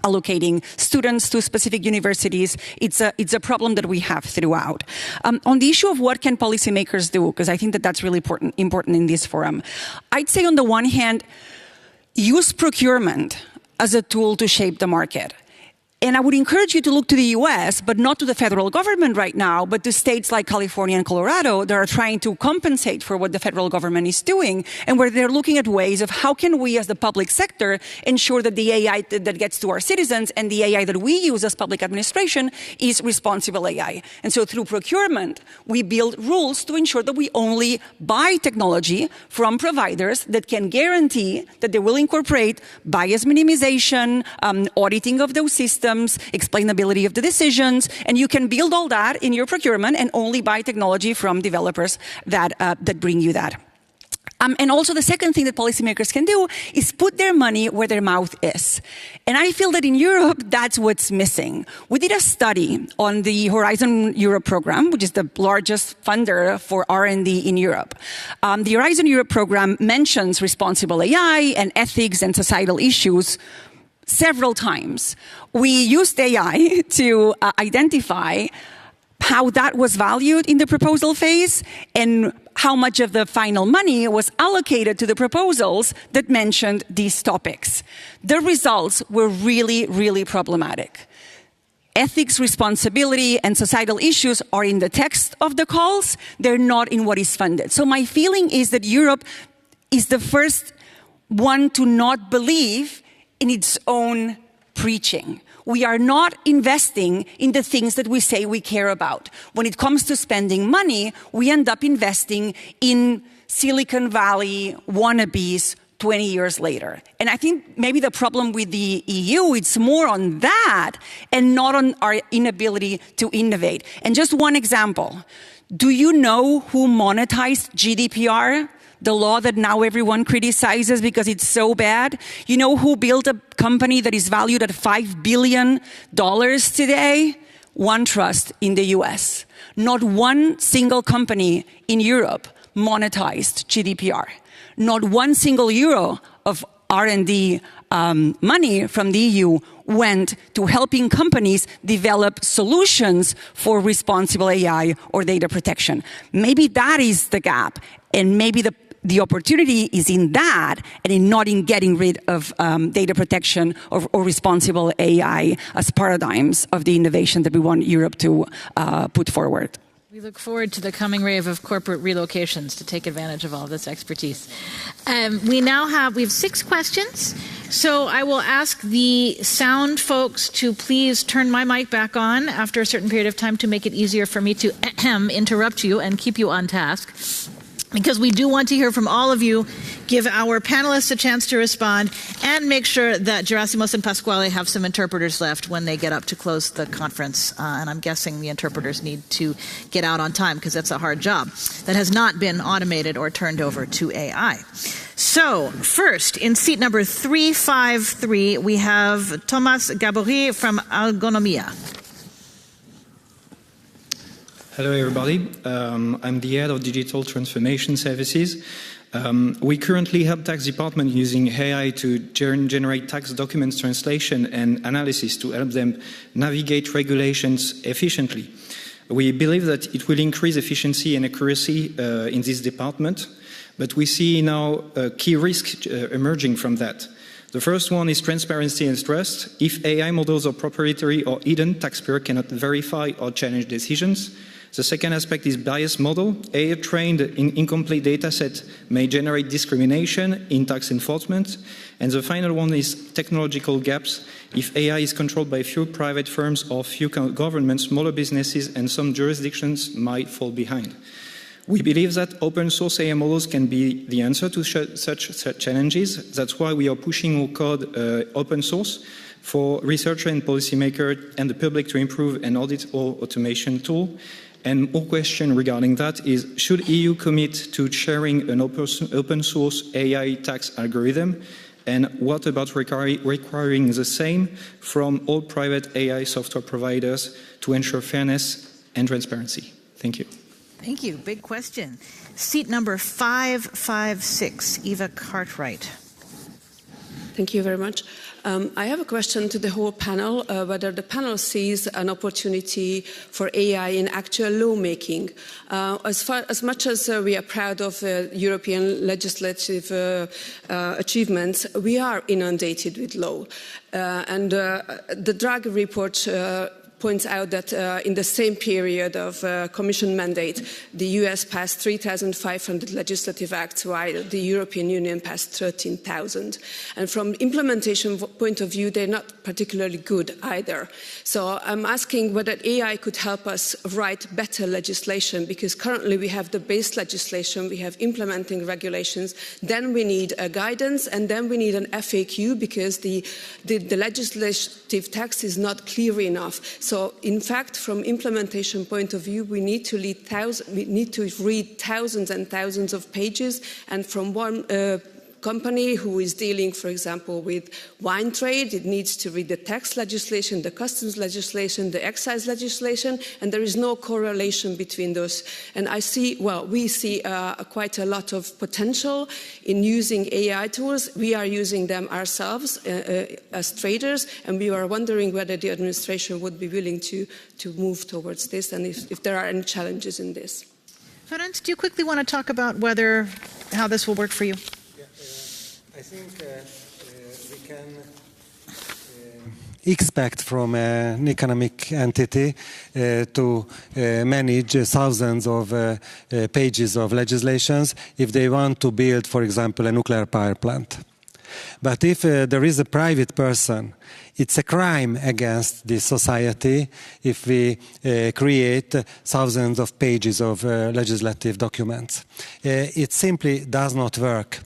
allocating students to specific universities. It's a problem that we have throughout. On the issue of what can policymakers do, because I think that that's really important in this forum, I'd say on the one hand, use procurement as a tool to shape the market. And I would encourage you to look to the US, but not to the federal government right now, but to states like California and Colorado that are trying to compensate for what the federal government is doing, and where they're looking at ways of how can we as the public sector ensure that the AI that gets to our citizens and the AI that we use as public administration is responsible AI. And so through procurement, we build rules to ensure that we only buy technology from providers that can guarantee that they will incorporate bias minimization, auditing of those systems, explainability of the decisions, and you can build all that in your procurement and only buy technology from developers that bring you that. And also the second thing that policymakers can do is put their money where their mouth is. And I feel that in Europe, that's what's missing. We did a study on the Horizon Europe program, which is the largest funder for R&D in Europe. The Horizon Europe program mentions responsible AI and ethics and societal issues several times. We used AI to identify how that was valued in the proposal phase and how much of the final money was allocated to the proposals that mentioned these topics. The results were really, really problematic. Ethics, responsibility, and societal issues are in the text of the calls. They're not in what is funded. So my feeling is that Europe is the first one to not believe in its own preaching. We are not investing in the things that we say we care about. When it comes to spending money, we end up investing in Silicon Valley wannabes 20 years later. And I think maybe the problem with the EU, it's more on that and not on our inability to innovate. And just one example. Do you know who monetized GDPR? The law that now everyone criticizes because it's so bad. You know who built a company that is valued at $5 billion today? OneTrust in the US. Not one single company in Europe monetized GDPR. Not one single euro of R&D money from the EU went to helping companies develop solutions for responsible AI or data protection. Maybe that is the gap, and maybe the opportunity is in that and in not in getting rid of data protection or responsible AI as paradigms of the innovation that we want Europe to put forward. We look forward to the coming wave of corporate relocations to take advantage of all this expertise. We have 6 questions. So I will ask the sound folks to please turn my mic back on after a certain period of time to make it easier for me to interrupt you and keep you on task. Because we do want to hear from all of you, give our panelists a chance to respond, and make sure that Gerasimos and Pasquale have some interpreters left when they get up to close the conference. And I'm guessing the interpreters need to get out on time because that's a hard job that has not been automated or turned over to AI. So, first, in seat number 353, we have Thomas Gabory from Algonomia. Hello, everybody. I'm the head of Digital Transformation Services. We currently help tax department using AI to generate tax documents translation and analysis to help them navigate regulations efficiently. We believe that it will increase efficiency and accuracy in this department, but we see now key risks emerging from that. The first one is transparency and trust. If AI models are proprietary or hidden, taxpayer cannot verify or challenge decisions. The second aspect is bias model. AI trained in incomplete data set may generate discrimination in tax enforcement. And the final one is technological gaps. If AI is controlled by few private firms or few governments, smaller businesses and some jurisdictions might fall behind. We believe that open source AI models can be the answer to such challenges. That's why we are pushing our code open source for researchers and policymakers and the public to improve and audit our automation tool. And more question regarding that is, should EU commit to sharing an open source AI tax algorithm? And what about requiring the same from all private AI software providers to ensure fairness and transparency? Thank you. Thank you. Big question. Seat number 556, Eva Cartwright. Thank you very much. I have a question to the whole panel, whether the panel sees an opportunity for AI in actual lawmaking. As much as we are proud of European legislative achievements, we are inundated with law. And the Draghi report points out that in the same period of Commission mandate, the US passed 3,500 legislative acts, while the European Union passed 13,000. And from implementation point of view, they're not particularly good either. So I'm asking whether AI could help us write better legislation, because currently we have the base legislation, we have implementing regulations, then we need a guidance, and then we need an FAQ, because the legislative text is not clear enough. So, in fact, from implementation point of view, we need to read thousands and thousands of pages, and from one company who is dealing, for example, with wine trade, it needs to read the tax legislation, the customs legislation, the excise legislation, and there is no correlation between those. And we see quite a lot of potential in using AI tools. We are using them ourselves as traders, and we are wondering whether the administration would be willing to move towards this, and if there are any challenges in this. Ferenc, do you quickly want to talk about how this will work for you? I think we can expect from an economic entity to manage thousands of pages of legislations if they want to build, for example, a nuclear power plant. But if there is a private person, it's a crime against the society if we create thousands of pages of legislative documents. It simply does not work.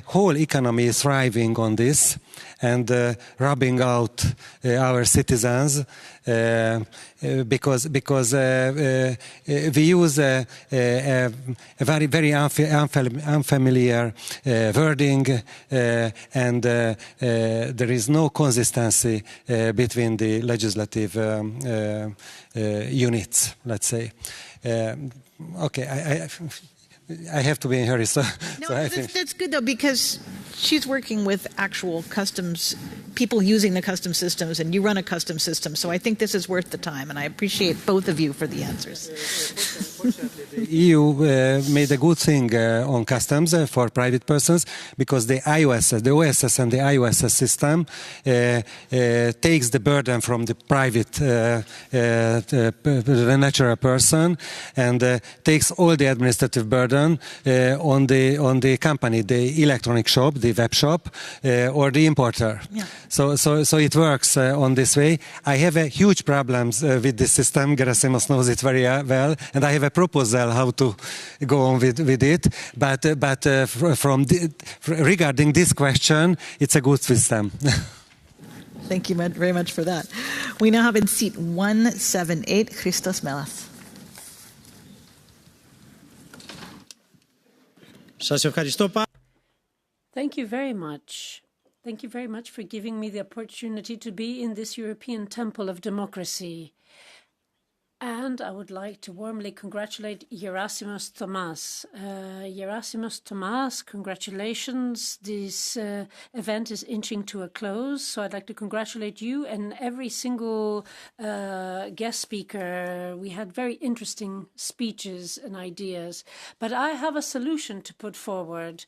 Whole economy is thriving on this and robbing out our citizens because we use a very unfamiliar wording and there is no consistency between the legislative units, let's say. Okay, I have to be in a hurry, so I think that's good though, because she's working with actual customs people using the custom systems, and you run a custom system. So I think this is worth the time, and I appreciate both of you for the answers. The EU made a good thing on customs for private persons, because the OSS and the IOSS system takes the burden from the private, the natural person, and takes all the administrative burden on the company, the electronic shop, the web shop, or the importer. Yeah. So it works on this way. I have a huge problems with this system. Gerasimos knows it very well, and I have a proposal how to go on with it. But regarding this question, it's a good system. Thank you very much for that. We now have in seat 178, Christos Melas. Thank you very much. Thank you very much for giving me the opportunity to be in this European temple of democracy. And And I would like to warmly congratulate Gerasimos Tomas. Gerasimos Tomas, congratulations. This event is inching to a close, so I'd like to congratulate you and every single guest speaker. We had very interesting speeches and ideas, but I have a solution to put forward.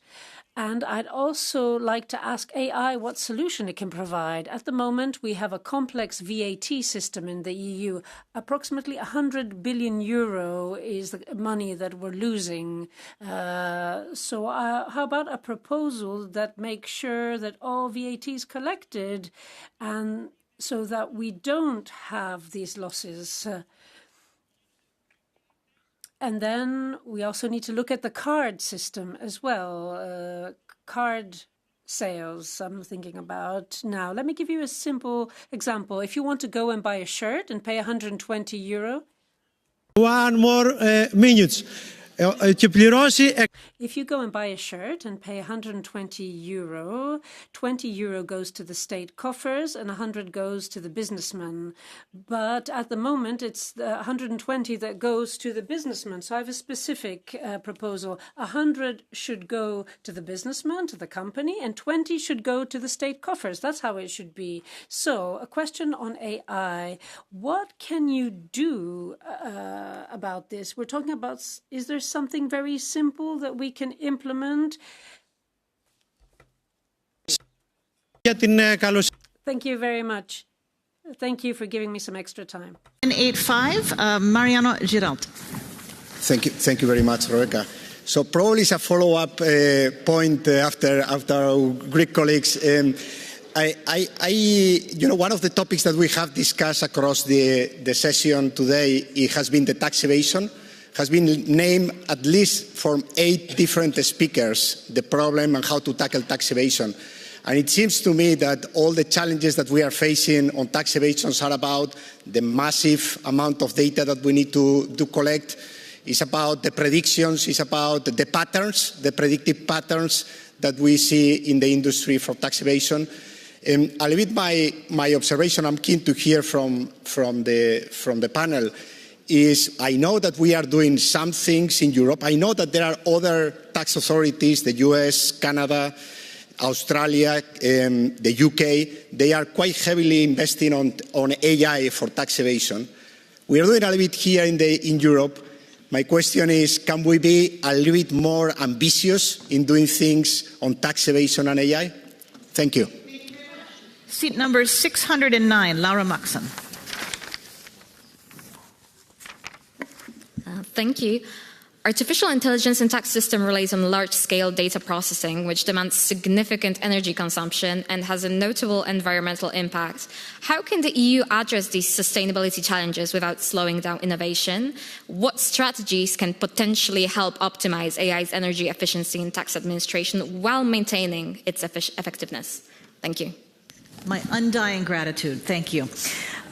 And I'd also like to ask AI what solution it can provide. At the moment, we have a complex VAT system in the EU. Approximately 100 billion euro is the money that we're losing. So how about a proposal that makes sure that all VAT is collected and so that we don't have these losses? And then we also need to look at the card system as well. Card sales I'm thinking about now. Let me give you a simple example. If you want to go and buy a shirt and pay 120 euro. One more minute. If you go and buy a shirt and pay 120 euro, 20 euro goes to the state coffers and 100 goes to the businessman. But at the moment, it's the 120 that goes to the businessman. So I have a specific proposal. 100 should go to the businessman, to the company, and 20 should go to the state coffers. That's how it should be. So a question on AI. What can you do about this? We're talking about, is there something very simple that we can implement? Thank you very much. Thank you for giving me some extra time. 985, Mariano Giralt. Thank you very much, Rebecca. So probably it's a follow-up point after our Greek colleagues. One of the topics that we have discussed across the session today, it has been the tax evasion. Has been named at least from 8 different speakers, the problem and how to tackle tax evasion. And it seems to me that all the challenges that we are facing on tax evasions are about the massive amount of data that we need to collect. It's about the predictions, it's about the patterns, the predictive patterns that we see in the industry for tax evasion. A little bit my observation, I'm keen to hear from the panel, is I know that we are doing some things in Europe. I know that there are other tax authorities, the US, Canada, Australia, the UK. They are quite heavily investing on AI for tax evasion. We are doing a little bit here in Europe. My question is, can we be a little bit more ambitious in doing things on tax evasion and AI? Thank you. Seat number 609, Laura Maxon. Thank you. Artificial intelligence in tax system relies on large-scale data processing, which demands significant energy consumption and has a notable environmental impact. How can the EU address these sustainability challenges without slowing down innovation? What strategies can potentially help optimize AI's energy efficiency in tax administration while maintaining its effectiveness? Thank you. My undying gratitude. Thank you.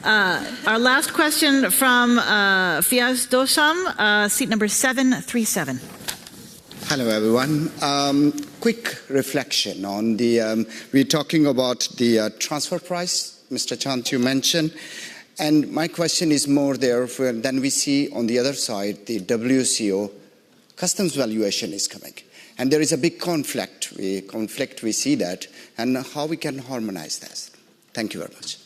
Our last question from Fiaz Dosam, seat number 737. Hello, everyone. Quick reflection on the, we're talking about the transfer price, Mr. Chant, you mentioned. And my question is more there, then we see on the other side, the WCO, customs valuation is coming. And there is a big conflict. We see that, and how we can harmonize this. Thank you very much.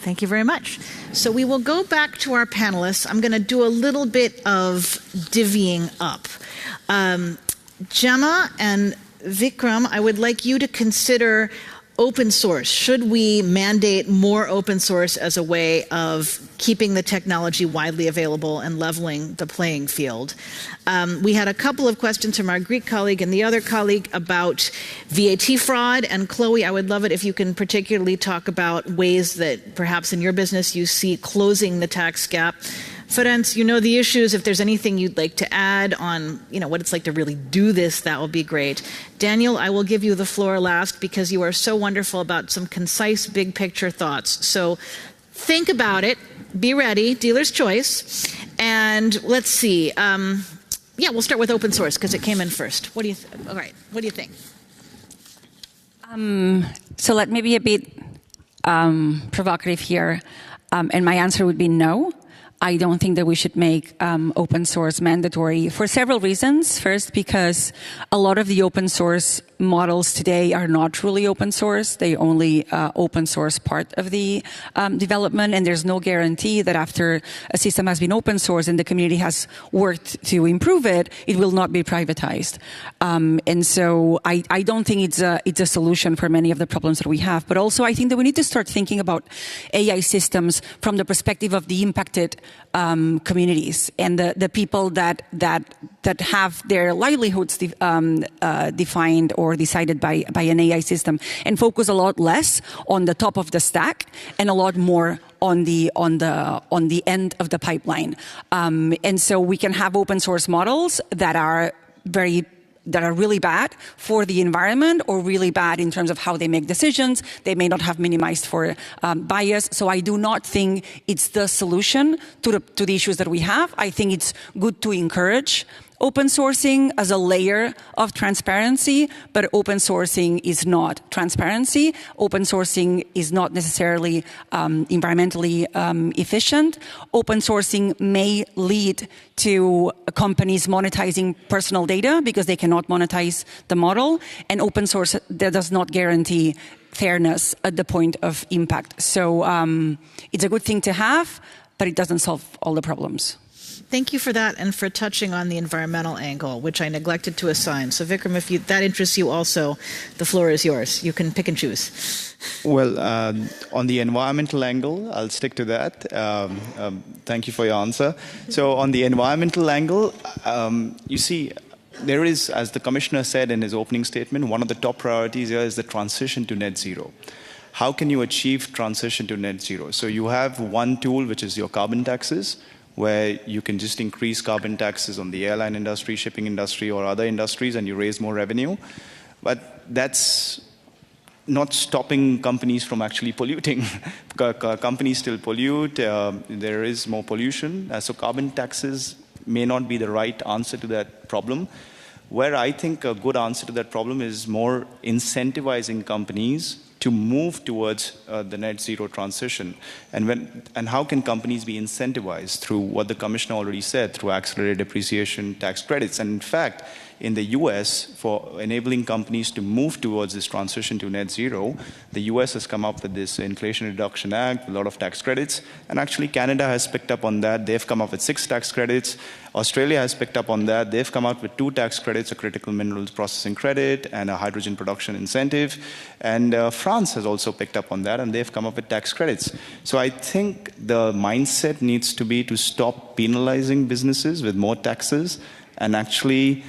Thank you very much. So we will go back to our panelists. I'm going to do a little bit of divvying up. Gemma and Vikram, I would like you to consider open source. Should we mandate more open source as a way of keeping the technology widely available and leveling the playing field? We had a couple of questions from our Greek colleague and the other colleague about VAT fraud. And Chloe, I would love it if you can particularly talk about ways that perhaps in your business you see closing the tax gap. Ferenc, you know the issues. If there's anything you'd like to add on, what it's like to really do this, that would be great. Daniel, I will give you the floor last because you are so wonderful about some concise, big picture thoughts. So think about it. Be ready. Dealer's choice. And let's see. We'll start with open source because it came in first. All right. What do you think? So let me be a bit provocative here. And my answer would be no. I don't think that we should make open source mandatory for several reasons. First, because a lot of the open source models today are not truly open source. They only open source part of the development, and there's no guarantee that after a system has been open source and the community has worked to improve it, it will not be privatized. And so I don't think it's a solution for many of the problems that we have. But also I think that we need to start thinking about AI systems from the perspective of the impacted communities and the people that have their livelihoods defined or decided by an AI system, and focus a lot less on the top of the stack and a lot more on the end of the pipeline. And so we can have open source models that are really bad for the environment or really bad in terms of how they make decisions. They may not have minimized for bias. So I do not think it's the solution to the issues that we have. I think it's good to encourage open sourcing as a layer of transparency, but open sourcing is not transparency. Open sourcing is not necessarily environmentally efficient. Open sourcing may lead to companies monetizing personal data because they cannot monetize the model. And open source that does not guarantee fairness at the point of impact. So it's a good thing to have, but it doesn't solve all the problems. Thank you for that and for touching on the environmental angle, which I neglected to assign. So Vikram, if that interests you also, the floor is yours. You can pick and choose. Well, on the environmental angle, I'll stick to that. Thank you for your answer. So on the environmental angle, you see, there is, as the Commissioner said in his opening statement, one of the top priorities here is the transition to net zero. How can you achieve transition to net zero? So you have one tool, which is your carbon taxes, where you can just increase carbon taxes on the airline industry, shipping industry, or other industries, and you raise more revenue. But that's not stopping companies from actually polluting. Companies still pollute. There is more pollution. So carbon taxes may not be the right answer to that problem. Where I think a good answer to that problem is more incentivizing companies to move towards the net zero transition. And how can companies be incentivized? Through what the Commissioner already said, through accelerated depreciation tax credits. And in fact, in the US, for enabling companies to move towards this transition to net zero, the US has come up with this Inflation Reduction Act, a lot of tax credits. And actually, Canada has picked up on that. They've come up with 6 tax credits. Australia has picked up on that. They've come out with 2 tax credits, a critical minerals processing credit and a hydrogen production incentive. And France has also picked up on that, and they've come up with tax credits. So I think the mindset needs to be to stop penalizing businesses with more taxes and actually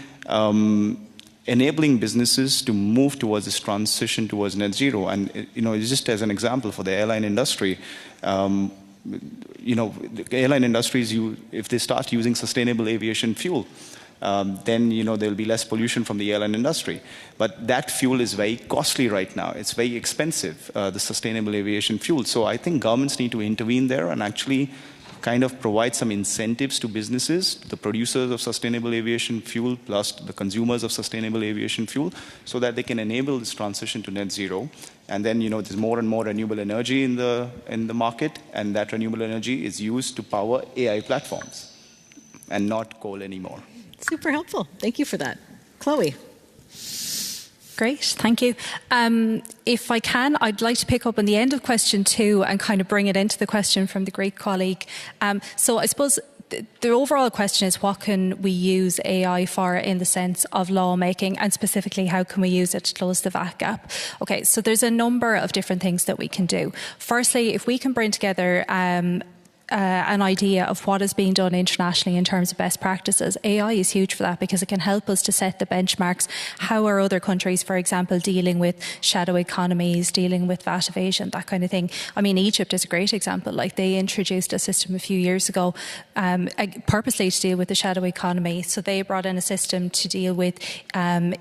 enabling businesses to move towards this transition towards net zero. And just as an example for the airline industry, the airline industries, if they start using sustainable aviation fuel, then there'll be less pollution from the airline industry. But that fuel is very costly right now. It's very expensive, the sustainable aviation fuel. So I think governments need to intervene there and actually kind of provide some incentives to businesses, the producers of sustainable aviation fuel, plus the consumers of sustainable aviation fuel, so that they can enable this transition to net zero. And then, there's more and more renewable energy in the market, and that renewable energy is used to power AI platforms and not coal anymore. Super helpful. Thank you for that. Chloe. Great, thank you. If I can, I'd like to pick up on the end of question 2 and kind of bring it into the question from the great colleague. So I suppose the overall question is, what can we use AI for in the sense of lawmaking, and specifically how can we use it to close the VAT gap? Okay, so there's a number of different things that we can do. Firstly, if we can bring together an idea of what is being done internationally in terms of best practices. AI is huge for that because it can help us to set the benchmarks. How are other countries, for example, dealing with shadow economies, dealing with VAT evasion, that kind of thing? I mean, Egypt is a great example. Like, they introduced a system a few years ago purposely to deal with the shadow economy. So they brought in a system to deal with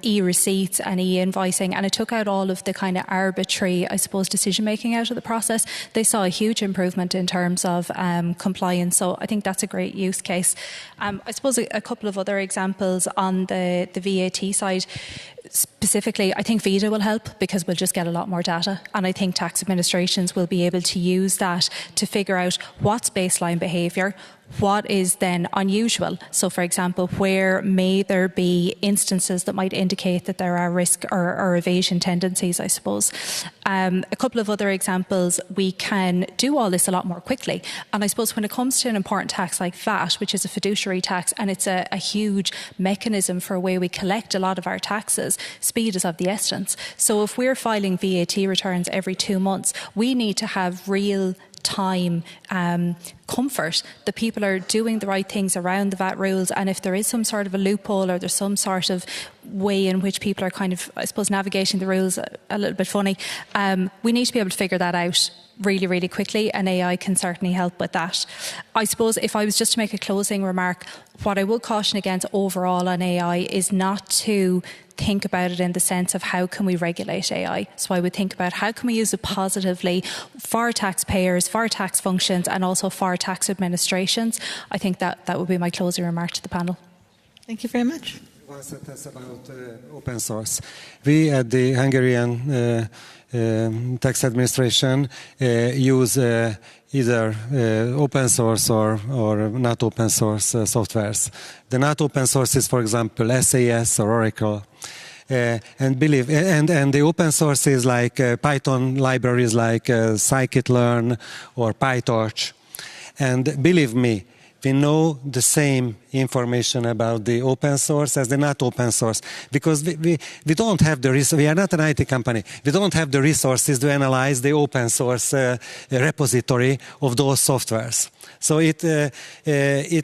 e-receipts and e-invoicing, and it took out all of the kind of arbitrary, I suppose, decision-making out of the process. They saw a huge improvement in terms of compliance. So I think that's a great use case. I suppose a couple of other examples on the VAT side. Specifically, I think VIDA will help because we'll just get a lot more data, and I think tax administrations will be able to use that to figure out what's baseline behaviour, what is then unusual? So, for example, where may there be instances that might indicate that there are risk or evasion tendencies, I suppose. A couple of other examples, we can do all this a lot more quickly. And I suppose when it comes to an important tax like VAT, which is a fiduciary tax, and it's a huge mechanism for a way we collect a lot of our taxes, speed is of the essence. So if we're filing VAT returns every 2 months, we need to have real time comfort that people are doing the right things around the VAT rules, and if there is some sort of a loophole or there's some sort of way in which people are kind of, I suppose, navigating the rules a little bit funny, we need to be able to figure that out really, really quickly, and AI can certainly help with that. I suppose if I was just to make a closing remark, what I would caution against overall on AI is not to think about it in the sense of how can we regulate AI. So I would think about how can we use it positively for taxpayers, for tax functions, and also for tax administrations. I think that would be my closing remark to the panel. Thank you very much. One sentence about open source. We at the Hungarian tax administration use either open source or not open source softwares. The not open source is, for example, SAS or Oracle. And the open source is like Python libraries like scikit-learn or PyTorch. And believe me, we know the same information about the open source as the not open source, because we don't have the resources. We are not an IT company. We don't have the resources to analyze the open source repository of those softwares. So it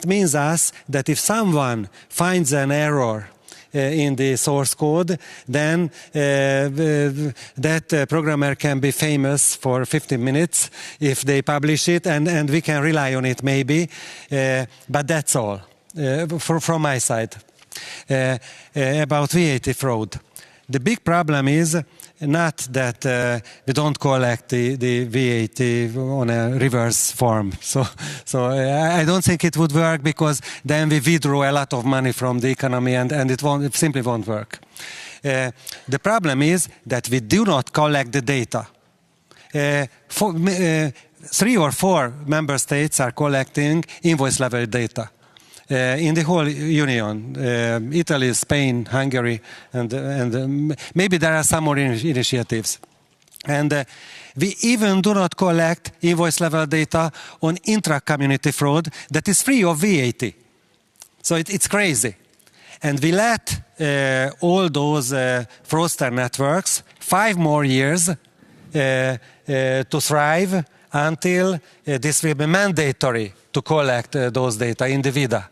means us that if someone finds an error in the source code, then that programmer can be famous for 15 minutes if they publish it, and we can rely on it maybe, but that's all from my side. About VAT fraud. The big problem is not that we don't collect the VAT on a reverse form. So I don't think it would work, because then we withdraw a lot of money from the economy, and it simply won't work. The problem is that we do not collect the data. 3 or 4 member states are collecting invoice level data. In the whole union, Italy, Spain, Hungary, and maybe there are some more initiatives. And we even do not collect invoice level data on intra-community fraud that is free of VAT. So it's crazy. And we let all those fraudster networks 5 more years to thrive until this will be mandatory to collect those data in the VIDA.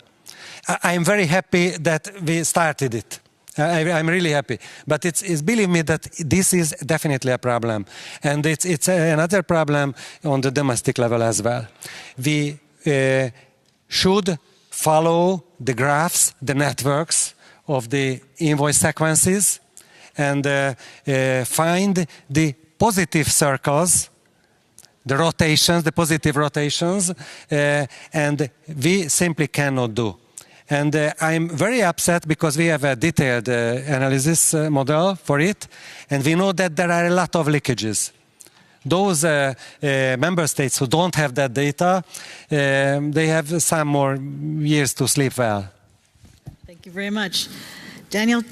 I'm very happy that we started it. I'm really happy. But it's believe me that this is definitely a problem. And it's another problem on the domestic level as well. We should follow the graphs, the networks of the invoice sequences, and find the positive circles, the rotations, the positive rotations, and we simply cannot do. And I'm very upset because we have a detailed analysis model for it, and we know that there are a lot of leakages. Those member states who don't have that data, they have some more years to sleep well. Thank you very much. Daniel,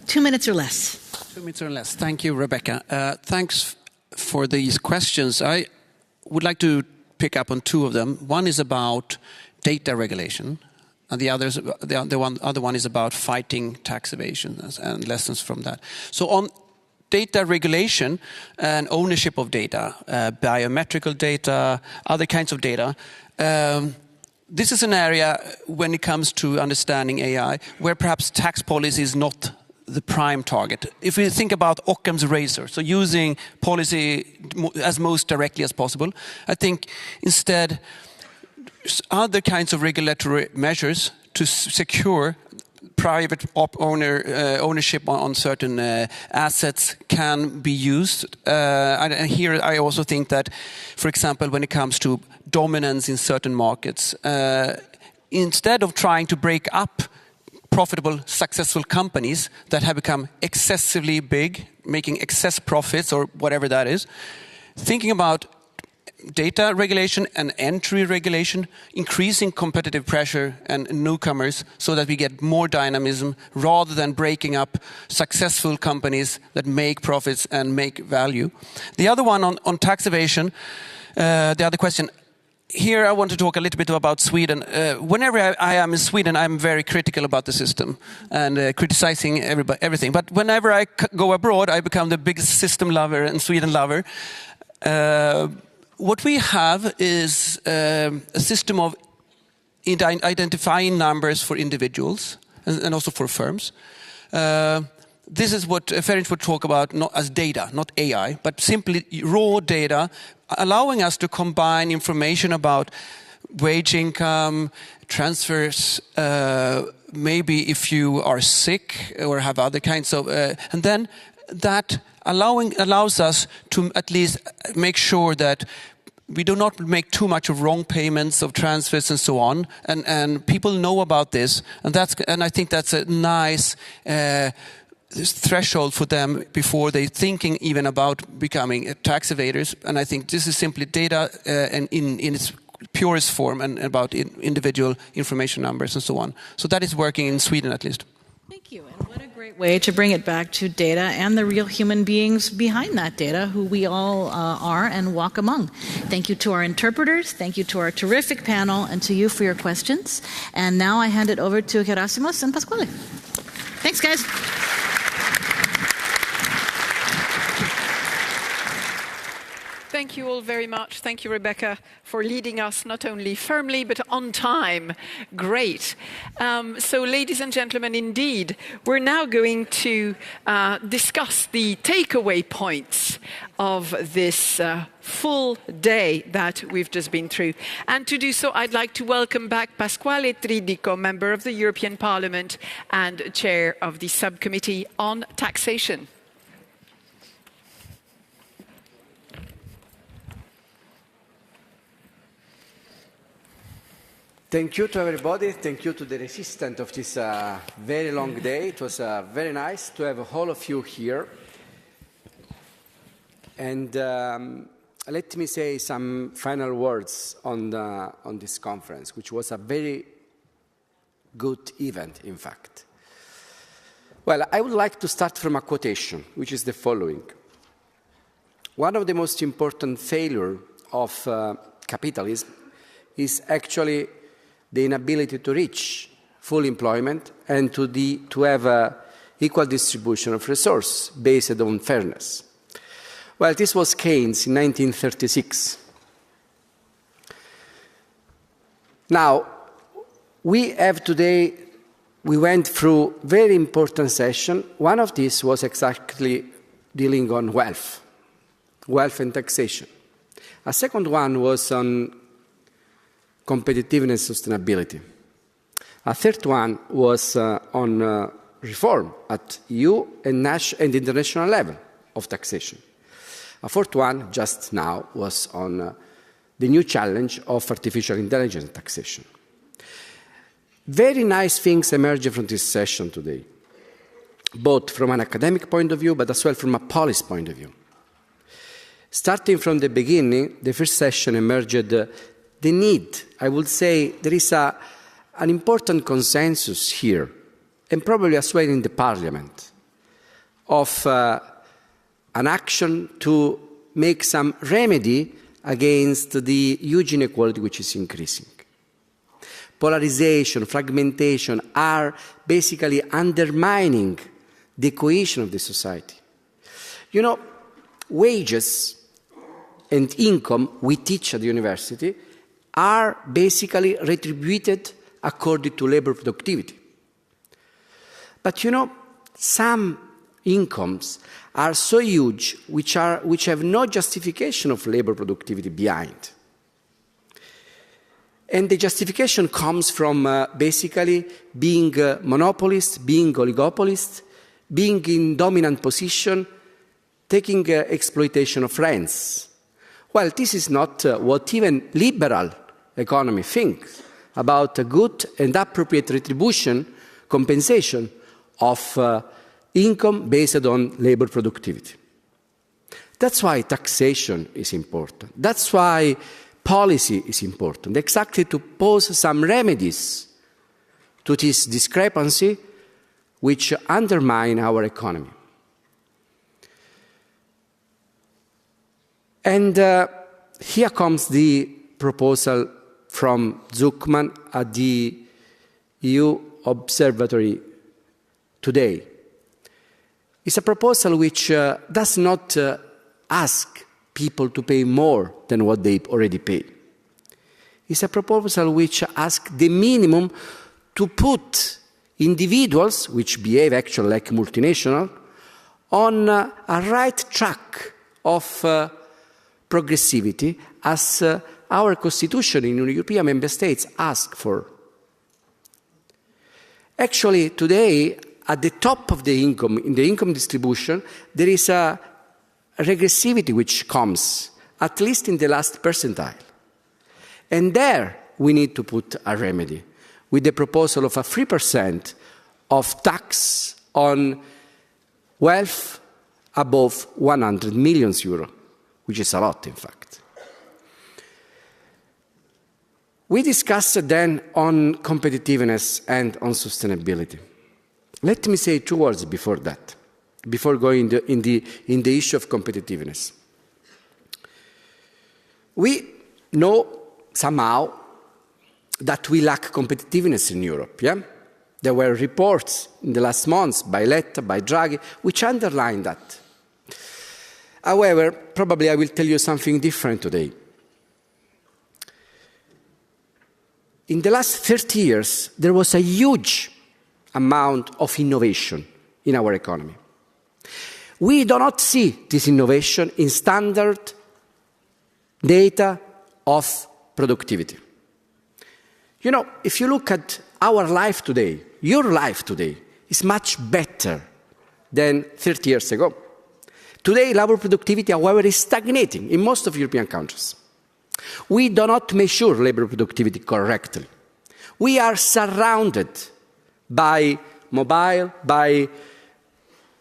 2 minutes or less. 2 minutes or less. Thank you, Rebecca. Thanks for these questions. I would like to pick up on 2 of them. One is about data regulation, and the other one is about fighting tax evasion and lessons from that. So on data regulation and ownership of data, biometrical data, other kinds of data, this is an area when it comes to understanding AI where perhaps tax policy is not the prime target. If we think about Occam's razor, so using policy as most directly as possible, I think instead other kinds of regulatory measures to secure private ownership on certain assets can be used. And here I also think that, for example, when it comes to dominance in certain markets, instead of trying to break up profitable, successful companies that have become excessively big, making excess profits or whatever that is, thinking about data regulation and entry regulation, increasing competitive pressure and newcomers so that we get more dynamism rather than breaking up successful companies that make profits and make value. The other one on tax evasion, the other question, here I want to talk a little bit about Sweden. Whenever I am in Sweden, I'm very critical about the system and criticizing everything. But whenever I go abroad, I become the biggest system lover and Sweden lover. What we have is a system of identifying numbers for individuals and also for firms. This is what Ferenc would talk about not as data, not AI, but simply raw data, allowing us to combine information about wage income, transfers, maybe if you are sick or have other kinds of, and then that allows us to at least make sure that we do not make too much of wrong payments of transfers and so on, and people know about this, and I think that's a nice threshold for them before they're thinking even about becoming tax evaders. And I think this is simply data and in its purest form and about individual information numbers and so on. So that is working in Sweden at least. Thank you. And what a great way to bring it back to data and the real human beings behind that data, who we all are and walk among. Thank you to our interpreters. Thank you to our terrific panel and to you for your questions. And now I hand it over to Gerasimos and Pasquale. Thanks, guys. Thank you all very much. Thank you, Rebecca, for leading us not only firmly, but on time. Great. So, ladies and gentlemen, indeed, we're now going to discuss the takeaway points of this full day that we've just been through. And to do so, I'd like to welcome back Pasquale Tridico, member of the European Parliament and chair of the Subcommittee on Taxation. Thank you to everybody. Thank you to the resistance of this very long day. It was very nice to have all of you here. And let me say some final words on this conference, which was a very good event, in fact. Well, I would like to start from a quotation, which is the following. One of the most important failures of capitalism is actually the inability to reach full employment and to have an equal distribution of resources based on fairness. Well, this was Keynes in 1936. Now, we went through very important sessions. One of these was exactly dealing on wealth and taxation. A second one was on competitiveness and sustainability. A third one was on reform at EU and international level of taxation. A fourth one, just now, was on the new challenge of artificial intelligence taxation. Very nice things emerged from this session today, both from an academic point of view, but as well from a policy point of view. Starting from the beginning, the first session emerged the need. I would say there is an important consensus here, and probably as well in the Parliament, of an action to make some remedy against the huge inequality which is increasing. Polarization, fragmentation are basically undermining the cohesion of the society. You know, wages and income we teach at the university are basically retributed according to labor productivity. But you know, some incomes are so huge which have no justification of labor productivity behind. And the justification comes from basically being monopolists, being oligopolists, being in dominant position, taking exploitation of rents. Well, this is not what even liberal economy thinks about a good and appropriate retribution, compensation of income based on labor productivity. That's why taxation is important. That's why policy is important, exactly to pose some remedies to this discrepancy which undermine our economy. And here comes the proposal from Zuckman at the EU Observatory today. It's a proposal which does not ask people to pay more than what they already pay. It's a proposal which asks the minimum to put individuals, which behave actually like multinational, on a right track of progressivity as our constitution in European member states asks for. Actually, today, at the top of the income, in the income distribution, there is a regressivity which comes, at least in the last percentile. And there we need to put a remedy with the proposal of a 3% of tax on wealth above 100 million euro, which is a lot, in fact. We discussed then on competitiveness and on sustainability. Let me say 2 words before that, before going in the issue of competitiveness. We know somehow that we lack competitiveness in Europe, yeah? There were reports in the last months by Letta, by Draghi, which underline that. However, probably I will tell you something different today. In the last 30 years, there was a huge amount of innovation in our economy. We do not see this innovation in standard data of productivity. You know, if you look at our life today, your life today is much better than 30 years ago. Today, labor productivity, however, is stagnating in most of European countries. We do not measure labor productivity correctly. We are surrounded by mobile, by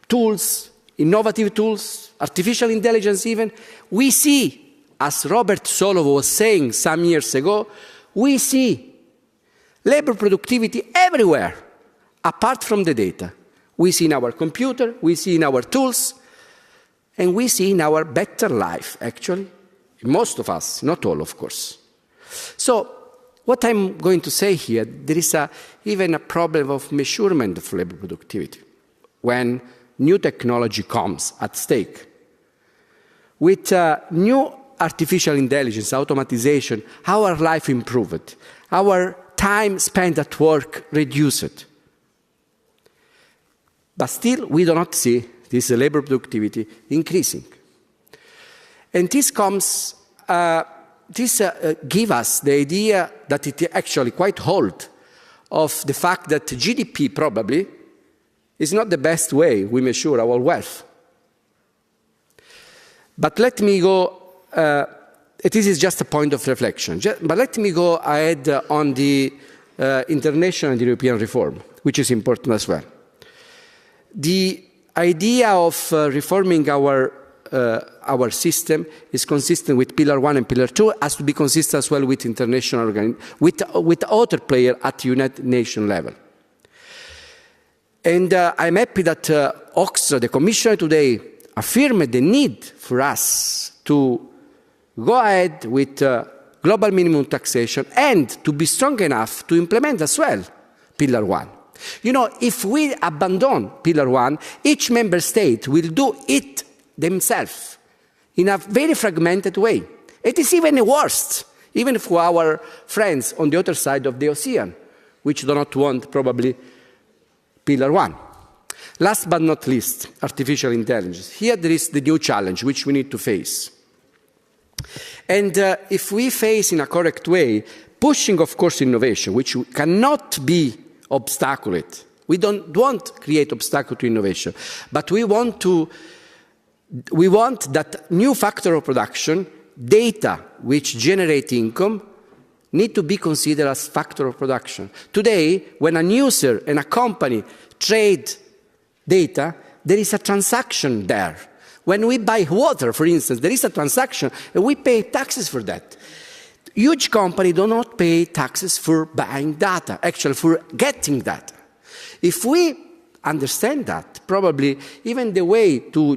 tools, innovative tools, artificial intelligence even. We see, as Robert Solow was saying some years ago, we see labor productivity everywhere, apart from the data. We see in our computer, we see in our tools, and we see in our better life, actually. Most of us, not all, of course. So, what I'm going to say here, there is even a problem of measurement of labor productivity when new technology comes at stake. With new artificial intelligence, automatization, our life improved, our time spent at work reduced. But still, we do not see this labor productivity increasing. And this comes, gives us the idea that it actually quite hold of the fact that GDP probably is not the best way we measure our wealth. But let me go, this is just a point of reflection, but let me go ahead on the international and European reform, which is important as well. The idea of reforming our system is consistent with Pillar 1 and Pillar 2, has to be consistent as well with international with other players at United Nations level. And I'm happy that Oxtra, the Commissioner today, affirmed the need for us to go ahead with global minimum taxation and to be strong enough to implement as well Pillar 1. You know, if we abandon Pillar 1, each member state will do it themselves in a very fragmented way. It is even worse, even for our friends on the other side of the ocean, which do not want probably Pillar 1. Last but not least, artificial intelligence. Here there is the new challenge which we need to face. And if we face in a correct way, pushing, of course, innovation, which cannot be obstaculated. We don't want to create obstacle to innovation, but we want that new factor of production, data which generate income, need to be considered as factor of production. Today, when a user and a company trade data, there is a transaction there. When we buy water, for instance, there is a transaction and we pay taxes for that. Huge companies do not pay taxes for buying data, actually for getting data. If we understand that, probably even the way to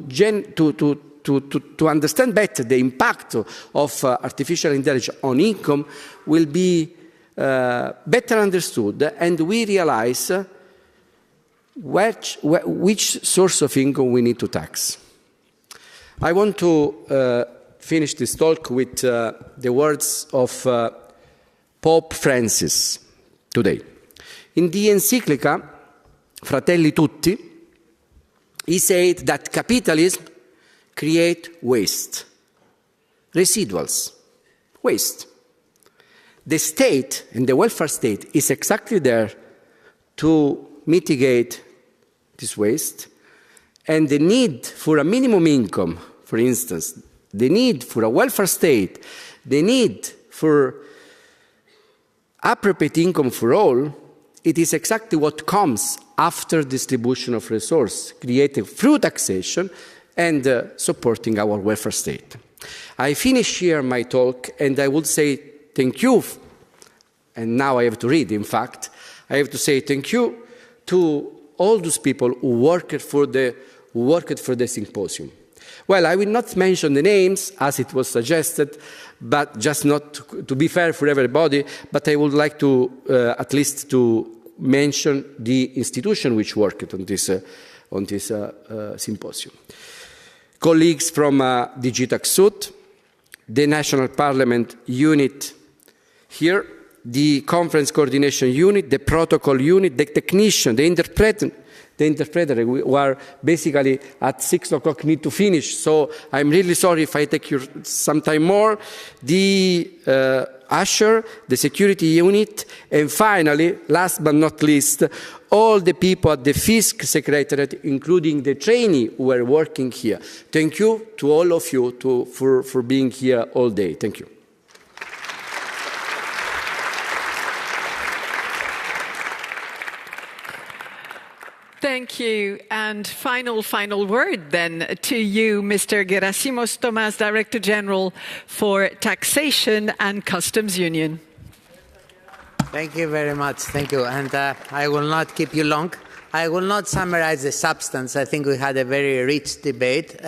understand better the impact of artificial intelligence on income will be better understood, and we realize which source of income we need to tax. I want to finish this talk with the words of Pope Francis today. In the encyclica Fratelli Tutti, he said that capitalism creates waste, residuals, waste. The state and the welfare state is exactly there to mitigate this waste, and the need for a minimum income, for instance, the need for a welfare state, the need for appropriate income for all, it is exactly what comes after distribution of resources, created through taxation and supporting our welfare state. I finish here my talk, and I would say thank you, and now I have to read, in fact, I have to say thank you to all those people who worked for the symposium. Well, I will not mention the names, as it was suggested, but just not to be fair for everybody, but I would like to at least to mention the institution which worked on this symposium. Colleagues from DG Tax Sud, the National Parliament unit here, the Conference Coordination Unit, the Protocol Unit, the technician, the interpreter who are basically at 6 o'clock need to finish, so I'm really sorry if I take some time more, the usher, the security unit, and finally, last but not least, all the people at the Fisc Secretariat, including the trainee who are working here. Thank you to all of you for being here all day. Thank you. Thank you. And final word then to you, Mr. Gerasimos Tomas, Director General for Taxation and Customs Union. Thank you very much. Thank you. And I will not keep you long. I will not summarize the substance. I think we had a very rich debate.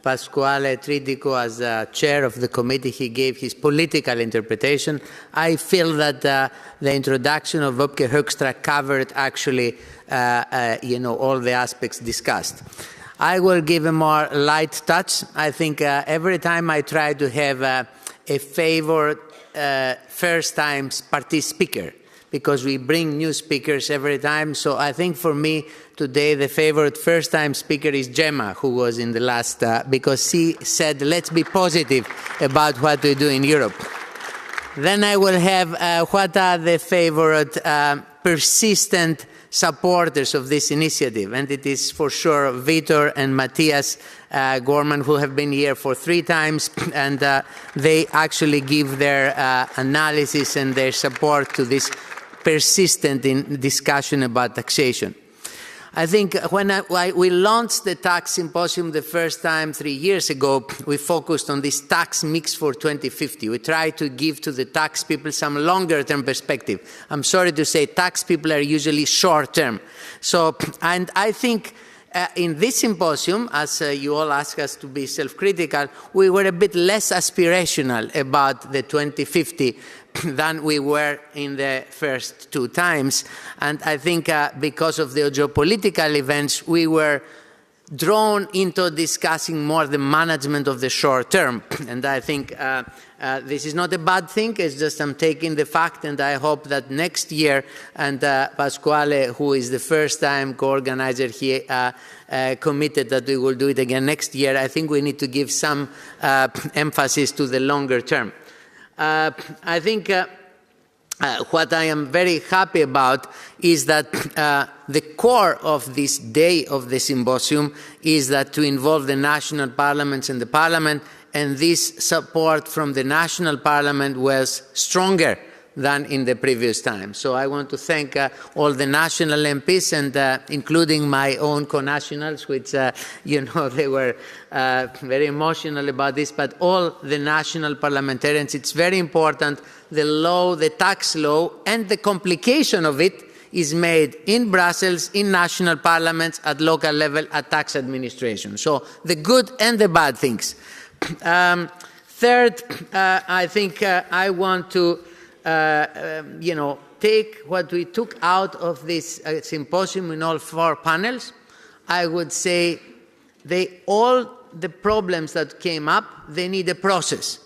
Pasquale Tridico, as chair of the committee, he gave his political interpretation. I feel that the introduction of Wopke Hoekstra covered actually all the aspects discussed. I will give a more light touch. I think every time I try to have a favored first-time party speaker, because we bring new speakers every time. So I think for me today the favorite first-time speaker is Gemma, who was in the last, because she said, let's be positive about what we do in Europe. Then I will have what are the favorite persistent supporters of this initiative, and it is for sure Vitor and Matthias Gorman, who have been here for 3 times, and they actually give their analysis and their support to this persistent discussion about taxation. I think when we launched the Tax Symposium the first time 3 years ago, we focused on this tax mix for 2050. We tried to give to the tax people some longer-term perspective. I'm sorry to say tax people are usually short-term. So, and I think in this symposium, as you all ask us to be self-critical, we were a bit less aspirational about the 2050 than we were in the first 2 times. And I think because of the geopolitical events, we were drawn into discussing more the management of the short term. And I think this is not a bad thing, it's just I'm taking the fact, and I hope that next year, and Pasquale, who is the first time co-organizer here, committed that we will do it again next year. I think we need to give some emphasis to the longer term. I think what I am very happy about is that the core of this day of the symposium is that to involve the national parliaments and the parliament, and this support from the national parliament was stronger than in the previous time. So I want to thank all the national MPs and including my own co-nationals, which, they were very emotional about this, but all the national parliamentarians. It's very important. The law, the tax law, and the complication of it is made in Brussels, in national parliaments, at local level, at tax administration. So the good and the bad things. Third, I think I want to, take what we took out of this symposium in all 4 panels. I would say all the problems that came up, they need a process.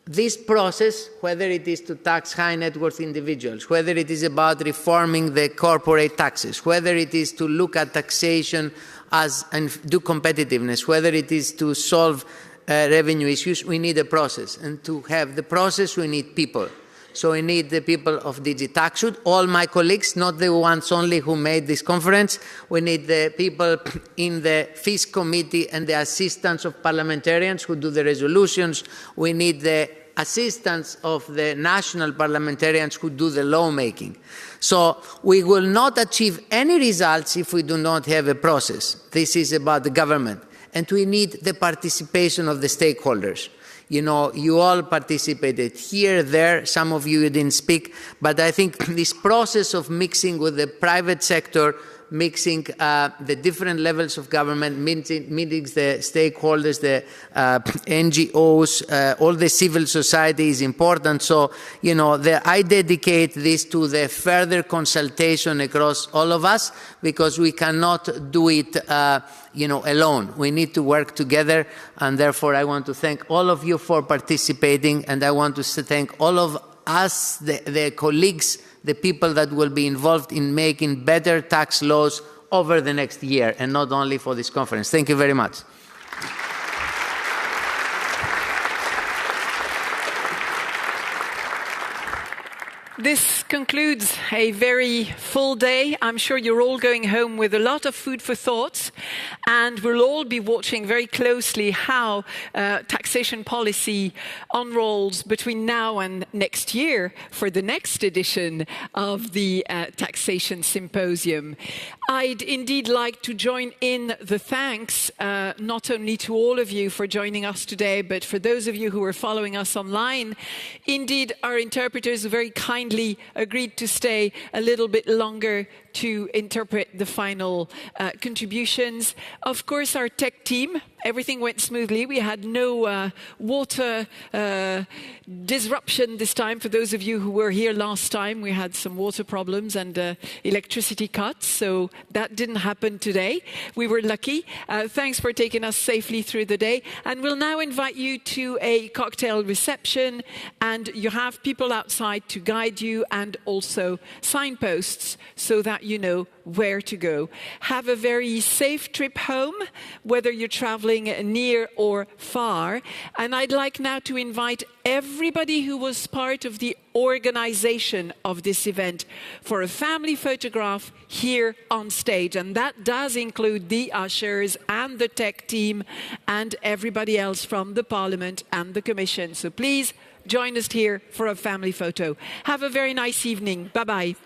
This process, whether it is to tax high net worth individuals, whether it is about reforming the corporate taxes, whether it is to look at taxation and do competitiveness, whether it is to solve revenue issues, we need a process. And to have the process, we need people. So we need the people of DG TaxSud, all my colleagues, not the ones only who made this conference. We need the people in the FIS committee and the assistants of parliamentarians who do the resolutions. We need the assistants of the national parliamentarians who do the lawmaking. So we will not achieve any results if we do not have a process. This is about the government. And we need the participation of the stakeholders. You all participated here, there, some of you didn't speak, but I think this process of mixing with the private sector, mixing the different levels of government, meeting the stakeholders, the NGOs, all the civil society is important. So, I dedicate this to the further consultation across all of us, because we cannot do it alone. We need to work together, and therefore I want to thank all of you for participating, and I want to thank all of us, the colleagues, the people that will be involved in making better tax laws over the next year, and not only for this conference. Thank you very much. This concludes a very full day. I'm sure you're all going home with a lot of food for thought, and we'll all be watching very closely how taxation policy unrolls between now and next year for the next edition of the Taxation Symposium. I'd indeed like to join in the thanks, not only to all of you for joining us today, but for those of you who are following us online. Indeed, our interpreters very kindly agreed to stay a little bit longer to interpret the final contributions. Of course, our tech team, everything went smoothly. We had no water disruption this time. For those of you who were here last time, we had some water problems and electricity cuts, so that didn't happen today. We were lucky. Thanks for taking us safely through the day. And we'll now invite you to a cocktail reception, and you have people outside to guide you, and also signposts so that you know where to go. Have a very safe trip home, whether you're traveling near or far. And I'd like now to invite everybody who was part of the organization of this event for a family photograph here on stage. And that does include the ushers and the tech team and everybody else from the Parliament and the Commission. So please join us here for a family photo. Have a very nice evening. Bye-bye.